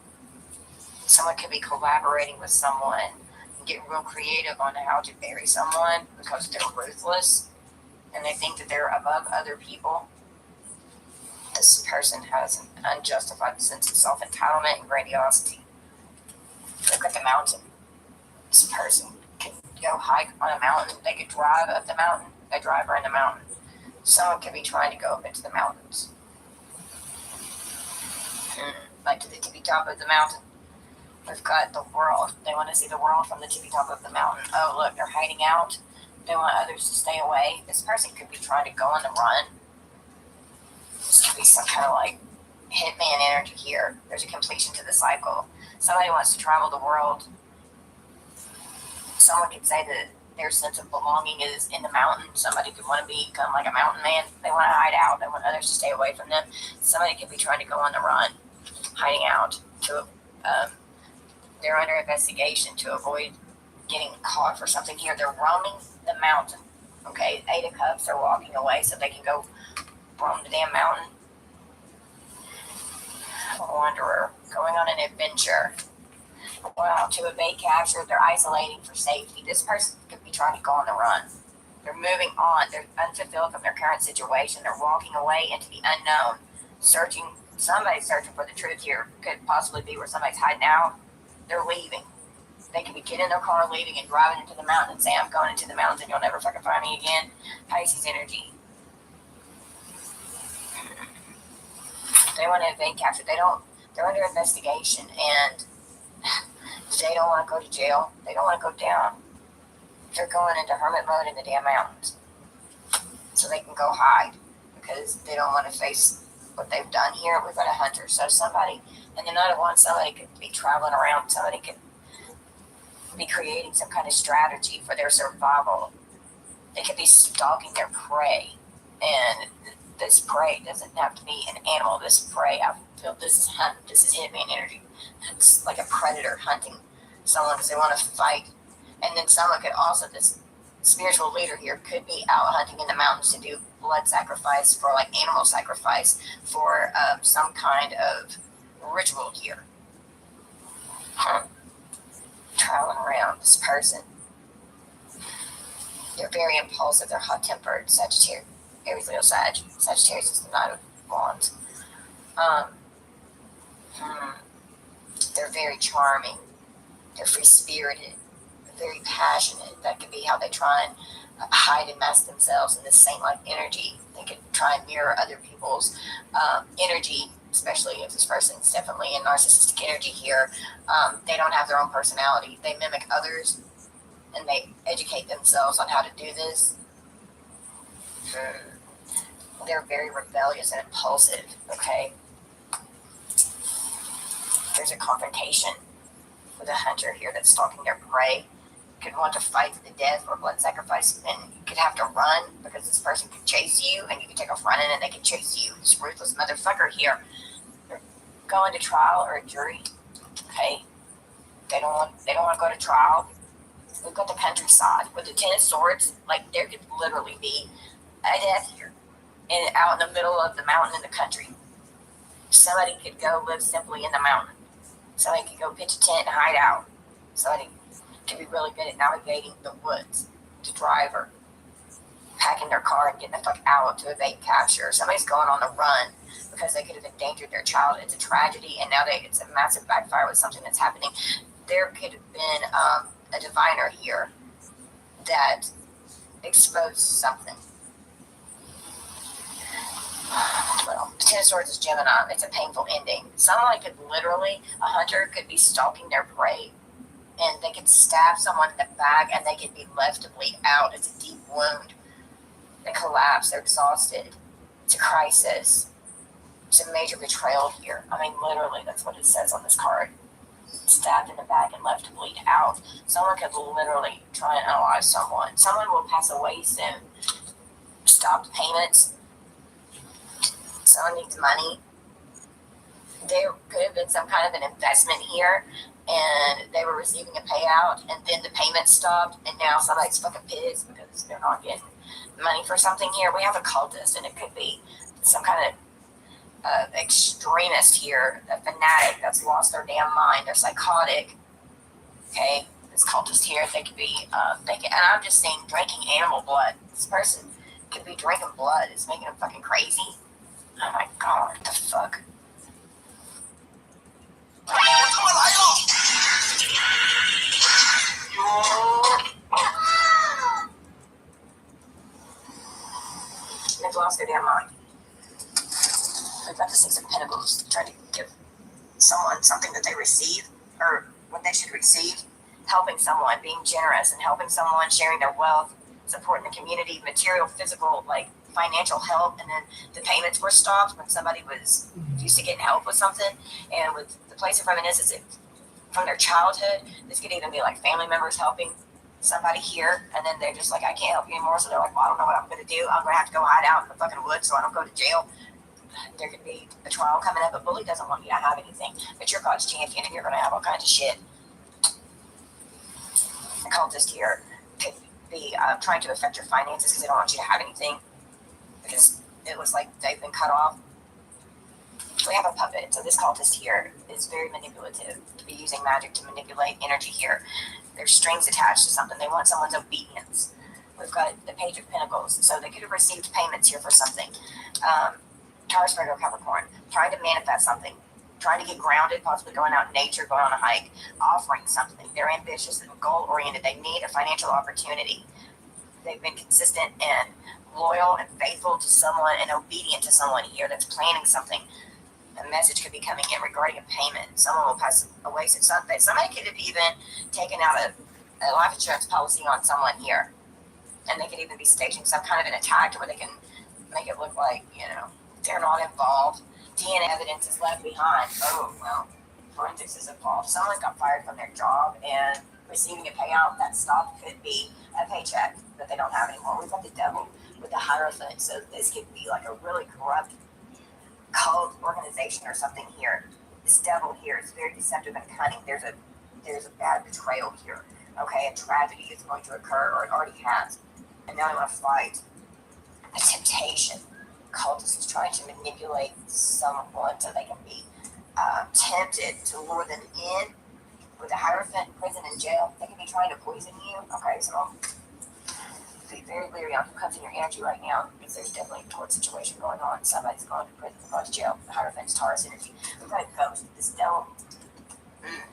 Someone could be collaborating with someone and get real creative on how to bury someone because they're ruthless and they think that they're above other people. This person has an unjustified sense of self-entitlement and grandiosity. Look at the mountain. This person could go hike on a mountain. They could drive up the mountain. A driver in the mountain. Someone could be trying to go up into the mountains. Like to the tippy top of the mountain. We've got the world. They want to see the world from the tippy top of the mountain. Oh, look, they're hiding out. They want others to stay away. This person could be trying to go on the run. This could be some kind of like hitman energy here. There's a completion to the cycle. Somebody wants to travel the world. Someone could say that their sense of belonging is in the mountain. Somebody could want to become like a mountain man. They want to hide out. They want others to stay away from them. Somebody could be trying to go on the run, hiding out to they're under investigation to avoid getting caught for something here. They're roaming the mountain. Okay, Eight of Cups are walking away so they can go roam the damn mountain. A wanderer going on an adventure. Wow, to evade capture, they're isolating for safety. This person could be trying to go on the run. They're moving on. They're unfulfilled from their current situation. They're walking away into the unknown. Somebody's searching for the truth here. Could possibly be where somebody's hiding out. They're leaving. They could be getting in their car, leaving, and driving into the mountain and say, I'm going into the mountains and you'll never fucking find me again. Pisces energy. They want to evade capture. They're under investigation, and they don't want to go to jail. They don't want to go down. They're going into hermit mode in the damn mountains so they can go hide because they don't want to face what they've done here. We've got a hunter, so somebody, and then another one, somebody could be traveling around. Somebody could be creating some kind of strategy for their survival. They could be stalking their prey, and this prey doesn't have to be an animal. This prey, I feel this is hitman energy. It's like a predator hunting someone because they want to fight. And then someone could also, this spiritual leader here could be out hunting in the mountains to do blood sacrifice for like animal sacrifice for some kind of ritual here. Traveling around this person. They're very impulsive. They're hot-tempered. Sagittarius, Aries, Leo, Sagittarius is the Knight of Wands. They're very charming. They're free-spirited. They're very passionate. That could be how they try and hide and mask themselves in this saint-like energy. They could try and mirror other people's energy, especially if this person's definitely in narcissistic energy here. They don't have their own personality. They mimic others, and they educate themselves on how to do this. They're very rebellious and impulsive, okay? There's a confrontation with a hunter here that's stalking their prey. Could want to fight to the death or blood sacrifice, and you could have to run because this person could chase you, and you could take off running and they could chase you. This ruthless motherfucker here. They're going to trial or a jury, okay? They don't want to go to trial. We've got the countryside with the Ten of Swords. Like, there could literally be a death here, and out in the middle of the mountain in the country. Somebody could go live simply in the mountain. Somebody could go pitch a tent and hide out. Somebody could be really good at navigating the woods. The driver packing their car and getting the fuck out to evade capture. Somebody's going on the run because they could have endangered their child. It's a tragedy, and now it's a massive backfire with something that's happening. There could have been a diviner here that exposed something. Well, Ten of Swords is Gemini. It's a painful ending. Someone could literally, a hunter could be stalking their prey, and they could stab someone in the back, and they could be left to bleed out. It's a deep wound. They collapse. They're exhausted. It's a crisis. It's a major betrayal here. I mean, literally, that's what it says on this card. Stabbed in the back and left to bleed out. Someone could literally try and analyze someone. Someone will pass away soon. Stopped payments. Someone needs money. There could have been some kind of an investment here, and they were receiving a payout, and then the payment stopped, and now somebody's fucking pissed because they're not getting money for something here. We have a cultist, and it could be some kind of extremist here, a fanatic that's lost their damn mind. They're psychotic. Okay, this cultist here, they could be, and I'm just saying, drinking animal blood. This person could be drinking blood. It's making them fucking crazy. Oh my god, what the fuck? They've lost their damn mind. They've got the Six of Pentacles trying to give someone something that they receive, or what they should receive. Helping someone, being generous, and helping someone, sharing their wealth, supporting the community, material, physical, like financial help, and then the payments were stopped when somebody was used to getting help with something. And with the place of reminiscence from their childhood, this could even be like family members helping somebody here, and then they're just like, I can't help you anymore, so they're like, well, I don't know what I'm going to do. I'm going to have to go hide out in the fucking woods so I don't go to jail. There could be a trial coming up, but Bully doesn't want you to have anything, but you're God's champion, and you're going to have all kinds of shit. The cultist here could be trying to affect your finances because they don't want you to have anything, because it was like they've been cut off. We have a puppet, so this cultist here is very manipulative, to be using magic to manipulate energy here. There's strings attached to something. They want someone's obedience. We've got the Page of Pentacles, so they could have received payments here for something. Taurus, Virgo, Capricorn, trying to manifest something, trying to get grounded, possibly going out in nature, going on a hike, offering something. They're ambitious and goal-oriented. They need a financial opportunity. They've been consistent and loyal and faithful to someone and obedient to someone here that's planning something. A message could be coming in regarding a payment. Someone will pass away. So somebody could have even taken out a life insurance policy on someone here. And they could even be staging some kind of an attack where they can make it look like, they're not involved. DNA evidence is left behind. Oh, well, forensics is involved. Someone got fired from their job and receiving a payout. That stop could be a paycheck that they don't have anymore. We've got the devil with the Hierophant. So this could be like a really corrupt cult organization or something here. This devil here is very deceptive and cunning. There's a bad betrayal here. Okay, a tragedy is going to occur, or it already has. And now they want to fight a temptation. Cultist is trying to manipulate someone so they can be tempted to lure them in with a Hierophant, prison, and jail. They could be trying to poison you. Okay, so be very leery on who comes in your energy right now, because there's definitely a tort situation going on. Somebody's going to prison, going to jail. The Hierophant's Taurus energy. We've got a ghost. This devil.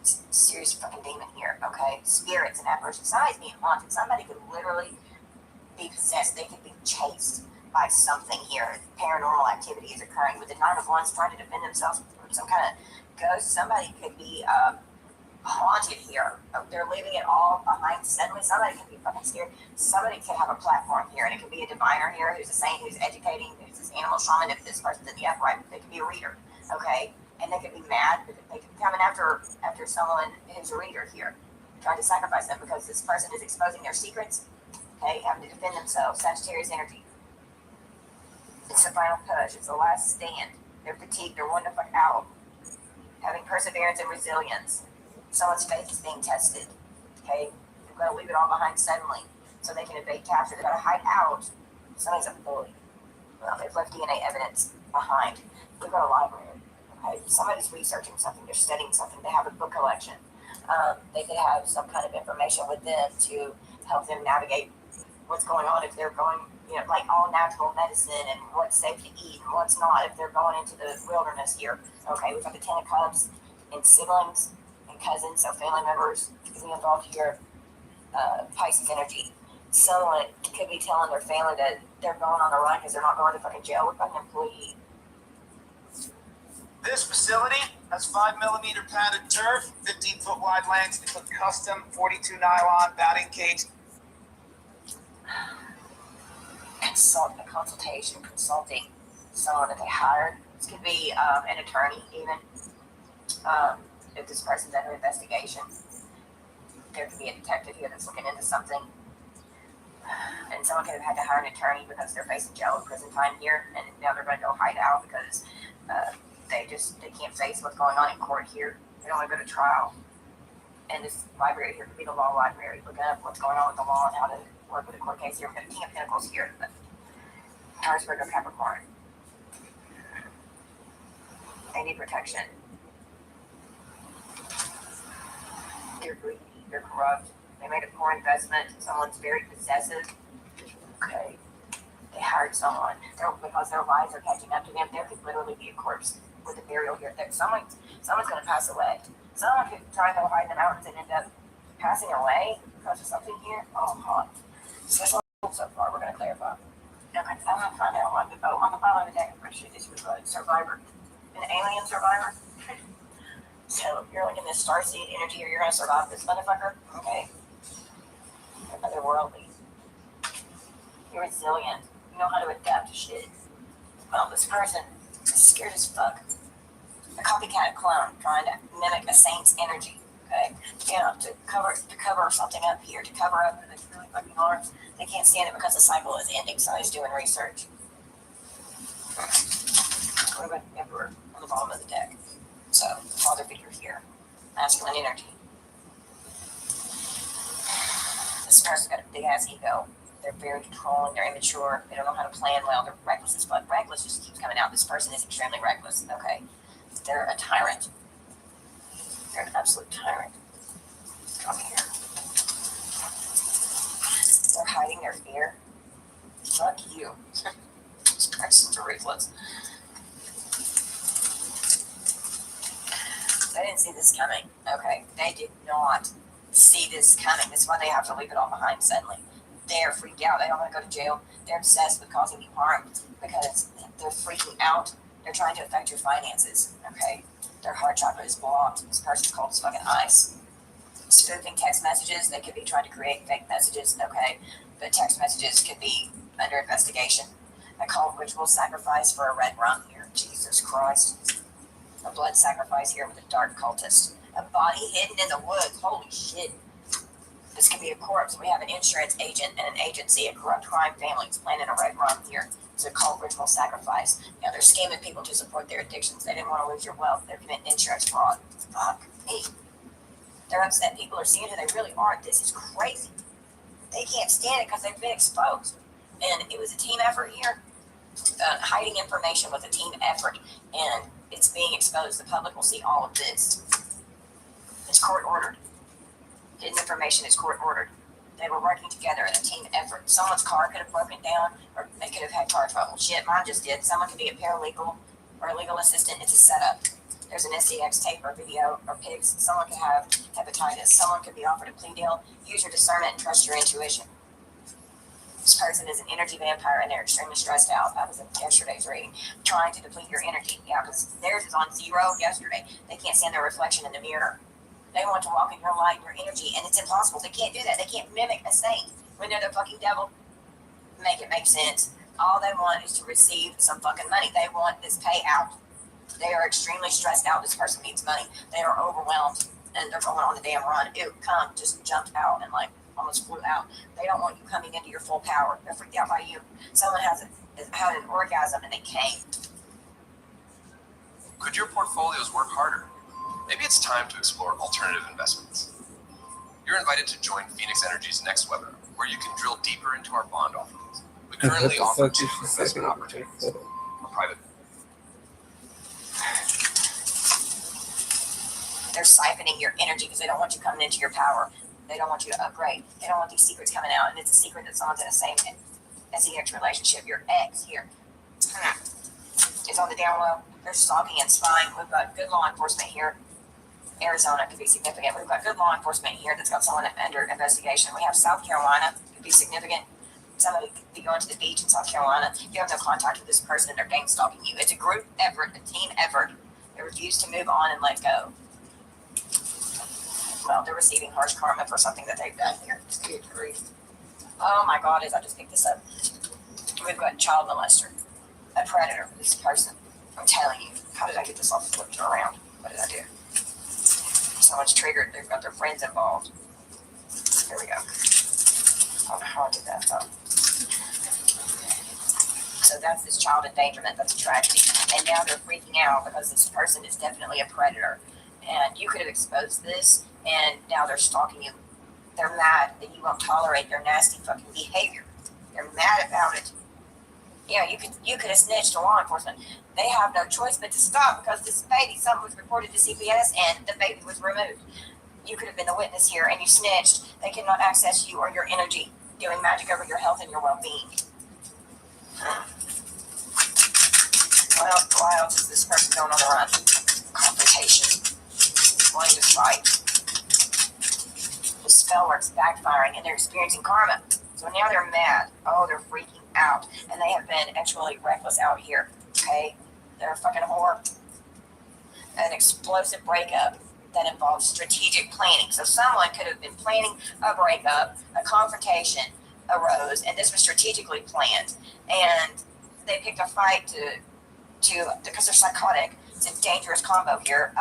Serious fucking demon here. Okay, spirits and apparitions. Somebody's being haunted. Somebody could literally be possessed. They could be chased by something here. Paranormal activity is occurring with the Nine of Wands trying to defend themselves from some kind of ghost. Somebody could be haunted here. They're leaving it all behind suddenly. Somebody could be fucking scared. Somebody could have a platform here, and it could be a diviner here who's a saint, who's educating, who's this animal shaman. If this person's in the upright, they could be a reader. Okay, and they could be mad. They could be coming after someone who's a reader here, trying to sacrifice them because this person is exposing their secrets. Okay, having to defend themselves. Sagittarius energy. It's the final push. It's the last stand. They're fatigued. They're wanting to fuck out. Having perseverance and resilience. Someone's faith is being tested. Okay? They've got to leave it all behind suddenly so they can evade capture. They've got to hide out. Somebody's a bully. Well, they've left DNA evidence behind. We've got a library. Okay? Somebody's researching something. They're studying something. They have a book collection. They could have some kind of information with them to help them navigate what's going on if they're going, like all natural medicine and what's safe to eat and what's not if they're going into the wilderness here. Okay, we've got the Ten of Cups and siblings and cousins, so family members could be involved here. Pisces energy. Someone could be telling their family that they're going on the run because they're not going to fucking jail with an employee. This facility has 5mm padded turf, 15-foot wide lanes, they put custom 42 nylon batting cage. Consulting someone that they hired. This could be an attorney even. If this person's under investigation, there could be a detective here that's looking into something. And someone could have had to hire an attorney because they're facing jail or prison time here, and now they're going to go hide out because they can't face what's going on in court here. They don't want to go to trial. And this library here could be the law library, looking up what's going on with the law and how to work with a court case here. We've got King of Pentacles here, but Taurus, Virgo, Capricorn. They need protection. They're greedy, they're corrupt. They made a poor investment. Someone's very possessive. Okay. They hired someone. Because their lies are catching up to them, there could literally be a corpse with a burial here. Someone's going to pass away. Someone could try to go hide in the mountains and end up passing away because of something here. Oh, hot. So far, we're going to clarify. Okay, I'm going to find out on the bottom of the deck. I'm pretty sure this was a survivor. An alien survivor. So if you're looking at this starseed energy or you're going to survive this motherfucker, okay. You're otherworldly. You're resilient. You know how to adapt to shit. Well, this person is scared as fuck. A copycat clone trying to mimic a saint's energy. Okay, to cover something up here, to cover up the really fucking hard. They can't stand it because the cycle is ending, so he's doing research. What about the Emperor on the bottom of the deck? So, father figure here, masculine energy. This person's got a big ass ego. They're very controlling. They're immature. They don't know how to plan well. They're reckless as fuck. Reckless just keeps coming out. This person is extremely reckless. Okay, they're a tyrant. They're an absolute tyrant. Come here. They're hiding their fear. Fuck you. This person's ruthless. They didn't see this coming. Okay, they did not see this coming. That's why they have to leave it all behind suddenly. They're freaked out. They don't want to go to jail. They're obsessed with causing you harm because they're freaking out They're trying to affect your finances, okay? Their heart chakra is blocked. This person's cold as fucking ice. Spoofing text messages, they could be trying to create fake messages, okay? But text messages could be under investigation. A cult ritual sacrifice for a red rum here. Jesus Christ. A blood sacrifice here with a dark cultist. A body hidden in the woods. Holy shit. This could be a corpse. We have an insurance agent and an agency, a corrupt crime family is planning a red rum here. It's a cult ritual sacrifice. You know, they're scamming people to support their addictions. They didn't want to lose your wealth. They're committing insurance fraud. Fuck me. They're upset people are seeing who they really are. This is crazy. They can't stand it because they've been exposed. And it was a team effort here. Hiding information was a team effort. And it's being exposed. The public will see all of this. It's court ordered. Hidden information is court ordered. They were working together in a team effort. Someone's car could have broken down, or they could have had car trouble. Shit, mine just did. Someone could be a paralegal or a legal assistant. It's a setup. There's an SDX tape or video or pics. Someone could have hepatitis. Someone could be offered a plea deal. Use your discernment and trust your intuition. This person is an energy vampire and they're extremely stressed out. That was in yesterday's reading. Trying to deplete your energy. Yeah, because theirs is on 0 yesterday. They can't stand their reflection in the mirror. They want to walk in your light, your energy, and it's impossible. They can't do that. They can't mimic a saint when they're the fucking devil. Make it make sense. All they want is to receive some fucking money. They want this payout. They are extremely stressed out. This person needs money. They are overwhelmed, and they're going on the damn run. Ew, come, just jumped out and like almost flew out. They don't want you coming into your full power. They're freaked out by you. Someone has had an orgasm and they came. Could your portfolios work harder? Maybe it's time to explore alternative investments. You're invited to join Phoenix Energy's next webinar, where you can drill deeper into our bond offerings. We currently offer 2 investment opportunities for private. They're siphoning your energy because they don't want you coming into your power. They don't want you to upgrade. They don't want these secrets coming out. And it's a secret that someone's in the same SEX relationship. Your ex here is on the down low. They're stalking and spying. We've got good law enforcement here. Arizona could be significant. We've got good law enforcement here that's got someone under investigation. We have South Carolina, could be significant. Somebody could be going to the beach in South Carolina. You have no contact with this person and they're gang stalking you. It's a group effort, a team effort. They refuse to move on and let go. Well, they're receiving harsh karma for something that they've done here. Good grief. Oh my God, as I just picked this up. We've got child molester, a predator, this person. I'm telling you, how did I get this all flipped around? What did I do? Someone's triggered. They've got their friends involved. Here we go. I don't know how I did that though. So that's this child endangerment. That's a tragedy. And now they're freaking out because this person is definitely a predator. And you could have exposed this, and now they're stalking you. They're mad that you won't tolerate their nasty fucking behavior. They're mad about it. Yeah, you could have snitched to law enforcement. They have no choice but to stop because this baby, something was reported to CPS and the baby was removed. You could have been the witness here and you snitched. They cannot access you or your energy, doing magic over your health and your well-being. Well, why else is this person going on the run? Confrontation. Wanting to fight. The spell works backfiring and they're experiencing karma. So now they're mad. Oh, they're freaking out. And they have been actually reckless out here. Okay? They're a fucking whore. An explosive breakup that involves strategic planning. So someone could have been planning a breakup, a confrontation arose, and this was strategically planned. And they picked a fight to because they're psychotic. It's a dangerous combo here.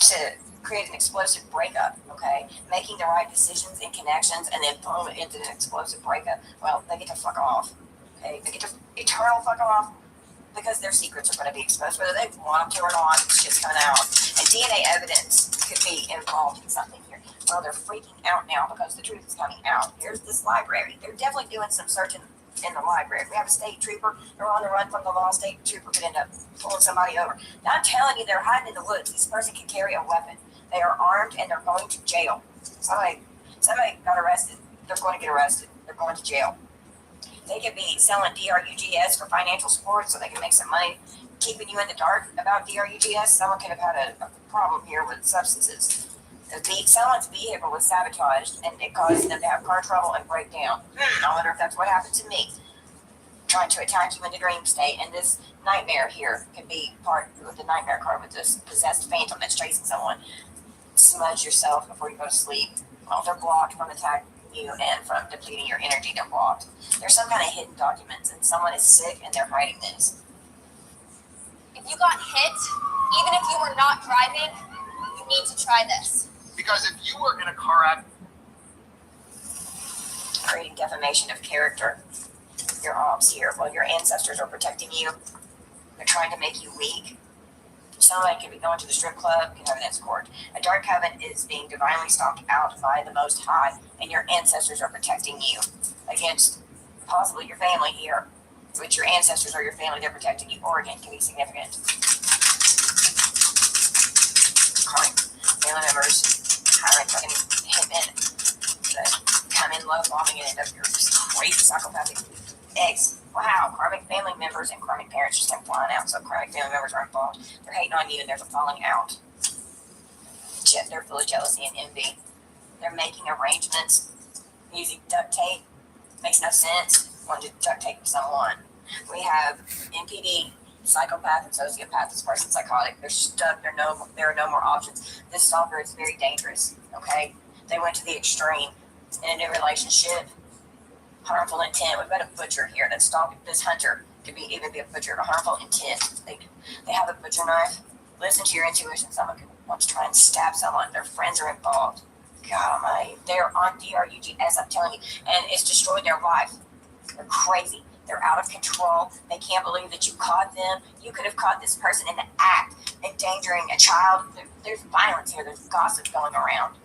To create an explosive breakup, okay? Making the right decisions and connections and then boom, into an explosive breakup. Well, they get to fuck off, okay? They get to eternal fuck off because their secrets are going to be exposed. Whether they want them to or not, it's just coming out. And DNA evidence could be involved in something here. Well, they're freaking out now because the truth is coming out. Here's this library. They're definitely doing some searching in the library. We have a state trooper. They're on the run from the law. State trooper could end up pulling somebody over. Now, I'm telling you, they're hiding in the woods. This person can carry a weapon. They are armed and they're going to jail. Somebody got arrested. They're going to get arrested. They're going to jail. They could be selling DRUGS for financial support so they can make some money. Keeping you in the dark about DRUGS. Someone could have had a problem here with substances. Someone's vehicle was sabotaged and it caused them to have car trouble and break down. I wonder if that's what happened to me. trying to attack you in the dream state. And this nightmare here could be part of the nightmare card with this possessed phantom that's chasing someone. Smudge yourself before you go to sleep. Well, they're blocked from attacking you and from depleting your energy. They're blocked. There's some kind of hidden documents, and someone is sick and they're hiding this. If you got hit, even if you were not driving, you need to try this. Because if you were in a car accident, Creating defamation of character. Your ops here. Well, your ancestors are protecting you. They're trying to make you weak. Somebody could be going to the strip club, can have an escort. A dark coven is being divinely stalked out by the Most High, and your ancestors are protecting you against possibly your family here. Which your ancestors or your family, they're protecting you. Oregon can be significant. Calling family members, hiring fucking hitmen that come in love bombing and end up your crazy psychopathic eggs. Wow, karmic family members and karmic parents just came flying out, so karmic family members are involved. They're hating on you and there's a falling out. They're full of jealousy and envy. They're making arrangements using duct tape. Makes no sense. Want to duct tape someone. We have NPD, psychopath and sociopath. This person's psychotic. They're stuck. There are no more options. This stalker is very dangerous. Okay? They went to the extreme in a new relationship. Harmful intent. We've got a butcher here that's stalking. This hunter could even be a butcher. A harmful intent. They have a butcher knife. Listen to your intuition. Someone wants to try and stab someone. Their friends are involved. God almighty. They're on DRUGS, I'm telling you. And it's destroyed their life. They're crazy. They're out of control. They can't believe that you caught them. You could have caught this person in the act, endangering a child. There's violence here. There's gossip going around.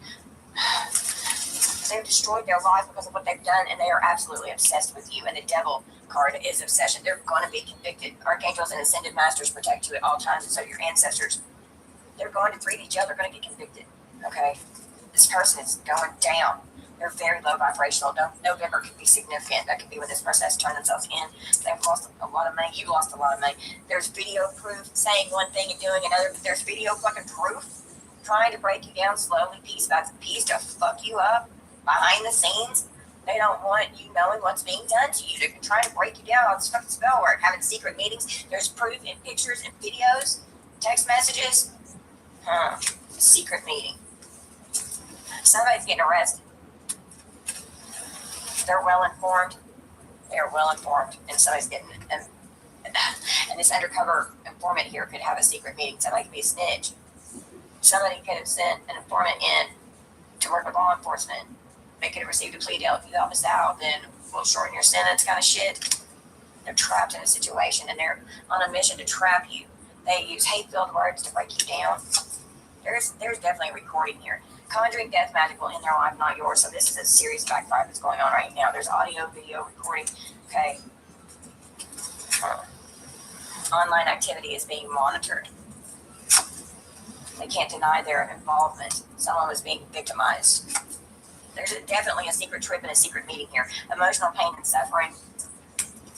They've destroyed their life because of what they've done, and they are absolutely obsessed with you. And the devil card is obsession. They're going to be convicted. Archangels and ascended masters protect you at all times, and so your ancestors, they're going to treat each other, going to get convicted. Okay? This person is going down. They're very low vibrational. November could be significant. That could be when this person has turned themselves in. They've lost a lot of money. You lost a lot of money. There's video proof saying one thing and doing another. There's video fucking proof trying to break you down slowly, piece by piece, to fuck you up behind the scenes. They don't want you knowing what's being done to you. They're trying to break you down on this fucking spell work, having secret meetings. There's proof in pictures and videos, text messages. Secret meeting. Somebody's getting arrested. They're well informed. They are well informed, and somebody's getting. And this undercover informant here could have a secret meeting. Somebody could be a snitch. Somebody could have sent an informant in to work with law enforcement. They could have received a plea deal. If you help us out, then we'll shorten your sentence, kind of shit. They're trapped in a situation, and they're on a mission to trap you. They use hate-filled words to break you down. There's definitely a recording here. Conjuring death magical in their life, not yours. So this is a serious backfire that's going on right now. There's audio, video, recording. Okay. Online activity is being monitored. They can't deny their involvement. Someone was being victimized. There's definitely a secret trip and a secret meeting here. Emotional pain and suffering.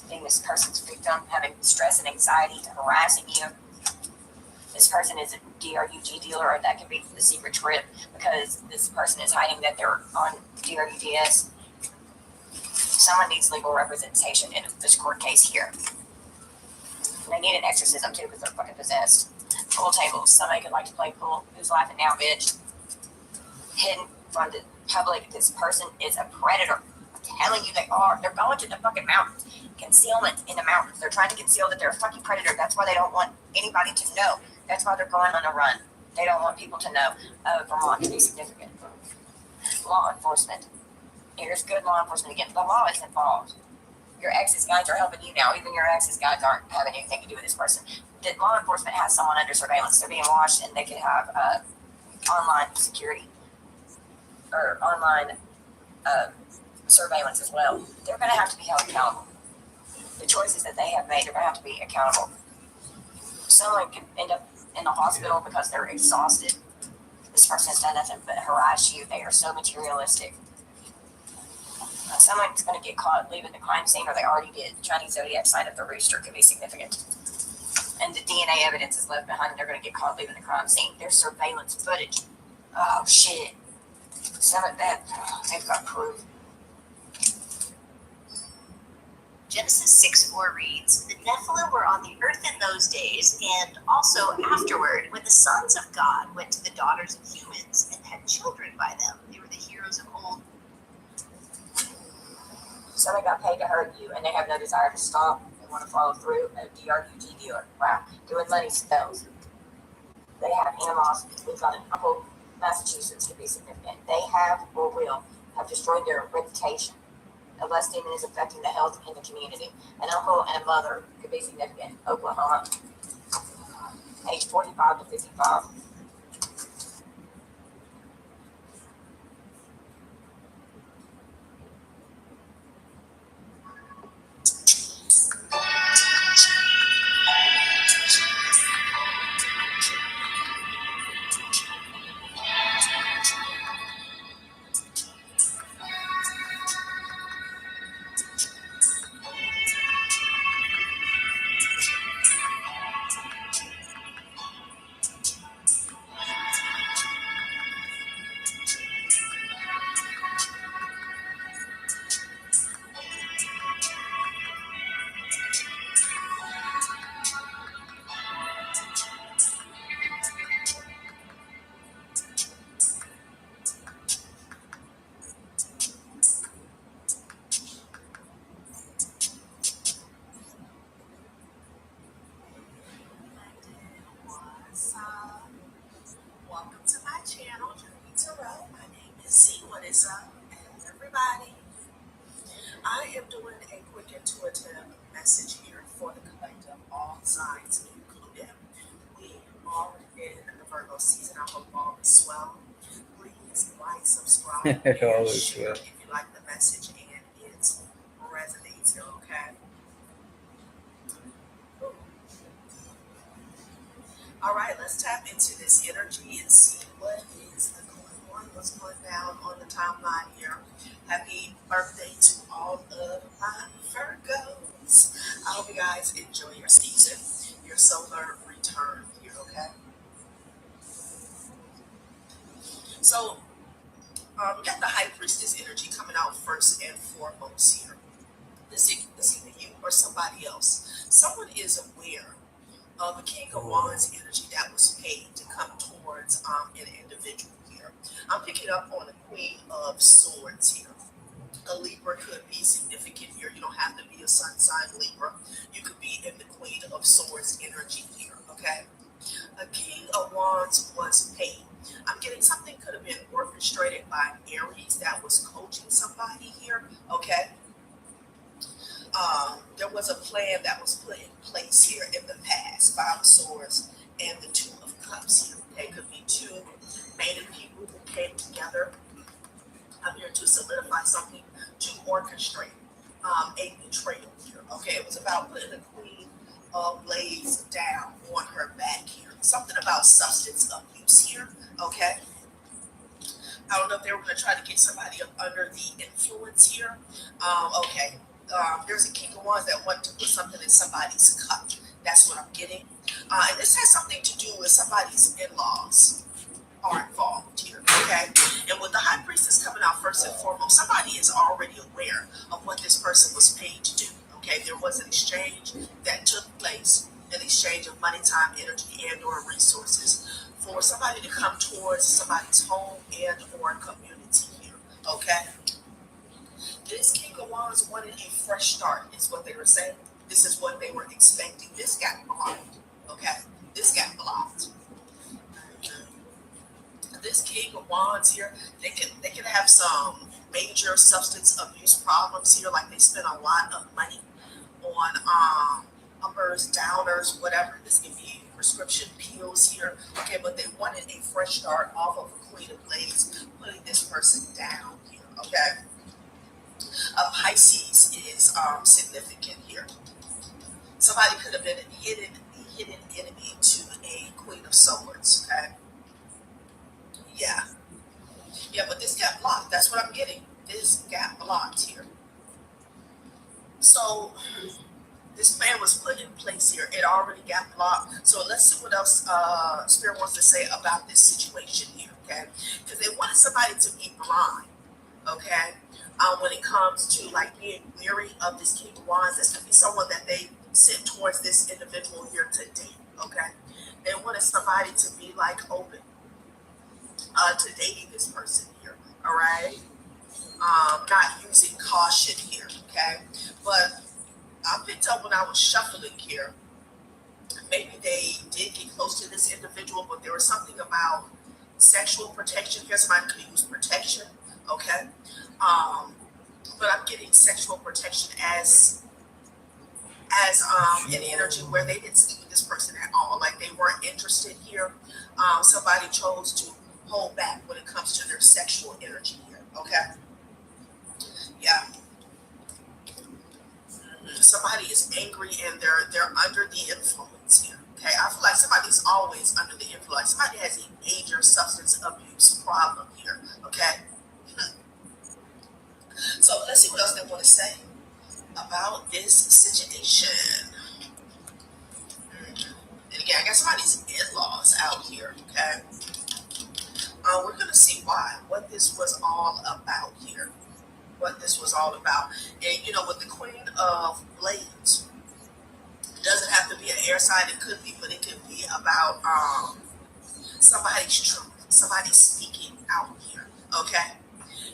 Being this person's victim, having stress and anxiety, harassing you. This person is a DRUG dealer, or that could be the secret trip, because this person is hiding that they're on DRUGS. Someone needs legal representation in this court case here. And they need an exorcism too, because they're fucking possessed. Pool tables. Somebody could like to play pool. Who's laughing now, bitch? Hidden from the public. This person is a predator. I'm telling you they are. They're going to the fucking mountains. Concealment in the mountains. They're trying to conceal that they're a fucking predator. That's why they don't want anybody to know. That's why they're going on a run. They don't want people to know. Vermont to be significant. Law enforcement. Here's good law enforcement again. The law is involved. Your ex's guys are helping you now. Even your ex's guys aren't having anything to do with this person. The law enforcement has someone under surveillance. They're being watched, and they could have online security or online surveillance as well. They're going to have to be held accountable. The choices that they have made, they're going to have to be accountable. Someone could end up in the hospital because they're exhausted. This person has done nothing but harass you. They are so materialistic. Someone's going to get caught leaving the crime scene, or they already did. Chinese zodiac sign of the rooster could be significant. And the DNA evidence is left behind, and they're going to get caught leaving the crime scene. There's surveillance footage. Oh, shit. Some of that, they've got proof. Genesis 6:4 reads, "The Nephilim were on the earth in those days, and also afterward, when the sons of God went to the daughters of humans and had children by them. They were the heroes of old." So they got paid to hurt you, and they have no desire to stop. They want to follow through. A DRUG dealer. Wow. Doing money spells. They have animosity. We've got an uncle, Massachusetts, could be significant. They have or will have destroyed their reputation. A lust demon is affecting the health in the community. An uncle and a mother could be significant. Oklahoma, age 45 to 55. Welcome to my channel, Journey Tarot. My name is Z. What is up, everybody? I am doing a quick intuitive message here for the collective, all signs included. We are in the Virgo season. I hope all is well. Please like, subscribe, and All is share well. if you like the message and it resonates here, okay? All right, let's tap into this energy and see what is going on, what's going down on the timeline here. Happy birthday to all of my Virgos. I hope you guys enjoy your season, your solar return here, okay? So, we got the High Priestess energy coming out first and foremost here. This is either you or somebody else. Someone is aware of a King of Wands energy that was paid to come towards an individual here. I'm picking up on a Queen of Swords here. A Libra could be significant here. You don't have to be a sun sign Libra. You could be in the Queen of Swords energy here, okay? A King of Wands was paid. I'm getting something could have been orchestrated by Aries that was coaching somebody here, okay? There was a plan that was put in place here in the past. Five of Swords and the Two of Cups here. Okay, could be two mated people who came together. I'm here to solidify something, to orchestrate a betrayal here. Okay, it was about putting the Queen of Blades down on her back here. Something about substance abuse here. Okay. I don't know if they were going to try to get somebody up under the influence here. Okay. There's a King of Wands that want to put something in somebody's cup. That's what I'm getting. And this has something to do with somebody's in-laws are involved here, okay? And with the High Priestess coming out first and foremost, somebody is already aware of what this person was paid to do, okay? There was an exchange that took place, an exchange of money, time, energy, and or resources for somebody to come towards somebody's home and or community here, okay? This King of Wands wanted a fresh start, is what they were saying. This is what they were expecting. This got blocked, okay? This got blocked. This King of Wands here, they can have some major substance abuse problems here, like they spend a lot of money on uppers, downers, whatever. This can be prescription pills here, okay? But they wanted a fresh start off of a Queen of Blades, putting this person down here, okay? A Pisces is significant here. Somebody could have been a hidden enemy to a Queen of Swords, okay? Yeah, but this got blocked. That's what I'm getting. This got blocked here. So this plan was put in place here. It already got blocked. So let's see what else Spirit wants to say about this situation here, okay? Because they wanted somebody to be blind, okay? when it comes to like being weary of this King of Wands. This could be someone that they sent towards this individual here to date. Okay, they wanted somebody to be like open to dating this person here. All right, not using caution here. Okay, but I picked up when I was shuffling here. Maybe they did get close to this individual, but there was something about sexual protection here. Somebody could use protection. Okay. But I'm getting sexual protection as an energy where they didn't sleep with this person at all. Like they weren't interested here. Somebody chose to hold back when it comes to their sexual energy here. Okay. Yeah. Somebody is angry and they're under the influence here. Okay. I feel like somebody's always under the influence. Somebody has a major substance abuse problem here. Okay. So let's see what else they want to say about this situation. And again, I got somebody's in-laws out here, okay? We're going to see what this was all about here. What this was all about. And, you know, with the Queen of Blades, it doesn't have to be an air sign. It could be, but it could be about somebody's truth. Somebody speaking out here, okay?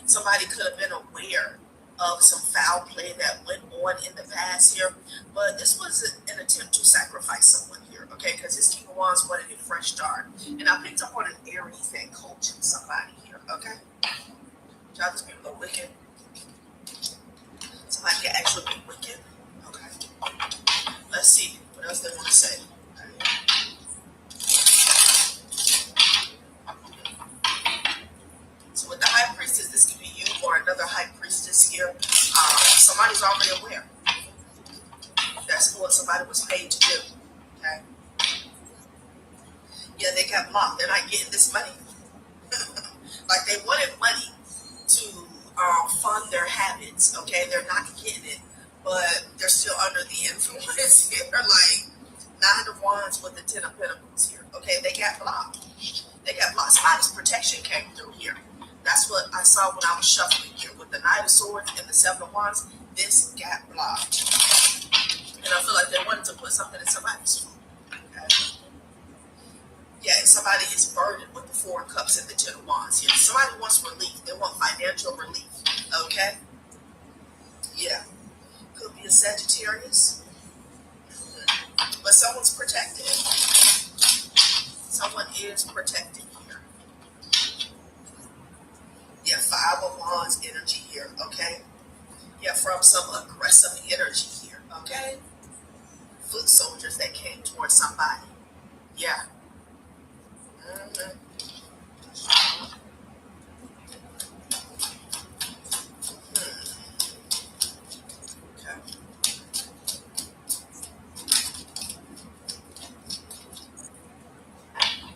Somebody could have been aware of some foul play that went on in the past here, but this was an attempt to sacrifice someone here, okay? Because this King of Wands wanted a fresh start, and I picked up on an Aries that coaching somebody here, okay? Y'all, these people are wicked. Somebody can actually be wicked, okay? Let's see what else they want to say. So with the High Priestess, this could be you or another High Priestess here. Somebody's already aware. That's what somebody was paid to do. Okay. Yeah, they got blocked. They're not getting this money. Like they wanted money to fund their habits. Okay, they're not getting it, but they're still under the influence here. Like Nine of Wands with the Ten of Pentacles here. Okay, they got blocked. They got blocked. Somebody's protection came through here. That's what I saw when I was shuffling here. With the Knight of Swords and the Seven of Wands, this got blocked. And I feel like they wanted to put something in somebody's food. Okay. Yeah, and somebody is burdened with the Four of Cups and the Ten of Wands here. Somebody wants relief. They want financial relief. Okay? Yeah. Could be a Sagittarius. But someone's protected. Someone is protected here. Yeah, Five of Wands energy here, okay? Yeah, from some aggressive energy here, okay? Foot soldiers that came towards somebody. Yeah. Mm-hmm. Okay.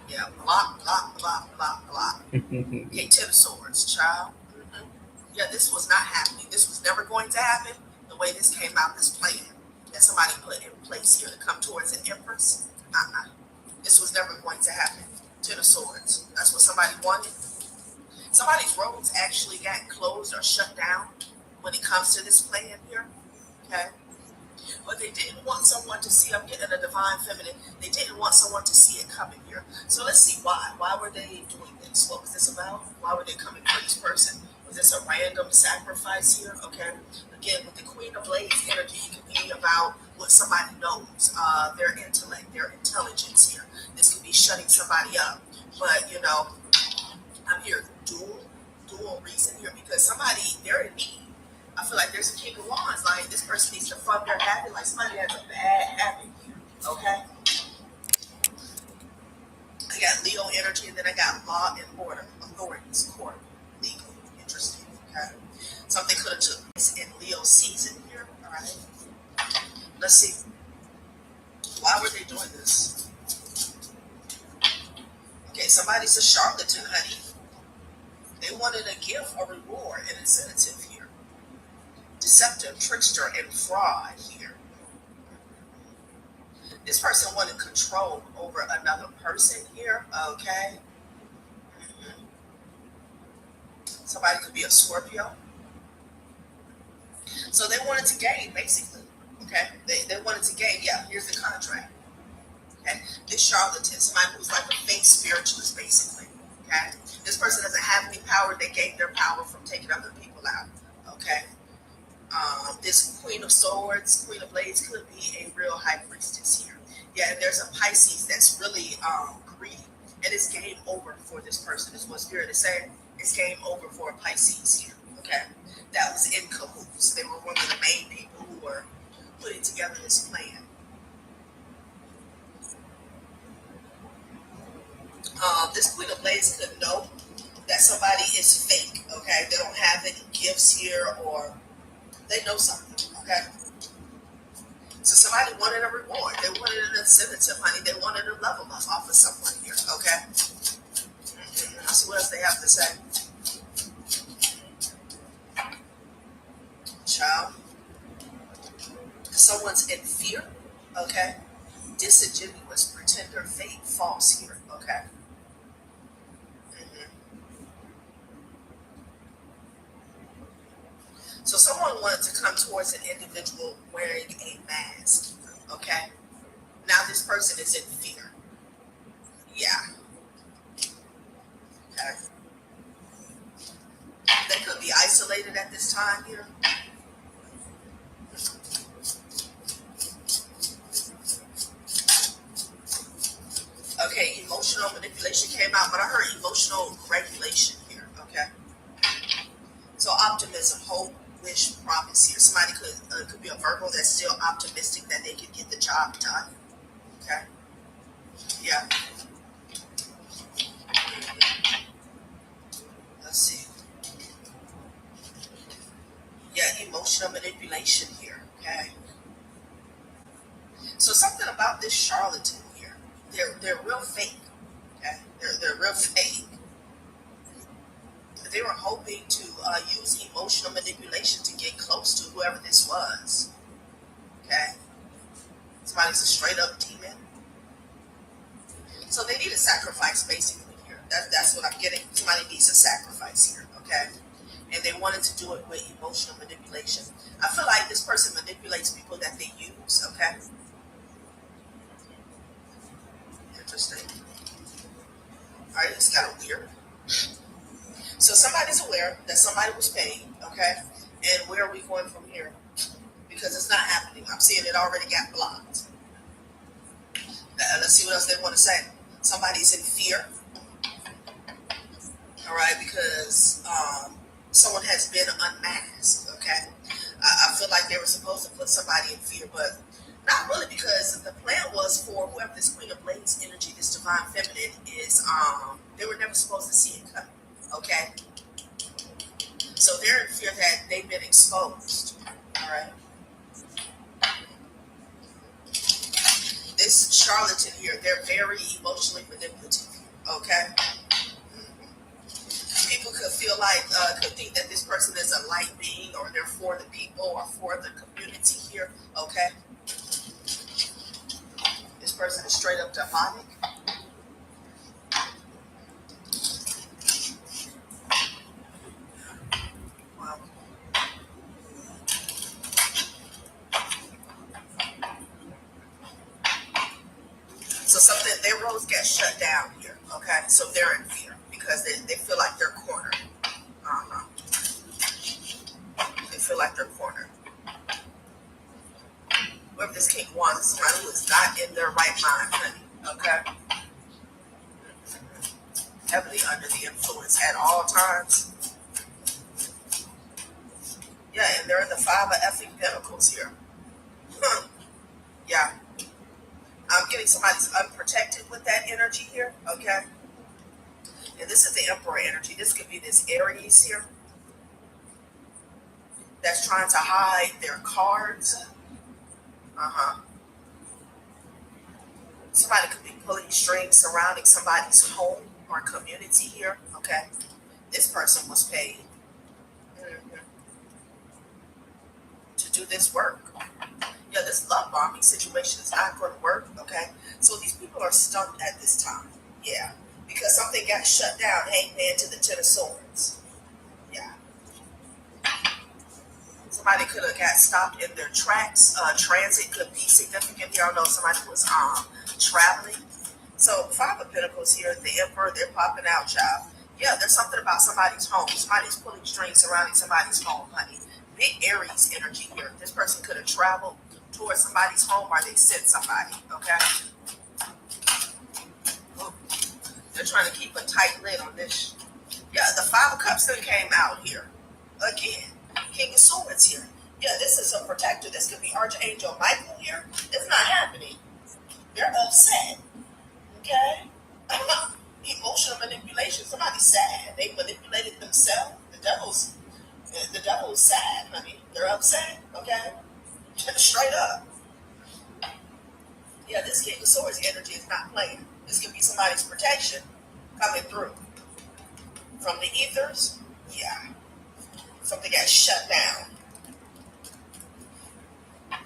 Yeah, block, block, block, block, block. Okay, Ten of Swords, child. Mm-hmm. Yeah, this was not happening. This was never going to happen. The way this came out, this plan that somebody put in place here to come towards an Empress. This was never going to happen. Ten of Swords. That's what somebody wanted. Somebody's roads actually got closed or shut down when it comes to this plan here. Okay. But they didn't want someone to see, I'm getting a divine feminine, they didn't want someone to see it coming here. So let's see why. Why were they doing this? What was this about? Why were they coming for this person? Was this a random sacrifice here? Okay. Again, with the Queen of Blades energy, it could be about what somebody knows, their intellect, their intelligence here. This could be shutting somebody up. But, you know, I'm here dual reason here because somebody, they're in need. I feel like there's a King of Wands. Like, this person needs to fund their habit. Like, somebody has a bad habit here. Okay? I got Leo energy, and then I got law and order, authorities, court, legal. Interesting. Okay? Something could have took place in Leo's season here. All right? Let's see. Why were they doing this? Okay, somebody's a charlatan, honey. They wanted a gift, a reward, an incentive here. Deceptive, trickster, and fraud here. This person wanted control over another person here, okay? Mm-hmm. Somebody could be a Scorpio. So they wanted to gain, basically. Okay, they wanted to gain. Yeah, here's the contract. Okay, this charlatan, somebody who's like a fake spiritualist, basically. Okay, this person doesn't have any power. They gain their power from taking other people out. Okay, this Queen of Swords, Queen of Blades could be a real high priestess here. Yeah, and there's a Pisces that's really greedy, and it's game over for this person. Is what Spirit is saying. It's game over for a Pisces here. Okay, that was in cahoots. They were one of the main people who were putting together this plan. This Queen of Blades could know that somebody is fake. Okay, they don't have any gifts here, or they know something. Okay, so somebody wanted a reward. They wanted an incentive, honey. They wanted a level up off of someone here. Okay, let's see what else they have to say. Child, someone's in fear. Okay, disingenuous, pretender, fake, false here. Okay. So someone wanted to come towards an individual wearing a mask, okay? Now this person is in fear. Yeah. Okay. They could be isolated at this time here. Okay, emotional manipulation came out, but I heard emotional regulation here, okay? So optimism, hope, wish, promise here. Somebody could be a Virgo that's still optimistic that they can get the job done. Okay. Yeah. Let's see. Yeah, emotional manipulation here. Okay. So something about this charlatan here. They're real fake. Okay. They're real fake. They were hoping to use emotional manipulation to get close to whoever this was. Okay? Somebody's a straight up demon. So they need a sacrifice basically here. That's what I'm getting. Somebody needs a sacrifice here. Okay? And they wanted to do it with emotional manipulation. I feel like this person manipulates people that they use. Okay? Interesting. Alright, it's kind of weird. So somebody's aware that somebody was paid, okay? And where are we going from here? Because it's not happening. I'm seeing it already got blocked. Let's see what else they want to say. Somebody's in fear, all right? Because someone has been unmasked, okay? I feel like they were supposed to put somebody in fear, but not really, because the plan was for whoever this Queen of Blades energy, this divine feminine is, they were never supposed to see it coming. Okay, so they're in fear that they've been exposed. All right. This charlatan here, they're very emotionally manipulative. Okay. People could feel like, could think that this person is a light being, or they're for the people, or for the community here. Okay. This person is straight up demonic. So something, their roads get shut down here, okay? So they're in fear because they feel like they're cornered. They feel like they're cornered. Whoever this king wants, somebody who is not in their right mind, honey, okay? Heavily under the influence at all times. Yeah, and they're in the 5 of effing pentacles here. Yeah. I'm getting somebody's unprotected with that energy here, okay? And this is the Emperor energy. This could be this Aries here that's trying to hide their cards. Somebody could be pulling strings surrounding somebody's home or community here, okay? This person was paid to do this work. Yeah, this love bombing situation is not going to work, okay? So these people are stumped at this time, yeah, because something got shut down, Hangman to the 10 of Swords, yeah. Somebody could have got stopped in their tracks. Transit could be significant here. I know somebody was traveling. So 5 of Pentacles here, the Emperor, they're popping out, child. Yeah, there's something about somebody's home. Somebody's pulling strings surrounding somebody's home, honey. Big Aries energy here. This person could have traveled towards somebody's home or they sent somebody, okay? Ooh. They're trying to keep a tight lid on this. Yeah, the 5 of Cups then came out here. Again, King of Swords here. Yeah, this is a protector. This could be Archangel Michael here. It's not happening. They're upset, okay? Emotional manipulation. Somebody's sad. They manipulated themselves. The devil is sad, honey. They're upset, okay? Straight up. Yeah, this King of Swords energy is not playing. This could be somebody's protection coming through. From the ethers, yeah. Something got shut down.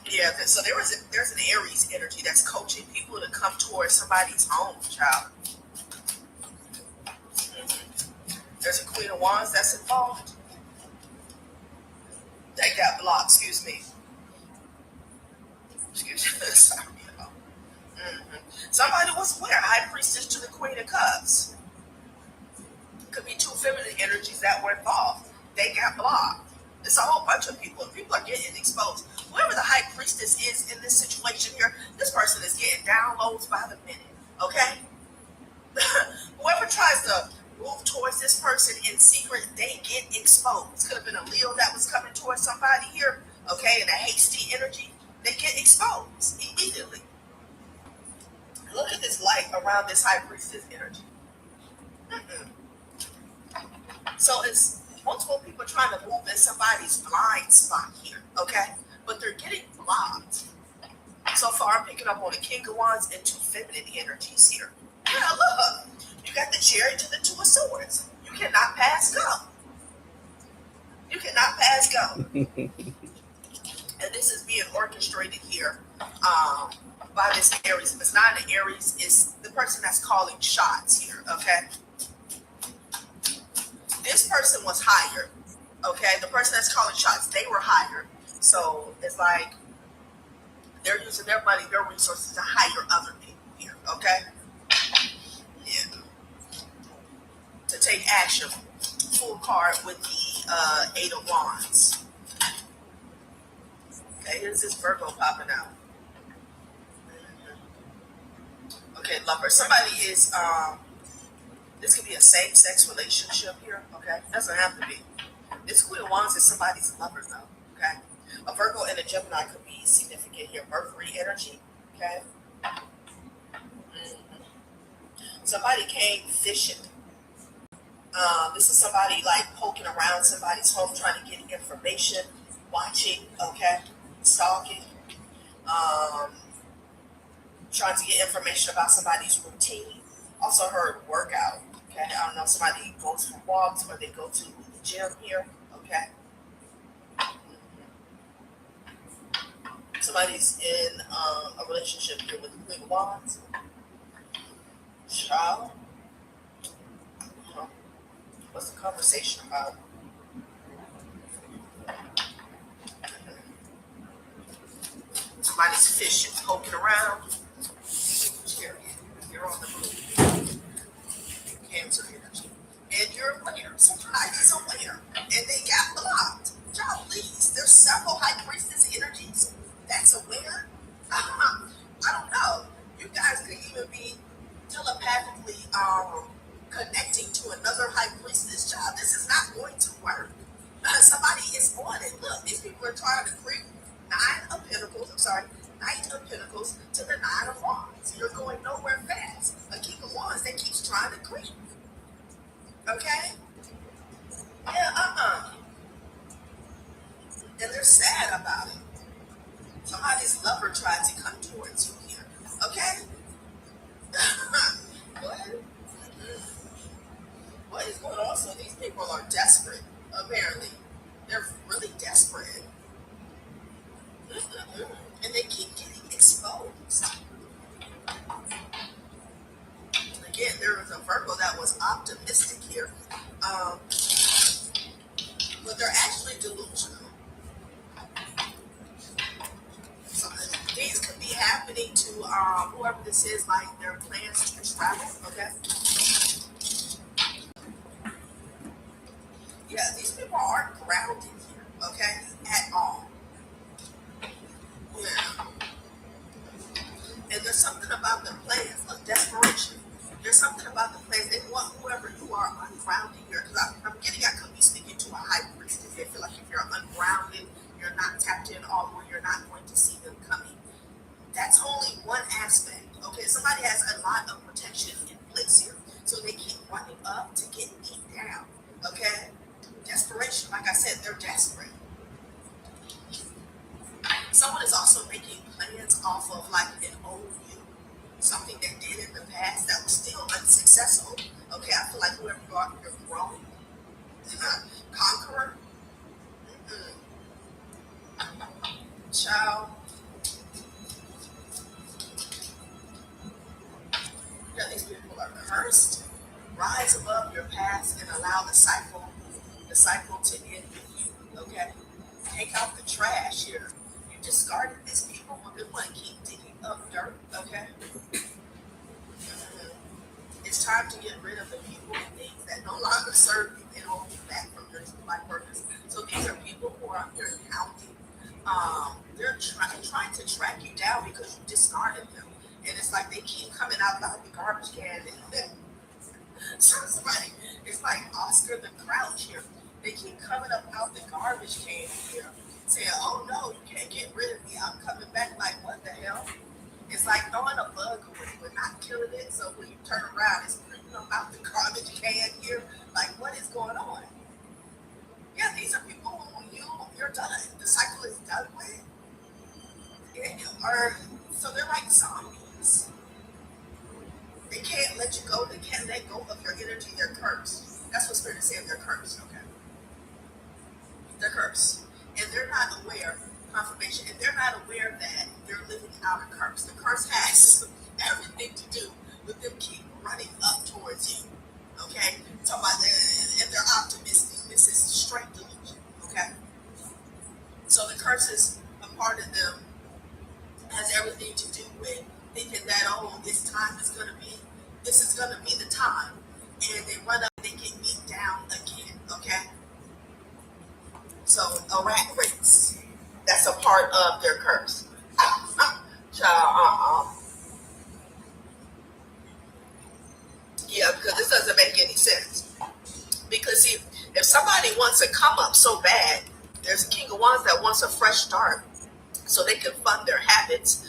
Yeah, so there's an Aries energy that's coaching people to come towards somebody's home, child. There's a Queen of Wands that's involved. They got blocked, excuse me. Sorry, y'all. Somebody was where? High Priestess to the Queen of Cups. Could be 2 feminine energies that were involved. They got blocked. It's a whole bunch of people. People are getting exposed. Whoever the High Priestess is in this situation here, this person is getting downloads by the minute. Okay? Whoever tries to move towards this person in secret, they get exposed. Could have been a Leo that was coming towards somebody here, okay, in a hasty energy. They get exposed immediately. Look at this light around this High Priestess energy. So it's multiple people trying to move in somebody's blind spot here, okay? But they're getting blocked. So far, I'm picking up on the King of Wands and 2 feminine energies here. Yeah, look. You got the Chariot to the 2 of Swords. You cannot pass go. You cannot pass go. And this is being orchestrated here by this Aries. If it's not an Aries, it's the person that's calling shots here, okay? This person was hired, okay? The person that's calling shots, they were hired. So it's like they're using their money, their resources to hire other people here, okay? Yeah. To take action. Full card with the 8 of Wands. Okay, here's this Virgo popping out. Okay, lover. Somebody is, this could be a same-sex relationship here, okay? Doesn't have to be. This Queen of Wands is somebody's lover, though, okay? A Virgo and a Gemini could be significant here. Mercury energy, okay? Somebody came fishing. This is somebody like poking around somebody's home, trying to get information, watching, okay? Stalking. Trying to get information about somebody's routine. Also heard workout, okay? I don't know, somebody goes for walks or they go to the gym here, okay? Somebody's in a relationship here with the Queen of Wands. Child. What's the conversation about? Somebody's fishing, poking around. You're on the move. Cancer energy. And you're aware. Somebody's aware. And they got blocked. Y'all, please. There's several High Priestess energies that's aware. I don't know. You guys could even be telepathically connecting to another High Priestess child. This is not going to work. Somebody is on it. Look, these people are trying to creep Knight of Pentacles to the 9 of Wands. You're going nowhere fast. A King of Wands that keeps trying to creep. Okay? Yeah, And they're sad about it. Somebody's lover tried to come towards you here. Okay? What is going on? So these people are desperate, apparently. They're really desperate. And they keep getting exposed. Again, there was a Virgo that was optimistic here. But they're actually delusional. happening to whoever this is, like their plans to travel, okay? Yeah, these people aren't grounded here, okay, at all. Yeah. And there's something about the plans of desperation. There's something about the plans. They want whoever you are ungrounded here. Because I'm getting, I could be speaking to a high priestess. They feel like if you're ungrounded, you're not tapped in all the way, you're not going to see them coming. That's only one aspect. Okay, somebody has a lot of protection in place here. So they keep running up to get beat down. Okay? Desperation. Like I said, they're desperate. Someone is also making plans off of like an old you, something they did in the past that was still unsuccessful. Okay, I feel like whoever you are, you're growing. Conqueror. Child. Yeah, these people are cursed. Rise above your past and allow the cycle to end with you. Okay? Take out the trash here. You discarded these people, but they want to keep digging up dirt. Okay? It's time to get rid of the people and things that no longer serve you and hold you back from your true life purpose. So these are people who are out here counting. They're trying to track you down because you discarded them. And it's like they keep coming out like the garbage can. So somebody, it's like Oscar the Grouch here. They keep coming up out the garbage can here, saying, oh no, you can't get rid of me. I'm coming back. Like, what the hell? It's like throwing a bug away, but not killing it. So when you turn around, it's creeping up out the garbage can here. Like, what is going on? Yeah, these are people who you're done. The cycle is done with. So they're like zombies. They can't let you go. They can't let go of your energy. They're cursed. That's what Spirit is saying. They're cursed. Okay. They're cursed. And they're not aware, confirmation, and they're not aware that they're living out a curse. The curse has everything to do with them keep running up towards you. Okay? Talking about and they're optimistic. This is straight delusion. Okay? So the curse is a part of them, has everything to do with thinking that, oh, this is gonna be the time. And they run up, they get beat down again. Okay? So a rat race. That's a part of their curse. Child, Yeah, because this doesn't make any sense. Because see, if somebody wants to come up so bad, there's a King of Wands that wants a fresh start so they can fund their habits.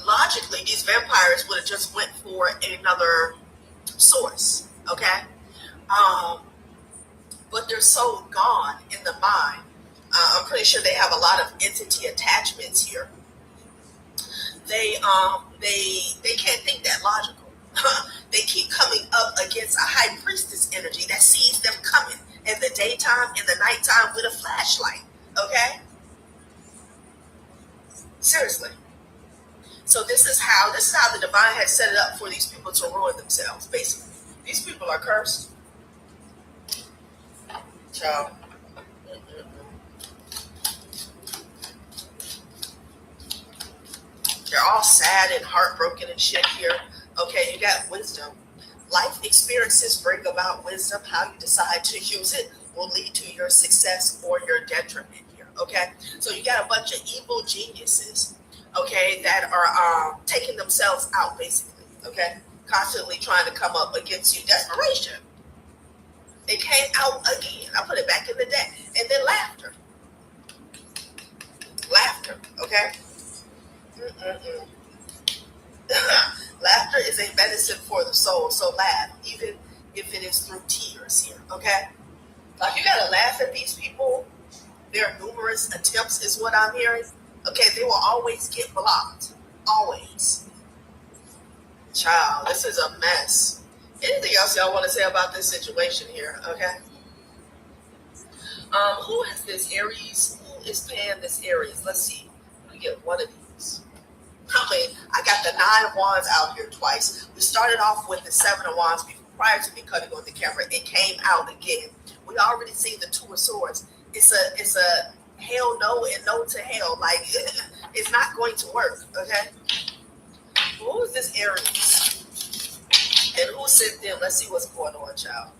Logically, these vampires would have just went for another source, okay? But they're so gone in the mind. I'm pretty sure they have a lot of entity attachments here. They can't think that logical. They keep coming up against a high priestess energy that sees them coming in the daytime, in the nighttime with a flashlight. Okay? Seriously. So this is how the divine has set it up for these people to ruin themselves, basically. These people are cursed. Child. They're all sad and heartbroken and shit here. Okay, you got wisdom. Life experiences bring about wisdom. How you decide to use it will lead to your success or your detriment here. Okay, so you got a bunch of evil geniuses, okay, that are taking themselves out, basically. Okay, constantly trying to come up against you. Desperation. It came out again. I put it back in the deck. And then laughter. Laughter, okay? Laughter is a medicine for the soul. So laugh, even if it is through tears here, okay? Like, you gotta laugh at these people. Their numerous attempts is what I'm hearing. Okay, they will always get blocked. Always. Child, this is a mess. Anything else y'all want to say about this situation here? Okay. Who is this Aries? Who is paying this Aries? Let's see. Let me get one of these. I got the 9 of Wands out here twice. We started off with the 7 of Wands prior to me cutting on the camera. It came out again. We already see the 2 of Swords. It's a hell no and no to hell. Like, it's not going to work, okay? Who is this Aries? And who sent them? Let's see what's going on, child.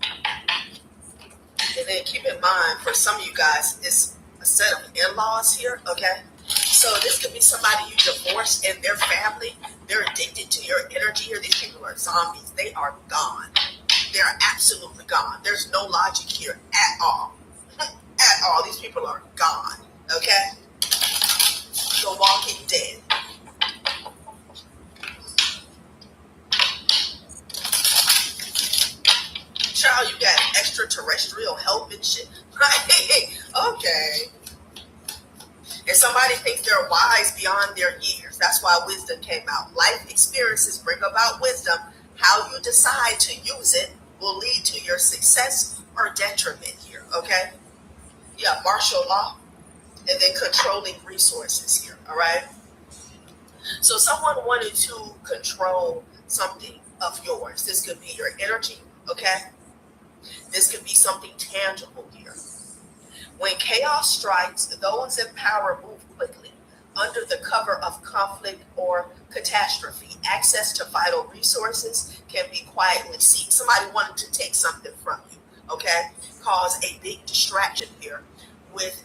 And then keep in mind, for some of you guys, it's a set of in-laws here, okay? So this could be somebody you divorced and their family. They're addicted to your energy here. These people are zombies. They are gone. They are absolutely gone. There's no logic here at all. At all. These people are gone, okay? The Walking Dead. Child, you got extraterrestrial help and shit. Okay. And somebody thinks they're wise beyond their years. That's why wisdom came out. Life experiences bring about wisdom. How you decide to use it will lead to your success or detriment here, okay? Yeah, martial law, and then controlling resources here, all right? So someone wanted to control something of yours. This could be your energy, okay? This could be something tangible here. When chaos strikes, those in power move quickly. Under the cover of conflict or catastrophe, access to vital resources can be quietly seized. Somebody wanted to take something from you, okay? Cause a big distraction here with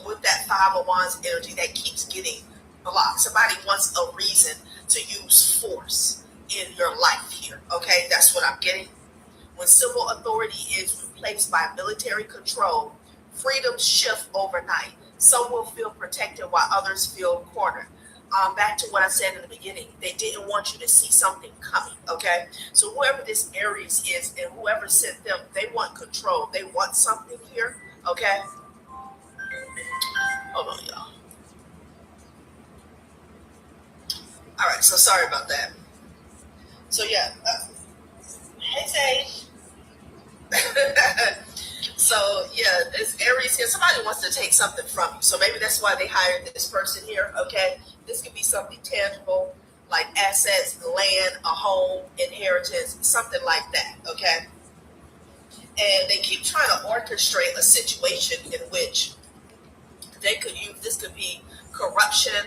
with that Five of Wands energy that keeps getting blocked. Somebody wants a reason to use force in your life here, okay? That's what I'm getting. When civil authority is replaced by military control, freedoms shift overnight. Some will feel protected while others feel cornered. Back to what I said in the beginning, they didn't want you to see something coming, okay? So whoever this Aries is and whoever sent them, they want control. They want something here, okay? Hold on, y'all. All right, so sorry about that. So yeah, hey Sage. So yeah, this Aries here, somebody wants to take something from you. So maybe that's why they hired this person here, okay? This could be something tangible, like assets, land, a home, inheritance, something like that, okay? And they keep trying to orchestrate a situation in which they could use, this could be corruption,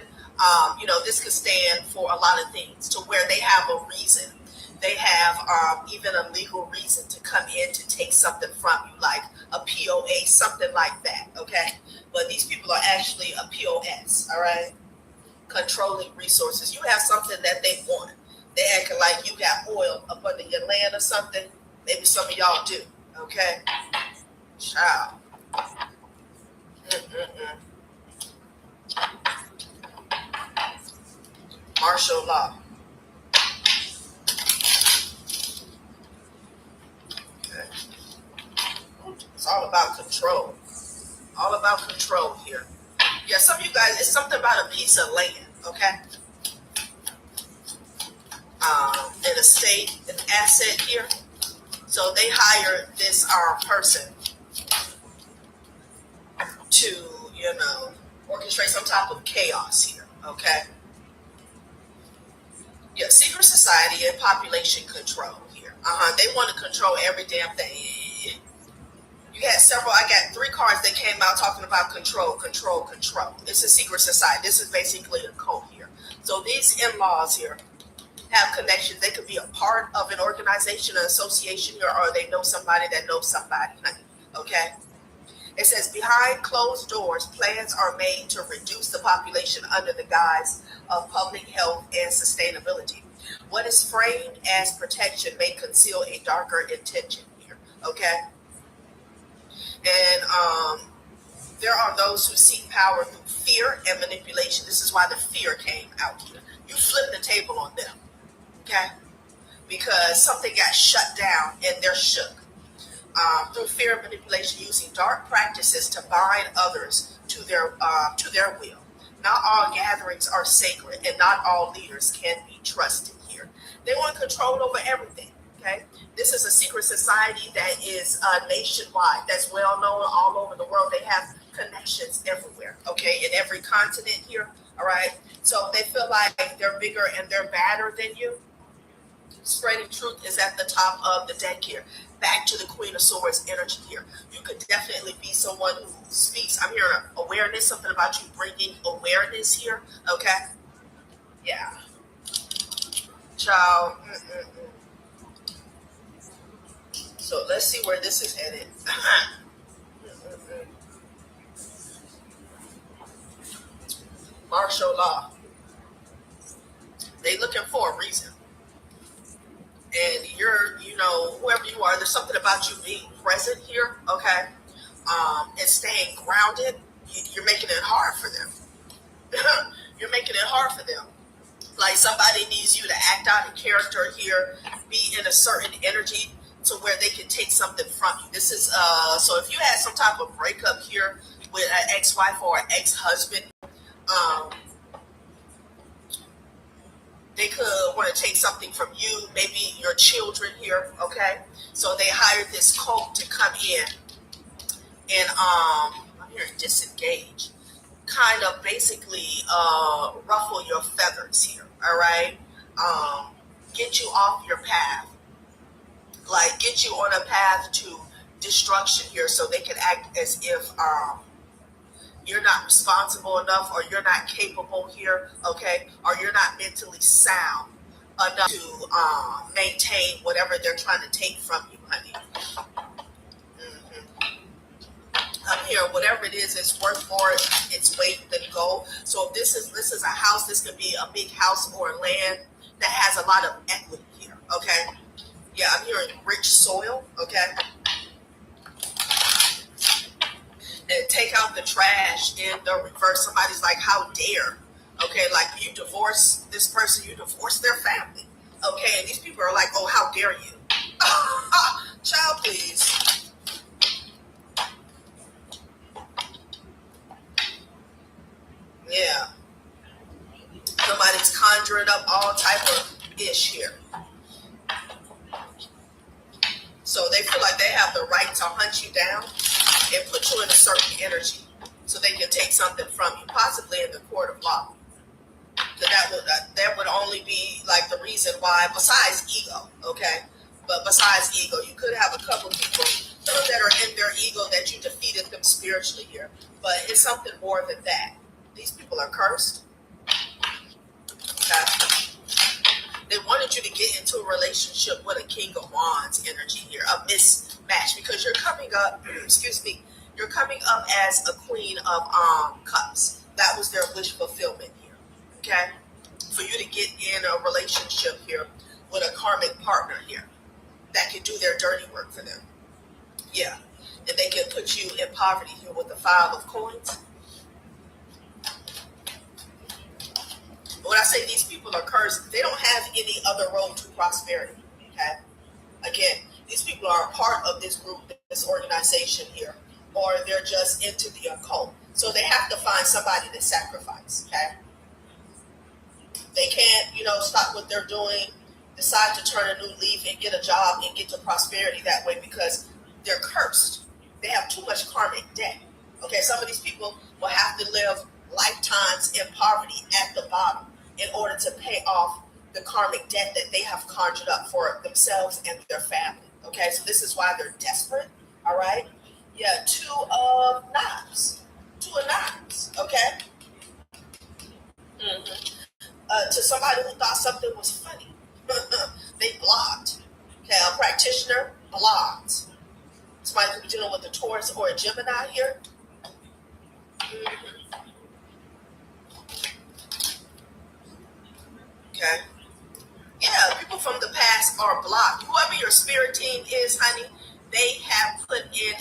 this could stand for a lot of things, to where they have a reason. They have even a legal reason to come in to take something from you, like a POA, something like that, okay? But these people are actually a POS, all right? Controlling resources. You have something that they want. They acting like you got oil up under your land or something. Maybe some of y'all do, okay? Child. Martial law. Okay. It's all about control. All about control here. Yeah, some of you guys, it's something about a piece of land, okay? An estate, an asset here. So they hired this person to, orchestrate some type of chaos here, okay? Yeah, secret society and population control here. They want to control every damn thing. You had I got 3 cards that came out talking about control. It's a secret society. This is basically a cult here. So these in-laws here have connections. They could be a part of an organization, an association here, or they know somebody that knows somebody, okay? It says, behind closed doors, plans are made to reduce the population under the guise of public health and sustainability. What is framed as protection may conceal a darker intention here, okay? And there are those who seek power through fear and manipulation. This is why the fear came out here. You flip the table on them, okay? Because something got shut down and they're shook. Through fear and manipulation, using dark practices to bind others to their will. Not all gatherings are sacred, and not all leaders can be trusted here. They want control over everything, okay? This is a secret society that is nationwide, that's well known all over the world. They have connections everywhere, okay, in every continent here, all right? So they feel like they're bigger and they're badder than you. Spreading truth is at the top of the deck here. Back to the Queen of Swords energy here. You could definitely be someone who speaks. I'm hearing awareness, something about you bringing awareness here. Okay? Yeah. Child. So let's see where this is headed. Martial law. They looking for a reason. And you're, whoever you are, there's something about you being present here, okay? And staying grounded. You're making it hard for them. You're making it hard for them. Like somebody needs you to act out a character here, be in a certain energy to where they can take something from you. This is, so if you had some type of breakup here with an ex-wife or an ex-husband, they could want to take something from you, maybe your children here, okay? So they hired this cult to come in and, I'm hearing disengage, kind of basically ruffle your feathers here, all right? Get you off your path. Like, get you on a path to destruction here so they can act as if you're not responsible enough or you're not capable here, okay? Or you're not mentally sound enough to maintain whatever they're trying to take from you, honey. I'm here, whatever it is, it's worth more its weight than gold. So if this is a house, this could be a big house or land that has a lot of equity here, okay? Yeah, I'm hearing rich soil, okay? And take out the trash in the reverse. Somebody's like, how dare? Okay, like you divorce this person, you divorce their family. Okay, and these people are like, oh, how dare you? Child, please. Yeah. Somebody's conjuring up all type of ish here. So they feel like they have the right to hunt you down and put you in a certain energy so they can take something from you, possibly in the court of law. So that would only be like the reason why, besides ego, okay? But besides ego, you could have a couple people that are in their ego that you defeated them spiritually here. But it's something more than that. These people are cursed. Okay? They wanted you to get into a relationship with a King of Wands energy here, a mismatch, because you're coming up, you're coming up as a Queen of Cups. That was their wish fulfillment here, okay? For you to get in a relationship here with a karmic partner here that can do their dirty work for them. Yeah, and they can put you in poverty here with the 5 of coins. When I say these people are cursed, they don't have any other road to prosperity, okay? Again, these people are a part of this group, this organization here, or they're just into the occult. So they have to find somebody to sacrifice, okay? They can't, stop what they're doing, decide to turn a new leaf and get a job and get to prosperity that way because they're cursed. They have too much karmic debt, okay? Some of these people will have to live lifetimes in poverty at the bottom in order to pay off the karmic debt that they have conjured up for themselves and their family. Okay, so this is why they're desperate. All right. Yeah, 2 of knives. 2 of knives. Okay. To somebody who thought something was funny, they blocked. Okay, a practitioner blocked. Somebody could be dealing with a Taurus or a Gemini here. Okay. Yeah, people from the past are blocked. Whoever your spirit team is, honey, they have put in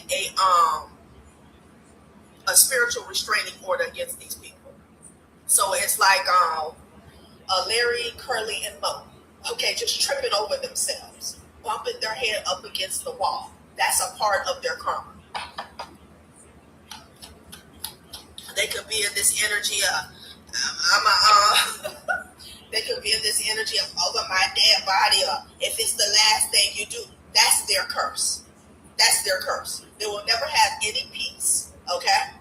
a spiritual restraining order against these people. So it's like Larry, Curly, and Moe. Okay, just tripping over themselves, bumping their head up against the wall. That's a part of their karma. They could be in this energy they could be in this energy of over my dead body, or if it's the last thing you do, that's their curse. That's their curse. They will never have any peace, okay?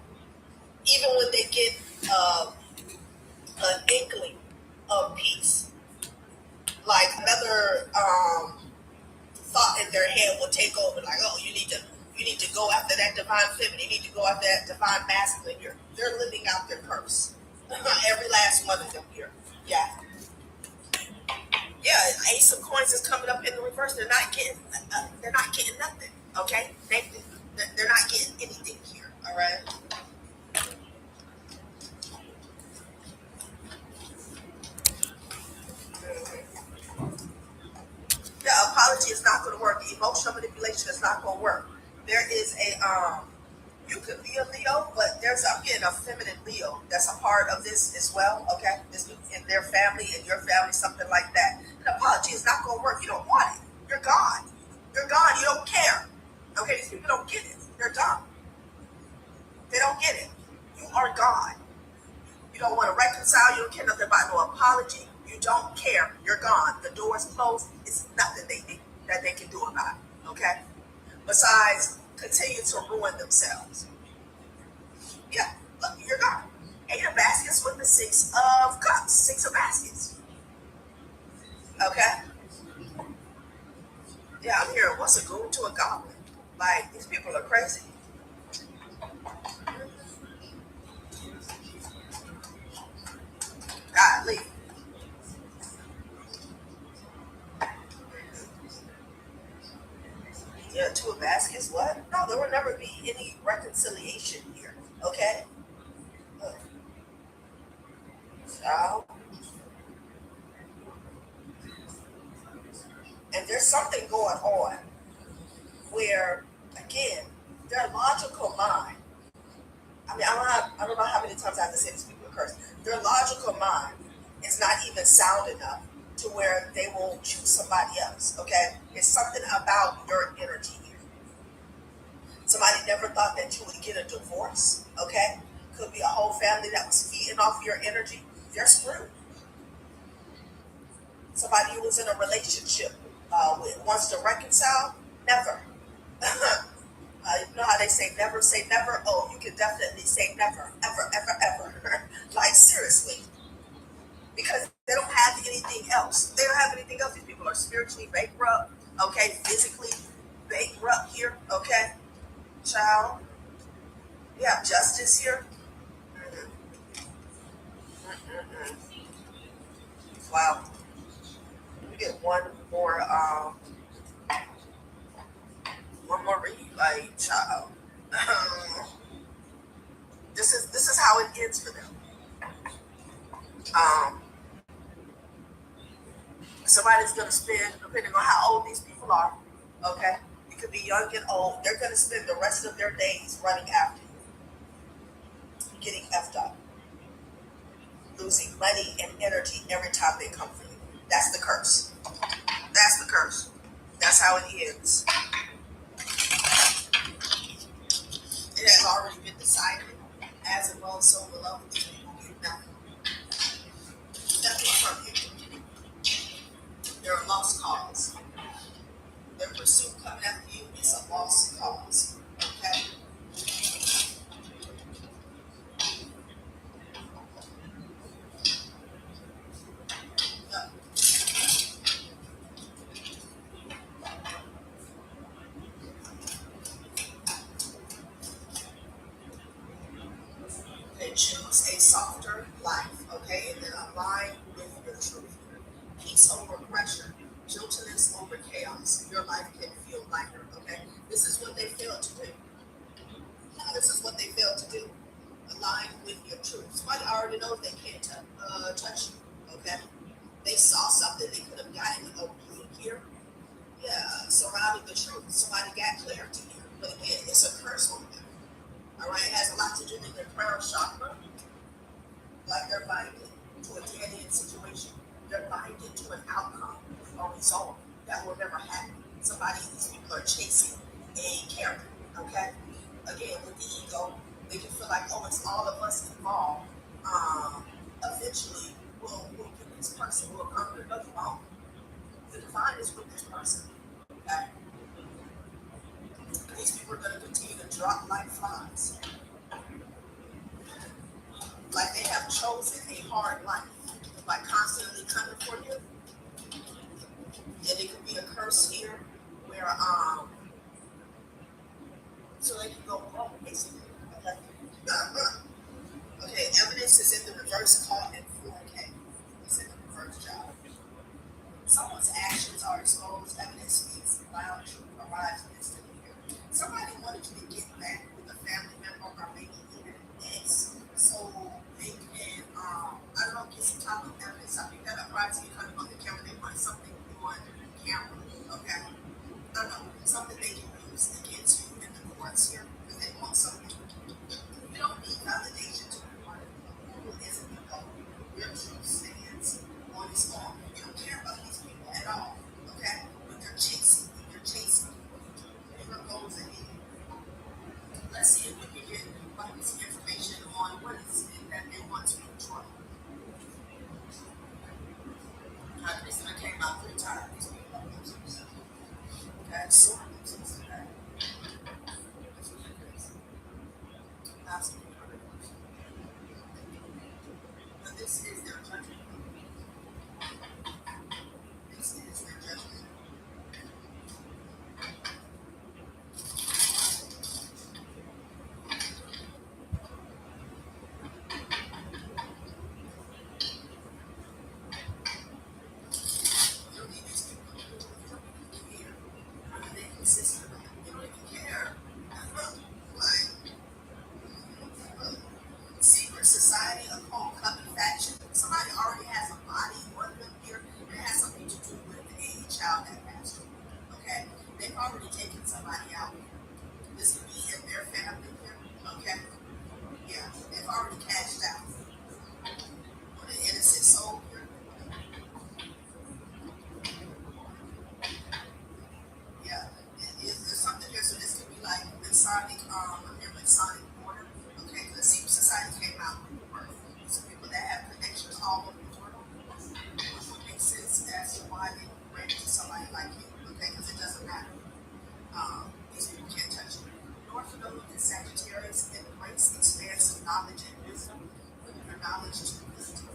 Even when they get an inkling of peace. Like another head will take over. Like, oh, you need to go after that divine feminine. You need to go after that divine masculine. They're living out their curse. Every last one of them here. Yeah. Yeah, Ace of Coins is coming up in the reverse. They're not getting nothing. Okay, they're not getting anything here. All right. The apology is not going to work. Emotional manipulation is not going to work. There is a you could be a Leo, but I'm getting a feminine Leo that's a part of this as well. Okay, this in their family and your family, something like that. An apology is not going to work. You don't want it. You're gone. You're gone. You don't care. Okay, these people don't get it. They're dumb. They don't get it. You are gone. You don't want to reconcile. You don't care nothing about no apology. You don't care. You're gone. The door's closed. It's nothing that they can do about it. Okay. Besides, continue to ruin themselves. Yeah, look, you're gone. 8 of baskets with the 6 of cups. 6 of baskets. Okay? Yeah, I'm hearing what's a goon to a goblin. Like, these people are crazy. Golly. Yeah, 2 of baskets. What? No, there will never be any reconciliation here. Okay? So, and there's something going on where, again, their logical mind. I mean, I don't know how many times I have to say these people are cursed. Their logical mind is not even sound enough to where they will choose somebody else, okay? It's something about your energy here. Somebody never thought that you would get a divorce, okay? Could be a whole family that was feeding off your energy. They're screwed. Somebody who was in a relationship with wants to reconcile, never. You know how they say never? Oh, you can definitely say never, ever, ever, ever. Like, seriously. Because they don't have anything else. They don't have anything else. These people are spiritually bankrupt, okay? Physically bankrupt here, okay? Child. You have justice here. Wow. We get one more read, like, child. This is how it ends for them. Somebody's gonna spend, depending on how old these people are, okay? It could be young and old. They're gonna spend the rest of their days running after you, getting effed up, losing money and energy every time they come for you. That's the curse. That's the curse. That's how it ends. It has already been decided, as above, so below. You will get nothing. Nothing from you. They're a lost cause. Their pursuit coming after you is a lost cause. Okay? No. They choose a softer life, okay? And then align with your truth. Peace over pressure, gentleness over chaos. Your life can feel lighter, okay? This is what they failed to do. This is what they failed to do. Align with your truth. Somebody already knows they can't touch you, okay? They saw something they could have gotten a blink here. Yeah, surrounding the truth. Somebody got clarity here. But again, it's a curse on them. All right, it has a lot to do with their crown chakra. Like they're binded to a dead-end situation. They're binded to an outcome or result that will never happen. These people are chasing a character, okay? Again, with the ego, they can feel like, oh, it's all of us involved. Eventually, we'll get this person, we'll conquer it. No, you won't. The divine is with this person, okay? These people are going to continue to drop like flies. Like they have chosen a hard life. By constantly coming for you. And it could be a curse here where paparazzi coming on the camera, they want something on camera, okay? No, something they can use against you in the courts here, because they want something. You don't need validation to report who isn't the goal. Your truth stands on its own. You don't care about these people at all, okay? But they're chasing you, bigger goals ahead. Let's see if we can get some information on what is it that they want to control. This one came out 3 times. These people are losers. Okay, sore losers. Okay. Absolutely. But this is their judgment. This is their judgment. Secret society, a homecoming faction. Somebody already has a body on them here. It has something to do with a child that passed away. Okay? They've already taken somebody out here. This could be in their family here. Okay? Yeah, they've already cashed out on an innocent soul here. Yeah, there's something here. So this could be like Masonic, Masonic order. Okay, because the secret society came out with the birth. So people that have connections all over the world, which would make sense as to why they would bring to somebody like you. Okay, because it doesn't matter. These people can't touch you. North Node and Sagittarius embrace expansive knowledge and wisdom. Put your knowledge to wisdom.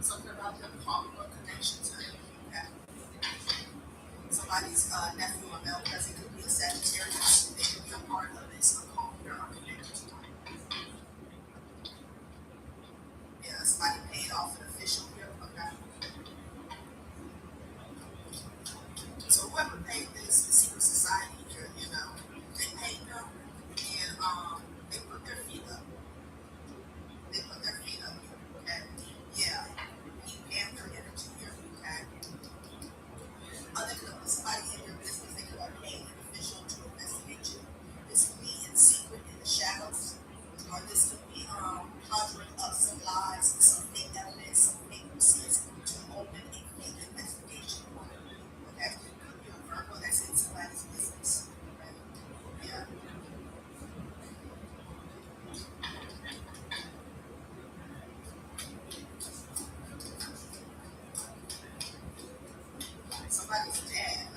Something about them Hollywood connections. Okay. Somebody's nephew or male cousin could be a Sagittarius. They could be a part of this occult or connected to it. Yeah, somebody paid off an official here. Okay. So whoever paid this, the secret society here, they paid them and they put their feet up. They put their feet up here. Okay. Yeah. And their energy here, okay? They could put somebody in your business, they could have paid an official to investigate you. This could be in secret in the shadows, or this could be conjuring up some lies, some fake evidence, some fake receipts to open a fake investigation. Okay? Could be a Virgo that's in somebody's business. Right? Yeah. Somebody's dad.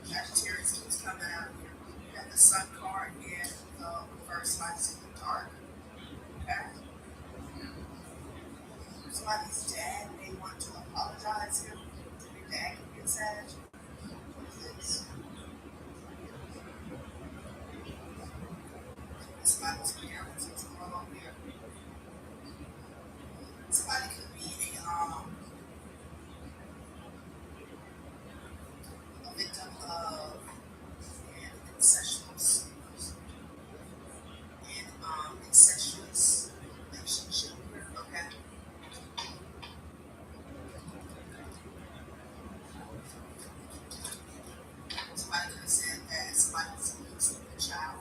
Sagittarius keeps coming out here. You got the Sun card and the reverse lights in the dark. Okay? Somebody's dad may want to apologize here. Your dad can be a Sag. What is this? Somebody's parents. What's going on here? Somebody could be a victim of an incestuous relationship here, okay? Somebody could have said that somebody was abusing their child,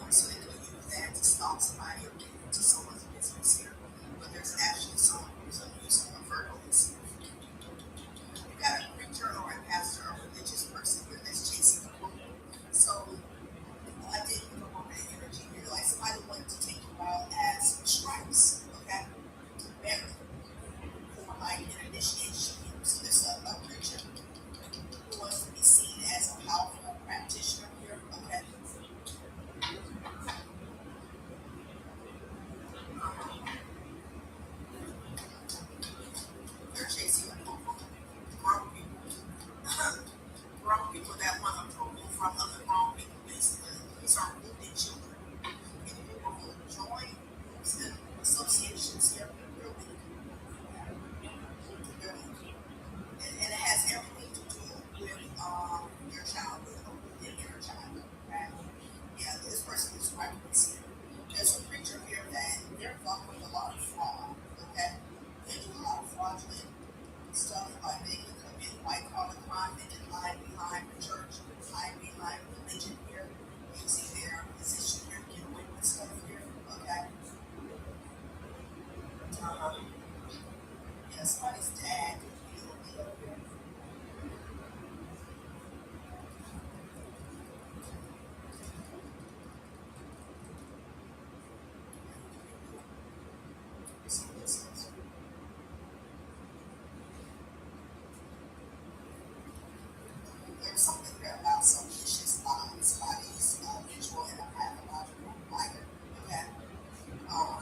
so they could use that to stalk somebody or get into someone's business here. But there's actually someone who's abusing a Virgo this year. You got a preacher or a pastor or a religious person here that's chasing a woman. So I did go on that energy. Like somebody wanted to take you out as stripes, okay? Married. For like an initiation. So there's a preacher who wants to be seen as a powerful practitioner here, okay? They're chasing grown people. Grown people that want approval from other grown people, basically. These are wounded children. And people who join groups and associations here, they're weak. And it has everything to do with your childhood in your childhood. Okay? Yeah, this person is right with you. There's a preacher here that they're involved with a lot of fraud. Okay? They do a lot of fraudulent stuff, like they can commit white collar crime, they can hide behind the church, hide behind religion here, using their position here to get away with stuff here. Okay? Yeah, somebody's dad could be over here. There's something there about some vicious lies by these visual and pathological liar. Okay?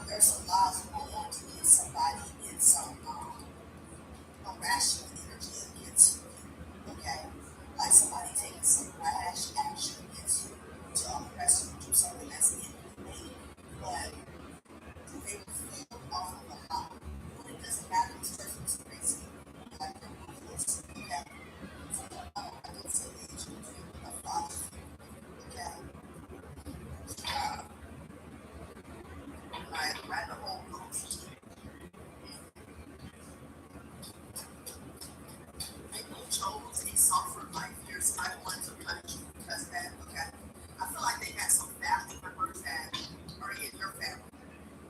There's some lies going on to get somebody in some irrational energy against you. Okay? Like somebody taking some rash action against you to oppress you, do something that's inhumane. But they will feel off of the high. When it doesn't matter, this person is crazy. Like they're ruthless. Okay? I can say they should feel a father. Okay? Right the whole coast. People chose a softer life. Here's somebody wanted to punish you because of that. Okay? I feel like they had some family members that are in your family,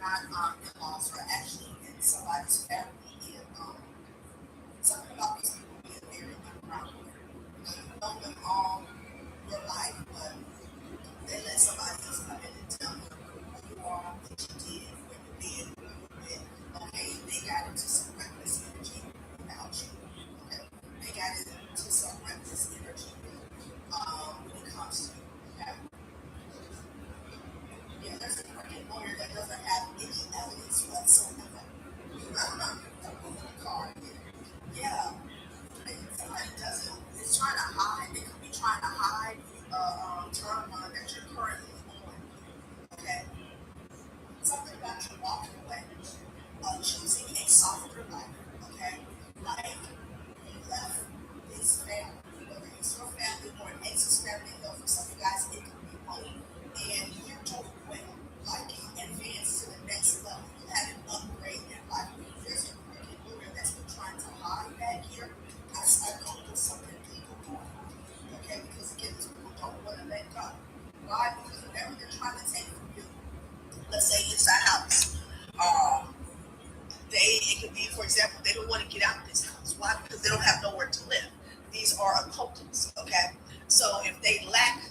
not in-laws, or actually in somebody's family. And something about these people being married around here. You've known them all your life, but they let somebody else come in and tell you who you are, what you did, when you did, who you went. Okay, they got into some reckless energy without you. Okay, they got into some reckless energy when it comes to you. Okay. Yeah, there's a crooked lawyer that doesn't have any evidence whatsoever. Yeah. Somebody doesn't, is trying to hide, they could be trying to hide trauma that you're currently on. Okay? Something about you walking away, choosing a softer life. Okay? Like, you left this family, whether it's your family or an ex's family, though for some of you guys it could be both. And you're doing well, like you advance to the next level. You had an upgrade in life. There's a crooked lawyer that's been trying to hide back here. I know there's something people doing. Okay, because again, these people don't want to let go. Why? Because whatever they're trying to take from you, let's say it's a house. It could be, for example, they don't want to get out of this house. Why? Because they don't have nowhere to live. These are occultists. Okay, so if they lack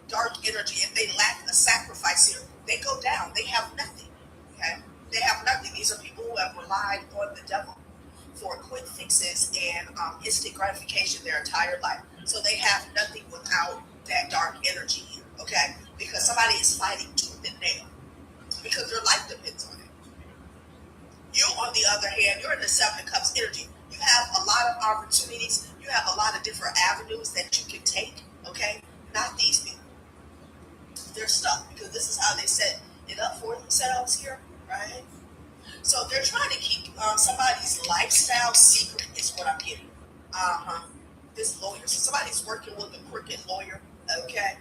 dark energy, if they lack a sacrifice here, they go down. They have nothing. Okay, they have nothing. These are people who have relied on the devil for quick fixes and instant gratification their entire life. So they have nothing without that dark energy here, okay? Because somebody is fighting tooth and nail because their life depends on it. You, on the other hand, you're in the Seven of Cups energy. You have a lot of opportunities. You have a lot of different avenues that you can take, okay? Not these people. They're stuck because this is how they set it up for themselves here, right? So they're trying to keep somebody's lifestyle secret is what I'm getting. This lawyer. So somebody's working with a crooked lawyer, okay?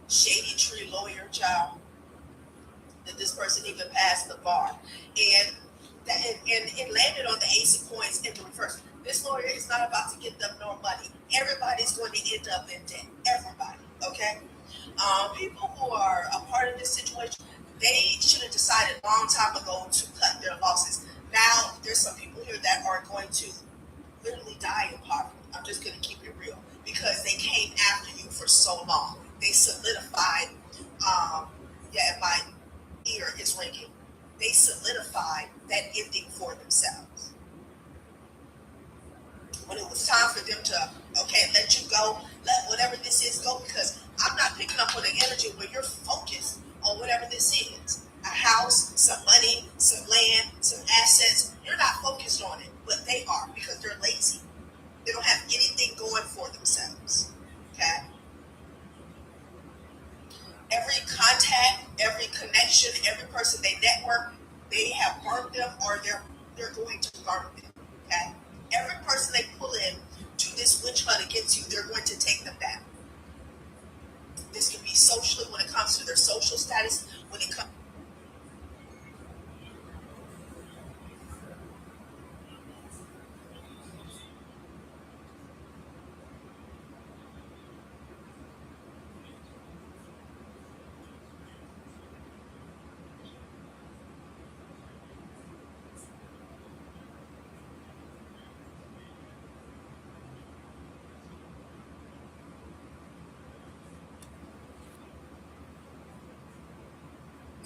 Shady tree lawyer, child. That this person even passed the bar. And it landed on the Ace of Coins in the reverse. This lawyer is not about to get them no money. Everybody's going to end up in debt. Everybody, okay? People who are a part of this situation, they should have decided a long time ago to cut their losses. Now, there's some people here that are going to literally die in poverty. I'm just going to keep it real. Because they came after you for so long. They solidified, and my ear is ringing. They solidified that ending for themselves. When it was time for them to, let you go, let whatever this is go, because I'm not picking up on the energy where you're focused on whatever this is. A house, some money, some land, some assets. You're not focused on it, but they are because they're lazy. They don't have anything going for themselves. Okay? Every contact, every connection, every person they network, they have burned them or they're going to burn them. Okay? Every person they pull in to this witch hunt against you, they're going to take them down. This can be socially when it comes to their social status, when it comes.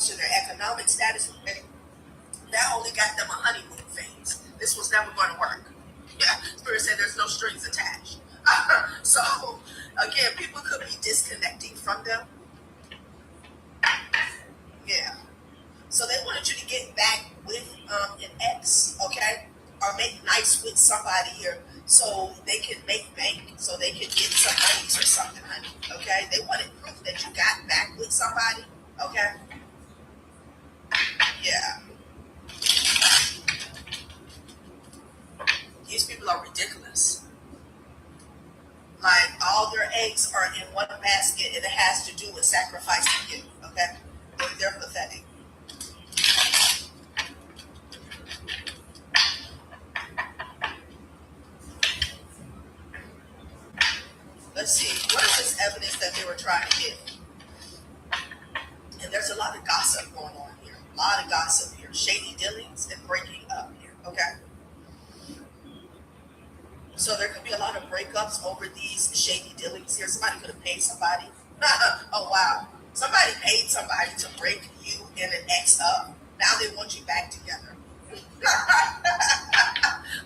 To their economic status, that only got them a honeymoon phase. This was never going to work. Yeah, Spirit said there's no strings attached. So, again, people could be disconnecting from them. Yeah. So they wanted you to get back with an ex, okay? Or make nice with somebody here so they can make bank, so they can get some monies or something, honey, okay? They wanted proof that you got back with somebody, okay? Yeah. These people are ridiculous. Like, all their eggs are in one basket and it has to do with sacrificing you, okay? They're pathetic. Let's see, what is this evidence that they were trying to get? And there's a lot of gossip going on here. A lot of gossip here. Shady dealings and breaking up here, okay? So there could be a lot of breakups over these shady dealings here. Somebody could have paid somebody. Oh, wow. Somebody paid somebody to break you and an ex up. Now they want you back together.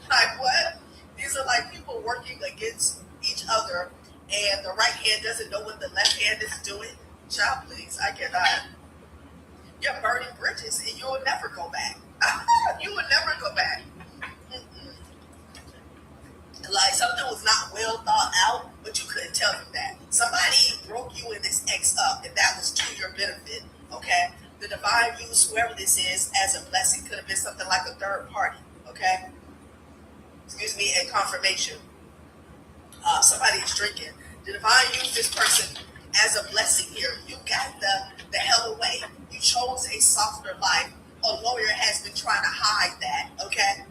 Like what? These are like people working against each other and the right hand doesn't know what the left hand is doing. Child, please, I cannot. You're burning bridges and you will never go back. You will never go back. Like something was not well thought out, but you couldn't tell them that. Somebody broke you and this ex up, and that was to your benefit, okay? The divine use whoever this is as a blessing could have been something like a third party, okay? Excuse me, and confirmation. Somebody is drinking. The divine use this person as a blessing here. You got the hell away. You chose a softer life. A lawyer has been trying to hide that, okay?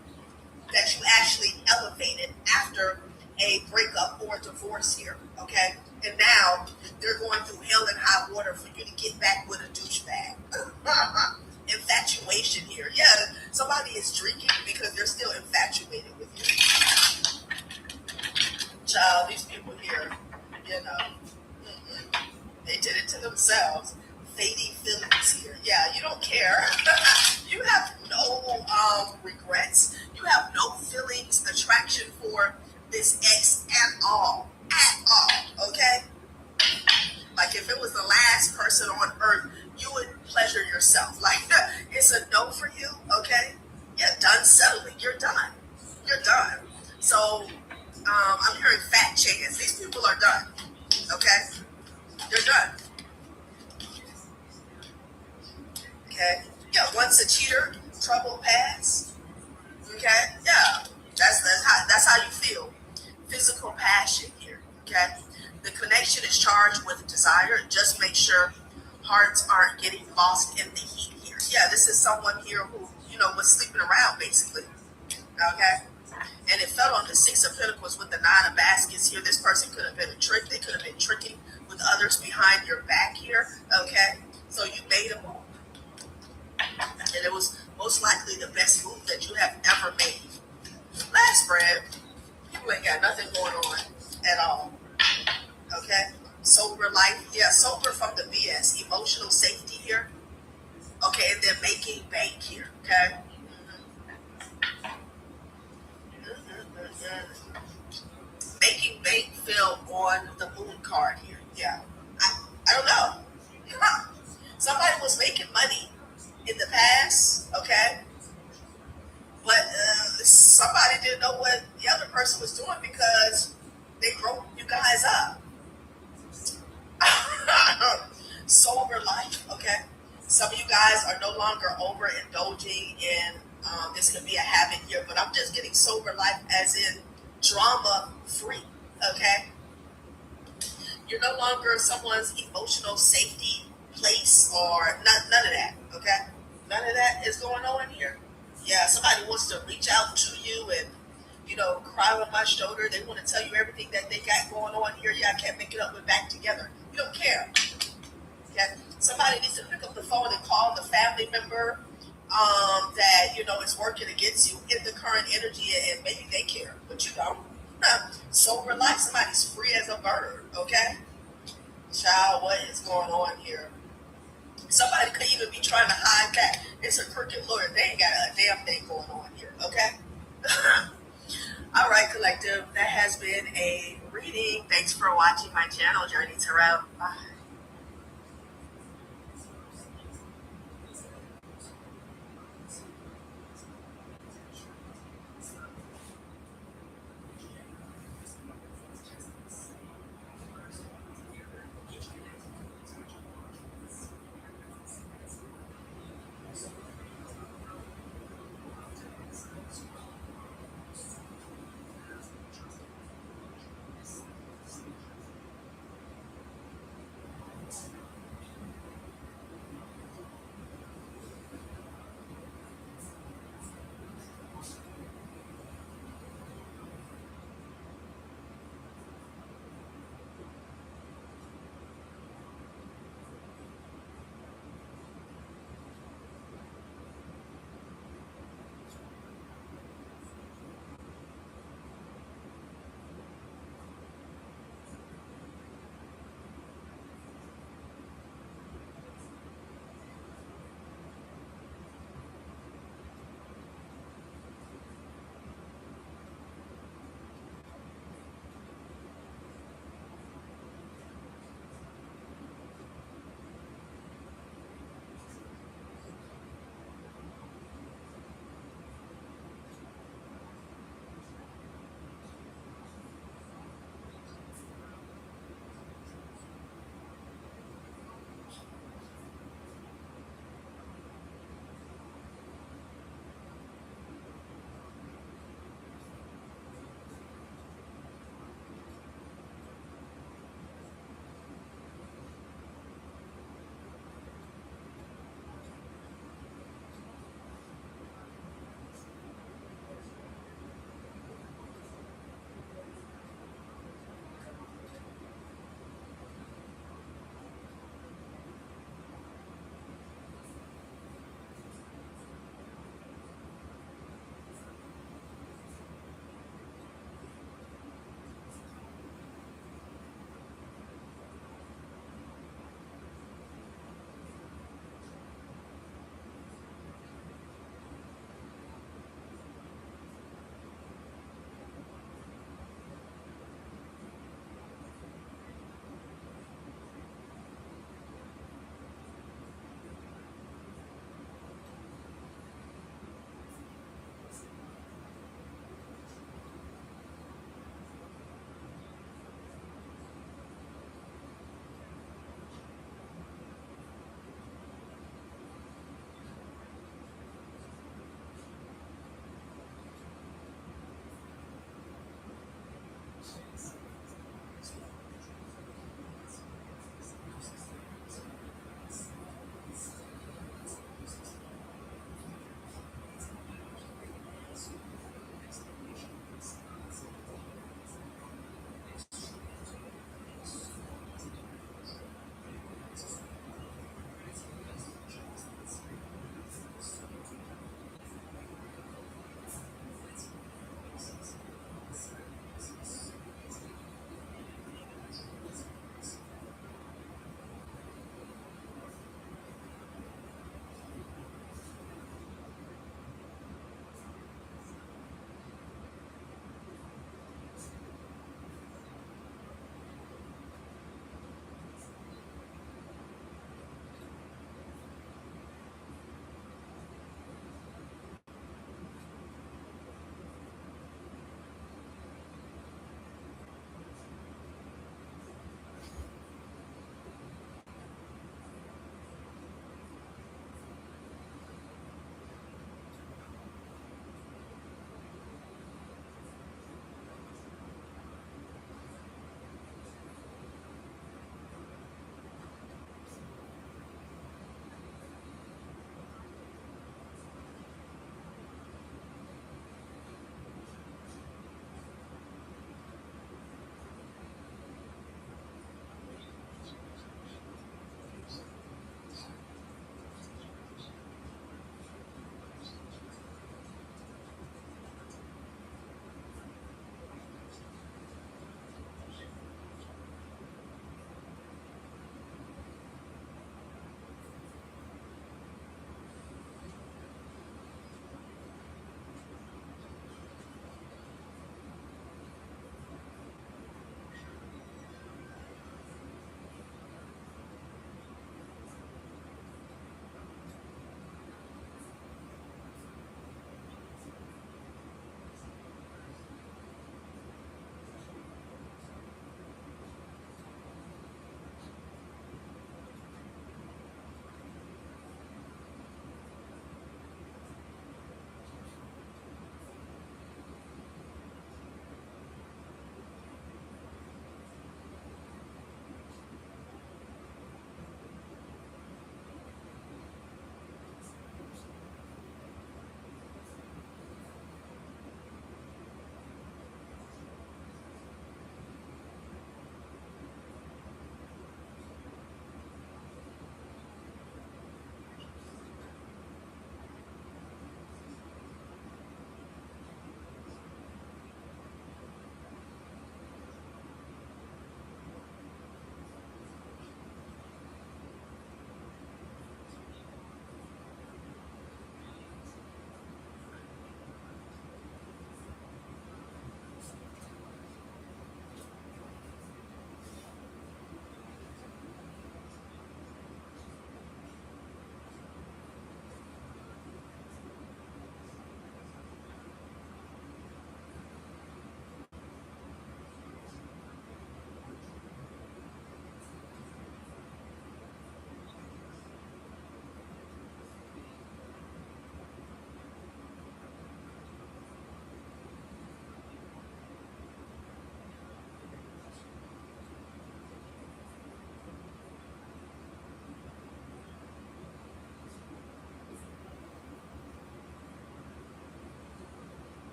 That you actually elevated after a breakup or a divorce here, okay? And now they're going through hell and high water for you to get back with a douchebag. Infatuation here. Yeah, somebody is drinking because they're still infatuated with you. Child, these people here, you know, they did it to themselves. Fading feelings here. Yeah, you don't care. You have no regrets. You have no feelings, attraction for this ex at all. At all, okay? Like if it was the last person on earth, you would pleasure yourself. Like it's a no for you, okay? Yeah, done settling. You're done. You're done. So I'm hearing fat chickens. These people are done, okay? They're done. Okay. Yeah. Once a cheater, trouble past. Okay. Yeah. That's how you feel. Physical passion here. Okay. The connection is charged with desire. Just make sure hearts aren't getting lost in the heat here. Yeah. This is someone here who was sleeping around basically. Okay. And it fell on the Six of Pentacles with the Nine of Baskets here. This person could have been a trick. They could have been tricking with others behind your back here. Okay. So you made a move. And it was most likely the best move that you have ever made. Last spread, people ain't got nothing going on at all. Okay? Sober life. Yeah, sober from the BS. Emotional safety here. Okay, and then making bank here. Okay? Making bank fell on the moon card here. Yeah. I don't know. Somebody was making money in the past, okay? But somebody didn't know what the other person was doing because they broke you guys up. Sober life, okay? Some of you guys are no longer overindulging in, this could be a habit here, but I'm just getting sober life as in drama free, Okay? You're no longer someone's emotional safety place or none of that. Okay? None of that is going on here. Yeah, somebody wants to reach out to you and, cry on my shoulder. They want to tell you everything that they got going on here. Yeah, I can't make it up and back together. You don't care. Okay? Somebody needs to pick up the phone and call the family member that, is working against you in the current energy, and maybe they care, but you don't. Sober life, somebody's free as a bird, okay? Child, what is going on here? Somebody could even be trying to hide that. It's a crooked lawyer. They ain't got a damn thing going on here, okay? All right, collective. That has been a reading. Thanks for watching my channel, Journey Tarot. Bye.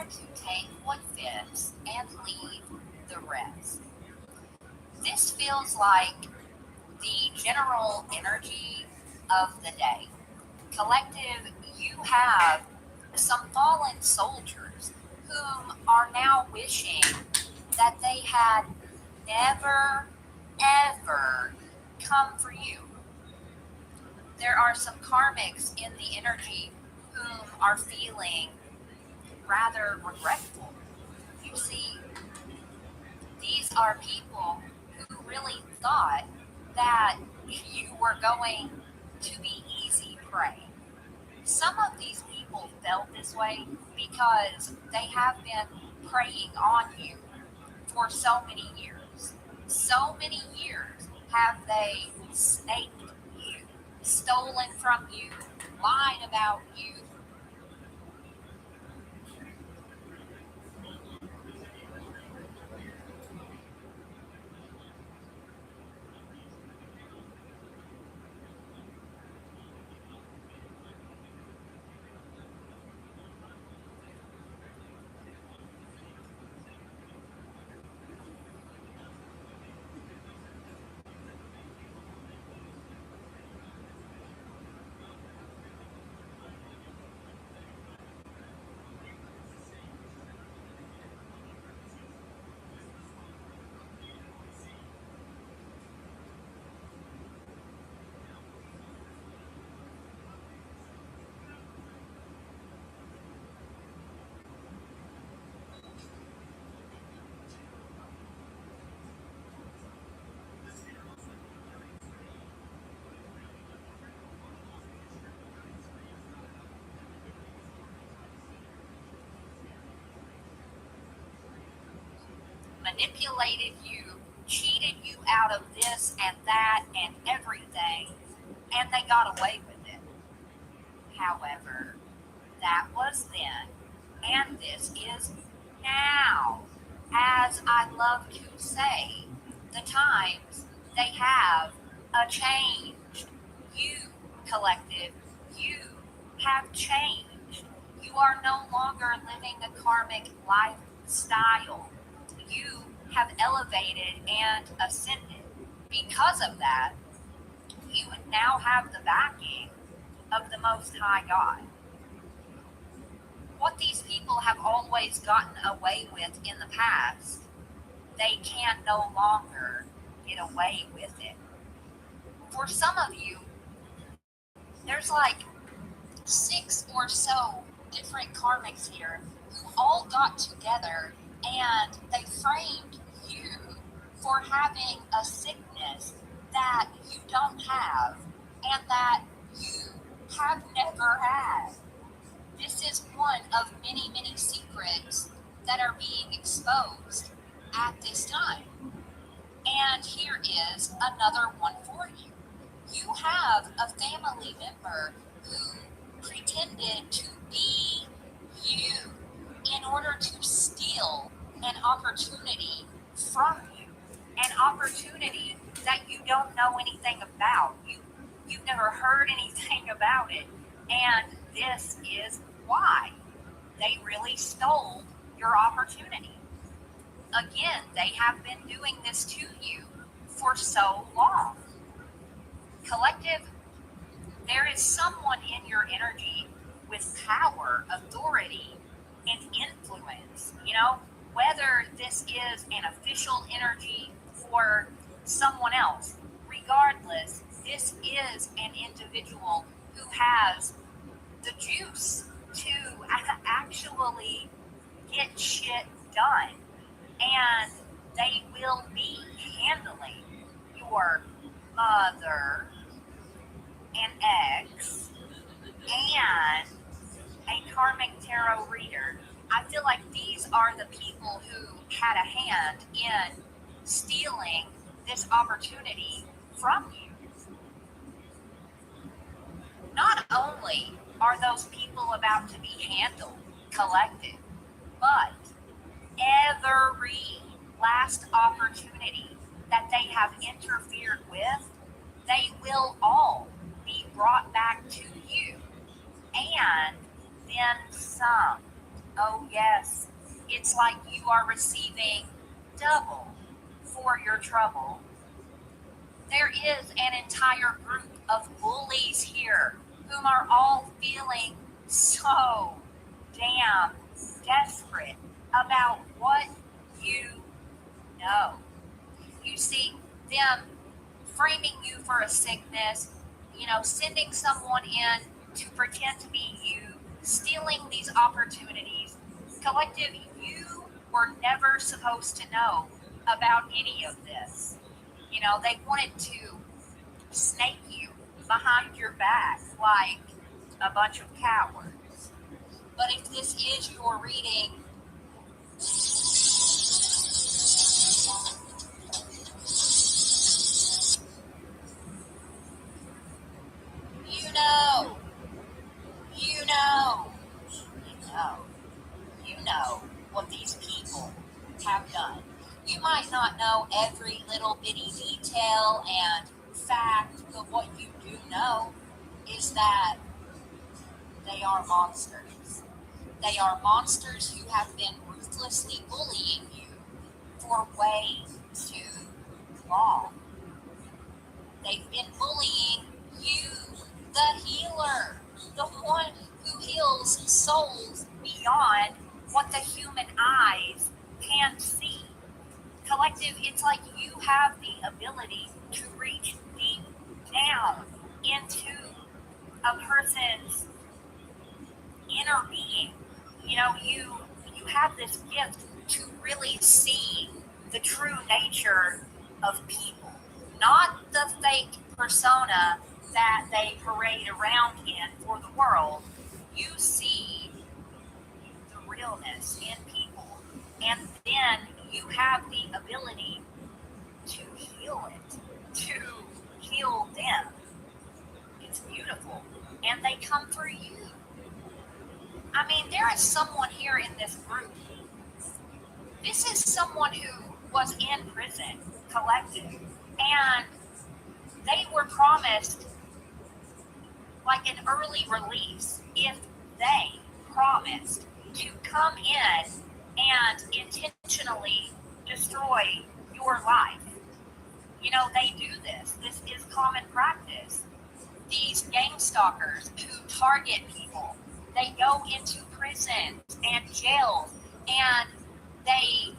going to take what fits and leave the rest. This feels like the general energy of the day. Collective, you have some fallen soldiers whom are now wishing that they had never, ever come for you. There are some karmics in the energy whom are feeling rather regretful. You see, these are people who really thought that you were going to be easy prey. Some of these people felt this way because they have been preying on you for so many years. So many years have they snaked you, stolen from you, lied about you. Manipulated you, cheated you out of this and that and everything, and they got away with it. However, that was then, and this is now. As I love to say, the times, they have changed. You, collective, you have changed. You are no longer living a karmic lifestyle. You have elevated and ascended. Because of that, you now have the backing of the Most High God. What these people have always gotten away with in the past, they can no longer get away with it. For some of you, there's like 6 or so different karmics here who all got together and they framed you for having a sickness that you don't have and that you have never had. This is one of many, many secrets that are being exposed at this time. And here is another one for you. You have a family member who pretended to be you in order to steal an opportunity from you, an opportunity that you don't know anything about. You've never heard anything about it, and this is why they really stole your opportunity. Again, they have been doing this to you for so long. Collective, there is someone in your energy with power, authority, and influence. You know, whether this is an official energy for someone else, regardless, this is an individual who has the juice to actually get shit done. And they will be handling your mother, an ex, and a karmic tarot reader. I feel like these are the people who had a hand in stealing this opportunity from you. Not only are those people about to be handled, collected, but every last opportunity that they have interfered with, they will all be brought back to you, and then some. Oh, yes, it's like you are receiving double for your trouble. There is an entire group of bullies here whom are all feeling so damn desperate about what you know. You see them framing you for a sickness, sending someone in to pretend to be you, stealing these opportunities. Collective, you were never supposed to know about any of this. They wanted to snake you behind your back like a bunch of cowards. But if this is your reading, you know, you know, you know, you know what these people have done. You might not know every little bitty detail and fact, but what you do know is that they are monsters. They are monsters who have been ruthlessly bullying you for way too long. They've been bullying you, the healer, the one who heals souls beyond what the human eyes can see. Collective, it's like you have the ability to reach deep down into a person's inner being. You have this gift to really see the true nature of people, not the fake persona that they parade around in for the world. You see the realness in people, and then you have the ability to heal it, to heal them. It's beautiful, and they come for you. I mean, there is someone here in this group. This is someone who was in prison, Collective, and they were promised like an early release if they promised to come in and intentionally destroy your life. They do this. This is common practice. These gang stalkers who target people, they go into prisons and jails, and they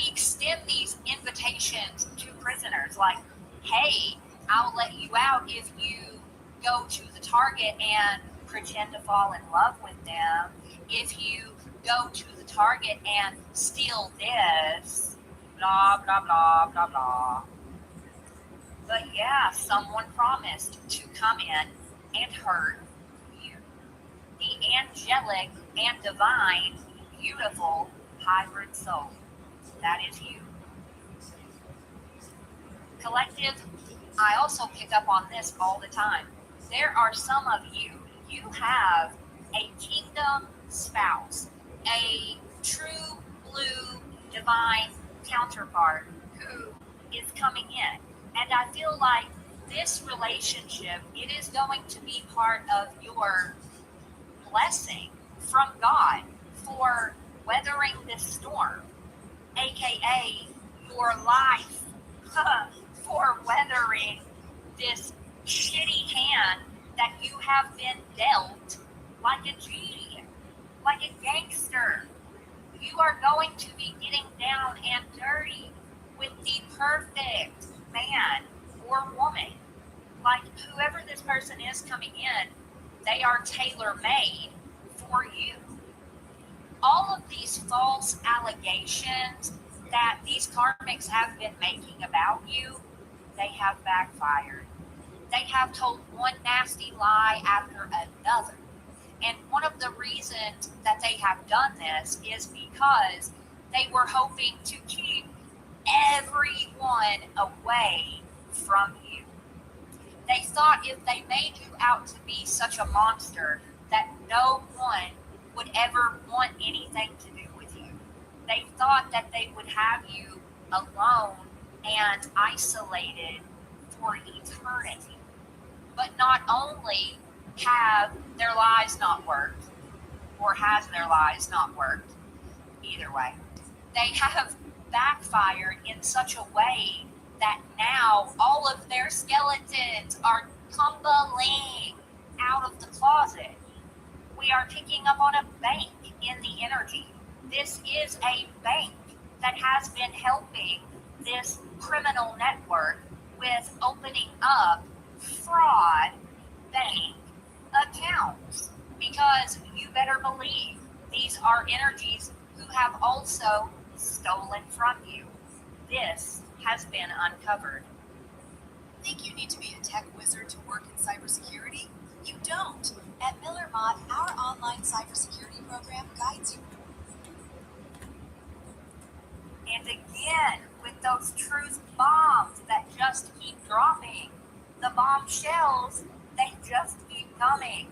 extend these invitations to prisoners like, hey, I'll let you out if you go to the target and pretend to fall in love with them. If you go to the target and steal this, blah, blah, blah, blah, blah. But yeah, someone promised to come in and hurt you. The angelic and divine, beautiful hybrid soul. That is you. Collective, I also pick up on this all the time. There are some of you, you have a kingdom spouse, a true blue divine counterpart who is coming in. And I feel like this relationship, it is going to be part of your blessing from God for weathering this storm, aka your life for weathering this shitty hand that you have been dealt like a G, like a gangster. You are going to be getting down and dirty with the perfect man or woman. Like whoever this person is coming in, they are tailor-made for you. All of these false allegations that these karmics have been making about you, they have backfired. They have told one nasty lie after another. And one of the reasons that they have done this is because they were hoping to keep everyone away from you. They thought if they made you out to be such a monster that no one would ever want anything to do with you. They thought that they would have you alone and isolated for eternity. But not only have their lies not worked, or has their lies not worked? Either way, they have backfired in such a way that now all of their skeletons are tumbling out of the closet. We are picking up on a bank in the energy. This is a bank that has been helping this criminal network with opening up fraud bank accounts, because you better believe these are energies who have also stolen from you. This has been uncovered. Think you need to be a tech wizard to work in cybersecurity? You don't. At Miller Mott, our online cybersecurity program guides you. And again, with those truth bombs that just keep dropping, the bombshells, they just keep coming.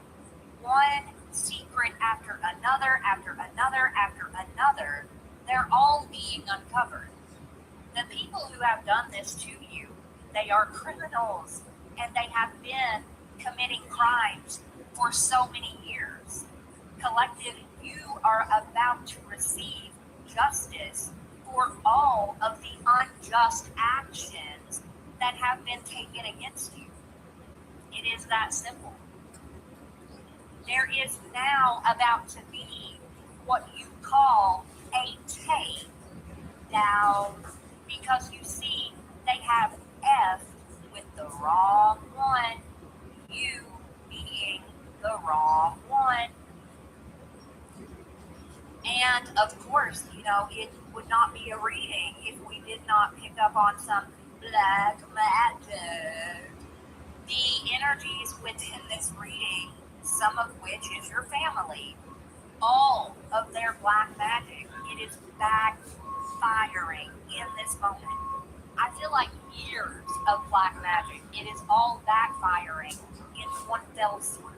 One secret after another, after another, after another, they're all being uncovered. The people who have done this to you, they are criminals, and they have been committing crimes for so many years. Collective, you are about to receive justice for all of the unjust actions that have been taken against you. It is that simple. There is now about to be what you call a take down, because you see, they have F with the wrong one, you being the wrong one. And of course, you know, it would not be a reading if we did not pick up on some black magic. The energies within this reading, some of which is your family, all of their black magic, it is backfiring in this moment. I feel like years of black magic, it is all backfiring in one fell swoop.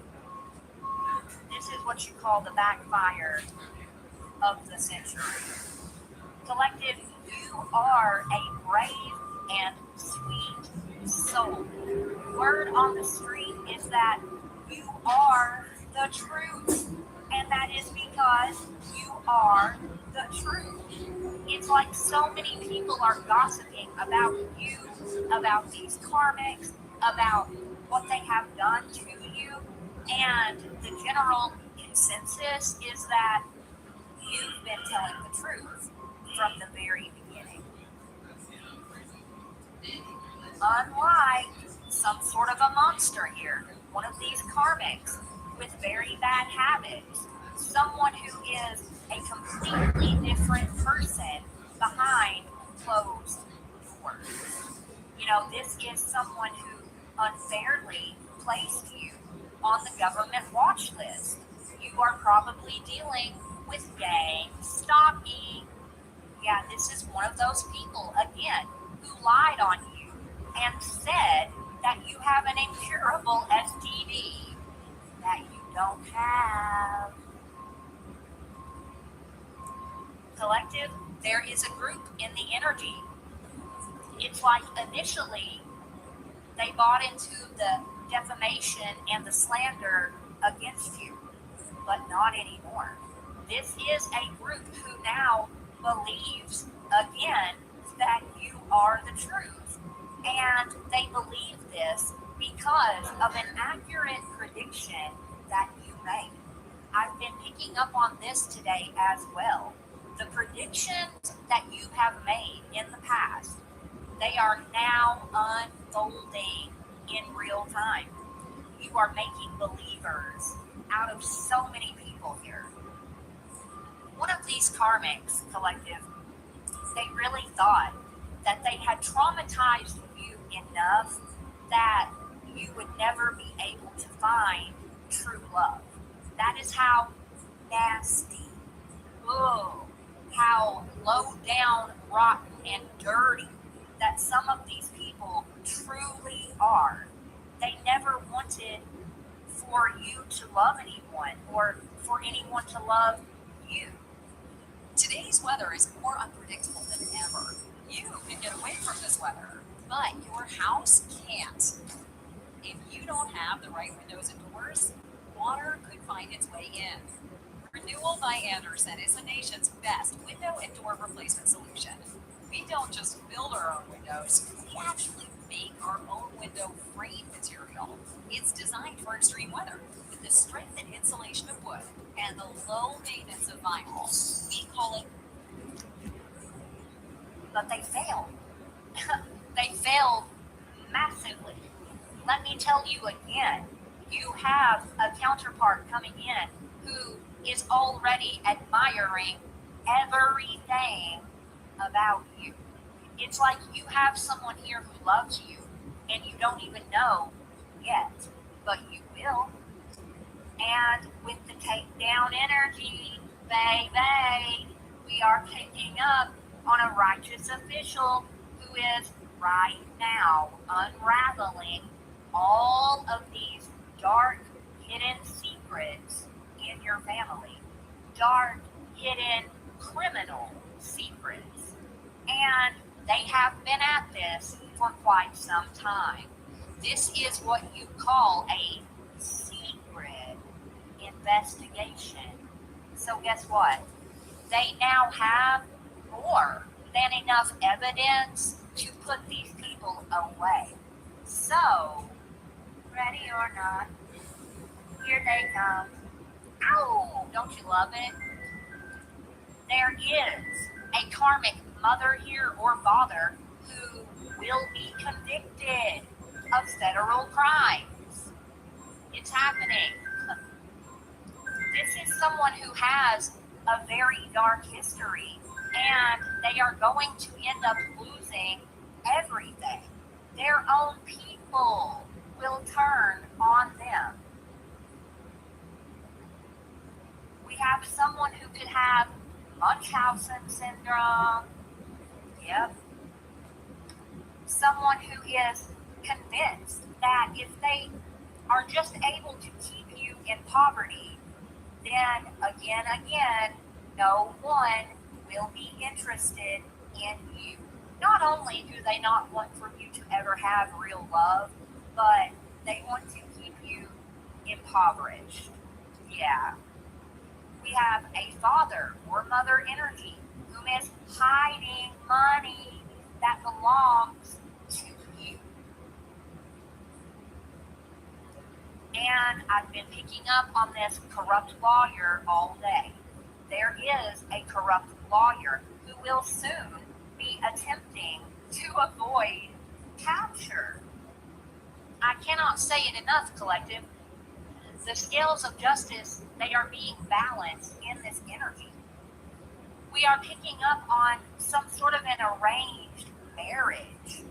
This is what you call the backfire of the century. Collective, you are a brave and sweet soul. Word on the street is that you are the truth, and that is because you are the truth. It's like so many people are gossiping about you, about these karmics, about what they have done to you, and the general consensus is that you've been telling the truth from the very beginning. Unlike some sort of a monster here, one of these karmics with very bad habits, someone who is a completely different person behind closed doors. You know, this is someone who unfairly placed you on the government watch list. You are probably dealing with gang stalking. Yeah, this is one of those people, again, who lied on you and said that you have an incurable STD that you don't have. Collective, there is a group in the energy. It's like initially they bought into the defamation and the slander against you, but not anymore. This is a group who now believes, again, that you are the truth. And they believe this because of an accurate prediction that you made. I've been picking up on this today as well. The predictions that you have made in the past, they are now unfolding in real time. You are making believers out of so many people here. One of these karmics, collective, they really thought that they had traumatized you enough that you would never be able to find true love. That is how nasty, how low down, rotten, and dirty that some of these people truly are. They never wanted for you to love anyone or for anyone to love you. Today's weather is more unpredictable than ever. You can get away from this weather, but your house can't. If you don't have the right windows and doors, water could find its way in. Newell by Anderson is the nation's best window and door replacement solution. We don't just build our own windows, we actually make our own window frame material. It's designed for extreme weather with the strength and insulation of wood and the low maintenance of vinyl. We call it, but they failed. They failed massively. Let me tell you again, you have a counterpart coming in who is already admiring everything about you. It's like you have someone here who loves you and you don't even know yet, but you will. And with the takedown energy, baby, we are picking up on a righteous official who is right now unraveling all of these dark, hidden secrets in your family. Dark, hidden, criminal secrets. And they have been at this for quite some time. This is what you call a secret investigation. So guess what? They now have more than enough evidence to put these people away. So, ready or not, here they come. Ow! Don't you love it? There is a karmic mother here or father who will be convicted of federal crimes. It's happening. This is someone who has a very dark history, and they are going to end up losing everything. Their own people will turn on them. We have someone who could have Munchausen syndrome. Yep. Someone who is convinced that if they are just able to keep you in poverty, then again, no one will be interested in you. Not only do they not want for you to ever have real love, but they want to keep you impoverished. Yeah. We have a father or mother energy who is hiding money that belongs to you. And I've been picking up on this corrupt lawyer all day. There is a corrupt lawyer who will soon be attempting to avoid capture. I cannot say it enough, collective. The scales of justice, they are being balanced in this energy. We are picking up on some sort of an arranged marriage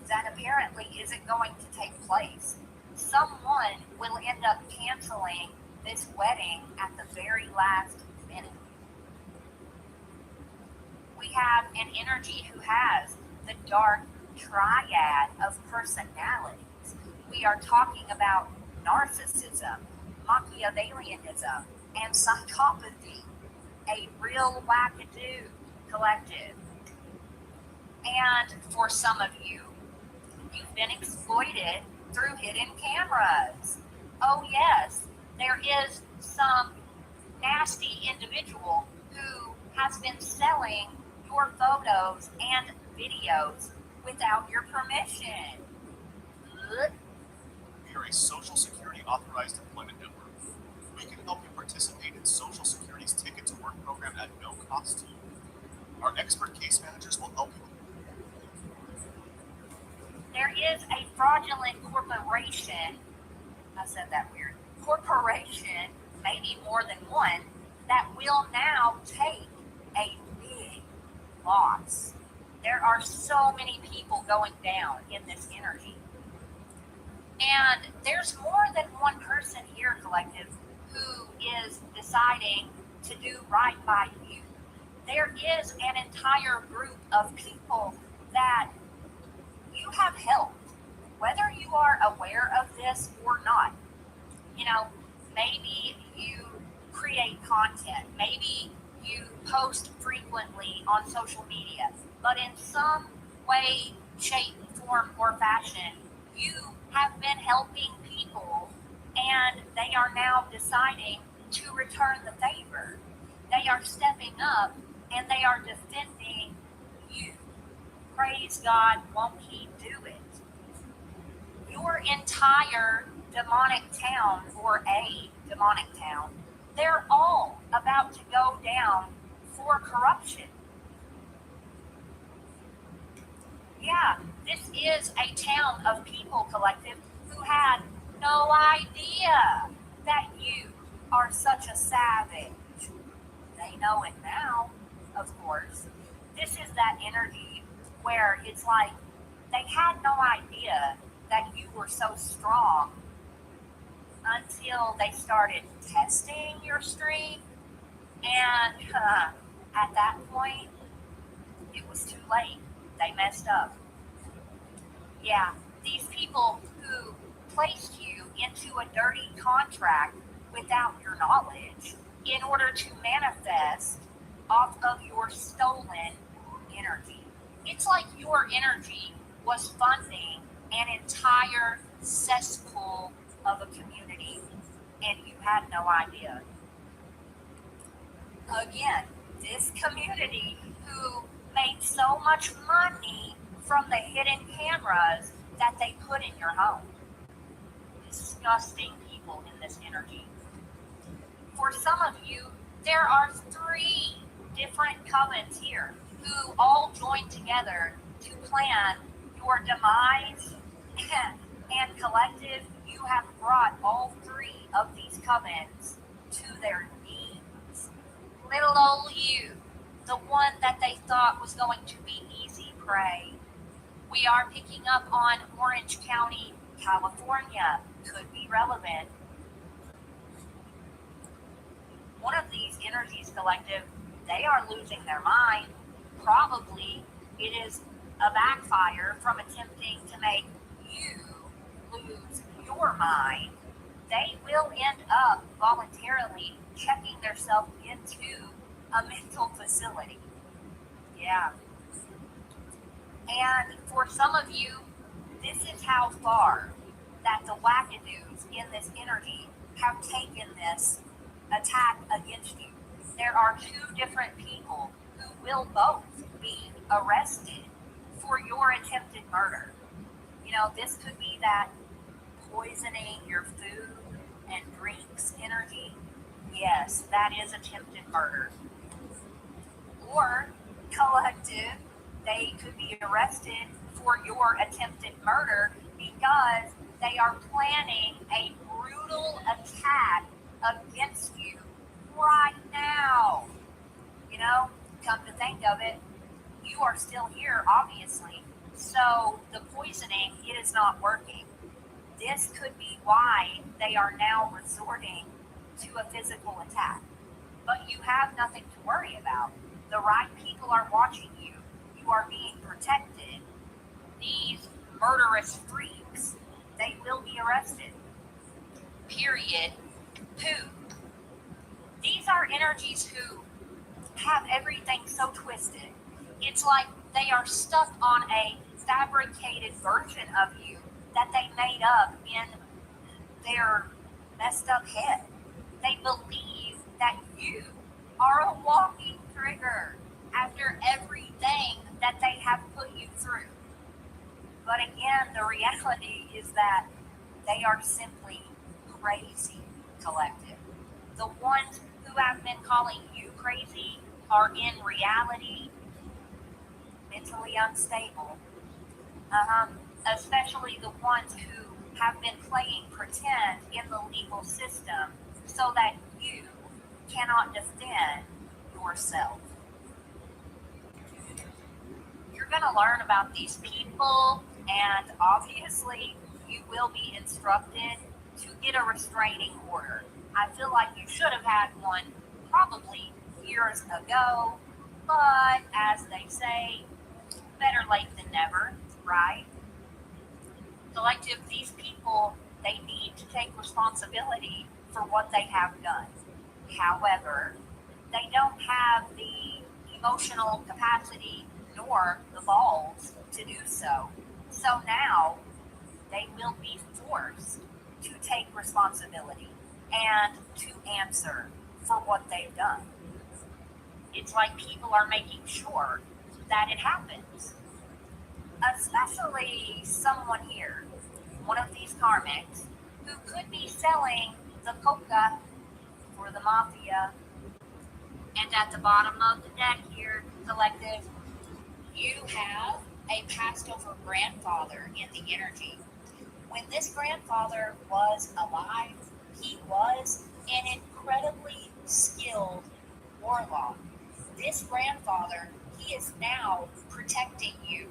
that apparently isn't going to take place. Someone will end up canceling this wedding at the very last minute. We have an energy who has the dark triad of personalities. We are talking about narcissism, Machiavellianism, and psychopathy, a real wackadoo collective. And for some of you, you've been exploited through hidden cameras. Oh yes, there is some nasty individual who has been selling your photos and videos without your permission. We are a Social Security authorized employment network. We can help you participate in Social Security's Ticket to Work program at no cost to you. Our expert case managers will help you. There is a fraudulent corporation, I said that weird, corporation, maybe more than one, that will now take a big loss. There are so many people going down in this energy. And there's more than one person here, collective, who is deciding to do right by you. There is an entire group of people that you have helped, whether you are aware of this or not. You know, maybe you create content, maybe you post frequently on social media, but in some way, shape, form, or fashion, you have been helping people, and they are now deciding to return the favor. They are stepping up and they are defending you. Praise God, won't He do it? Your entire demonic town, or a demonic town, they're all about to go down for corruption. Yeah, this is a town of people, collective, who had no idea that you are such a savage. They know it now, of course. This is that energy where it's like they had no idea that you were so strong until they started testing your strength, and at that point, it was too late. They messed up. Yeah, these people who placed you into a dirty contract without your knowledge in order to manifest off of your stolen energy. It's like your energy was funding an entire cesspool of a community and you had no idea. Again, this community who made so much money from the hidden cameras that they put in your home. Disgusting people in this energy. For some of you, there are 3 different covens here who all joined together to plan your demise, and collective, you have brought all 3 of these covens to their knees. Little old you, the one that they thought was going to be easy prey. We are picking up on Orange County, California. Could be relevant. One of these energies, collective, they are losing their mind. Probably it is a backfire from attempting to make you lose your mind. They will end up voluntarily checking themselves into a mental facility. Yeah. And for some of you, this is how far that the wackadoos in this energy have taken this attack against you. There are 2 different people who will both be arrested for your attempted murder. You know, this could be that poisoning your food and drinks energy. Yes, that is attempted murder. Or collective, they could be arrested for your attempted murder because they are planning a brutal attack against you right now. You know, come to think of it, you are still here, obviously. So the poisoning, it is not working. This could be why they are now resorting to a physical attack. But you have nothing to worry about. The right people are watching you. You are being protected. These murderous freaks, they will be arrested. Period. Who? These are energies who have everything so twisted. It's like they are stuck on a fabricated version of you that they made up in their messed up head. They believe that you are a walking trigger after everything that they have put you through. But again, the reality is that they are simply crazy, collective. The ones who have been calling you crazy are in reality mentally unstable. Especially the ones who have been playing pretend in the legal system so that you cannot defend yourself. You're going to learn about these people, and obviously you will be instructed to get a restraining order. I feel like you should have had one probably years ago, but as they say, better late than never, right? Collective, these people, they need to take responsibility for what they have done. However, they don't have the emotional capacity nor the balls to do so. So now they will be forced to take responsibility. and to answer for what they've done. It's like people are making sure that it happens. Especially someone here, one of these karmics, who could be selling the coca for the mafia. And at the bottom of the deck here, collective, you have a passed over grandfather in the energy. When this grandfather was alive, he was an incredibly skilled warlock. This grandfather, he is now protecting you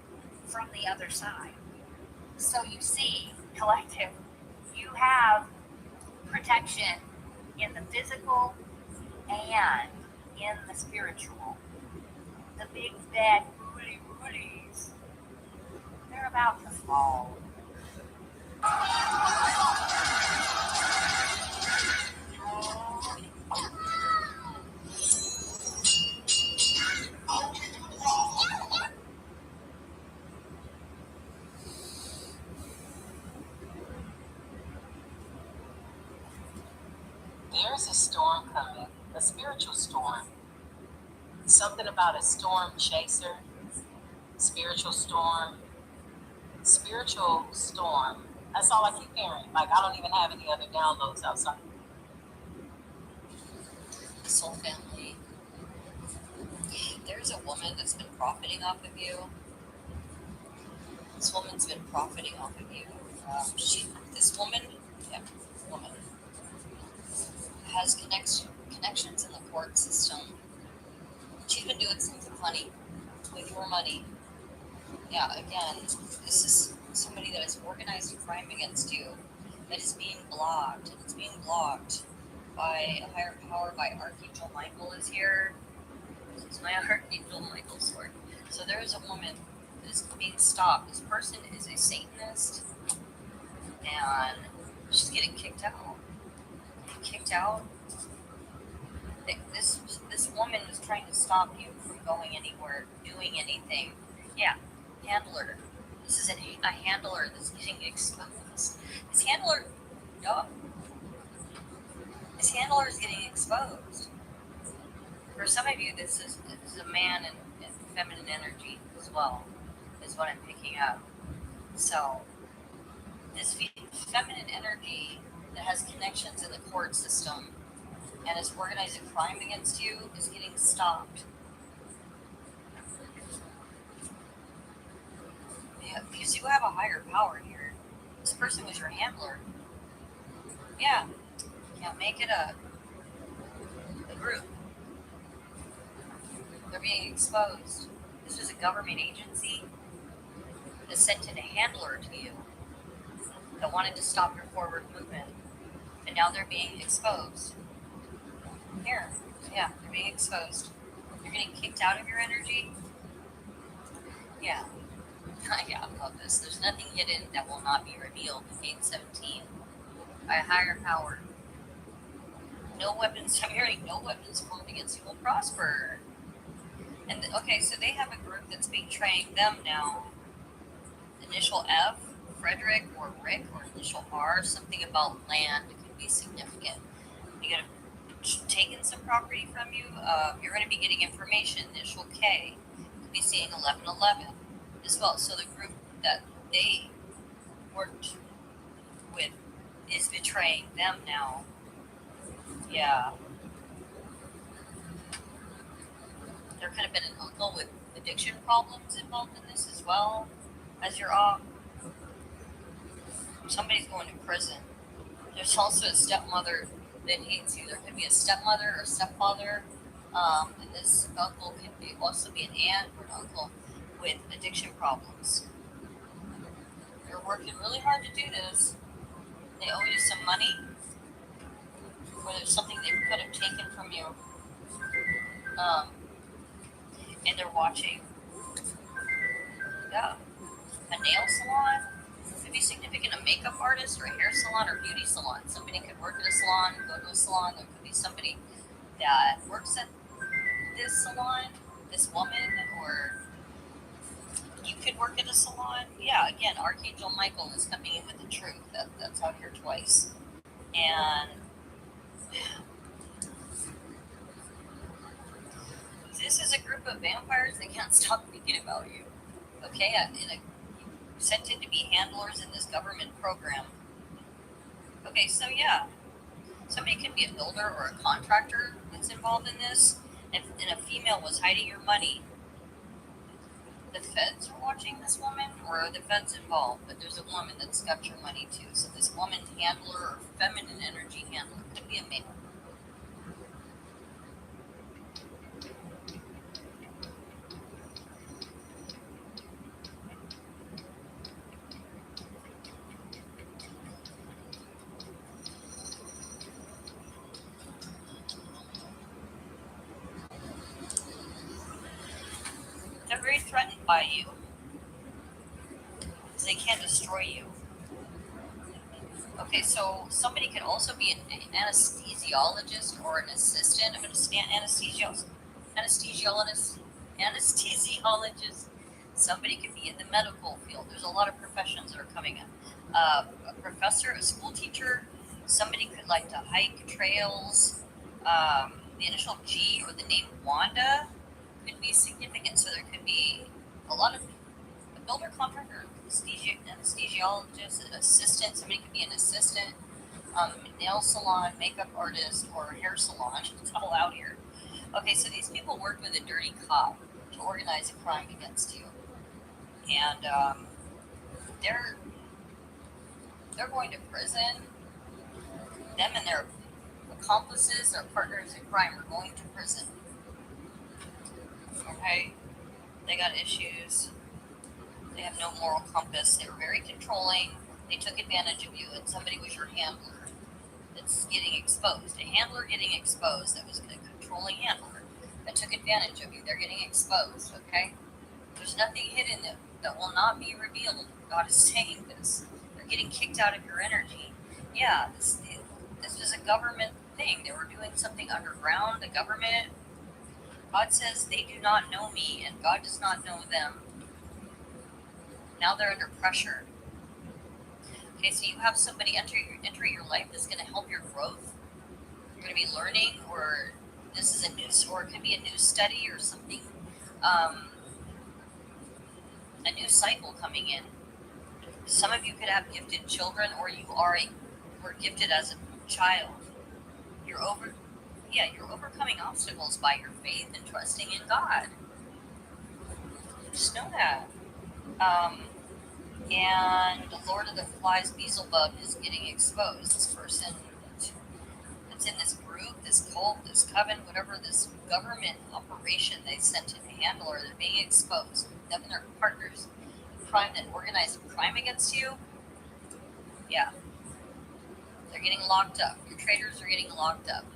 from the other side. So you see, collective, you have protection in the physical and in the spiritual. The big bad woolies, they're about to fall. There's a storm coming, a spiritual storm. Something about a storm chaser, spiritual storm. That's all I keep hearing. Like, I don't even have any other downloads outside. Soul family. There's a woman that's been profiting off of you. This woman's been profiting off of you. This woman has connections in the court system. She's been doing something funny with your money. Yeah, again, this is somebody that has organized a crime against you that is being blocked. It's being blocked by a higher power, by Archangel Michael is here. This is my Archangel Michael sword. So there is a woman that is being stopped. This person is a Satanist, and she's getting kicked out. This woman is trying to stop you from going anywhere, doing anything. Yeah, handler. This is a handler that's getting exposed. This handler is getting exposed. For some of you, this is a man in feminine energy as well, is what I'm picking up. So, this feminine energy that has connections in the court system and is organizing crime against you is getting stopped. Yeah, because you have a higher power here. This person was your handler. Yeah. Make it a group. They're being exposed. This was a government agency that sent in a handler to you that wanted to stop your forward movement. And now they're being exposed. Here. Yeah, they're being exposed. You're getting kicked out of your energy. Yeah. Yeah, I love this. There's nothing hidden that will not be revealed. Gate 17. By a higher power. No weapons, I'm hearing no weapons formed against you will prosper. And okay, so they have a group that's betraying them now. Initial F, Frederick or Rick, or initial R, something about land could be significant. You're going to taking some property from you. You're going to be getting information. Initial K, could be seeing 1111 as well. So the group that they worked with is betraying them now. Yeah. There could have been an uncle with addiction problems involved in this as well, as you're off. Somebody's going to prison. There's also a stepmother that hates you. There could be a stepmother or stepfather. And this uncle could also be an aunt or an uncle with addiction problems. They're working really hard to do this. They owe you some money. Or there's something they could have taken from you. And they're watching. Yeah. A nail salon could be significant. A makeup artist or a hair salon or beauty salon. Somebody could work at a salon, go to a salon. There could be somebody that works at this salon, this woman, or you could work at a salon. Yeah, again, Archangel Michael is coming in with the truth. That's out here twice. And have vampires, they can't stop thinking about you. Okay, you sent in to be handlers in this government program. Okay, so yeah, somebody could be a builder or a contractor that's involved in this, and a female was hiding your money. The feds are watching this woman, or are the feds involved? But there's a woman that's got your money too. So this woman handler or feminine energy handler could be a male. They're very threatened by you. They can't destroy you. Okay, so somebody could also be an anesthesiologist or an assistant of an anesthesiologist. Somebody could be in the medical field. There's a lot of professions that are coming in. A professor, a school teacher, somebody could like to hike trails. The initial G or the name Wanda could be significant. So there could be a lot of a builder, contractor, anesthesiologist, assistant. Somebody could be an assistant, nail salon, makeup artist, or hair salon. It's all out here. Okay, so these people work with a dirty cop to organize a crime against you, and they're going to prison. Them and their accomplices, their partners in crime, are going to prison. Okay, they got issues. They have no moral compass. They were very controlling. They took advantage of you, and somebody was your handler that's getting exposed. A handler getting exposed that was a controlling handler that took advantage of you. They're getting exposed, okay? There's nothing hidden that will not be revealed. God is saying this. They're getting kicked out of your energy. Yeah, this was a government thing. They were doing something underground, the government. God says they do not know me, and God does not know them. Now they're under pressure. Okay, so you have somebody enter your life that's going to help your growth. You're going to be learning, or this is or it could be a new study or something. A new cycle coming in. Some of you could have gifted children, or you were gifted as a child. You're overcoming obstacles by your faith and trusting in God. Just know that. And the Lord of the Flies, Beelzebub, is getting exposed. This person that's in this group, this cult, this coven, whatever, this government operation they sent in to handle, or they're being exposed. Them and their partners in crime that organize a crime against you. Yeah. They're getting locked up. Your traders are getting locked up.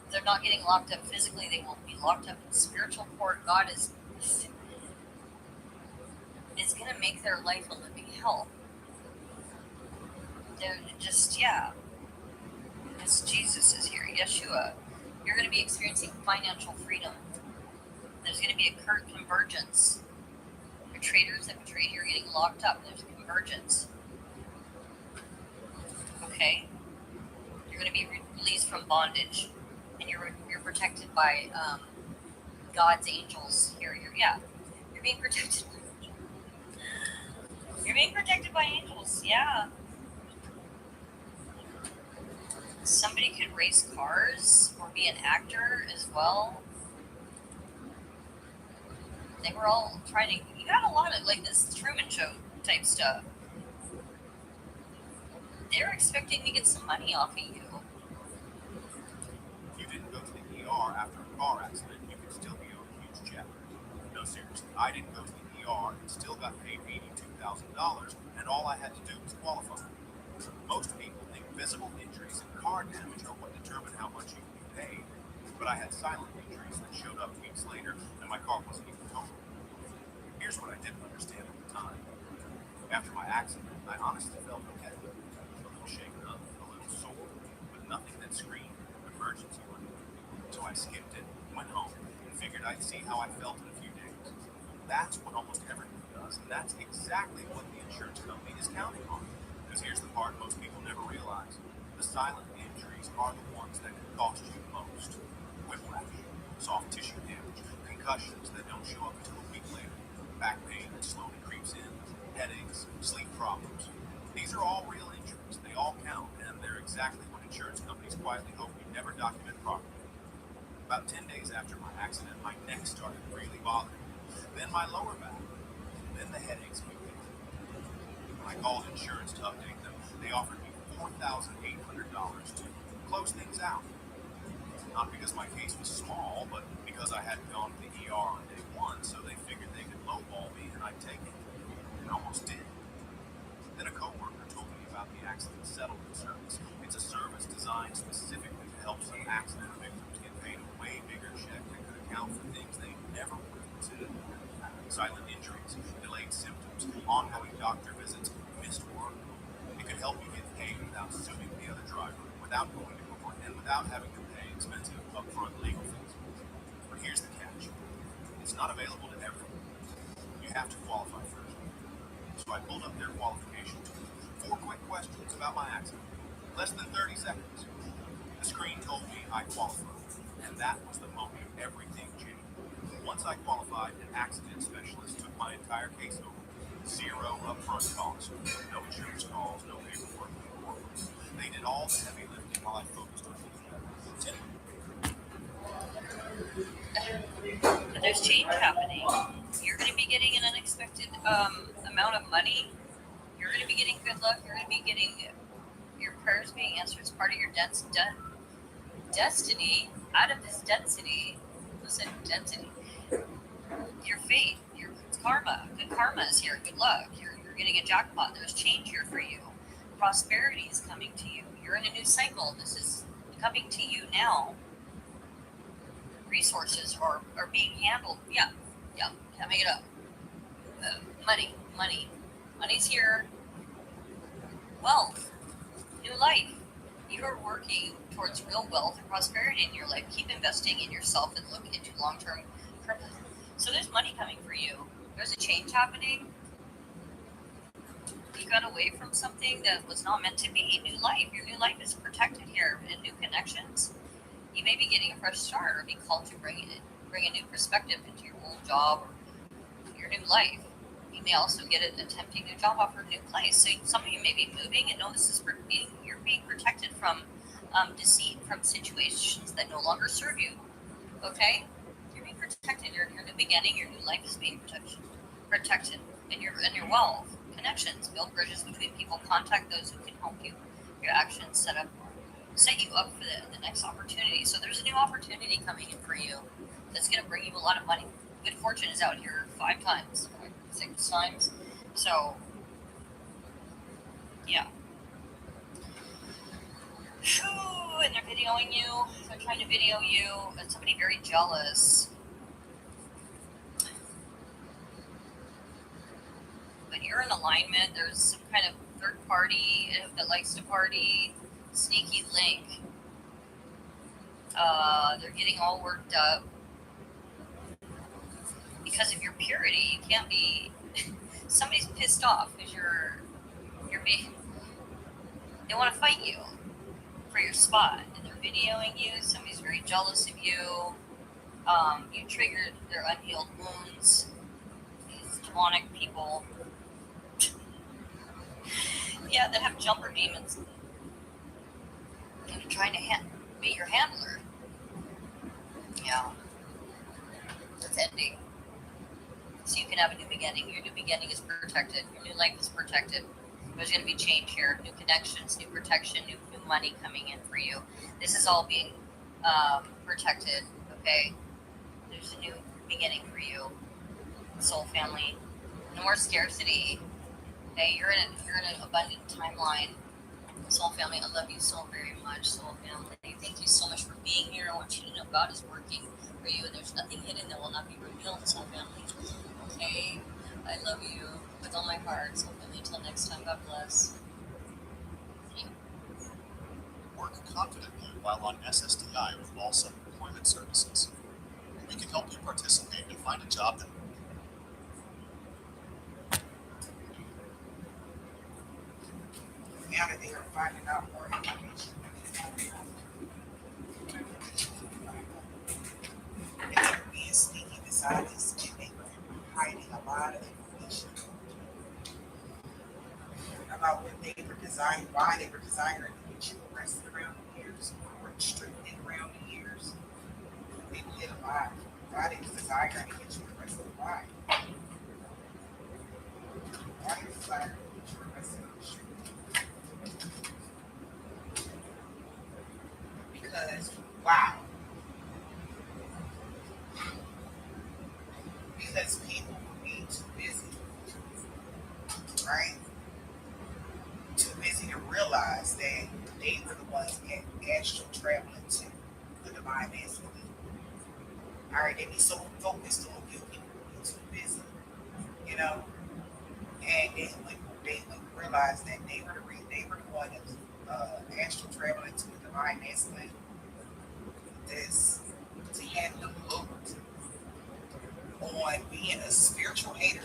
If they're not getting locked up physically, they will be locked up in spiritual court. God is going to make their life a living hell. They're just, yeah. Yes, Jesus is here. Yeshua. You're going to be experiencing financial freedom. There's going to be a convergence. Your traders that betrayed you are getting locked up. There's a convergence. Okay? You're going to be released from bondage. And you're protected by God's angels here. You're being protected. You're being protected by angels, yeah. Somebody could race cars or be an actor as well. They were all trying to, you got a lot of like this Truman Show type stuff. They're expecting to get some money off of you. If you didn't go to the ER after a car accident, you could still be owed a huge check. No, seriously, I didn't go to the ER and still got paid $82,000, and all I had to do was qualify. Most people think visible injuries and car damage are what determine how much you will be paid, but I had silent injuries that showed up weeks later, and my car wasn't even totaled. Here's what I didn't understand at the time. After my accident, I honestly felt okay. A little shaken up, a little sore, but nothing that screamed emergency room. So I skipped it, went home, and figured I'd see how I felt in a few days. That's what almost everyone does, and that's exactly what the insurance company is counting on. Because here's the part most people never realize. The silent injuries are the ones that can cost you most. Whiplash, soft tissue damage, concussions that don't show up until a week later, back pain that slowly creeps in, headaches, sleep problems. These are all real injuries. They all count, and they're exactly what insurance companies quietly hope we never document properly. About 10 days after my accident, my neck started really bothering me, then my lower back, then the headaches kicked in. When I called insurance to update them, they offered me $4,800 to close things out. Not because my case was small, but because I hadn't gone to the ER on day one, so they figured they could lowball me and I'd take it. And almost did. Then a coworker told me about the accident settlement service. It's a service designed specifically to help some accident victims get paid a way bigger check that could account for things they never would have considered. Silent injuries, delayed symptoms, ongoing doctor visits, missed work. It could help you get paid without suing the other driver, without going to court, and without having to pay expensive upfront legal fees. But here's the catch. It's not available to everyone. You have to qualify first. So I pulled up their qualifications. 4 quick questions about my accident. Less than 30 seconds. The screen told me I qualified, and that was the moment everything changed. Once I qualified, an accident specialist took my entire case over. 0 upfront costs, no insurance calls, no paperwork, no work. They did all the heavy lifting while I focused on getting better. There's change happening. You're going to be getting an unexpected amount of money. You're going to be getting good luck. You're going to be getting your prayers being answered. It's part of your destiny. Out of this density, listen, density. Your fate, your karma. Good karma is here. Good luck. You're getting a jackpot. There's change here for you. Prosperity is coming to you. You're in a new cycle. This is coming to you now. Resources are being handled. Yeah, can't make it up. Money's here. Wealth, new life. You are working towards real wealth and prosperity in your life. Keep investing in yourself and look into long-term purpose. So there's money coming for you. There's a change happening. You got away from something that was not meant to be. New life. Your new life is protected here, and new connections. You may be getting a fresh start or be called to bring a new perspective into your old job or your new life. You may also get a tempting new job offer, a new place. So some of you may be moving and know this is you're being protected from deceit, from situations that no longer serve you. Okay? You're being protected. Your new beginning, your new life is being protected. And your wealth, connections, build bridges between people, contact those who can help you. Your actions set you up for the next opportunity. So there's a new opportunity coming in for you that's going to bring you a lot of money. Good fortune is out here 5 times, 6 times. So, yeah. Whew, and they're videoing you. They're trying to video you. And somebody very jealous. But you're in alignment. There's some kind of third party that likes to party. Sneaky link. They're getting all worked up because of your purity. You can't be. Somebody's pissed off because you're being. They want to fight you for your spot, and they're videoing you. Somebody's very jealous of you. You triggered their unhealed wounds. These demonic people. Yeah, that have jumper demons. And you're trying to be your handler. Yeah. That's ending. So you can have a new beginning. Your new beginning is protected. Your new life is protected. There's going to be change here. New connections, new protection, new money coming in for you. This is all being protected. Okay? There's a new beginning for you. Soul family. No more scarcity. Okay? You're in an abundant timeline. Soul family, I love you so very much, soul family. Thank you so much for being here. I want you to know God is working for you, and there's nothing hidden that will not be revealed, soul family. Okay? I love you with all my heart, soul family. Until next time, God bless. Work confidently while on SSDI with Balsam Employment Services. We can help you participate and find a job that Now that they are finding out more information. Being sneaky this dishonest and they were hiding a lot of information about what they were designed, why they were designed to get you arrested around the years or restricted around the years. They hid a lot. Why they was designed to get you arrested? Why? Why they designed to get you arrested on the street? Because, wow. Because people will be too busy, right? Too busy to realize that they were the ones astral traveling to the divine masculine. All right, they be so focused on you, people will be too busy, you know. And then when they would realize that they were the one that was astral traveling to the divine masculine, this to hand them over on being a spiritual hater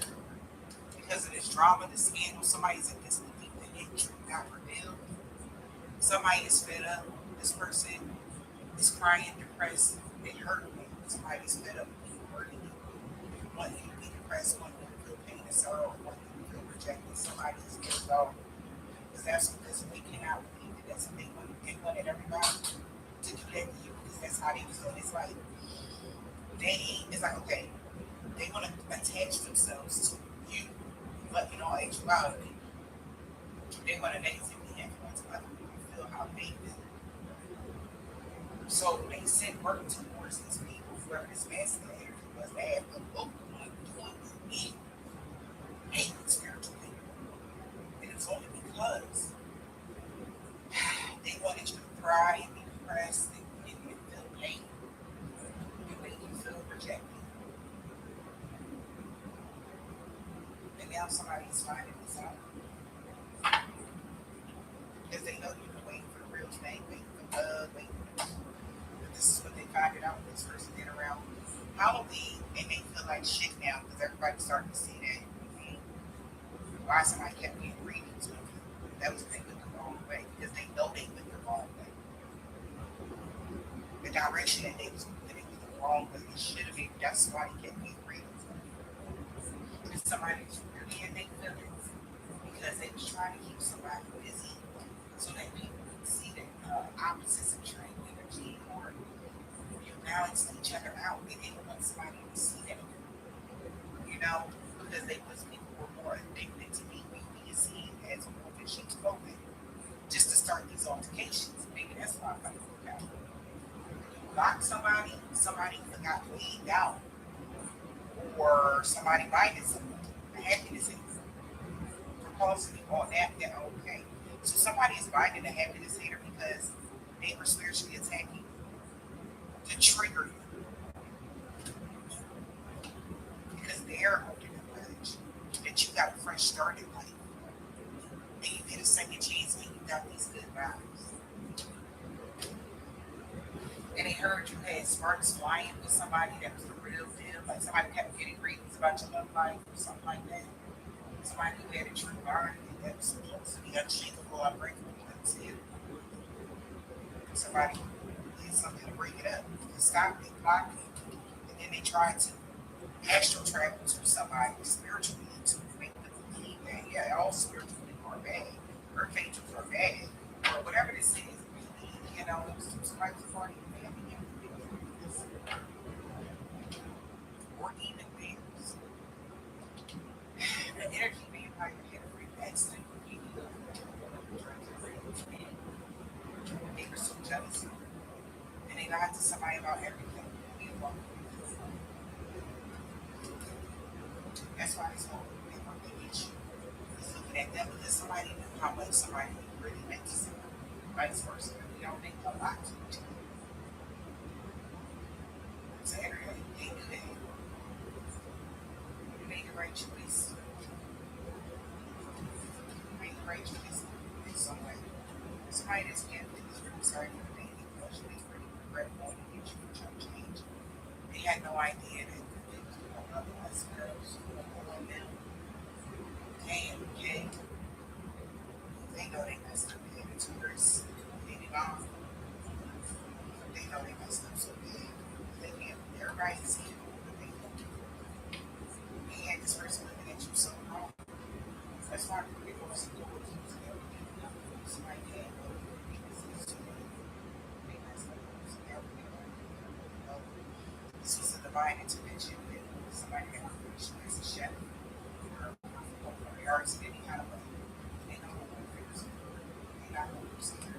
because of this drama, this scandal. Somebody's in disbelief that it got revealed. Somebody is fed up. This person is crying, depressed, they hurt me. Somebody's fed up with you, hurting you, wanting you to be depressed, wanting you to feel pain and sorrow, wanting you to feel rejected. Somebody's pissed off. Because that's because we cannot believe that that's what they wanted everybody to do that to you because that's how they feel. It's like it's like, okay, they want to attach themselves to you, but in all actuality, they want to negatively influence other people to feel how they feel. So they send work towards these people, whoever this masculine energy was, they have the local one doing me, hate spiritually. And it's only because they wanted you to cry and be depressed and make you feel pain and make you feel rejected. And now somebody's finding this out. Because they know you've been waiting for the real thing, waiting for love, waiting for but this is what they figured out this person did around Halloween, and they feel like shit now because everybody's starting to see that. Why somebody kept getting readings with them. That was they went the wrong way because they know they went the wrong way. The direction that they was moving was the wrong way. It should have been. That's why they kept getting readings. Because somebody was really in their feelings because they was trying to keep somebody busy so that people would see the opposites of trade energy or you balance each other out. They didn't want somebody to see that, you know, because they was people were more addicted to being seen as a woman she's spoken just to start these altercations. Maybe that's why I'm going to look out. Lock somebody got weaned out, or somebody minded someone, the happiness is propulsively on that, okay. So somebody is binding a happiness hater because they were spiritually attacking to trigger you. Because they're holding a grudge that you got a fresh start in life. And you get a second chance and you got these good vibes. And they heard you had sparks flying with somebody that was the real deal. Like somebody kept getting readings about your love life or something like that. Somebody who had a true bond that was supposed to be unshakable, unbreakable until somebody did something to break it up, to stop it, block it. And then they tried to astral travel to somebody spiritually to make them believe that, yeah, all spiritual people are bad, or angels are bad, or whatever this is. You know, it was somebody's party family, or even theirs. The energy vampire had a great accident. They were so jealous. And they lied to somebody about everything. That's why it's hard. They want to get you. He's looking at them because somebody knew how much somebody really meant to somebody. Vice versa. We don't think a lot to each other. So everybody, they knew that. You made the right choice. You made the right choice in some way. Somebody that's gifted is really sorry for the baby. Emotionally, it's pretty regretful to get you to try to change. They had no idea that they was going to otherwise girls who were on them. Okay. They know they messed up. They had two years. They know they messed up so bad. They can't. Everybody see it, but they don't. make this person looking at you so wrong. That's why people are so cool. Somebody can't go to the business. This was a divine intervention with somebody that works as a chef or arts in any kind of way. They know what workers they not what workers here.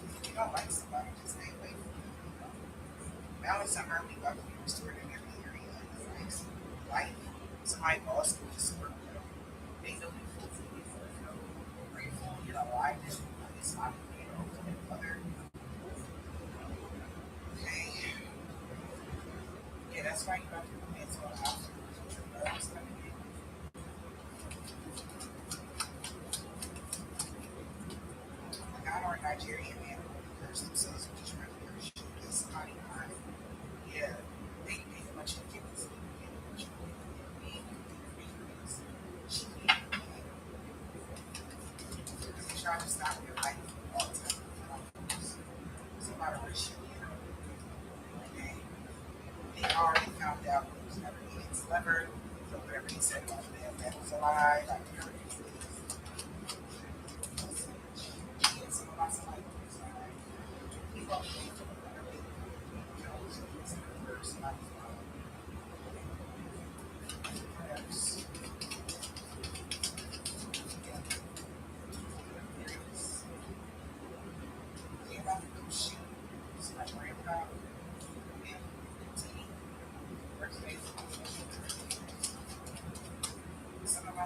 If you don't like somebody, just stay away from them. Balance and harmony got to be restored in every area of his life. Somebody lost school just work with them. They know they fulfill you for grateful, alive, it's not other. Okay. Yeah, that's why you got to do mental health. Like I know a Nigerian man who cursed themselves with trying to curse you against somebody behind. Yeah, they much of kids. They try to stop your life all the time. Somebody wish you okay. They already found out it was never Ian's lover, so whatever he said about them, that was a lie. Like, some of my son was like, he won't be able to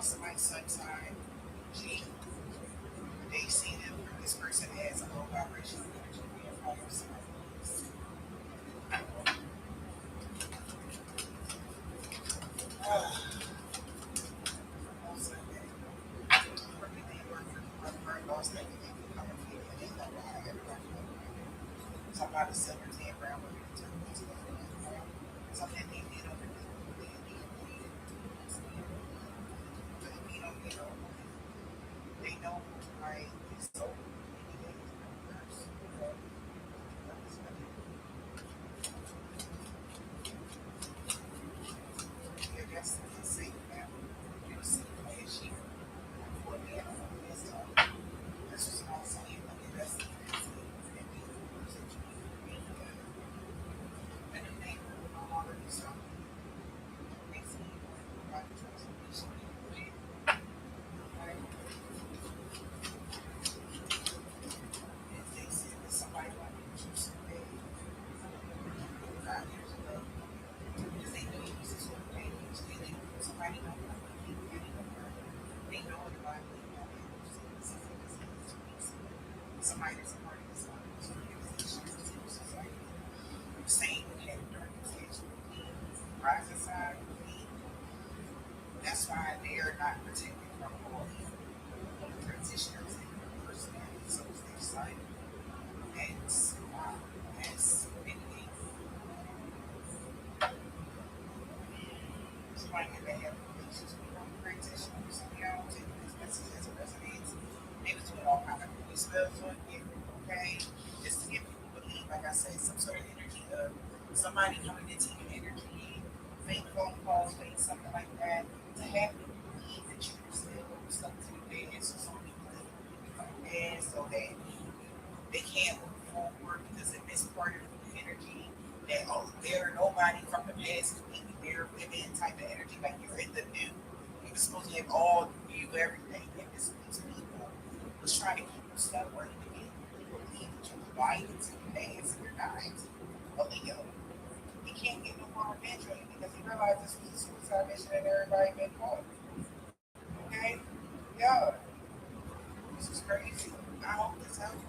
some of my son's side, G, they see them from this person as a low vibrational energy being fire sign. Somebody said her 10 grand would be something they did over they know right is so your destiny is safe now. You're safe as you for the end of this time. This is not saying that your destiny is safe and you and the name of my mother is something. They see you about the transformation. They said that somebody wanted to choose something 5 years ago because they knew it was this one thing. They knew somebody don't want to keep getting over. They know it about it. Somebody that's a part of this organization, society, saying we had a dark extension with me, rising side with me. That's why they are not protected from all the transitioners and personalities, so it's their side. That's many somebody that they have relationships with practitioners, you know, taking this message as a resonance. They was doing all kind of cool spells on it, okay? Just to get people to believe, like I said, some sort of energy of somebody coming into your energy, fake phone calls, fake something like that, to have you believe that you're still stuck to the bed, so some people and so that they can't move forward because in this part of the energy that there are nobody from the past to be there women type of energy, like you're in the new. You're supposed to have all new everything, and these people was trying to keep you stuck where you begin to believe that you're lying to the past and you're not. But Leo, he can't get no more revenge on you because he realized this was a suicide mission and everybody been caught. Okay? Yeah. This is crazy. I hope this helps.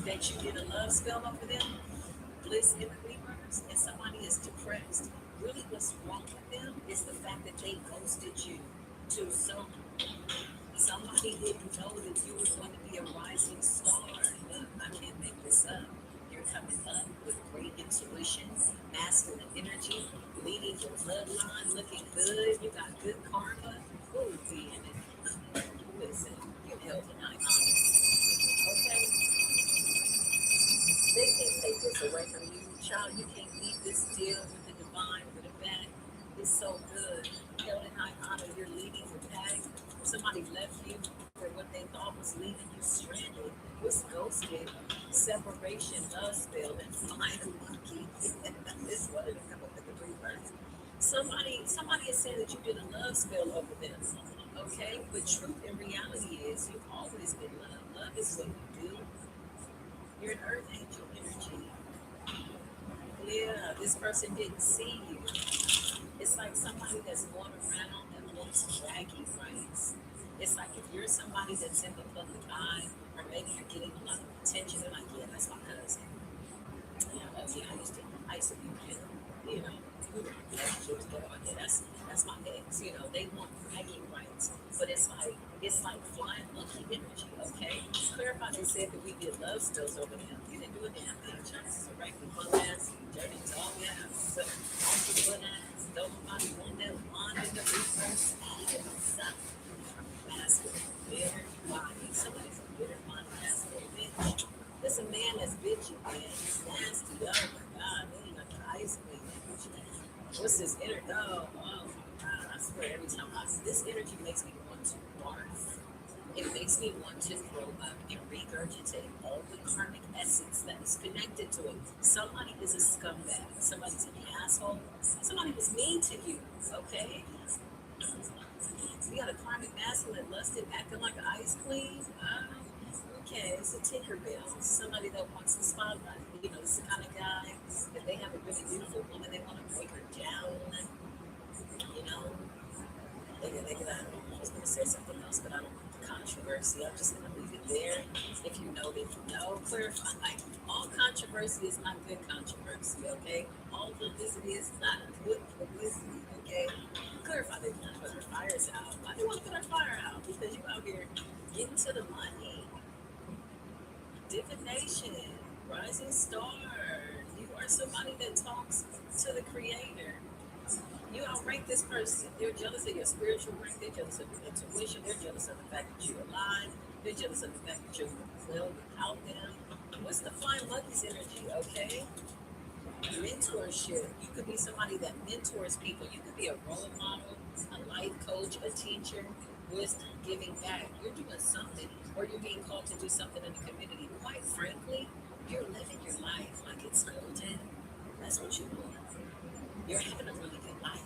that you did a love spell over them, bliss in the reverse, and somebody is depressed. Really, what's wrong with them is the fact that they ghosted you too soon. Somebody didn't know that you were going to be a rising star. Look, I can't make this up. You're coming up with great intuition, masculine energy, leading your bloodline, looking good. You got good karma. Ooh, being it. Listen, you held a night. Okay? They can't take this away from you. Child, you can't leave this deal with the divine, with the back. It's so good. Held in high honor, you're leading the pack. Somebody left you for what they thought was leaving you stranded. Was ghosted, separation, love spell, and flying monkey. This one to come up with the reverse. Somebody is saying that you did a love spell over them. Okay? But truth and reality is you've always been loved. Love is what you do. You're an earth angel energy. Yeah, this person didn't see you. It's like somebody that's going around and wants bragging rights. It's like if you're somebody that's in the public eye, or maybe you're getting a lot of attention, they're like, yeah, that's my cousin. Yeah, I used to be with him. You know, we were relationships, but yeah, that's my ex. You know, they want bragging rights, but it's like flying monkey energy. Okay, clarify. They said that we did love spells over them. You didn't do a damn thing. Chances are right. Fun ass, dirty dog ass, funky butt ass. Don't nobody want that wand in the reverse. Masculine, bitter body. Somebody's a bitter body, masculine bitch. There's a man that's bitchy, man. He's nasty. Oh my God, man, like the ice cream. What's this energy? Oh my God, I swear every time this energy makes me want to barf. It makes me want to throw up and regurgitate all the karmic essence that is connected to it. Somebody is a scumbag. Somebody's an asshole. Somebody was mean to you, okay? You got a karmic masculine lusted, acting like an ice queen. Okay, it's a Tinkerbell. It's somebody that wants the spotlight. You know, it's the kind of guy that they have a really beautiful woman, they want to break her down. You know, I was going to say something else, but I don't want the controversy. I'm just going to leave it there. If you know, then you know. Clarify, like, all controversy is not good controversy, okay? All publicity is not good publicity, okay? Clarify, they want to put their fires out. Why do they want to put their fire out? Because you out here getting to the money. Divination, rising star. You are somebody that talks to the creator. You outrank this person. They're jealous of your spiritual rank. They're jealous of your intuition. They're jealous of the fact that you're alive. They're jealous of the fact that you're well without them. What's the flying monkeys energy, okay? Mentorship. You could be somebody that mentors people. You could be a role model, a life coach, a teacher who is giving back. You're doing something, or you're being called to do something in the community. Quite frankly, you're living your life like it's golden. That's what you want. You're having a really good life.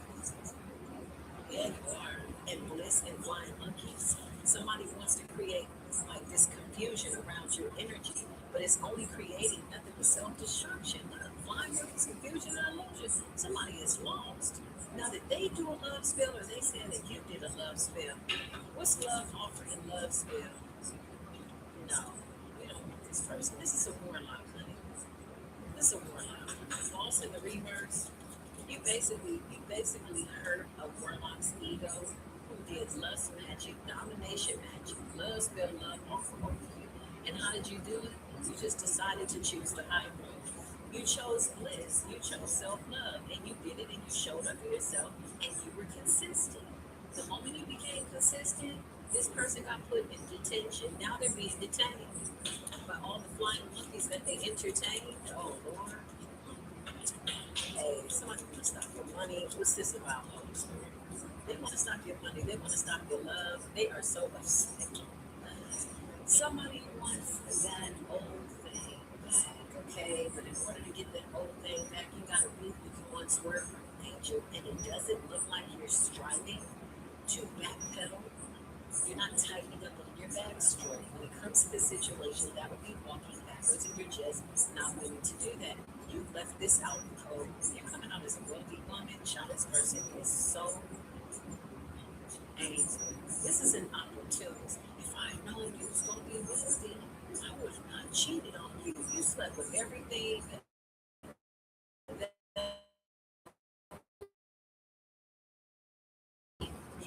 Yeah, you are. And bliss and flying monkeys. Somebody wants to create like this confusion around your energy, but it's only creating nothing but self-destruction. Flying monkeys, confusion, and illusion. Somebody is lost. Now, did they do a love spell, or they saying that you did a love spell? What's love offering love spell? No, we don't want this person. This is a warlock, honey. This is a warlock. False in the reverse. You basically hurt a warlock's ego who did lust magic, domination magic, love spell, love offer over you. And how did you do it? You just decided to choose the high road. You chose bliss, you chose self-love, and you did it, and you showed up for yourself, and you were consistent. The moment you became consistent, this person got put in detention. Now they're being detained by all the flying monkeys that they entertained. Oh, Lord. Hey, somebody want to stop your money. What's this about, Holy Spirit? They want to stop your money. They want to stop your love. They are so upset. Somebody wants that old thing back, okay? But in order to get that old thing back, you got to be who you once were from nature. And it doesn't look like you're striving to backpedal. You're not tightening up on your backstory. When it comes to this situation, that would be walking backwards, and you're just not willing to do that. You left this out in code. You're coming out as a wealthy woman. Child, this person is so angry. This is an opportunity. If I had known you was going to be wealthy, I would have not cheated on you. like with everything that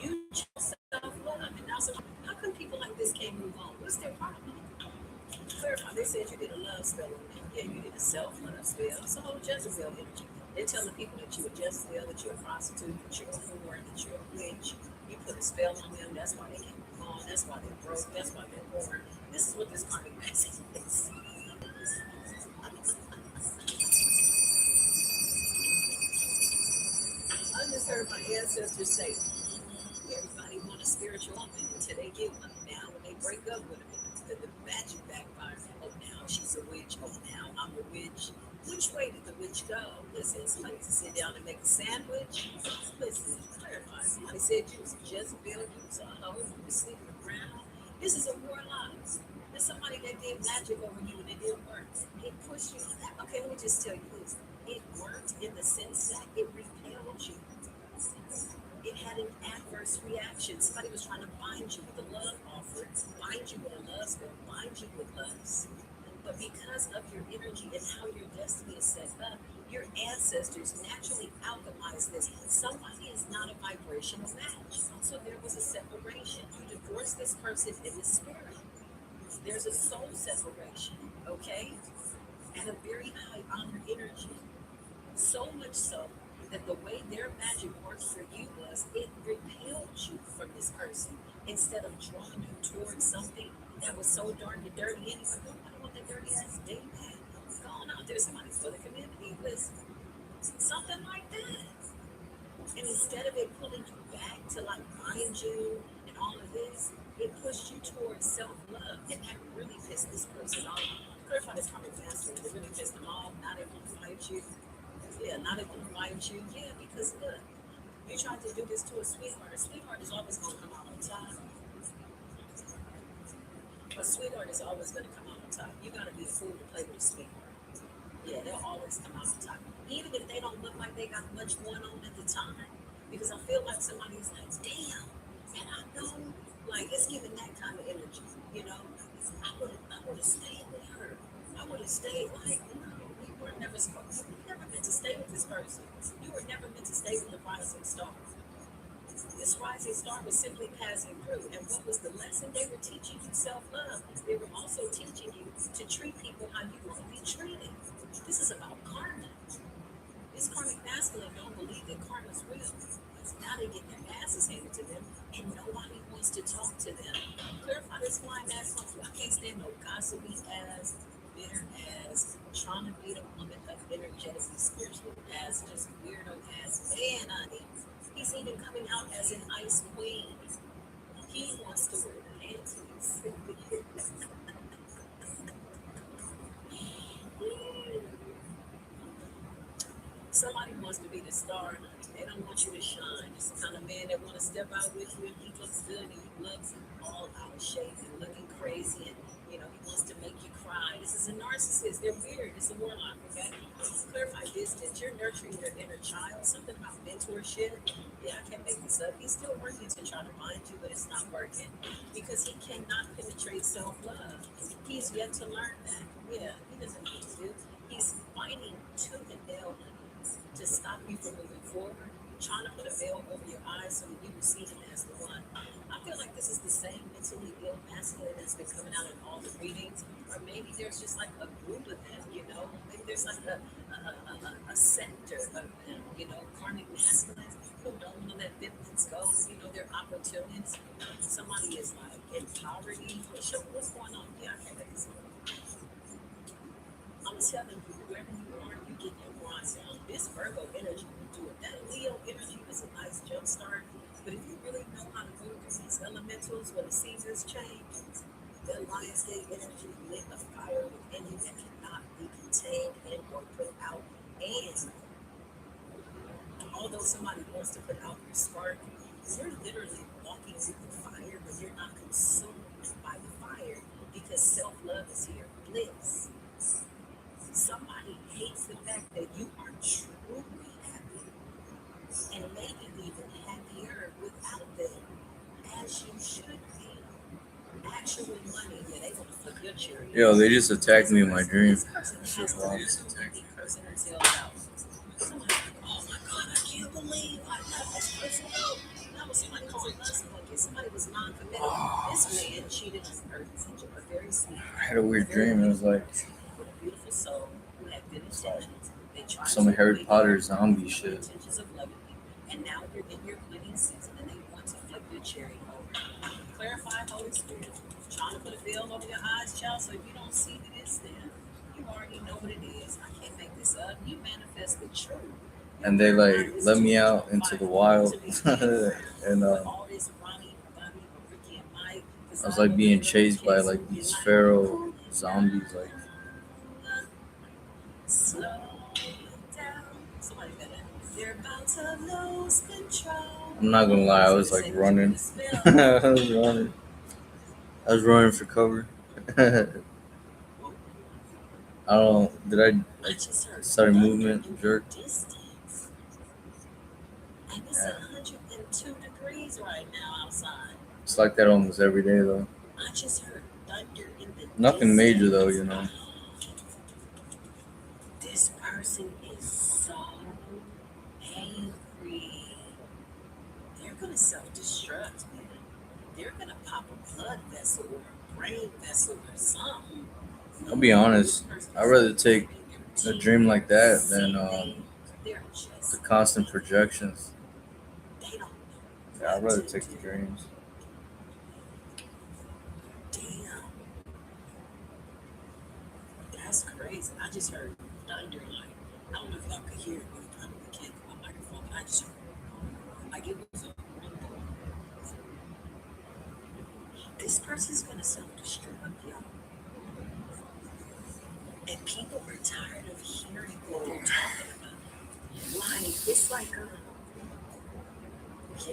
you self-love, and now so how come people like this can't move on? What's their problem? Clarify. They said you did a love spell on me. Yeah, you did a self-love spell. It's a whole Jezebel energy. They're telling people that you're a Jezebel, that you're a prostitute, that you're a whore, that you're a witch. You put a spell on them. That's why they can't move on. That's why they're broke. That's why they're poor. This is what this karmic message is. I just heard my ancestors say, everybody want a spiritual woman until they get one. Now, when they break up with them, the magic backfires. Oh, now she's a witch. Oh, now I'm a witch. Which way did the witch go? Listen, somebody to sit down and make a sandwich. Listen, clarify. Somebody said you was a Jezebel, you was a hoe, you was sleeping around. This is a warlock. There's somebody that did magic over you and it didn't work. It pushed you. Okay, let me just tell you this. It worked in the sense that it repelled you. It had an adverse reaction. Somebody was trying to bind you with a love offer, bind you with a love spell, bind you with lust. But because of your energy and how your destiny is set up, your ancestors naturally alchemized this. Somebody is not a vibrational match. So there was a separation. You divorced this person in the spirit. There's a soul separation, okay? At a very high honor energy. So much so that the way their magic worked for you was it repelled you from this person instead of drawing you towards something that was so darn dirty anyway. I don't want that dirty ass day, man. Go on out there, somebody for the community. Listen, something like that. And instead of it pulling you back to like bind you and all of this, it pushed you towards self-love, and that really pissed this person off. Clarify this karmic masculine. It really pissed them off. Now they want to fight you. Yeah, now they want to fight you. Yeah, because look, you tried to do this to a sweetheart. A sweetheart is always going to come out on top. A sweetheart is always going to come out on top. You got to be a fool to play with a sweetheart. Yeah, they'll always come out on top. Even if they don't look like they got much going on at the time. Because I feel like somebody's like, damn, and I know, like, it's giving that kind of energy, you know? I would have stayed with her. I would have stayed like, no, we were never supposed to. You were never meant to stay with this person. You were never meant to stay with the rising star. This rising star was simply passing through. And what was the lesson? They were teaching you self-love. They were also teaching you to treat people how you want to be treated. This is about karma. This karmic masculine don't believe that karma's real. Now they get their asses handed to them, and nobody wants to talk to them. Clarify this flying ass on. I can't stand no gossipy ass, bitter ass, trying to beat a woman up energetically, spiritually ass, just weirdo ass man, honey. He's even coming out as an ice queen. He wants to wear panties. Somebody wants to be the star. They don't want you to shine. It's the kind of man that want to step out with you and he looks good and he looks all out of shape and looking crazy and, you know, he wants to make you cry. This is a narcissist. They're weird. It's a warlock, okay? Clarify distance. You're nurturing your inner child. Something about mentorship. Yeah, I can't make this up. He's still working to try to find you, but it's not working because he cannot penetrate self-love. He's yet to learn that. Yeah, he doesn't need to. He's fighting tooth and nail to stop you from moving forward, trying to put a veil over your eyes so that you will see him as the one. I feel like this is the same mentally ill masculine that's been coming out in all the readings, or maybe there's just like a group of them, you know, maybe there's like a sector of them, you know, karmic masculine who don't want to let feminines go, you know, they're opportunists. Somebody is like in poverty. What's going on? Yeah, I can't make this up. I'm telling you, wherever you are, you get your grind on. This Virgo energy will do it. That Leo energy was a nice jump start. But if you really know how to move through these elementals when the seasons change, the Lionsgate energy lit a fire within you that cannot be contained and or put out. And although somebody wants to put out your spark, you're literally walking through the fire, but you're not consumed by the fire because self-love is here. Bliss. Somebody hates the fact that you are truly happy and maybe even happier without them, as you should be. Actual money, yeah, they want to flip your cherry Yo, they just attacked me in my dream. This person has to be person themselves out. Somebody, oh my God, I can't believe I let this person go. No, somebody was a lust monkey. Somebody was non-committal. This man cheated on her. A very sweet, I had a weird dream. It was like with a beautiful soul who had good intentions. They tried some to Harry wake Potter up zombie with shit. intentions of loving you. And now you're in your quitting season and they want to flip your cherry over. Clarify, Holy Spirit. Trying to put a veil over your eyes, child, so if you don't see this, then you already know what it is. I can't make this up. You manifest the truth. And they like let me out into the wild, and All this Ronnie, Bobby, Ricky, and Mike. I was like being chased by like these feral zombies. Like Slow down. Somebody better. They're about to lose control. I'm not gonna lie, I was like running. I was running for cover. I don't. Did I like start a movement jerk? And it's 102 degrees right now outside. It's like that almost every day though. I just heard thunder in the Nothing major though, you know. This person is so angry. They're gonna self-destruct, man. They're gonna pop a blood vessel or a brain vessel or something. I'll be honest. I'd rather take a dream like that than the constant projections. Yeah, I'd rather take the dreams. Damn. That's crazy. I just heard thunder. Like, I don't know if y'all could hear it, but you probably can't through my microphone, but I just heard like it was a rumble. This person's gonna self-destruct, y'all. And people are tired of hearing what they're talking about. Like, it's like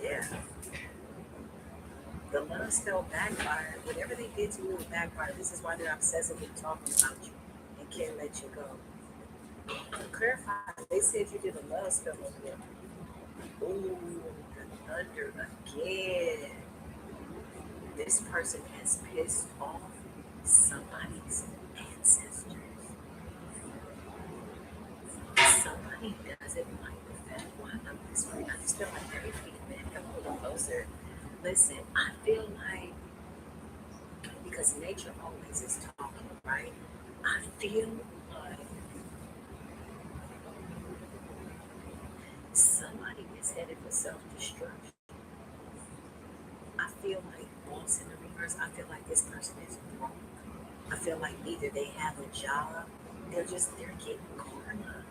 yeah. The love spell backfired. Whatever they did to you will backfire. This is why they're obsessively talking about you and can't let you go. To clarify, they said you did a love spell over there. Ooh, the thunder again. This person has pissed off somebody's ancestors. Somebody doesn't like the fact why I'm this way. I just feel like every man come a little closer. Listen, I feel like because nature always is talking, right? I feel like somebody is headed for self-destruction. I feel like boss in the reverse. I feel like this person is broke. I feel like either they have a job, they're getting karma.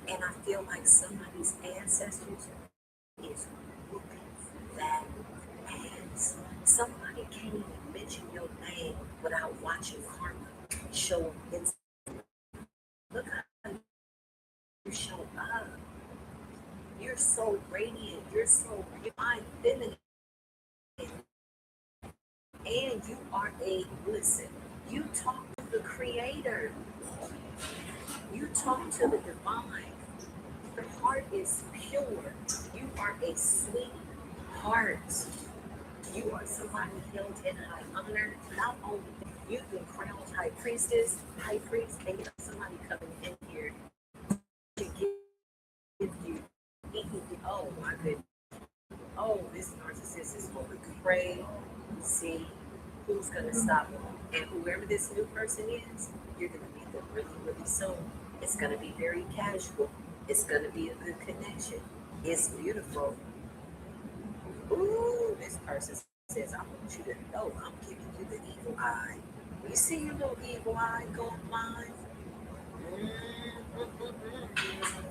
And I feel like somebody's ancestors is whooping that ass. Somebody can't even mention your name without watching karma show up. Look how you show up. You're so radiant. You're so divine feminine. And you are listen, you talk to the creator. You talk to the divine. Your heart is pure. You are a sweet heart. You are somebody held in high honor. Not only you've been crowned high priestess, high priest, and you have somebody coming in here to give you. Oh my goodness. Oh, this narcissist is going crazy. Who's gonna stop him? And whoever this new person is, you're gonna meet them really, really soon. It's gonna be very casual. It's gonna be a good connection. It's beautiful. Ooh, this person says, I want you to know I'm giving you the evil eye. You see your little evil eye going blind?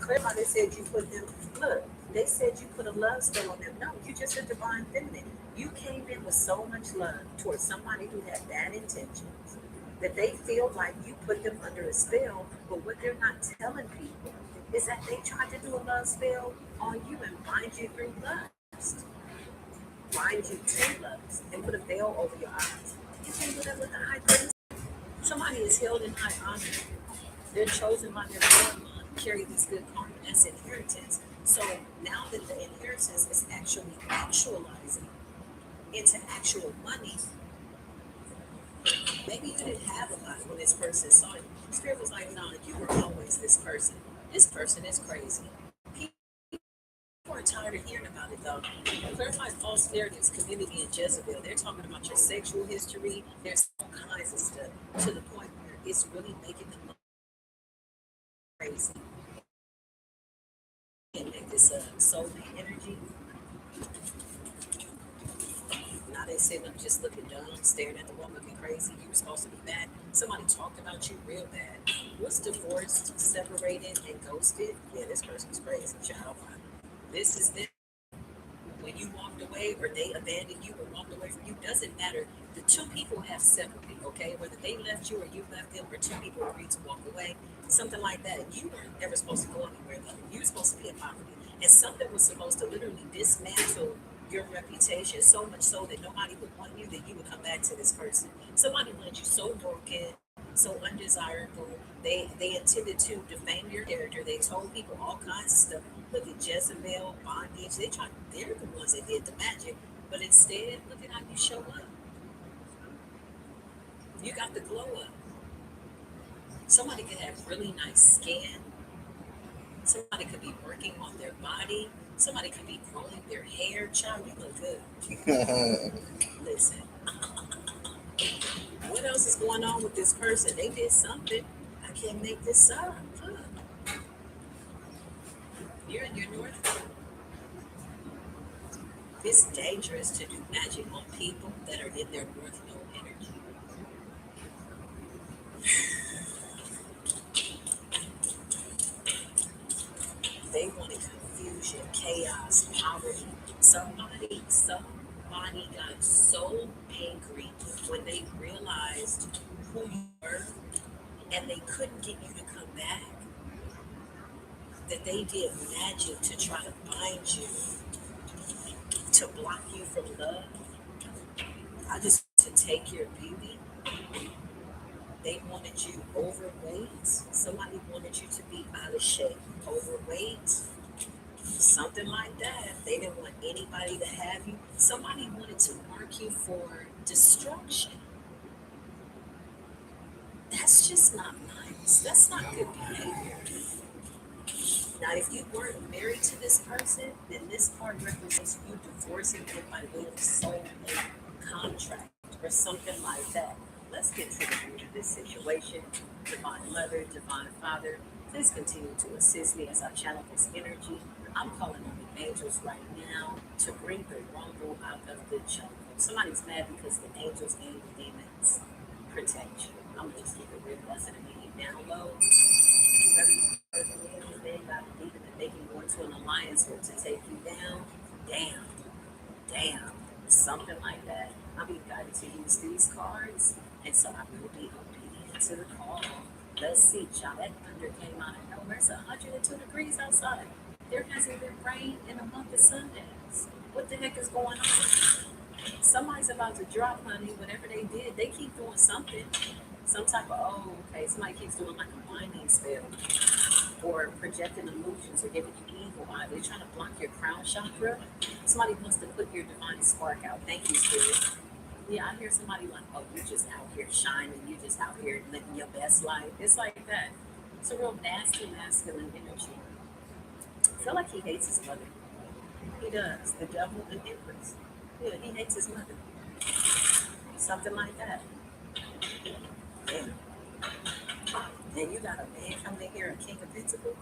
Clearly, they said you put them, look, they said you put a love spell on them. No, you just a divine feminine. You came in with so much love towards somebody who had bad intentions that they feel like you put them under a spell, but what they're not telling people is that they tried to do a love spell on you and bind you through lust. Bind you to lust and put a veil over your eyes. You can't do that with the high priest. Somebody is held in high honor. They're chosen by their bloodline to carry this good karma. That's inheritance. So now that the inheritance is actually actualizing, into actual money. Maybe you didn't have a lot when this person saw you. Spirit was like, no, you were always this person. This person is crazy. People are tired of hearing about it, though. Clarify false narratives, community, and Jezebel. They're talking about your sexual history. There's all kinds of stuff to the point where it's really making them look crazy. And make this soulmate energy. Now they sitting up just looking dumb, staring at the wall, looking crazy. You were supposed to be bad. Somebody talked about you real bad. Was divorced, separated, and ghosted. Yeah, this person's crazy, child. This is them. When you walked away or they abandoned you or walked away from you, doesn't matter. The two people have separated, okay? Whether they left you or you left them, or two people agreed to walk away, something like that. You weren't ever supposed to go anywhere, though. You were supposed to be in poverty. And something was supposed to literally dismantle your reputation so much so that nobody would want you, that you would come back to this person. Somebody wanted you so broken, so undesirable. They intended to defame your character. They told people all kinds of stuff. Look at Jezebel, bondage. They're the ones that did the magic. But instead, look at how you show up. You got the glow up. Somebody could have really nice skin. Somebody could be working on their body. Somebody could be growing their hair. Child, you look good. Listen. What else is going on with this person? They did something. I can't make this up. You're in your north. It's dangerous to do magic on people that are in their north node energy. They wanted confusion, chaos, poverty. Somebody got so angry when they realized who you were and they couldn't get you to come back that they did magic to try to bind you, to block you from love. I just want to take your beauty. They wanted you overweight. Somebody wanted you to be out of shape, overweight. Something like that. They didn't want anybody to have you. Somebody wanted to mark you for destruction. That's just not nice. That's not good behavior. Now, if you weren't married to this person, then this card represents you divorcing them by way of soulmate contract or something like that. Let's get to the root of this situation. Divine Mother, Divine Father, please continue to assist me as I channel this energy. I'm calling on the angels right now to bring the rumble out of the jungle. Somebody's mad because the angels and the demons protect you. I'm going to just give a real lesson and make it down low. Whoever they got a demon that they can go into an alliance with to take you down. Damn. Something like that. I'm being guided to use these cards, and so I will be obedient to the call. Let's see, child. That thunder came out of nowhere. It's 102 degrees outside. There hasn't been rain in a month of Sundays. What the heck is going on? Somebody's about to drop, honey. Whatever they did, they keep doing something. Some type of, somebody keeps doing like a binding spell or projecting illusions or giving you evil eye. They're trying to block your crown chakra. Somebody wants to put your divine spark out. Thank you, Spirit. Yeah, I hear somebody like, you're just out here shining. You're just out here living your best life. It's like that. It's a real nasty, masculine energy. I feel like he hates his mother. He does. The devil and Empress. Yeah, he hates his mother. Something like that. Yeah. And you got a man coming in here, a King of Pentacles.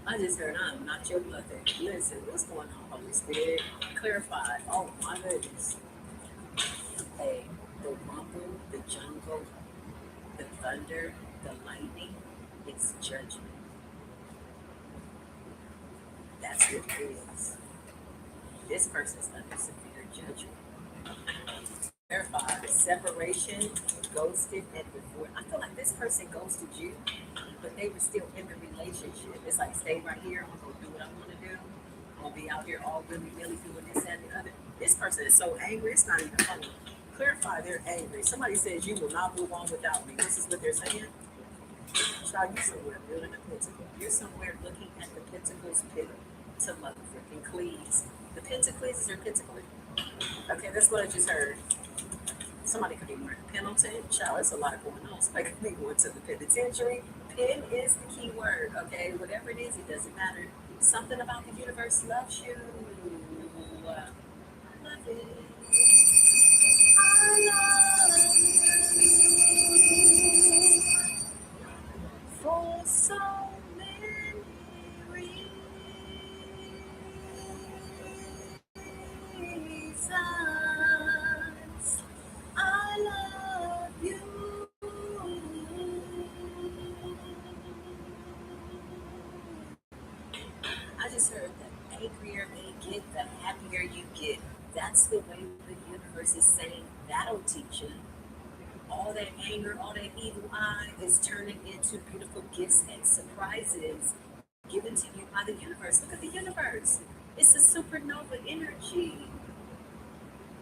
I just heard I'm not your mother. Listen, what's going on, Holy Spirit? Clarify. Oh my goodness. Hey, the rumble, the jungle, the thunder, the lightning, it's judgment. That's what it is. This person's under severe judgment. Verify separation, ghosted, and divorce. I feel like this person ghosted you, but they were still in the relationship. It's like, stay right here. I'm going to do what I want to do. I'm going to be out here all willy-nilly doing this, that, and the other. This person is so angry, it's not even funny. Clarify, they're angry. Somebody says, you will not move on without me. This is what they're saying. Child, you're somewhere building a pentacle. You're somewhere looking at the pentacles pit to motherfucking Cleves. The pentacles or pentacle? Okay, that's what I just heard. Somebody could be wearing a penalty. Child, there's a lot going on. Somebody could be going to the penitentiary. Pen is the key word, okay? Whatever it is, it doesn't matter. Something about the universe loves you. Love it. I love you for so many reasons. I love you. I just heard the angrier they get, the happier you get. That's the way the universe is saying that'll teach you. All that anger, all that evil eye is turning into beautiful gifts and surprises given to you by the universe. Look at the universe. It's a supernova energy.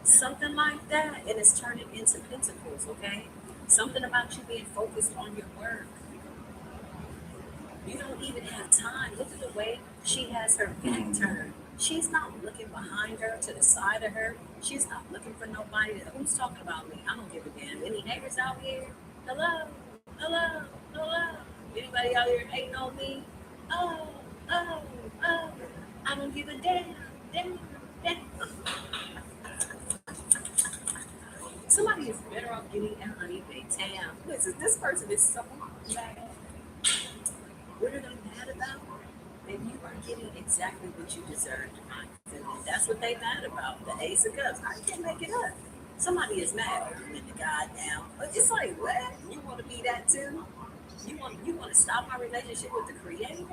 Something like that, and it's turning into pentacles, okay? Something about you being focused on your work. You don't even have time. Look at the way she has her back turned. She's not looking behind her, to the side of her. She's not looking for nobody. Who's talking about me? I don't give a damn. Any haters out here? Hello? Hello? Hello? Anybody out here hating on me? Oh, oh, oh. I don't give a damn. Damn, damn. Somebody is better off getting a honey baked ham. Listen, this person is so mad. What are they mad about? And you are getting exactly what you deserve. And that's what they mad about. The Ace of Cups. I can't make it up. Somebody is mad. Putting the God down. But it's like, what? You want to be that too? You want to stop my relationship with the Creator?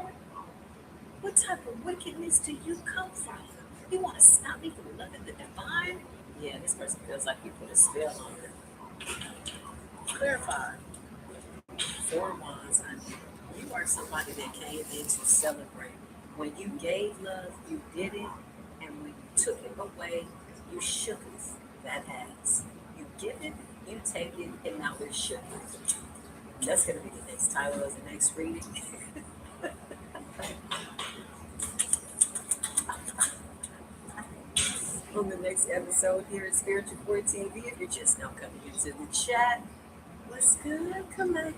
What type of wickedness do you come from? You want to stop me from loving the divine? Yeah, this person feels like you put a spell on her. Clarify. 4 Wands, honey. You are somebody that came in to celebrate. When you gave love, you did it. And when you took it away, you shook it. That ass. You give it, you take it, and now we're shook. That's going to be the next title of the next reading. On the next episode here at Spiritual Core TV, if you're just now coming into the chat, what's good, collective?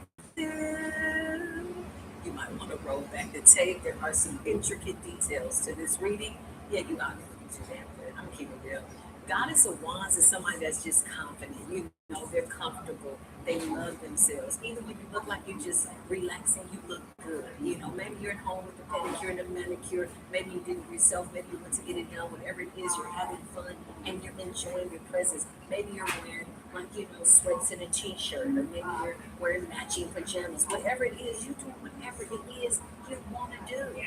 You might want to roll back the tape. There are some intricate details to this reading. Yeah, you got it too damn good. I'm keeping it real. Goddess of Wands is somebody that's just confident. You know, they're comfortable. They love themselves. Even when you look like you're just relaxing, you look good. You know, maybe you're at home with the pedicure and the manicure. Maybe you did it yourself. Maybe you went to get it done. Whatever it is, you're having fun and you're enjoying your presence. Maybe you're wearing, like, you know, sweats and a t-shirt, or maybe you're wearing matching pajamas. Whatever it is, you do whatever it is you want to do.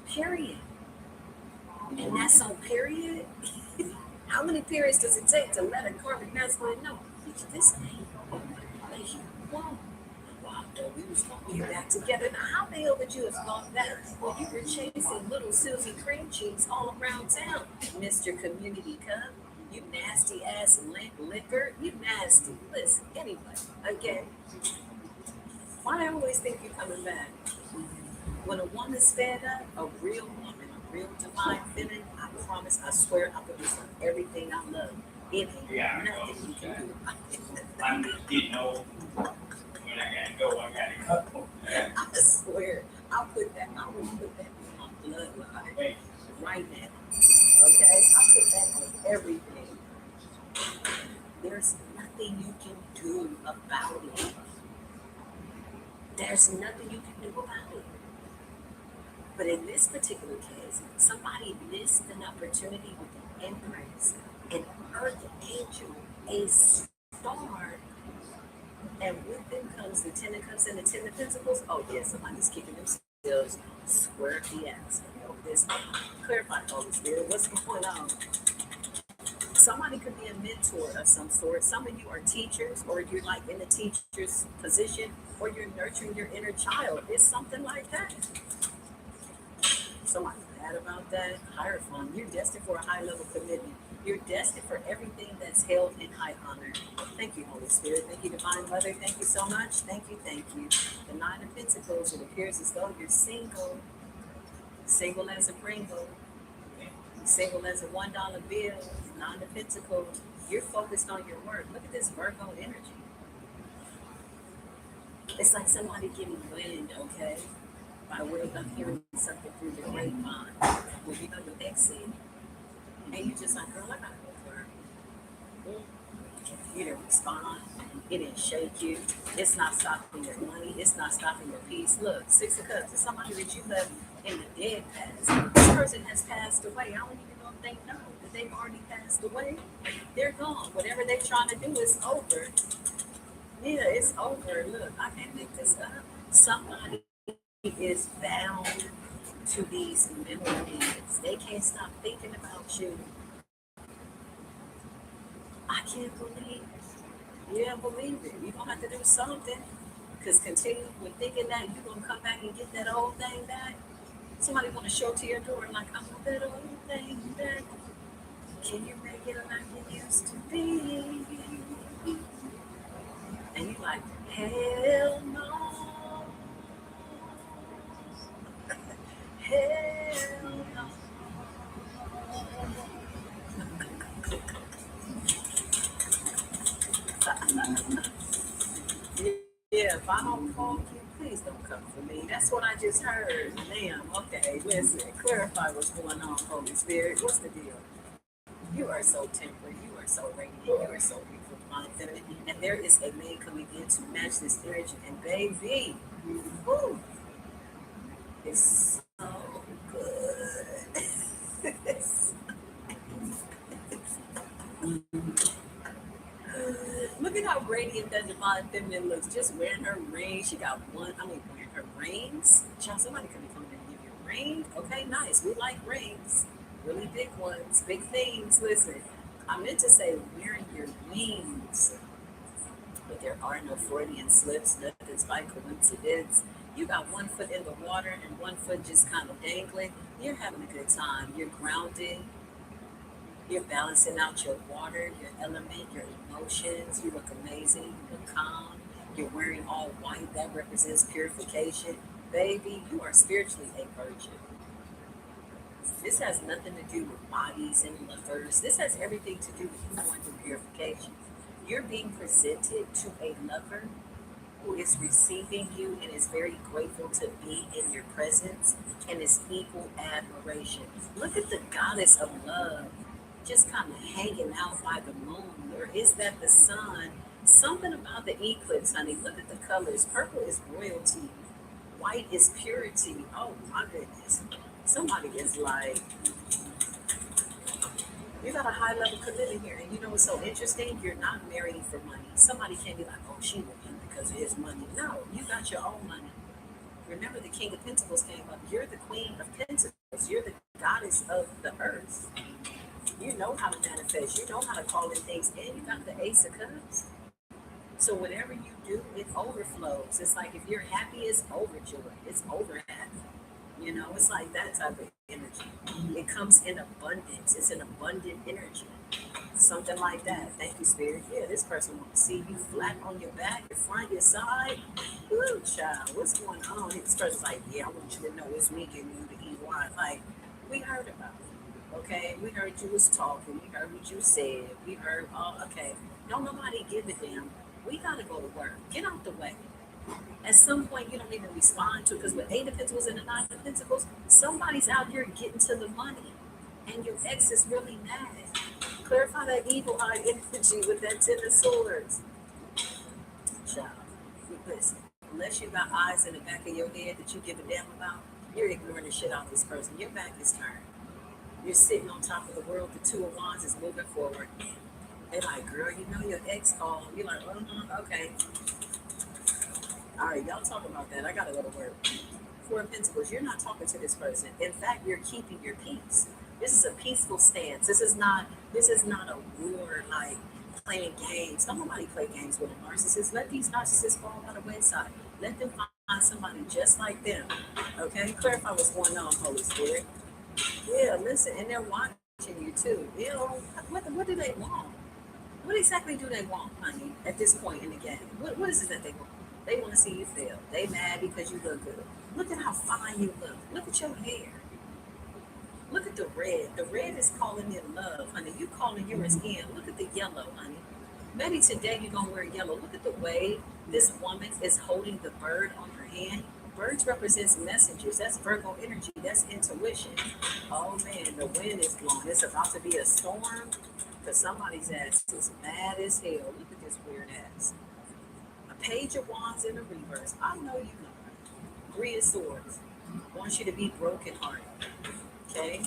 Period. And that's on period. How many periods does it take to let a karmic masculine know? Bitch, this ain't what you want. Wow, though, we was gonna get back together. Now, how the hell would you have thought that? Well, you were chasing little Susie Cream Cheeks all around town, Mr. Community Cup. You nasty ass liquor. You nasty. Listen, anyway, again, why I always think you're coming back. When a woman's fed up, a real woman, a real divine feminine, I promise, I swear, I put this on everything I love. It ain't nothing you can do about it. I'm just getting old. When I gotta go, I gotta go. I swear, I will put that in my bloodline right now. Okay? I put that on everything. There's nothing you can do about it. There's nothing you can do about it. But in this particular case, somebody missed an opportunity with an Empress, an Earth Angel, a star, and with them comes the Ten of Cups and the Ten of Pentacles. Oh yeah, somebody's kicking themselves square the ass. This clarify, Holy Spirit, what's going on? Somebody could be a mentor of some sort. Some of you are teachers, or you're like in the teacher's position, or you're nurturing your inner child. It's something like that. Somebody's mad right about that. Hierophant, you're destined for a high level commitment. You're destined for everything that's held in high honor. Thank you, Holy Spirit. Thank you, Divine Mother. Thank you so much. Thank you, thank you. The Nine of Pentacles, it appears as though you're single. Single as a Pringle. Single as a $1 bill. Nine of Pentacles. You're focused on your work. Look at this Virgo energy. It's like somebody giving wind, okay? By way of hearing something through the grapevine. When you know your exit, and you just like, girl, I gotta go to work. You didn't respond. It didn't shake you. It's not stopping your money. It's not stopping your peace. Look, Six of Cups. It's somebody that you left in the dead past. This person has passed away. I don't even know if they know that they've already passed away. They're gone. Whatever they're trying to do is over. Yeah, it's over. Look, I can't make this up. Somebody is bound to these memories. They can't stop thinking about you. I can't believe it. Yeah, believe it. You're going to have to do something. Because continue with thinking that you're going to come back and get that old thing back. Somebody going to show up to your door like, I want that old thing back. Can you make it like it used to be? And you're like, hell no. Hell no. Yeah, if I don't call you, please don't come for me. That's what I just heard. Damn, okay, listen, clarify what's going on, Holy Spirit. What's the deal? You are so temperate. You are so radiant. You are so beautiful, divine, feminine. And there is a man coming in to match this energy. And baby, woo, it's so good. Look at how radiant that divine feminine looks. Just wearing her ring. She got wearing her rings. Child, somebody could be coming in and give you a ring. Okay, nice. We like rings. Really big ones. Big things. Listen, I meant to say wearing your wings. But there are no Freudian slips. Nothing's by coincidence. You got one foot in the water and one foot just kind of dangling. You're having a good time. You're grounded. You're balancing out your water, your element, your emotions. You look amazing. You look calm. You're wearing all white. That represents purification. Baby, you are spiritually a virgin. This has nothing to do with bodies and lovers. This has everything to do with you going through purification. You're being presented to a lover who is receiving you and is very grateful to be in your presence and is equal admiration. Look at the goddess of love just kind of hanging out by the moon. Or is that the sun? Something about the eclipse, honey. Look at the colors. Purple is royalty. White is purity. Oh my goodness. Somebody is like, you got a high level commitment here. And you know what's so interesting? You're not marrying for money. Somebody can't be like, oh, she with him because of his money. No, you got your own money. Remember the King of Pentacles came up. You're the Queen of Pentacles. You're the goddess of the earth. You know how to manifest. You know how to call in things. And you got the Ace of Cups. So whatever you do, it overflows. It's like if you're happy, it's overjoyed. It's over happy. You know, it's like that type of energy. It comes in abundance. It's an abundant energy. Something like that. Thank you, Spirit. Yeah, this person wants to see you flat on your back, your front, your side. Ooh, child, what's going on? This person's like, yeah, I want you to know it's me giving you the EY. Like, we heard about it. Okay, we heard you was talking. We heard what you said. We heard, oh, okay. Don't nobody give a damn. We gotta go to work. Get out the way. At some point, you don't even respond to it because with 8 of Pentacles and the 9 of Pentacles, somebody's out here getting to the money, and your ex is really mad. Clarify that evil eye energy with that 10 of Swords. Child, listen. Unless you got eyes in the back of your head that you give a damn about, you're ignoring the shit out of this person. Your back is turned. You're sitting on top of the world. The 2 of Wands is moving forward. They're like, girl, you know your ex called. You're like, okay. All right, y'all talk about that. I gotta go to work. 4 of Pentacles, you're not talking to this person. In fact, you're keeping your peace. This is a peaceful stance. This is not a war, like playing games. Don't nobody play games with a narcissist. Let these narcissists fall by the wayside. Let them find somebody just like them. Okay? Clarify what's going on, Holy Spirit. Yeah, listen, and they're watching you too. You know, what do they want? What exactly do they want, honey, at this point in the game? What is it that they want? They want to see you fail. They mad because you look good. Look at how fine you look. Look at your hair. Look at the red. The red is calling in love, honey. You calling yours in. Look at the yellow, honey. Maybe today you're going to wear yellow. Look at the way this woman is holding the bird on her hand. Birds represents messengers. That's Virgo energy. That's intuition. Oh, man, the wind is blowing. It's about to be a storm because somebody's ass is mad as hell. Look at this weird ass. A page of wands in the reverse. I know you know. 3 of swords. Wants you to be brokenhearted. Okay?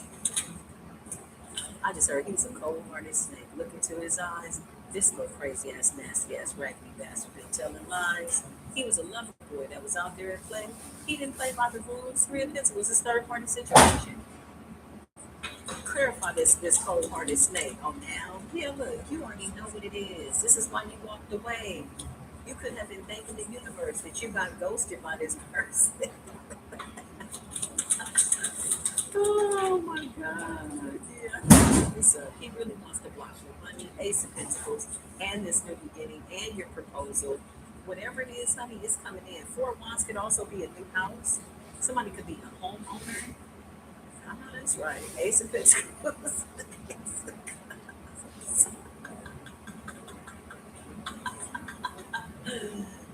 I just heard he's a cold-hearted snake. Look into his eyes. This little crazy-ass, nasty-ass, raggedy bastard been telling lies. He was a lover boy that was out there at play. He didn't play by the rules. 3 of Pentacles was a third-party situation. Clarify this cold-hearted snake. Oh, now? Yeah, look, you already know what it is. This is why you walked away. You could have been thanking the universe that you got ghosted by this person. Oh my God. Yeah. So he really wants to block your money, Ace of Pentacles, and this new beginning, and your proposal. Whatever it is, honey, it's coming in. 4 of Wands could also be a new house. Somebody could be a homeowner. I know that's right. Ace of Pentacles.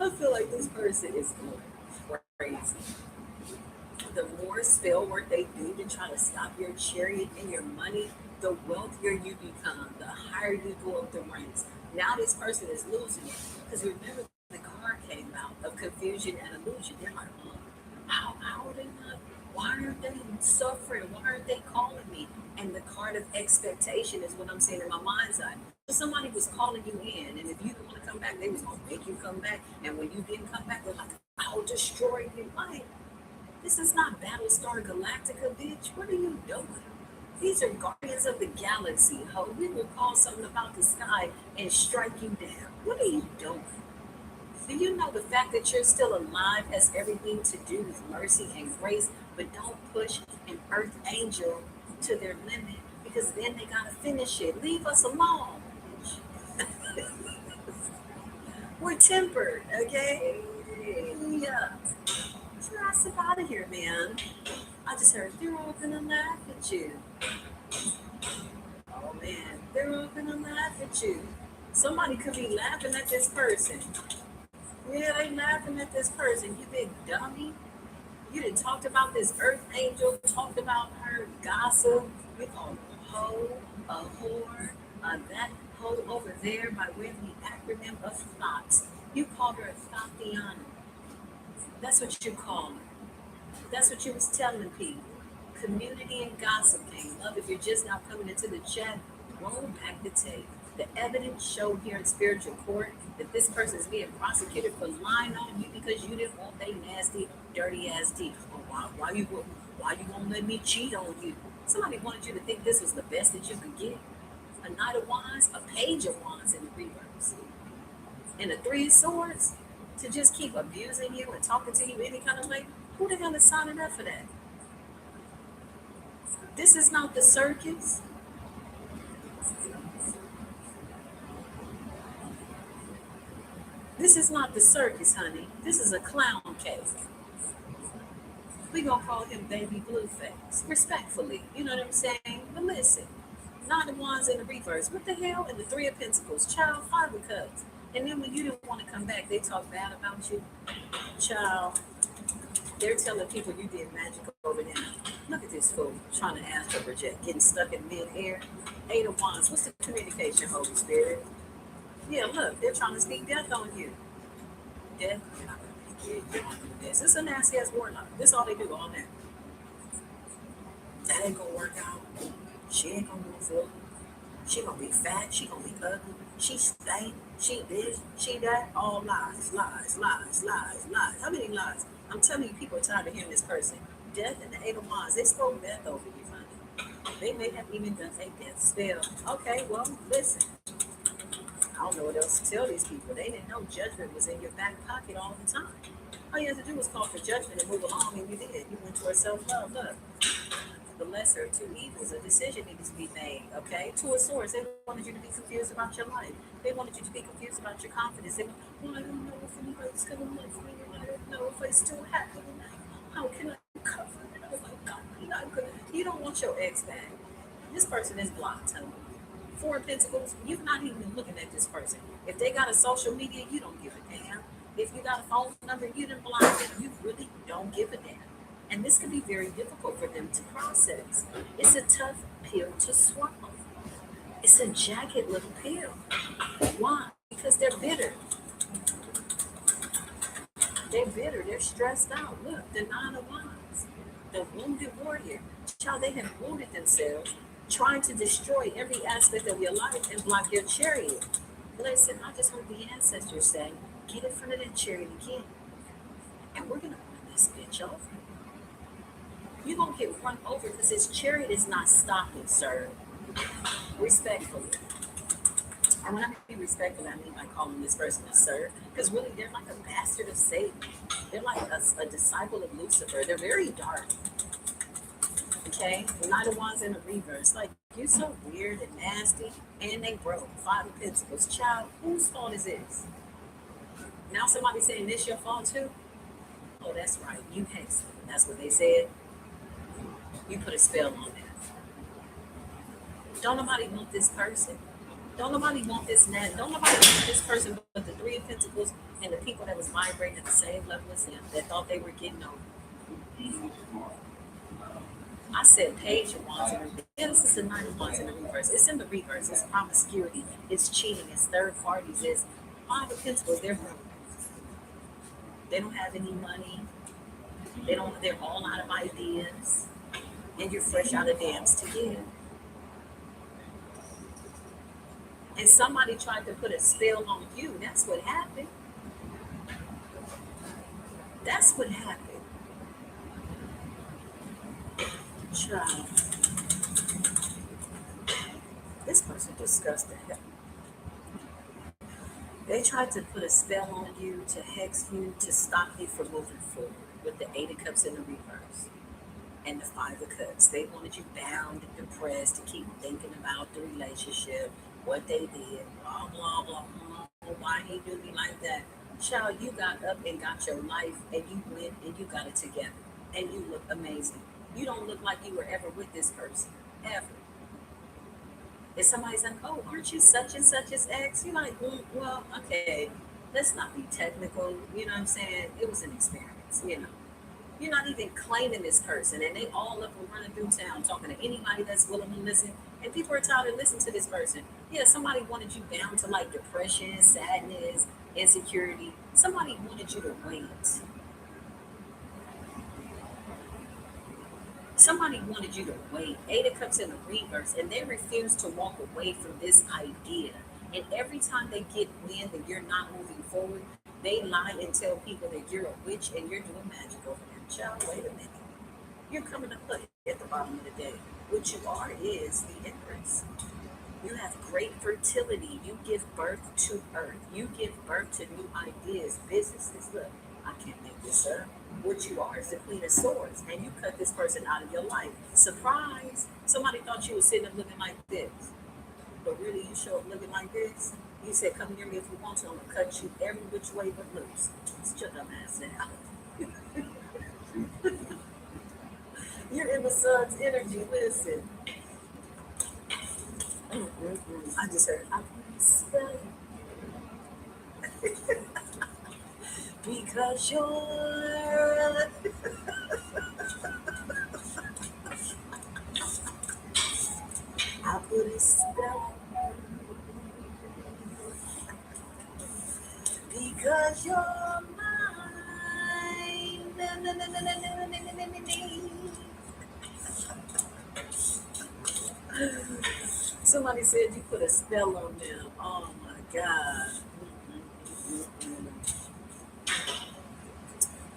I feel like this person is going crazy. The more spell work they do to try to stop your chariot and your money, the wealthier you become, the higher you go up the ranks. Now this person is losing it. Because remember, the card came out of confusion and illusion. They're like, oh, how are they not? Why aren't they suffering? Why aren't they calling me? And the card of expectation is what I'm saying in my mind's eye. So somebody was calling you in, and if you didn't want to come back, they was going to make you come back. And when you didn't come back, they're like, I'll destroy you. Like, this is not Battlestar Galactica, bitch. What are you doing? These are Guardians of the Galaxy, ho. We will call something about the sky and strike you down. What are you doing? Do you know the fact that you're still alive has everything to do with mercy and grace, but don't push an earth angel to their limit because then they gotta finish it. Leave us alone. We're tempered, okay? Yeah. Get out of here, man. I just heard they're all gonna laugh at you. Oh man, they're all gonna laugh at you. Somebody could be laughing at this person. Yeah, they laughing at this person. You big dummy. You done talked about this earth angel, talked about her gossip. You called a hoe, a whore, that hoe over there by way of the acronym of thoughts. You called her a Thotiana. That's what you call her. That's what you was telling people. Community and gossiping. Love, if you're just now coming into the chat, roll back the tape. The evidence showed here in spiritual court that this person is being prosecuted for lying on you because you didn't want they nasty, dirty ass teeth. Well, why you won't let me cheat on you? Somebody wanted you to think this was the best that you could get. A Knight of Wands, a Page of Wands in the reverse, and a 3 of Swords to just keep abusing you and talking to you any kind of way. Who the hell is signing up for that? This is not the circus. This is not the circus, honey. This is a clown case. We gonna call him Baby Blueface, respectfully. You know what I'm saying? But listen, Nine of Wands in the reverse. What the hell? And the 3 of Pentacles. Child, 5 of Cups. And then when you didn't want to come back, they talk bad about you. Child, they're telling people you did magic over there. Look at this fool trying to ask for project, getting stuck in mid-air. 8 of Wands. What's the communication, Holy Spirit? Yeah, look, they're trying to speak death on you. Death? This is a nasty ass warlock. This all they do all that. That ain't gonna work out. She ain't gonna move forward. She gonna be fat. She gonna be ugly. She stank. She this. She that. All lies, lies, lies, lies, lies. How many lies? I'm telling you, people are tired of hearing this person. Death and the 8 of Wands. They spoke death over you, honey. They may have even done a death spell. Okay, well, listen. I don't know what else to tell these people. They didn't know judgment was in your back pocket all the time. All you had to do was call for judgment and move along, and you did. You went towards self-love. Look, the lesser of two evils. A decision needed to be made, okay? To a source. They wanted you to be confused about your life. They wanted you to be confused about your confidence. They, well, I don't know if anybody's going to love me. I don't know if it's still happening. How can I cover it? Oh my God, I'm not good. You don't want your ex back. This person is blocked. Four of Pentacles, you're not even looking at this person. If they got a social media, you don't give a damn. If you got a phone number, you didn't block them. You really don't give a damn. And this can be very difficult for them to process. It's a tough pill to swallow. It's a jagged little pill. Why? Because they're bitter. They're bitter. They're stressed out. Look, the Nine of Wands, the wounded warrior. Child, they have wounded themselves, trying to destroy every aspect of your life and block your chariot. Listen, I just heard the ancestors say, get in front of that chariot again. And we're going to run this bitch over. You're going to get run over because this chariot is not stopping, sir. Respectfully. And when I mean respectfully, I mean by calling this person a sir. Because really, they're like a bastard of Satan. They're like a disciple of Lucifer. They're very dark. Okay? The Knight of Wands in the reverse. Like, you're so weird and nasty. And they broke. Five of Pentacles. Child, whose fault is this? Now somebody's saying this your fault too? Oh, that's right. You hexed them. That's what they said. You put a spell on them. Don't nobody want this person. Don't nobody want this man. Don't nobody want this person but the Three of Pentacles and the people that was vibrating at the same level as him that thought they were getting over. I said Page of Wands in the reverse. Yeah, this is the Nine of Wands in the reverse. It's in the reverse. It's promiscuity. It's cheating. It's third parties. It's Five of Pentacles. They're broke. They don't have any money. They're all out of ideas. And you're fresh out of dams to give. And somebody tried to put a spell on you. That's what happened. That's what happened. Child. This person disgusted him. They tried to put a spell on you, to hex you, to stop you from moving forward with the Eight of Cups in the reverse and the Five of Cups. They wanted you bound and depressed to keep thinking about the relationship, what they did, blah, blah, blah, blah. Why he do me like that? Child, you got up and got your life, and you went and you got it together. And you look amazing. You don't look like you were ever with this person, ever. If somebody's like, oh, aren't you such and such as ex? You're like, well, okay, let's not be technical. You know what I'm saying? It was an experience, you know. You're not even claiming this person, and they all up and running through town talking to anybody that's willing to listen. And people are tired of listening to this person. Yeah, somebody wanted you down to like depression, sadness, insecurity. Somebody wanted you to wait. Somebody wanted you to wait. Eight of Cups in the reverse, and they refuse to walk away from this idea. And every time they get wind that you're not moving forward, they lie and tell people that you're a witch and you're doing magic over them. Child, wait a minute. You're coming up at the bottom of the day. What you are is the Empress. You have great fertility. You give birth to earth. You give birth to new ideas, businesses. Look, I can't make this up. What you are is the Queen of Swords, and you cut this person out of your life. Surprise! Somebody thought you were sitting up looking like this, but really you show up looking like this. You said, come near me if you want to. I'm going to cut you every which way but loose. It's your dumb ass out. You're in the sun's energy. Listen. I just heard, I can spell because you're I put a spell because you're mine. Somebody said you put a spell on them. Oh my God.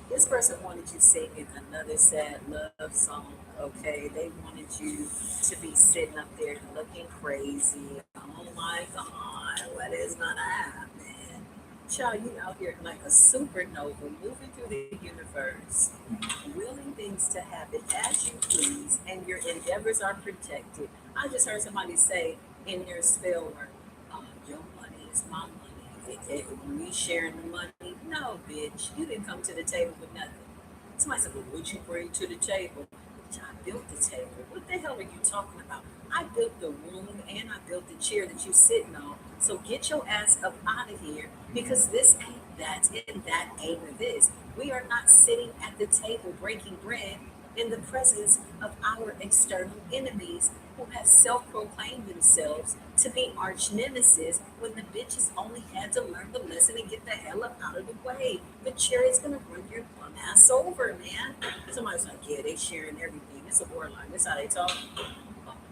This person wanted you singing another sad love song, okay? They wanted you to be sitting up there looking crazy. Oh my God, what is gonna happen? Child, you out here like a supernova moving through the universe, willing things to happen as you please, and and your endeavors are protected. I just heard somebody say in their spell work, your money is my money. We sharing the money. No, bitch, you didn't come to the table with nothing. Somebody said, well, what'd you bring to the table? Bitch, I built the table. What the hell are you talking about? I built the room and I built the chair that you're sitting on. So get your ass up out of here, because this ain't that and that ain't this. We are not sitting at the table breaking bread in the presence of our external enemies who have self-proclaimed themselves to be arch nemesis when the bitches only had to learn the lesson and get the hell up out of the way. The chair is gonna run your bum ass over, man. Somebody's like, yeah, they sharing everything. It's a war line. That's how they talk.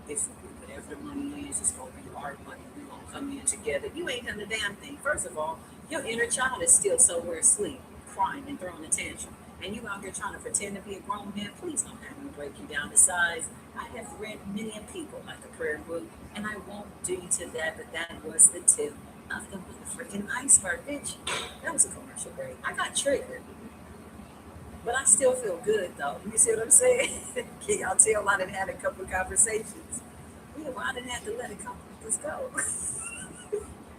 If whatever the money is, it's gonna be our money. We're gonna come in together. You ain't done a damn thing. First of all, your inner child is still somewhere asleep, crying and throwing a tantrum. And you out here trying to pretend to be a grown man. Please don't have me break you down to size. I have read many people like the prayer book, and I won't do you to that, but that was the tip of the freaking iceberg, bitch. That was a commercial break. I got triggered. But I still feel good though. You see what I'm saying? Can y'all tell I done had a couple of conversations? Yeah, well, I didn't have to let a couple of this go.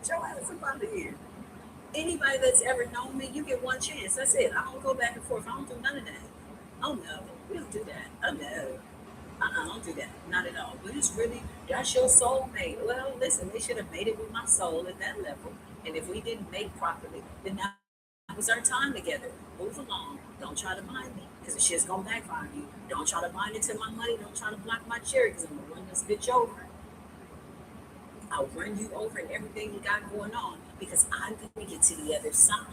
Joe ass up out of here. Anybody that's ever known me, you get one chance. That's it. I don't go back and forth. I don't do none of that. Oh no, we don't do that. Oh no. I don't do that. Not at all. But it's really, that's your soulmate. Well, listen, they should have made it with my soul at that level. And if we didn't mate properly, then that was our time together. Move along. Don't try to bind me, because the shit's gonna backfire on you. Don't try to bind it to my money. Don't try to block my chair, because I'm gonna run this bitch over. I'll run you over and everything you got going on, because I'm gonna get to the other side.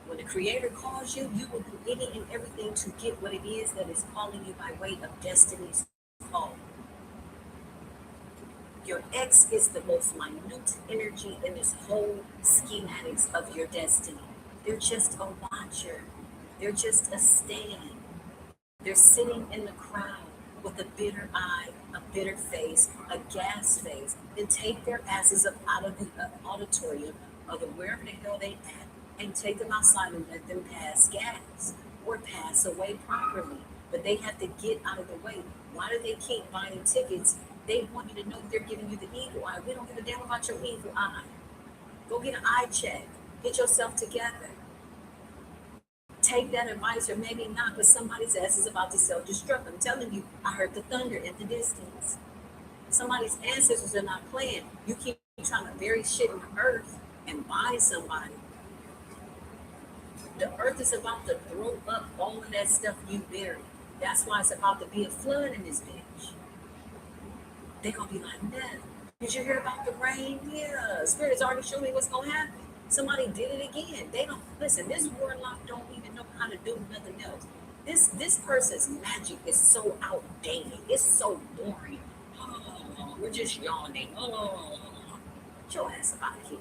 When the Creator calls you, you will do any and everything to get what it is that is calling you by way of destiny's call. Your ex is the most minute energy in this whole schematics of your destiny. They're just a watcher. They're just a stand. They're sitting in the crowd with a bitter eye, a bitter face, a gas face, and take their asses up out of the auditorium or wherever the hell they at, and take them outside and let them pass gas or pass away properly. But they have to get out of the way. Why do they keep buying tickets? They want you to know they're giving you the evil eye. We don't give a damn about your evil eye. Go get an eye check. Get yourself together. Take that advice, or maybe not, but somebody's ass is about to self-destruct. I'm telling you, I heard the thunder in the distance. Somebody's ancestors are not playing. You keep trying to bury shit in the earth and bind somebody. The earth is about to throw up all of that stuff you buried. That's why it's about to be a flood in this bitch. They're going to be like, man, did you hear about the rain? Yeah, Spirit's already showed me what's going to happen. Somebody did it again. They don't, listen, this warlock don't even know how to do nothing else. This person's magic is so outdated. It's so boring. Oh, we're just yawning. Oh, get your ass out of here.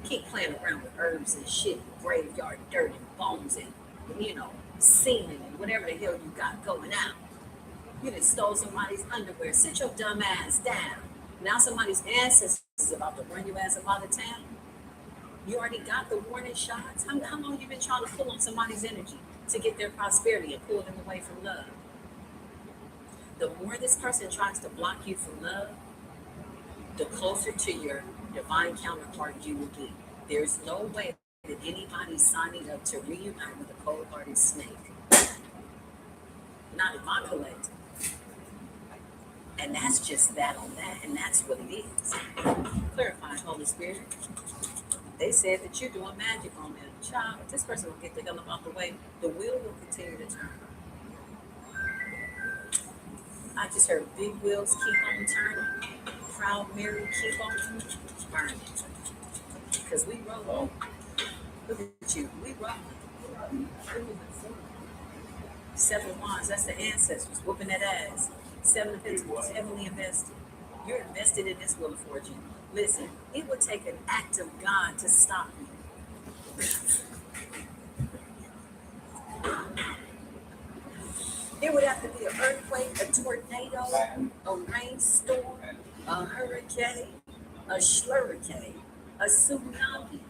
Keep playing around with herbs and shit, graveyard dirt and bones and, semen and whatever the hell you got going out. You done stole somebody's underwear. Sit your dumb ass down. Now somebody's ancestors is about to run your ass up out of town. You already got the warning shots. How long you been trying to pull on somebody's energy to get their prosperity and pull them away from love? The more this person tries to block you from love, the closer to your divine counterpart you will get. There's no way that anybody's signing up to reunite with a cold-hearted snake. Not in my collective. And that's just that on that, and that's what it is. Clarify, Holy Spirit. They said that you're doing magic on them. Child, if this person will get the hell up out the way, the wheel will continue to turn. I just heard big wheels keep on turning. Proud Mary keep on burning. Because we roll. Look at you. We roll. 7 wands, that's the ancestors whooping that ass. 7 of Pentacles, heavily invested. You're invested in this Wheel of Fortune. Listen, it would take an act of God to stop you. It would have to be an earthquake, a tornado, a rainstorm, a hurricane, a schlurricane, a tsunami.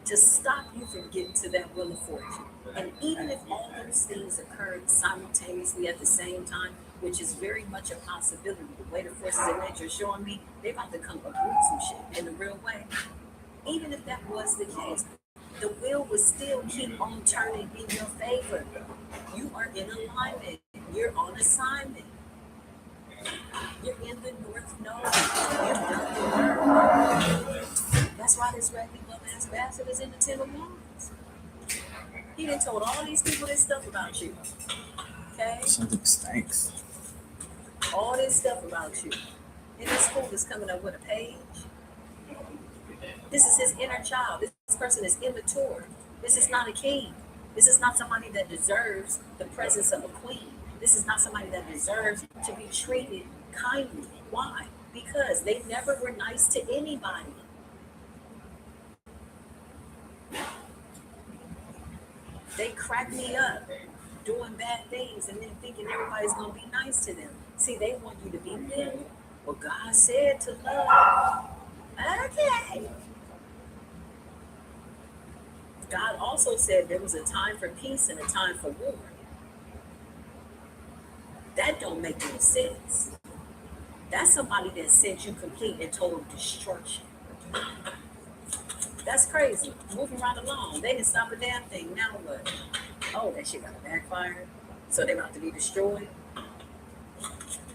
to stop you from getting to that wheel of fortune. And even if all those things occurred simultaneously at the same time, which is very much a possibility, the way the forces of nature are showing me, they're about to come uproot some shit in a real way. Even if that was the case, the wheel would still keep on turning in your favor. You are in alignment. You're on assignment. You're in the North Node. You've done the work. That's why this raggedy bum ass bastard is in the 10 of Wands. He done told all these people this stuff about you. Okay? Something stinks. All this stuff about you. And this fool is coming up with a page. This is his inner child. This person is immature. This is not a king. This is not somebody that deserves the presence of a queen. This is not somebody that deserves to be treated kindly. Why? Because they never were nice to anybody. They crack me up doing bad things and then thinking everybody's going to be nice to them. See, they want you to be them. Well, God said to love. Okay. God also said there was a time for peace and a time for war. That don't make any sense. That's somebody that sent you complete and total destruction. That's crazy. Moving right along. They didn't stop a damn thing. Now what? Oh, that shit got backfired. So they're about to be destroyed.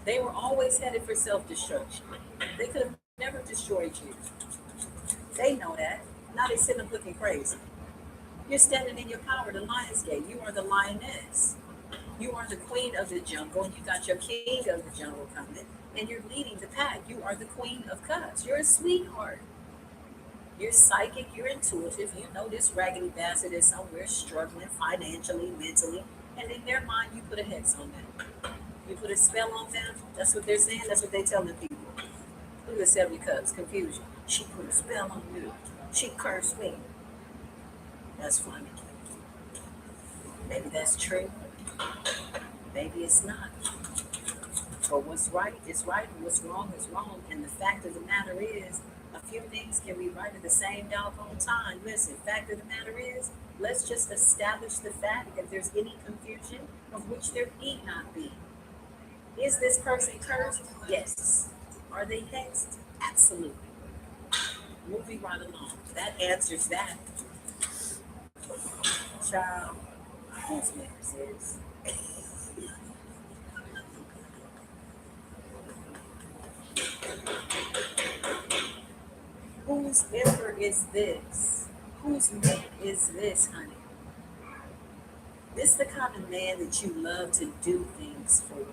They were always headed for self-destruction. They could have never destroyed you. They know that. Now they're sitting up looking crazy. You're standing in your power, the lion's gate. You are the lioness. You are the queen of the jungle, and you got your king of the jungle coming, and you're leading the pack. You are the queen of cups. You're a sweetheart. You're psychic, you're intuitive. You know this raggedy bastard is somewhere struggling financially, mentally, and in their mind, you put a hex on them. You put a spell on them. That's what they're saying. That's what they're telling people. Look at the 7 of Cups, confusion. She put a spell on you. She cursed me. That's funny. Maybe that's true. Maybe it's not. But what's right is right, and what's wrong is wrong. And the fact of the matter is, a few things can be right at the same doggone time. Listen, fact of the matter is, let's just establish the fact if there's any confusion, of which there need not be. Is this person cursed? Yes. Are they hexed? Absolutely. Moving right along. That answers that. Child, whose matters is? Whose emperor is this? Whose man is this, honey? This is the kind of man that you love to do things for.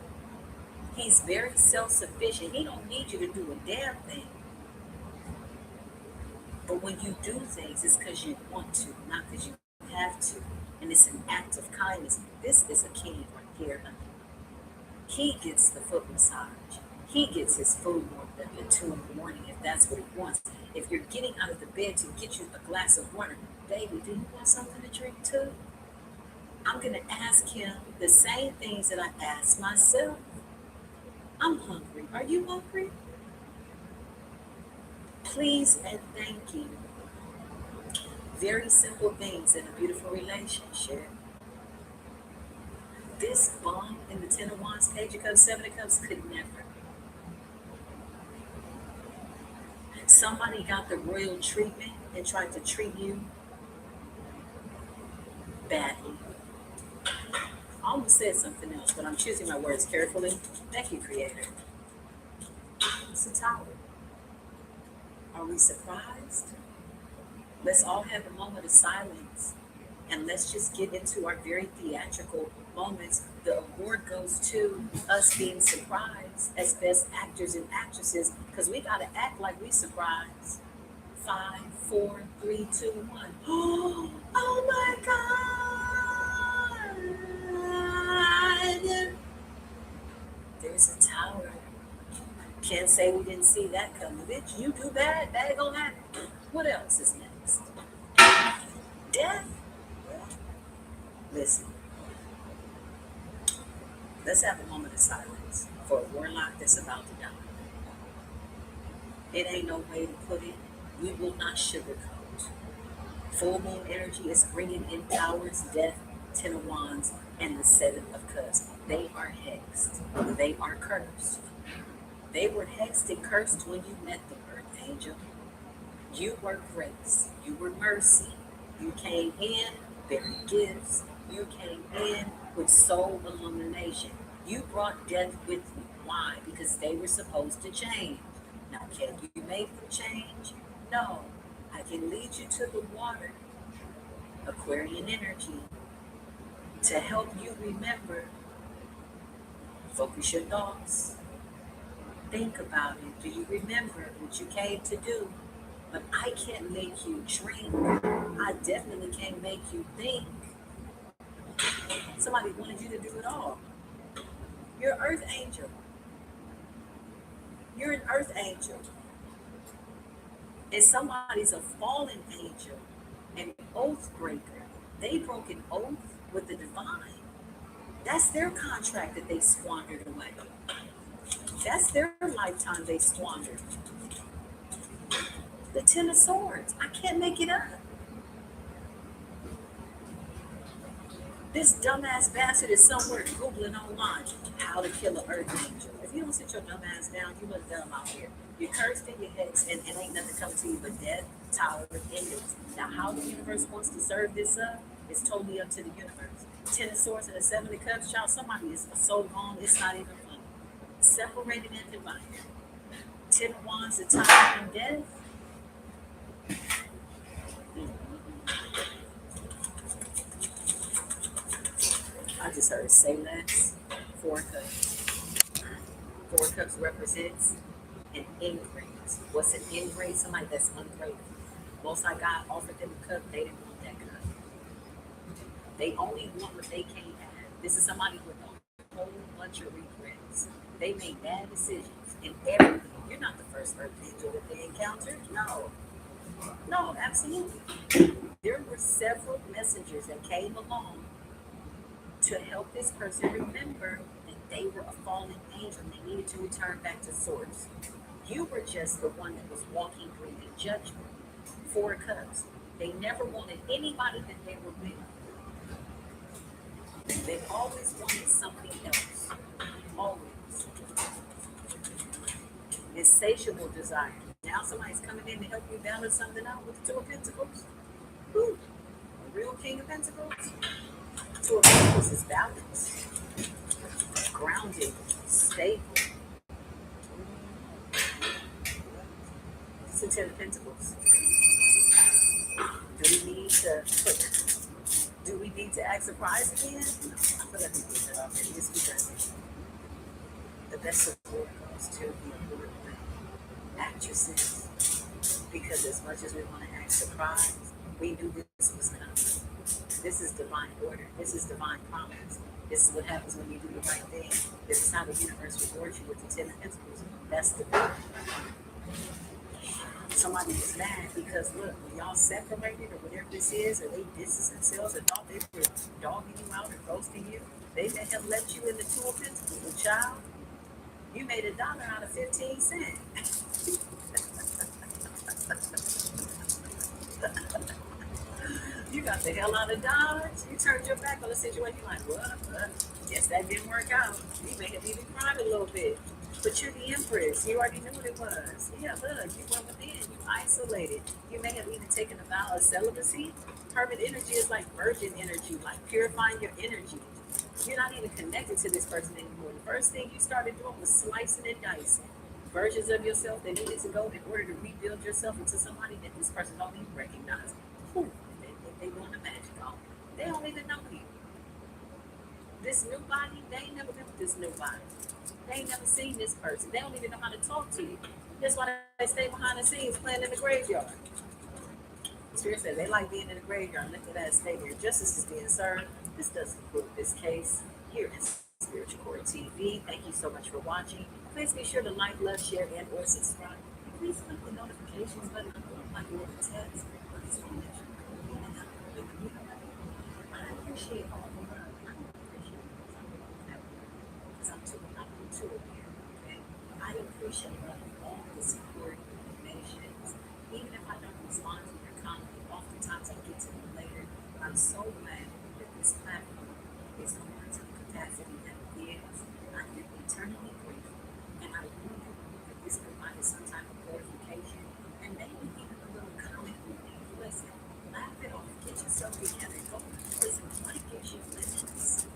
He's very self-sufficient. He don't need you to do a damn thing. But when you do things, it's because you want to, not because you have to. And it's an act of kindness. This is a king right here, honey. He gets the foot massage. He gets his food warmed up at 2 in the morning if that's what he wants. If you're getting out of the bed to get you a glass of water, baby, do you want something to drink too? I'm going to ask him the same things that I ask myself. I'm hungry. Are you hungry? Please and thank you. Very simple things in a beautiful relationship. This bum in the 10 of Wands, Page of Cups, 7 of Cups could never. Somebody got the royal treatment and tried to treat you badly. I almost said something else, but I'm choosing my words carefully. Thank you, Creator. It's a tower. Are we surprised? Let's all have a moment of silence and let's just get into our very theatrical moments. The award goes to us being surprised as best actors and actresses because we got to act like we surprised. 5, 4, 3, 2, 1. Oh my God. There's a tower. Can't say we didn't see that coming. Bitch, you do bad, that ain't gonna happen. What else is next? Death? Listen. Let's have a moment of silence for a warlock that's about to die. It ain't no way to put it. We will not sugarcoat. Full moon energy is bringing in powers, death, 10 of wands, and the 7 of cups. They are hexed. They are cursed. They were hexed and cursed when you met the earth angel. You were grace. You were mercy. You came in bearing gifts. You came in with soul illumination. You brought death with you. Why? Because they were supposed to change. Now, can you make them change? No. I can lead you to the water, Aquarian energy, to help you remember. Focus your thoughts. Think about it. Do you remember what you came to do? But I can't make you drink. I definitely can't make you think. Somebody wanted you to do it all. You're an earth angel. You're an earth angel. And somebody's a fallen angel, an oath breaker. They broke an oath with the divine. That's their contract that they squandered away. That's their lifetime they squandered. The 10 of Swords. I can't make it up. This dumbass bastard is somewhere Googling online how to kill an earth angel. If you don't sit your dumb ass down, you look dumb out here. You're cursed in your heads, and ain't nothing coming to you but death, tower, endings. Now, how the universe wants to serve this up is totally up to the universe. 10 of Swords and the 7 of Cups, child, somebody is so gone, it's not even funny. Separated and divided. 10 of Wands, the tower, and death. I just heard say less. 4 Cups. 4 Cups represents an increase. What's an increase? Somebody that's ungrateful. Most High God offered them a cup, they didn't want that cup. They only want what they can't have. This is somebody with a whole bunch of regrets. They made bad decisions in everything. You're not the first earth angel that they encountered. No, absolutely. There were several messengers that came along to help this person remember that they were a fallen angel and they needed to return back to source. You were just the one that was walking through the judgment. 4 Cups. They never wanted anybody that they were with. They always wanted something else. Always. Insatiable desire. Now somebody's coming in to help you balance something out with the 2 of Pentacles. Ooh, a real King of Pentacles. 2 of Pentacles is balance. Grounded. Stable. It's the 10 of Pentacles. Do we need to act surprised again? No, I feel like we did that already. It's because the best of the world goes to the important actresses. Because as much as we want to act surprised, we knew this was coming. This is divine order. This is divine promise. This is what happens when you do the right thing. This is how the universe rewards you with the 10 of Pentacles. That's the thing. Somebody was mad because look, when y'all separated or whatever this is, or they distanced themselves and thought they were dogging you out or ghosting you, they may have left you in the 2 of Pentacles. Well, child, you made $1 out of 15 cents. You got the hell out of Dodge. You turned your back on the situation. You're like, what? Guess that didn't work out. You may have even cried a little bit. But you're the Empress. You already knew what it was. Yeah, look, you went within. You isolated. You may have even taken a vow of celibacy. Hermit energy is like virgin energy, like purifying your energy. You're not even connected to this person anymore. The first thing you started doing was slicing and dicing versions of yourself that needed to go in order to rebuild yourself into somebody that this person don't even recognize. Whew. They doing the magic on. They don't even know you. This new body, they ain't never been with this new body. They ain't never seen this person. They don't even know how to talk to you. That's why they stay behind the scenes playing in the graveyard. Spirit said they like being in the graveyard. Let that stay there. Justice is being served. This doesn't prove this case. Here is Spiritual Court TV. Thank you so much for watching. Please be sure to like, love, share, and or subscribe. Please click the notifications button. Like a little text. I appreciate all the love. I appreciate it. Because I'm too here, okay? I appreciate all the support and donations. Even if I don't respond to your comment, oftentimes I get so glad that this platform is going to the capacity that it is. I am eternally grateful, and I wonder that this provided some type of clarification and maybe even a little comment with me. Listen, laugh it off, get yourself together, go. Listen, life gives you limits.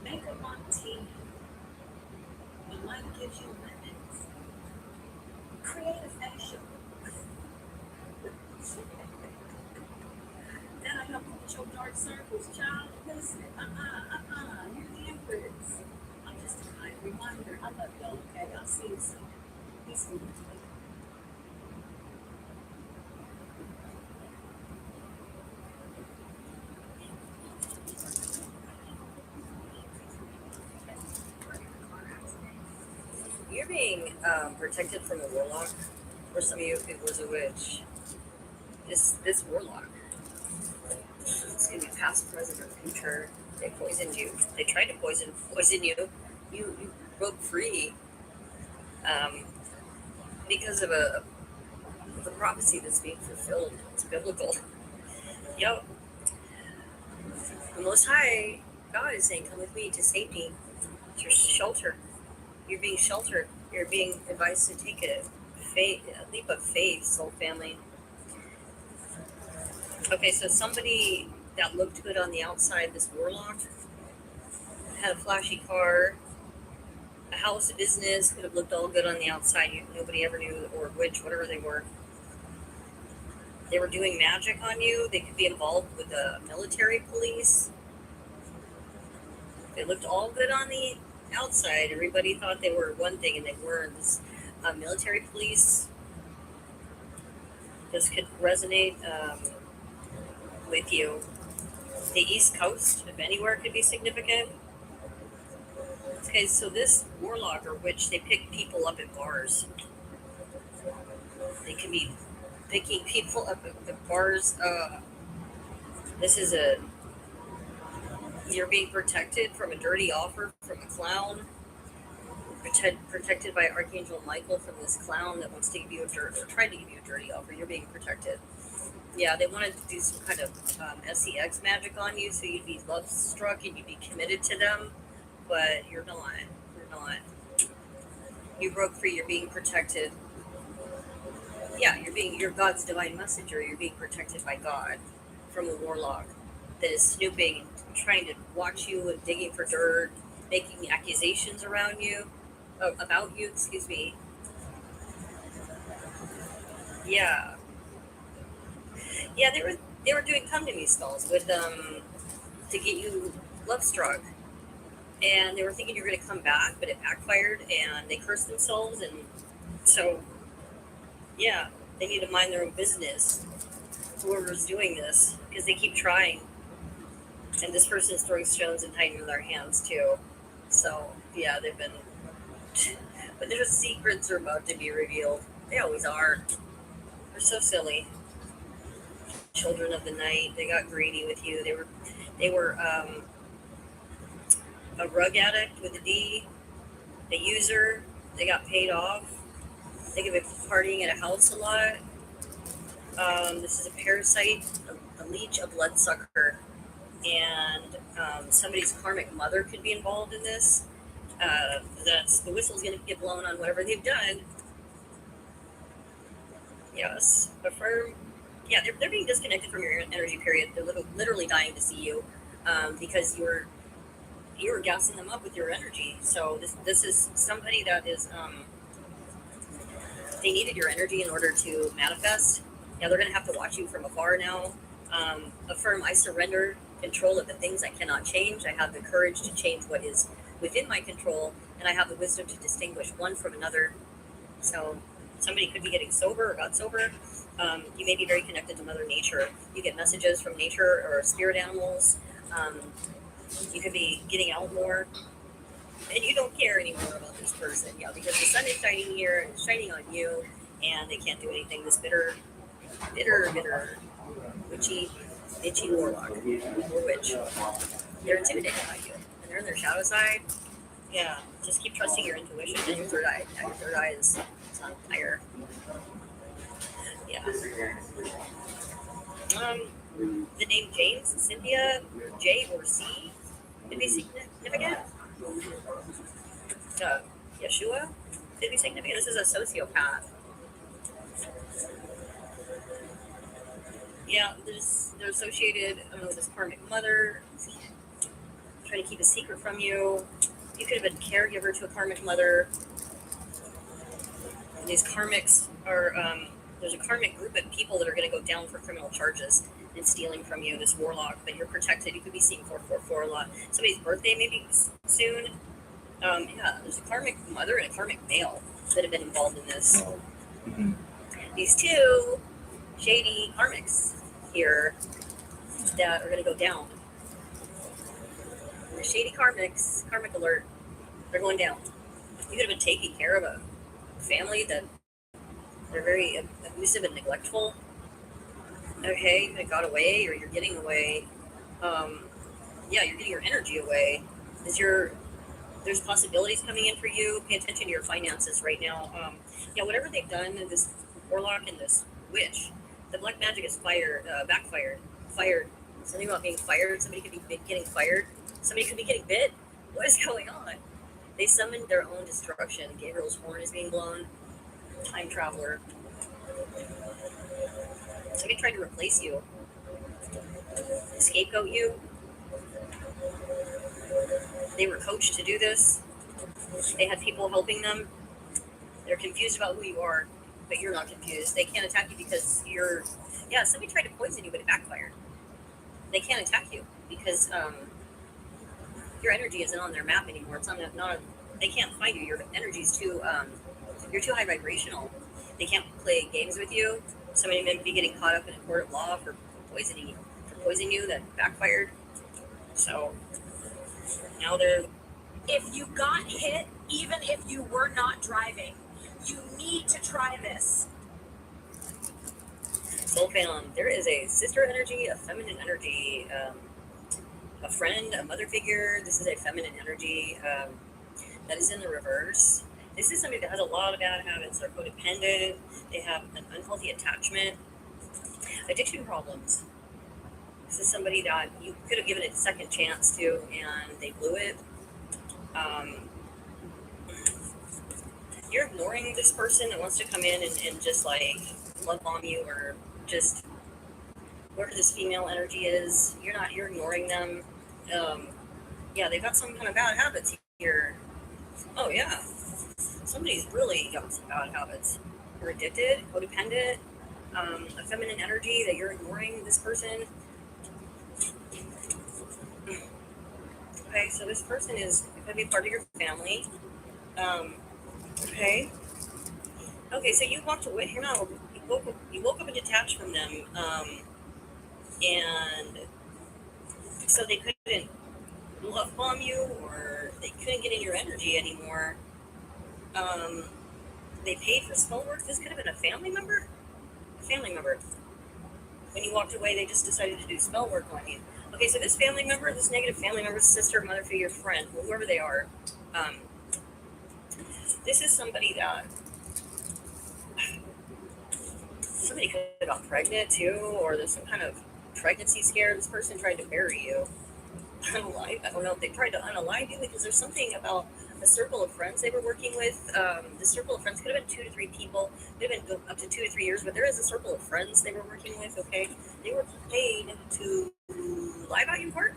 Make a routine, but life gives you limits. Create a facial. That'll help you with your dark circles, child. Listen, you're the empress. I'm just a kind reminder. I love y'all, okay? I'll see you soon. Peace and love. You're being protected from a warlock. For some of you, it was a witch. This warlock. It's gonna be past, present, or future. They poisoned you. They tried to poison you. You broke free because of a prophecy that's being fulfilled. It's biblical. Yep. The Most High God is saying, "Come with me to safety, to your shelter." You're being sheltered. You're being advised to take a leap of faith, soul family. Okay, so somebody that looked good on the outside, this warlock, had a flashy car, a house, a business, could have looked all good on the outside. Nobody ever knew, or witch, whatever they were. They were doing magic on you. They could be involved with the military police. They looked all good on the outside. Everybody thought they were one thing and they weren't. This military police, this could resonate with you. The East Coast, if anywhere, could be significant. Okay, so this warlock or witch, they pick people up at bars. They can be picking people up at bars. You're being protected from a dirty offer from a clown. Protected by Archangel Michael from this clown that wants to give you tried to give you a dirty offer. You're being protected. Yeah, they wanted to do some kind of SEX magic on you, so you'd be love struck and you'd be committed to them, but you're not. You're not. You broke free. You're being protected. Yeah, you're God's divine messenger. You're being protected by God from a warlock that is snooping, trying to watch you and digging for dirt, making accusations about you. Excuse me. Yeah. Yeah, they were doing come to me spells with to get you love struck, and they were thinking you were going to come back, but it backfired, and they cursed themselves, and so yeah, they need to mind their own business. Whoever's doing this, because they keep trying, and this person is throwing stones and hiding in their hands too. So yeah, they've been, but their secrets are about to be revealed. They always are. They're so silly. Children of the night. They got greedy with you. They were a rug addict with a D, a user. They got paid off. They could be partying at a house a lot. This is a parasite, a leech, a bloodsucker, and somebody's karmic mother could be involved in this. That's the whistle's going to get blown on whatever they've done. Yes, affirm. Yeah, they're being disconnected from your energy period. They're literally dying to see you because you were gassing them up with your energy. So this is somebody that is they needed your energy in order to manifest. Now they're going to have to watch you from afar now. Affirm, I surrender control of the things I cannot change. I have the courage to change what is within my control, and I have the wisdom to distinguish one from another. So somebody could be getting sober or got sober. You may be very connected to Mother Nature. You get messages from nature or spirit animals. You could be getting out more, and you don't care anymore about this person. Yeah, because the sun is shining here and it's shining on you, and they can't do anything. This bitter, witchy warlock or witch. They're intimidated by you, and they're in their shadow side. Yeah, just keep trusting your intuition and your third eye. Yeah, your third eye is on fire. Yeah. The name James, Cynthia, J, or C could be significant. Yeshua could be significant. This is a sociopath. Yeah, they're associated with this karmic mother, trying to keep a secret from you. You could have been a caregiver to a karmic mother. And these karmics are, there's a karmic group of people that are going to go down for criminal charges and stealing from you, this warlock, but you're protected. You could be seeing 444 a lot. Somebody's birthday maybe soon. Yeah, there's a karmic mother and a karmic male that have been involved in this. Mm-hmm. These two shady karmics here that are going to go down. The shady karmics, karmic alert, they're going down. You could have been taking care of a family that they're very abusive and neglectful. Okay, you could have got away, or you're getting away. Yeah, you're getting your energy away. There's possibilities coming in for you. Pay attention to your finances right now. Yeah, whatever they've done, this warlock and this witch, the black magic is backfired. Fired. Something about being fired. Somebody could be getting fired. Somebody could be getting bit. What is going on? They summoned their own destruction. Gabriel's horn is being blown. Time traveler. Somebody tried to replace you. Scapegoat you. They were coached to do this. They had people helping them. They're confused about who you are, but you're not confused. They can't attack you because somebody tried to poison you, but it backfired. They can't attack you because your energy isn't on their map anymore. It's they can't find you. Your energy's too, you're too high vibrational. They can't play games with you. Somebody may be getting caught up in a court of law for poisoning you that backfired. So now they're. If you got hit, even if you were not driving, you need to try this. Soul Phantom, there is a sister energy, a feminine energy, a friend, a mother figure. This is a feminine energy that is in the reverse. This is somebody that has a lot of bad habits. They're codependent. They have an unhealthy attachment, addiction problems. This is somebody that you could have given it a second chance to, and they blew it. You're ignoring this person that wants to come in and just like love bomb you, or just whoever this female energy is. You're ignoring them. Yeah, they've got some kind of bad habits here. Oh yeah, somebody's really got some bad habits. You're addicted, codependent, a feminine energy that you're ignoring this person. Okay, so this person is going to be part of your family. Okay. Okay, so you walked away. You woke up and detached from them, and so they couldn't love bomb you, or they couldn't get in your energy anymore. They paid for spell work. This could have been a family member. When you walked away, they just decided to do spell work on you. Okay, so this family member, this negative family member, sister, mother figure, friend, whoever they are, this is somebody that somebody could have got pregnant too, or there's some kind of pregnancy scare. This person tried to bury you. I don't know if they tried to unalive you, because there's something about a circle of friends they were working with. The circle of friends could have been 2 to 3 people. It could have been up to 2 to 3 years, but there is a circle of friends they were working with, okay? They were paid to lie about you in court.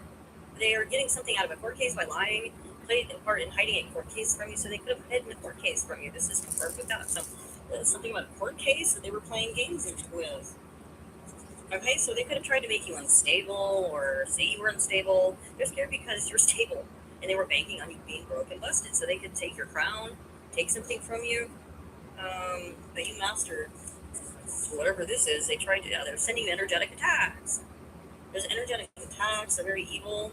They are getting something out of a court case by lying, played a part in hiding a court case from you, so they could have hidden a court case from you. This is confirmed with that. So something about a court case that they were playing games with. Okay, so they could have tried to make you unstable, or say you were unstable. They're scared because you're stable, and they were banking on you being broke and busted, so they could take your crown, take something from you, but you mastered whatever this is. They tried to, they're sending you energetic attacks. There's energetic attacks, they're very evil,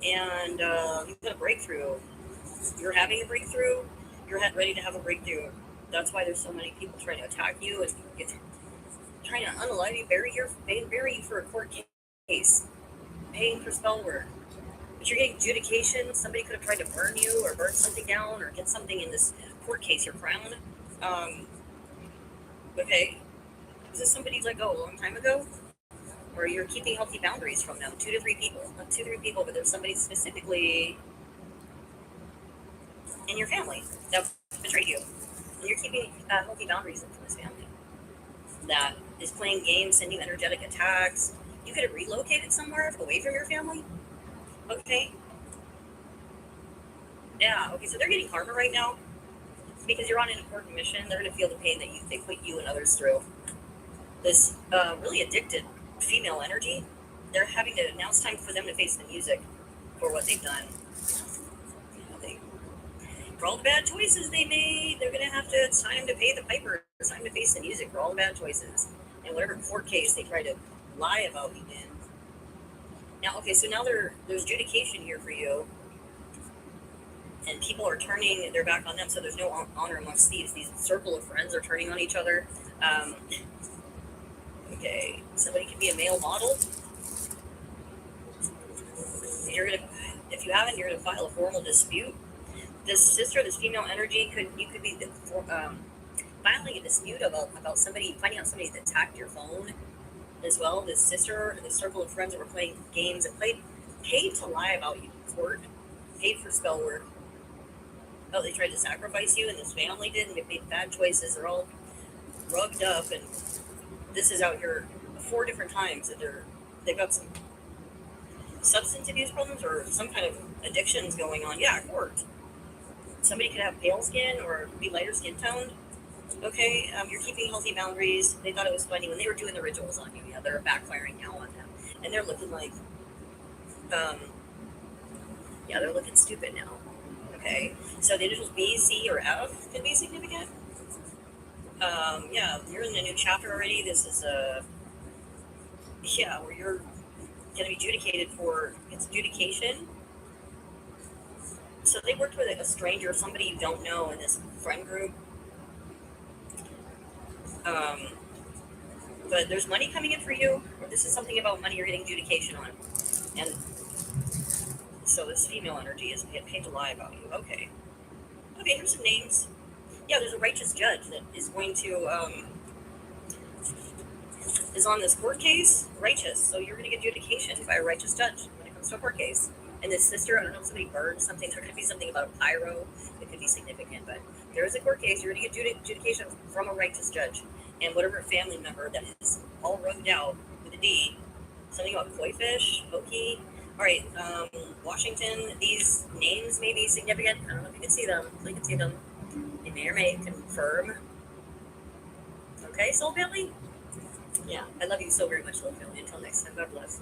and you've got a breakthrough. You're having a breakthrough, you're ready to have a breakthrough. That's why there's so many people trying to attack you, and trying to unalive you, bury you for a court case, paying for spell work. But you're getting adjudication. Somebody could have tried to burn you, or burn something down, or get something in this court case, your crown. Okay. Is this somebody let go a long time ago? or you're keeping healthy boundaries from them. 2 to 3 people, not 2 to 3 people, but there's somebody specifically in your family that betrayed you. And you're keeping healthy boundaries from this family that is playing games, sending energetic attacks. You could have relocated somewhere away from your family. Okay. Yeah, okay, so they're getting karma right now because you're on an important mission. They're going to feel the pain that they put you and others through. This really addicted female energy, they're having to, now it's time for them to face the music for what they've done. For all the bad choices they made, they're going to have to, it's time to pay the piper. It's time to face the music for all the bad choices. And whatever court case they try to lie about you in. Now, okay, so now there's adjudication here for you. And people are turning their back on them, so there's no honor amongst thieves. These circle of friends are turning on each other. Okay, somebody could be a male model. You're gonna, if you haven't, you're gonna file a formal dispute. This sister, this female energy, you could be filing a dispute about somebody, finding out somebody that attacked your phone as well. This sister, this circle of friends that were playing games and paid to lie about you in court, paid for spell work. Oh, they tried to sacrifice you, and this family did, and they made bad choices. They're all rubbed up, and this is out here 4 different times that they've got some substance abuse problems or some kind of addictions going on. Yeah, court. Somebody could have pale skin or be lighter skin toned. Okay, you're keeping healthy boundaries. They thought it was funny when they were doing the rituals on you. Yeah, they're backfiring now on them, and they're looking like, yeah, they're looking stupid now. Okay, so the initials B, C, or F could be significant. Yeah, you're in a new chapter already. This is where you're going to be adjudicated for, it's adjudication. So they worked with a stranger, somebody you don't know in this friend group. But there's money coming in for you, or this is something about money you're getting adjudication on. And so this female energy is paid to lie about you. Okay. Okay, here's some names. Yeah, there's a righteous judge that is going to, is on this court case, righteous. So you're going to get adjudication by a righteous judge when it comes to a court case. And this sister, I don't know if somebody burned something. There could be something about a pyro that could be significant. But there is a court case. You're going to get adjudication from a righteous judge. And whatever family member that is all rubbed out with a D. Something about koi fish, Oki. All right, Washington, these names may be significant. I don't know if you can see them. So you can see them. They may or may confirm. Okay, Soul Family? Yeah, I love you so very much, Soul Family. Until next time, God bless.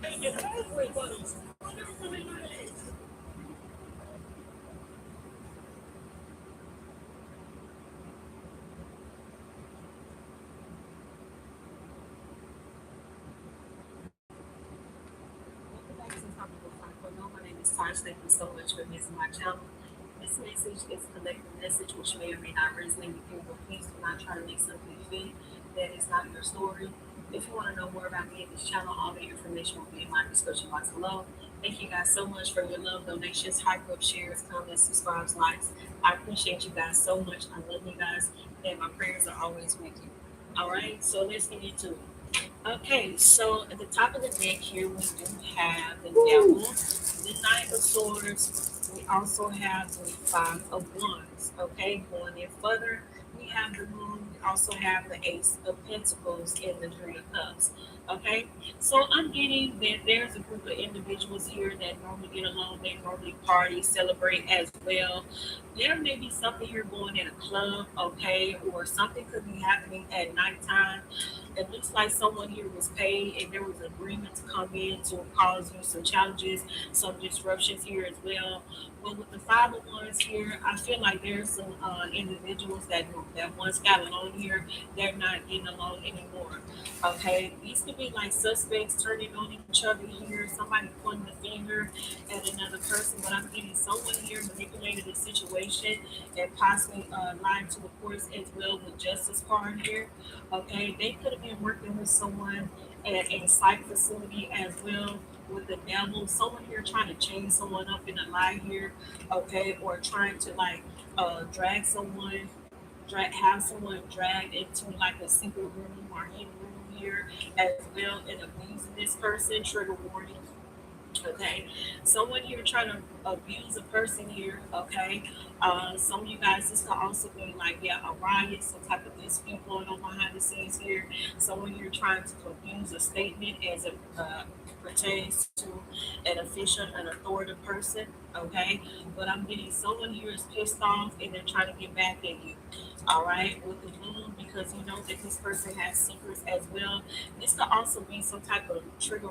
My name is Taj. Thank you so much for visiting my channel. This message is a collective message which may or may not resonate with you, but please do not try to make something fit that is not your story. If you want to know more about me and this channel, all the information will be in my description box below. Thank you guys so much for your love, donations, hype up, shares, comments, subscribes, likes. I appreciate you guys so much. I love you guys, and my prayers are always with you. All right, so let's get into it. Okay, so at the top of the deck here, we do have the Devil, the Knight of Swords. We also have the 5 of Wands. Okay, going in further, we have the Moon. We also have the Ace of Pentacles and the 3 of Cups. Okay, so I'm getting that there's a group of individuals here that normally get along. They normally party, celebrate as well. There may be something here going in a club, okay, or something could be happening at nighttime. It looks like someone here was paid and there was an agreement to come in to cause you some challenges, some disruptions here as well. But with the 5 of Wands here, I feel like there's some individuals that once got along here, they're not getting along anymore. Okay, these could be like suspects turning on each other here, somebody pointing the finger at another person, but I'm getting someone here manipulated the situation and possibly lied to the courts as well with justice card here. Okay, they could have been working with someone at a psych facility as well with the Devil. Someone here trying to chain someone up in a lie here, okay, or trying to like have someone dragged into like a secret room or hidden room here as well and abusing this person. Trigger warning. Okay, someone here trying to abuse a person here. Okay, some of you guys, this could also be like, yeah, a riot, some type of dispute going on behind the scenes here. Someone here trying to abuse a statement as it pertains to an official, an authoritative person. Okay, but I'm getting someone here is pissed off and they're trying to get back at you. All right, with the moon, because you know that this person has secrets as well. This could also be some type of trigger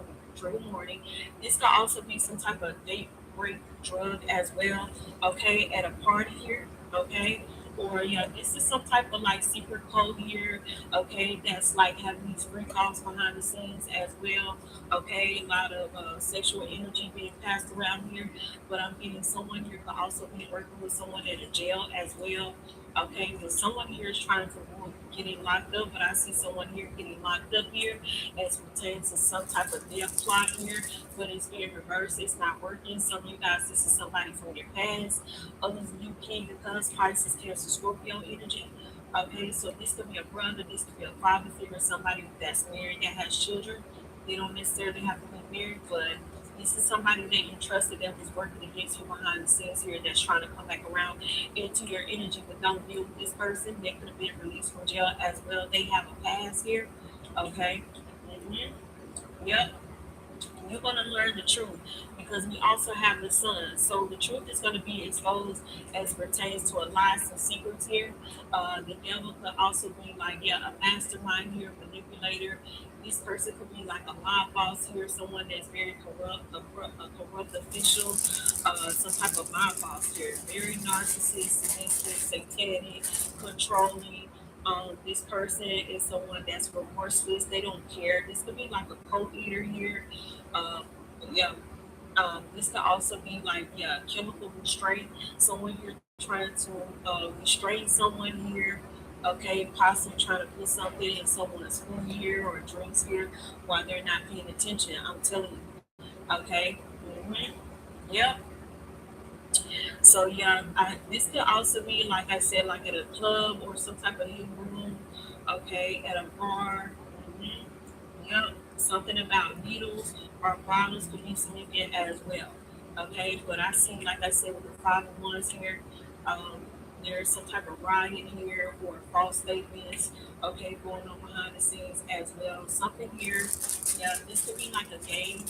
warning. This could also be some type of date break drug as well. Okay, at a party here. Okay, or yeah, this is some type of like secret code here. Okay, that's like having these freak offs behind the scenes as well. Okay, a lot of sexual energy being passed around here. But I'm getting someone here could also be working with someone at a jail as well. Okay, because someone here is trying to avoid getting locked up, but I see someone here getting locked up here as pertains to some type of death plot here, but it's being reversed. It's not working. Some of you guys, this is somebody from your past. Others of you, King of Cups, Pisces, Cancer, Scorpio energy. Okay, so this could be a brother, this could be a father figure, somebody that's married, that has children. They don't necessarily have to be married, but this is somebody that you trusted that was working against you behind the scenes here that's trying to come back around into your energy, but don't deal with this person. They could have been released from jail as well. They have a past here. Okay. Yep. You're going to learn the truth because we also have the sun. So the truth is going to be exposed as pertains to a lie, some secrets here. The devil could also be like, yeah, a mastermind here, manipulator. This person could be like a mob boss here, someone that's very corrupt, a corrupt official, some type of mob boss here. Very narcissistic, satanic, controlling. This person is someone that's remorseless. They don't care. This could be like a co-eater here. Yeah. This could also be like, yeah, chemical restraint. Someone you're trying to restrain someone here. Okay, possibly trying to put something in someone's food here or drinks here while they're not paying attention. I'm telling you. Okay. Yep. So yeah, this could also be like I said, like at a club or some type of hidden room. Okay, at a bar. Yep. Something about needles or bottles could be significant as well. Okay, but I see, like I said, with the 5 of Wands here, there's some type of riot here or false statements, okay, going on behind the scenes as well. Something here, yeah, this could be like a game.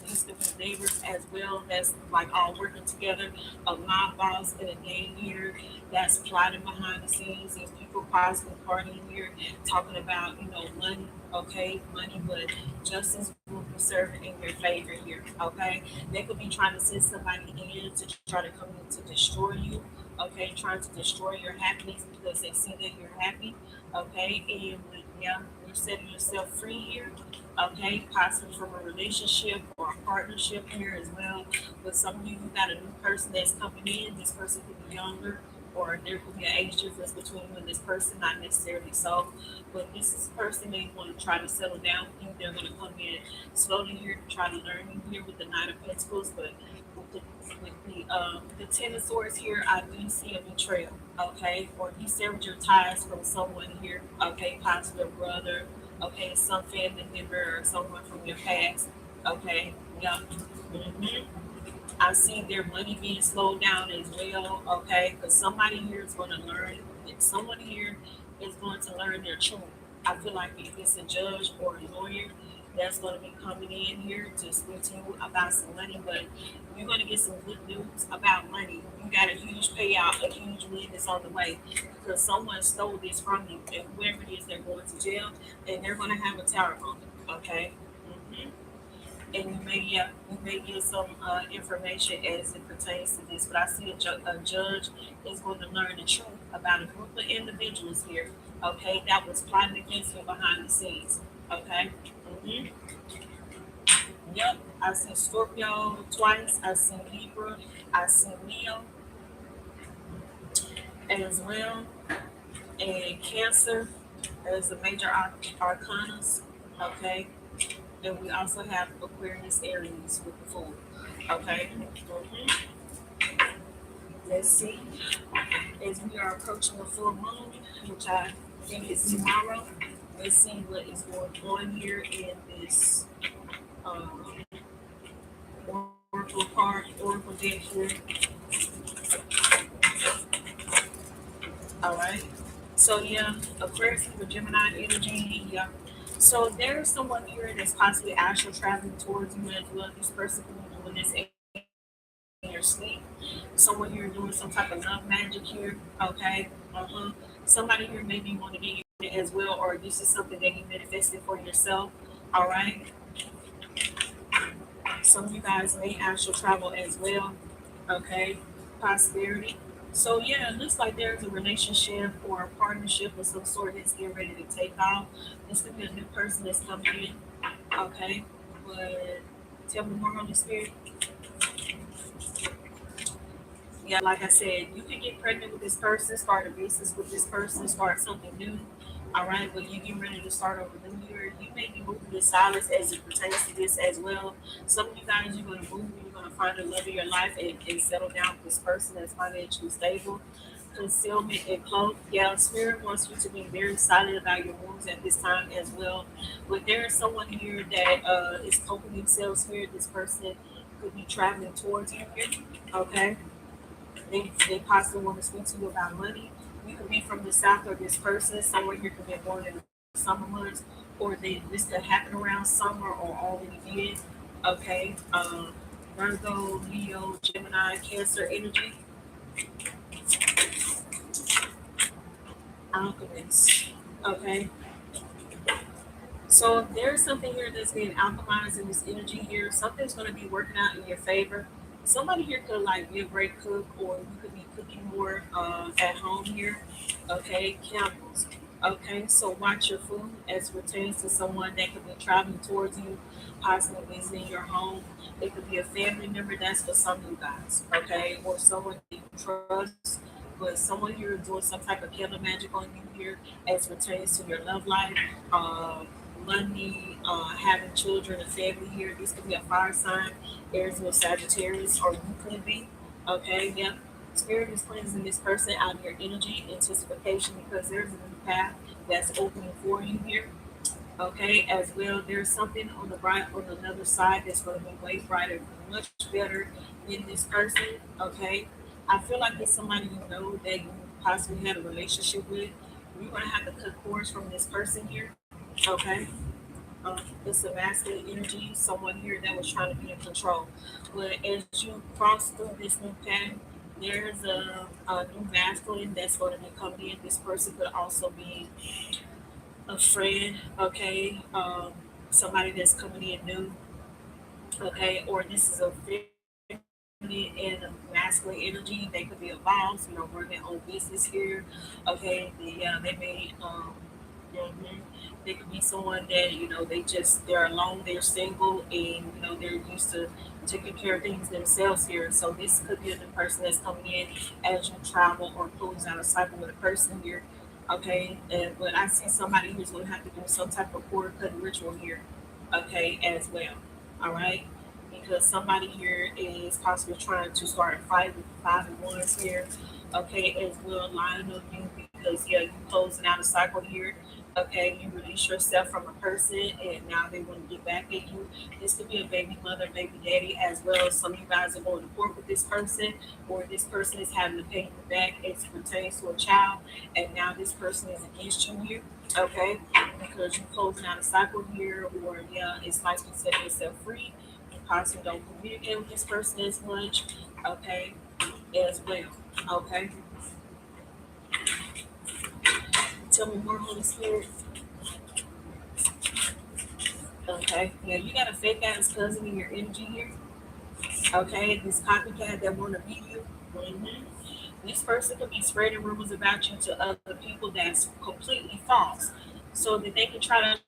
These could be neighbors as well that's like all working together. A mob boss in a game here that's plotting behind the scenes. There's people possibly partying here, talking about, money, okay, money, but justice will be served in your favor here, okay? They could be trying to send somebody in to try to come in to destroy you. Okay, trying to destroy your happiness because they see that you're happy. Okay, and yeah, you're setting yourself free here. Okay, possibly from a relationship or a partnership here as well. But some of you got a new person that's coming in. This person could be younger, or there could be an age difference between you and this person, not necessarily so. But this is a person they want to try to settle down with you. They're going to come in slowly here to try to learn you here with the Knight of Pentacles, but with the Ten of Swords here, I do see a betrayal, okay? Or you severed your ties from someone here, okay? Possibly a brother, okay? Some family member or someone from your past, okay? Yeah. I see their money being slowed down as well, okay? Because somebody here is going to learn, someone here is going to learn their truth. I feel like if it's a judge or a lawyer, that's going to be coming in here to speak to you about some money, but you're going to get some good news about money. You got a huge payout, a huge win that's on the way because someone stole this from you, and whoever it is, they're going to jail, and they're going to have a tower moment, okay? And you may get some information as it pertains to this, but I see a judge is going to learn the truth about a group of individuals here, okay, that was plotting against you behind the scenes, okay? Yep, I see Scorpio twice. I see Libra. I see Leo as well. And Cancer as the major arcanas. Okay. And we also have Aquarius, Aries with the Fool. Okay. Let's see. As we are approaching the full moon, which I think is tomorrow. let's see what is going on here in this Oracle card, Oracle deck here. All right. So yeah, Aquarius for Gemini energy. Yeah. So there's someone here that's possibly astral traveling towards you as well. This person could be doing this in your sleep. Someone here doing some type of love magic here. Okay. Somebody here maybe want to get you as well, or this is something that you manifested for yourself. All right. Some of you guys may astral travel as well. Okay. Prosperity. So yeah, it looks like there's a relationship or a partnership of some sort that's getting ready to take off. This could be a new person that's coming in. Okay. But tell me more, Holy Spirit. Yeah, like I said, you can get pregnant with this person, start a business with this person, start something new. All right, but you get ready to start over the new year. You may be moving in silence as it pertains to this as well. Some of you guys, you're going to move, you're going to find the love of your life and settle down with this person that's financially stable. Concealment and cloak. Yeah, Spirit wants you to be very silent about your moves at this time as well. But there is someone here that is cloaking themselves here. This person could be traveling towards you here. Okay. They possibly want to speak to you about money. You could be from the south, or this person somewhere here could be born in the summer months, or this could happen around summer or already did. Okay. Virgo, Leo, Gemini, Cancer energy. Alchemist. Okay. So there's something here that's being alchemized in this energy here. Something's going to be working out in your favor. Somebody here could like be a great cook, or you could be cooking more at home here. Okay, candles. Okay, so watch your food as it pertains to someone that could be traveling towards you, possibly visiting your home. It could be a family member. That's for some of you guys. Okay, or someone you trust. But someone here is doing some type of killer magic on you here as it pertains to your love life, money, having children, a family here. This could be a fire sign, Aries or Sagittarius, or you could be. Okay, yep. Spirit is cleansing this person out of your energy, anticipation, because there's a new path that's opening for you here. Okay, as well, there's something on the right, on another side that's going to be way brighter, much better than this person. Okay, I feel like it's somebody you know that you possibly had a relationship with. You're going to have to cut cords from this person here. Okay. It's a masculine energy, someone here that was trying to be in control. But as you cross through this new path, there's a new masculine that's going to be coming in. This person could also be a friend, okay? Somebody that's coming in new, okay? Or this is a feminine and a masculine energy. They could be a boss, run their own business here, okay? They may, they could be someone that, they're alone, they're single, and, they're used to taking care of things themselves here. So this could be a new person that's coming in as you travel or close out a cycle with a person here. Okay, but I see somebody who's going to have to do some type of cord cutting ritual here, okay, as well. All right, because somebody here is possibly trying to start a fight with 5 and 1s here, okay, as well, lying on you because you closing out a cycle here. Okay, you release yourself from a person and now they want to get back at you. This could be a baby mother, baby daddy as well. Some of you guys are going to court with this person, or this person is having to pay you back as it pertains to a child, and now this person is against you here, okay, because you're closing out a cycle here, or it's like you set yourself free. You possibly don't communicate with this person as much, okay, as well, okay. Tell me more, Holy Spirit. Okay, you got a fake ass cousin in your energy here. Okay, this copycat that want to beat you. This person could be spreading rumors about you to other people that's completely false, so that they can try to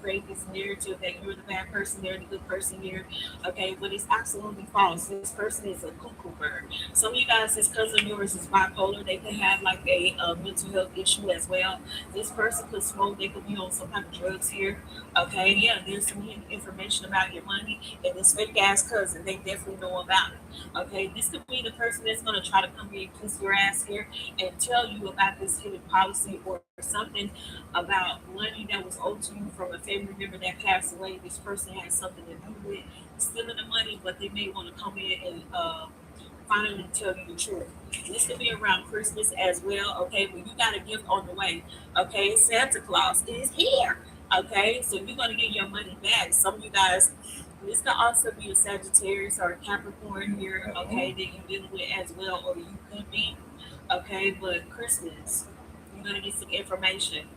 create this narrative that you're the bad person, they're the good person here. Okay, but it's absolutely false. This person is a cuckoo bird. Some of you guys, this cousin of yours is bipolar. They could have like a mental health issue as well. This person could smoke. They could be on some type of drugs here. Okay, there's some information about your money, and this fake ass cousin, they definitely know about it. Okay, this could be the person that's going to try to come here and kiss your ass here and tell you about this hidden policy or something about money that was owed to you from a family member that passed away. This person has something to do with stealing the money, but they may want to come in and finally tell you the truth. This could be around Christmas as well, okay? But you got a gift on the way, okay? Santa Claus is here, okay? So you're going to get your money back. Some of you guys, this could also be a Sagittarius or a Capricorn here, okay, that you're dealing with as well, or you could be, okay? But Christmas, you're going to get some information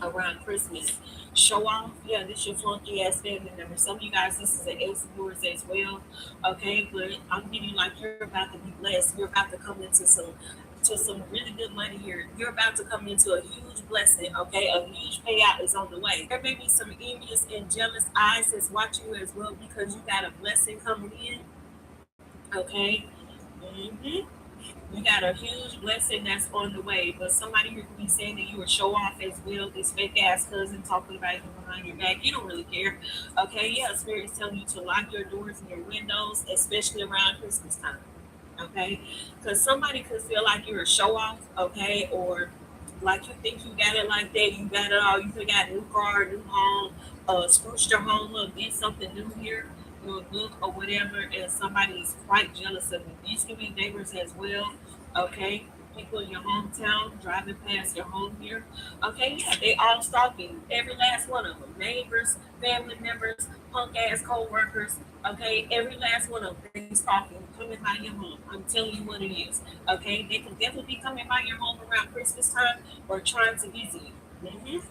around Christmas. Show off, yeah, this your flunky ass family member. Some of you guys, this is an ace of yours as well, okay? But I'm getting like you're about to be blessed. You're about to come into some really good money here. You're about to come into a huge blessing, okay? A huge payout is on the way. There may be some envious and jealous eyes that's watching you as well because you got a blessing coming in, okay? You got a huge blessing that's on the way, but somebody here could be saying that you were show off as well. This fake ass cousin talking about you behind your back. You don't really care, okay? Yeah, Spirit is telling you to lock your doors and your windows, especially around Christmas time, okay? Because somebody could feel like you're a show off, okay, or like you think you got it like that. You got it all. You could got a new car, new home, spruced your home up, did something new here. Your book or whatever, and somebody is quite jealous of you. These can be neighbors as well, okay? People in your hometown driving past your home here, okay? Yeah, they all stalking you. Every last one of them. Neighbors, family members, punk ass co-workers, okay? Every last one of them, they stalking you, coming by your home. I'm telling you what it is, okay? They can definitely be coming by your home around Christmas time or trying to visit you.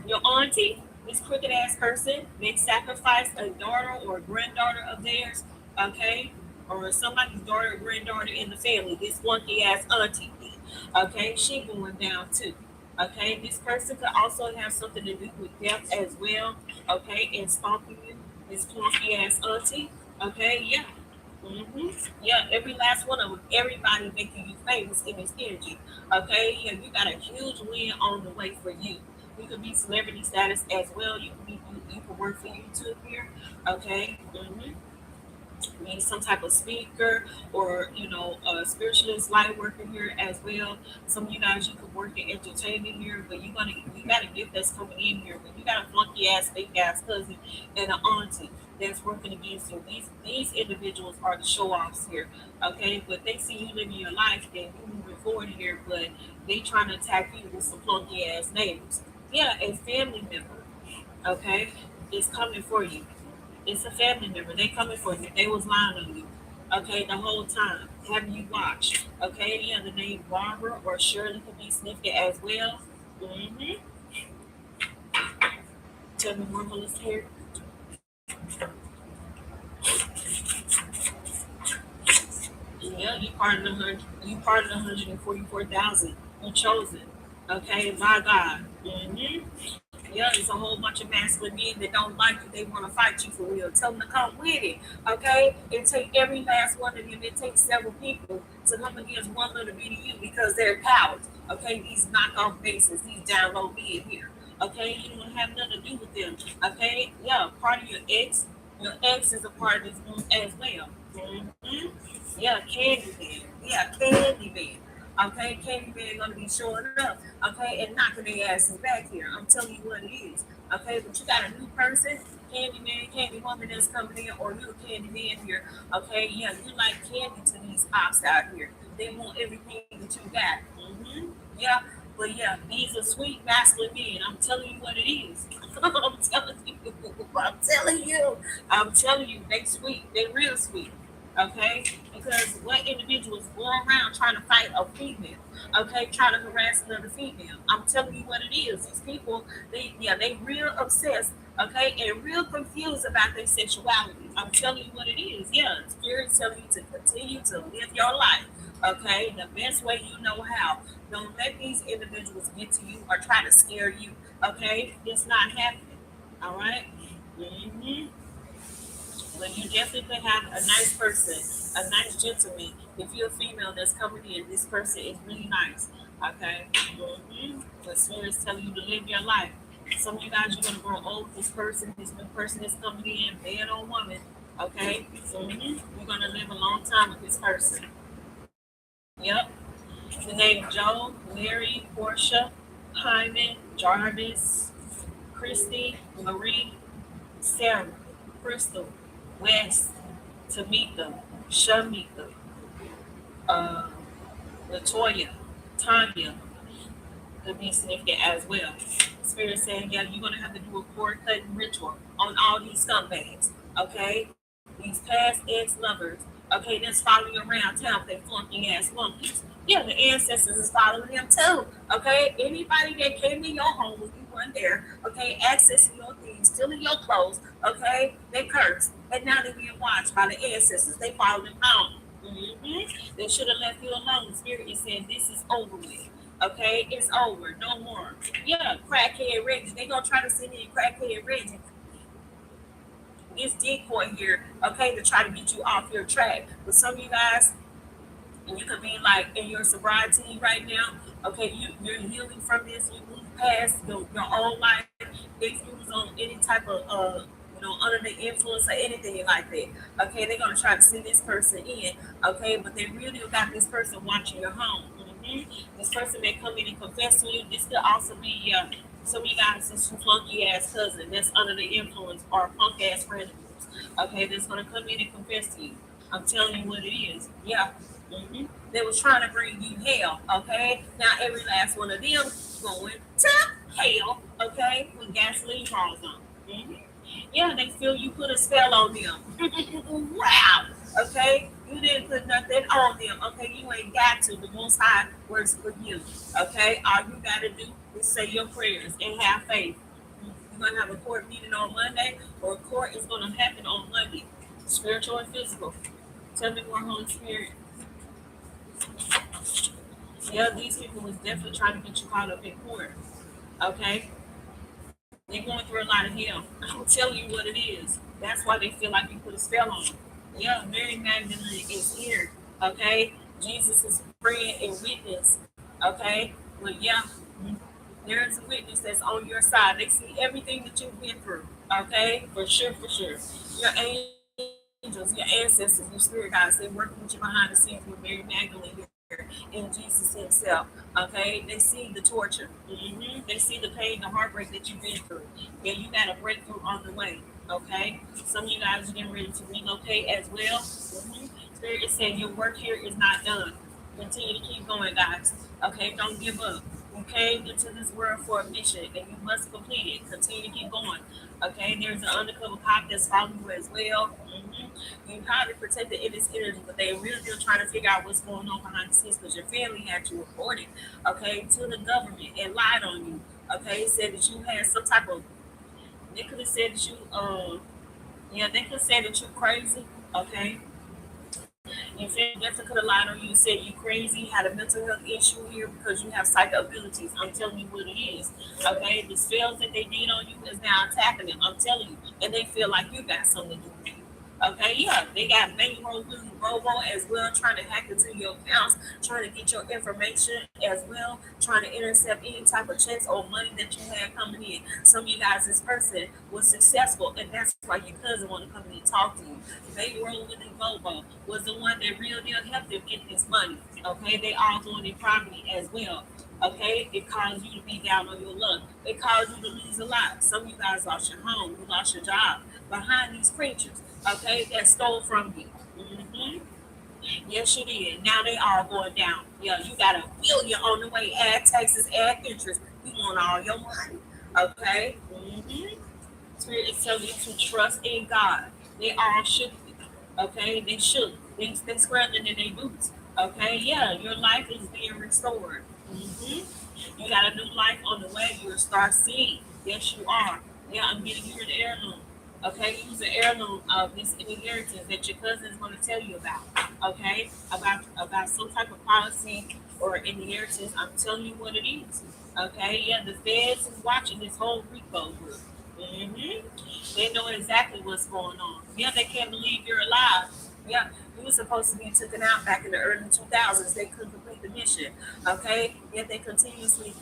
Your auntie, this crooked ass person, may sacrifice a daughter or granddaughter of theirs, okay? Or somebody's daughter or granddaughter in the family, this flunky ass auntie, okay? She going down too, okay? This person could also have something to do with death as well, okay? And stalking you, this flunky ass auntie, okay? Yeah. Yeah, every last one of them, everybody making you famous in this energy, okay? Yeah, you got a huge win on the way for you. You could be celebrity status as well. You can work for YouTube here, okay? Maybe some type of speaker or a spiritualist light worker here as well. Some of you guys, you could work in entertainment here, but you got a gift that's coming in here. But you got a funky ass, fake ass cousin and an auntie that's working against you. These individuals are the show offs here, okay? But they see you living your life and you moving forward here, but they trying to attack you with some funky ass neighbors. Yeah, a family member, okay, is coming for you. It's a family member. They coming for you. They was lying on you, okay, the whole time, having you watch, okay? Yeah, the name Barbara or Shirley could be significant as well. Tell me more, Melissa here. Yeah, you part of the 144,000. You chosen, okay, by God. Yeah, there's a whole bunch of masculine men that don't like you. They want to fight you for real. Tell them to come with it, okay? It takes every last one of them. It takes several people to come against one little bit of you because they're cowards, okay? These knockoff bases, these down low men here, okay? You don't have nothing to do with them, okay? Yeah, part of your ex is a part of this group as well. Yeah, Candyman. Yeah, Candyman. Okay, Candyman gonna be showing up, okay, and knocking their asses back here. I'm telling you what it is, okay? But you got a new person, Candyman, Candy Woman that's coming in, or you a Candyman here, okay? Yeah, you like candy to these ops out here. They want everything that you got. Yeah, but yeah, these are sweet masculine men. I'm telling you what it is. I'm telling you, they sweet. They real sweet. Okay, because what individuals go around trying to fight a female, okay, trying to harass another female. I'm telling you what it is. These people, they real obsessed, okay, and real confused about their sexuality. I'm telling you what it is. Yeah, Spirit's telling you to continue to live your life, okay, the best way you know how. Don't let these individuals get to you or try to scare you, okay? It's not happening, all right? But you definitely could have a nice person, a nice gentleman. If you're a female that's coming in, this person is really nice, okay? The Spirit's telling you to live your life. Some of you guys, you're going to grow old with this person. This new person that's coming in, man or woman, okay? You're going to live a long time with this person. Yep. The name Joe, Mary, Portia, Hyman, Jarvis, Christy, Marie, Sarah, Crystal, Wes, Tamika, Shamika, uh, Latoya, Tanya, could be significant as well. Spirit saying, yeah, you're gonna have to do a cord cutting ritual on all these scumbags, okay? These past ex-lovers, okay, that's following you around town with their flunky ass flunkies. Yeah, the ancestors is following them too, okay? Anybody that came in your home when you weren't there, okay, accessing your things, stealing your clothes, okay, they cursed. And now they're being watched by the ancestors. They follow them home. They should have left you alone. Spirit is saying this is over with. Okay, it's over. No more. Yeah, crackhead Reggie. They gonna try to send in crackhead Reggie. This decoy here, okay, to try to get you off your track. But some of you guys, and you could be like in your sobriety right now, okay, you're healing from this, you move past your own life. If you was on any type of under the influence or anything like that, okay, they're gonna try to send this person in, okay, but they really got this person watching your home. This person may come in and confess to you. This could also be some of you guys, this flunky ass cousin that's under the influence or punk ass friend of yours, okay, that's gonna come in and confess to you. I'm telling you what it is. Yeah. They was trying to bring you hell, okay? Now every last one of them going to hell, okay, with gasoline draws on. Yeah, they feel you put a spell on them. Wow, okay? You didn't put nothing on them, okay? You ain't got to. The Most High works for you, okay? All you got to do is say your prayers and have faith. You're going to have a court meeting on Monday, or a court is going to happen on Monday, spiritual and physical. Tell me more, Holy Spirit. Yeah, these people was definitely trying to get you caught up in court, okay? They're going through a lot of hell. I'm telling you what it is. That's why they feel like you put a spell on them. Yeah, Mary Magdalene is here, okay? Jesus is friend and witness, okay? But yeah, there is a witness that's on your side. They see everything that you've been through, okay? For sure, for sure. Your angels, your ancestors, your spirit guides, they're working with you behind the scenes with Mary Magdalene here in Jesus himself, okay? They see the torture. They see the pain, the heartbreak that you've been through. Yeah, you got a breakthrough on the way, okay? Some of you guys are getting ready to relocate as well. Spirit is saying your work here is not done. Continue to keep going, guys, okay? Don't give up. You came into this world for a mission and you must complete it. Continue to keep going, okay? There's an undercover cop that's following you as well. You probably protected in this energy, but they really still trying to figure out what's going on behind the scenes because your family had you reported, okay, to the government and lied on you, okay? Said that you had some type of, they could have said that you, they could have said that you're crazy, okay? Your family definitely could have lied on you, said you crazy, had a mental health issue here because you have psychic abilities. I'm telling you what it is, okay? The spells that they did on you is now attacking them, I'm telling you, and they feel like you got something to do with it. Okay, yeah, they got bankroll Willie Robo as well, trying to hack into your accounts, trying to get your information as well, trying to intercept any type of checks or money that you had coming in. Some of you guys, this person was successful, and that's why your cousin want to come in and talk to you. Bankroll Willie Robo was the one that real deal helped them get this money. Okay, they all doing their property as well. Okay, it caused you to be down on your luck. It caused you to lose a lot. Some of you guys lost your home, you lost your job behind these creatures. Okay, that stole from you. Yes, you did. Now they all going down. Yeah, you got $1 billion on the way. Add taxes, add interest. You want all your money. Okay. Spirit is telling you to trust in God. They all shook. Okay, they shook. They scrubbing in their boots. Okay, yeah, your life is being restored. You got a new life on the way. You'll start seeing. Yes, you are. Yeah, I'm getting you the heirloom. Okay, use the heirloom of this inheritance that your cousin is going to tell you about. Okay, about some type of policy or inheritance. I'm telling you what it is. Okay, yeah, the feds is watching this whole RICO group. They know exactly what's going on. Yeah, they can't believe you're alive. Yeah, you were supposed to be taken out back in the early 2000s. They couldn't complete the mission. Okay, yet they continuously,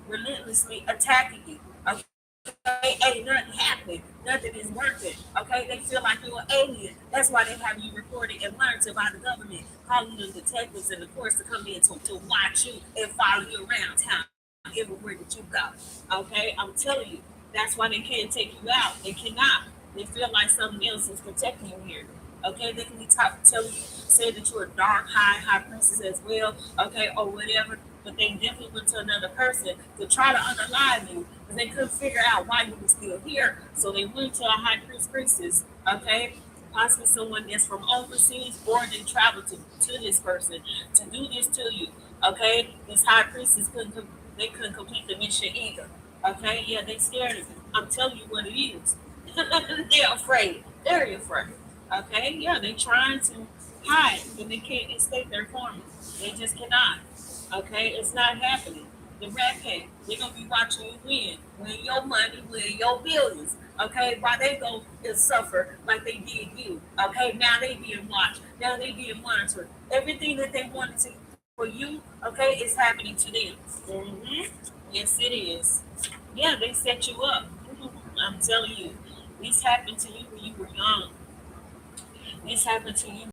relentlessly attacking you. Okay, ain't nothing happening. Nothing is working. Okay, they feel like you're an alien. That's why they have you reported and monitored by the government, calling the detectives and the courts to come in to watch you and follow you around town everywhere that you go. Okay, I'm telling you, that's why they can't take you out. They cannot. They feel like something else is protecting you here. Okay, they can be telling you, saying that you're a dark high priestess as well. Okay, or whatever. But they definitely went to another person to try to unalive you, because they couldn't figure out why you were still here. So they went to a high priestess. Okay, possibly someone that's from overseas, or they traveled to this person to do this to you. Okay, this high priestess couldn't complete the mission either. Okay, yeah, they scared of you. I'm telling you what it is. They're afraid. Very afraid. Okay, yeah, they trying to hide, but they can't escape their karma. They just cannot. Okay, it's not happening. The rat pack, they're gonna be watching you win your money, win your billions. Okay, while they go and suffer like they did you. Okay, now they being watched. Now they being monitored. Everything that they wanted to for you, okay, is happening to them. Yes, it is. Yeah, they set you up. I'm telling you, this happened to you when you were young. This happened to you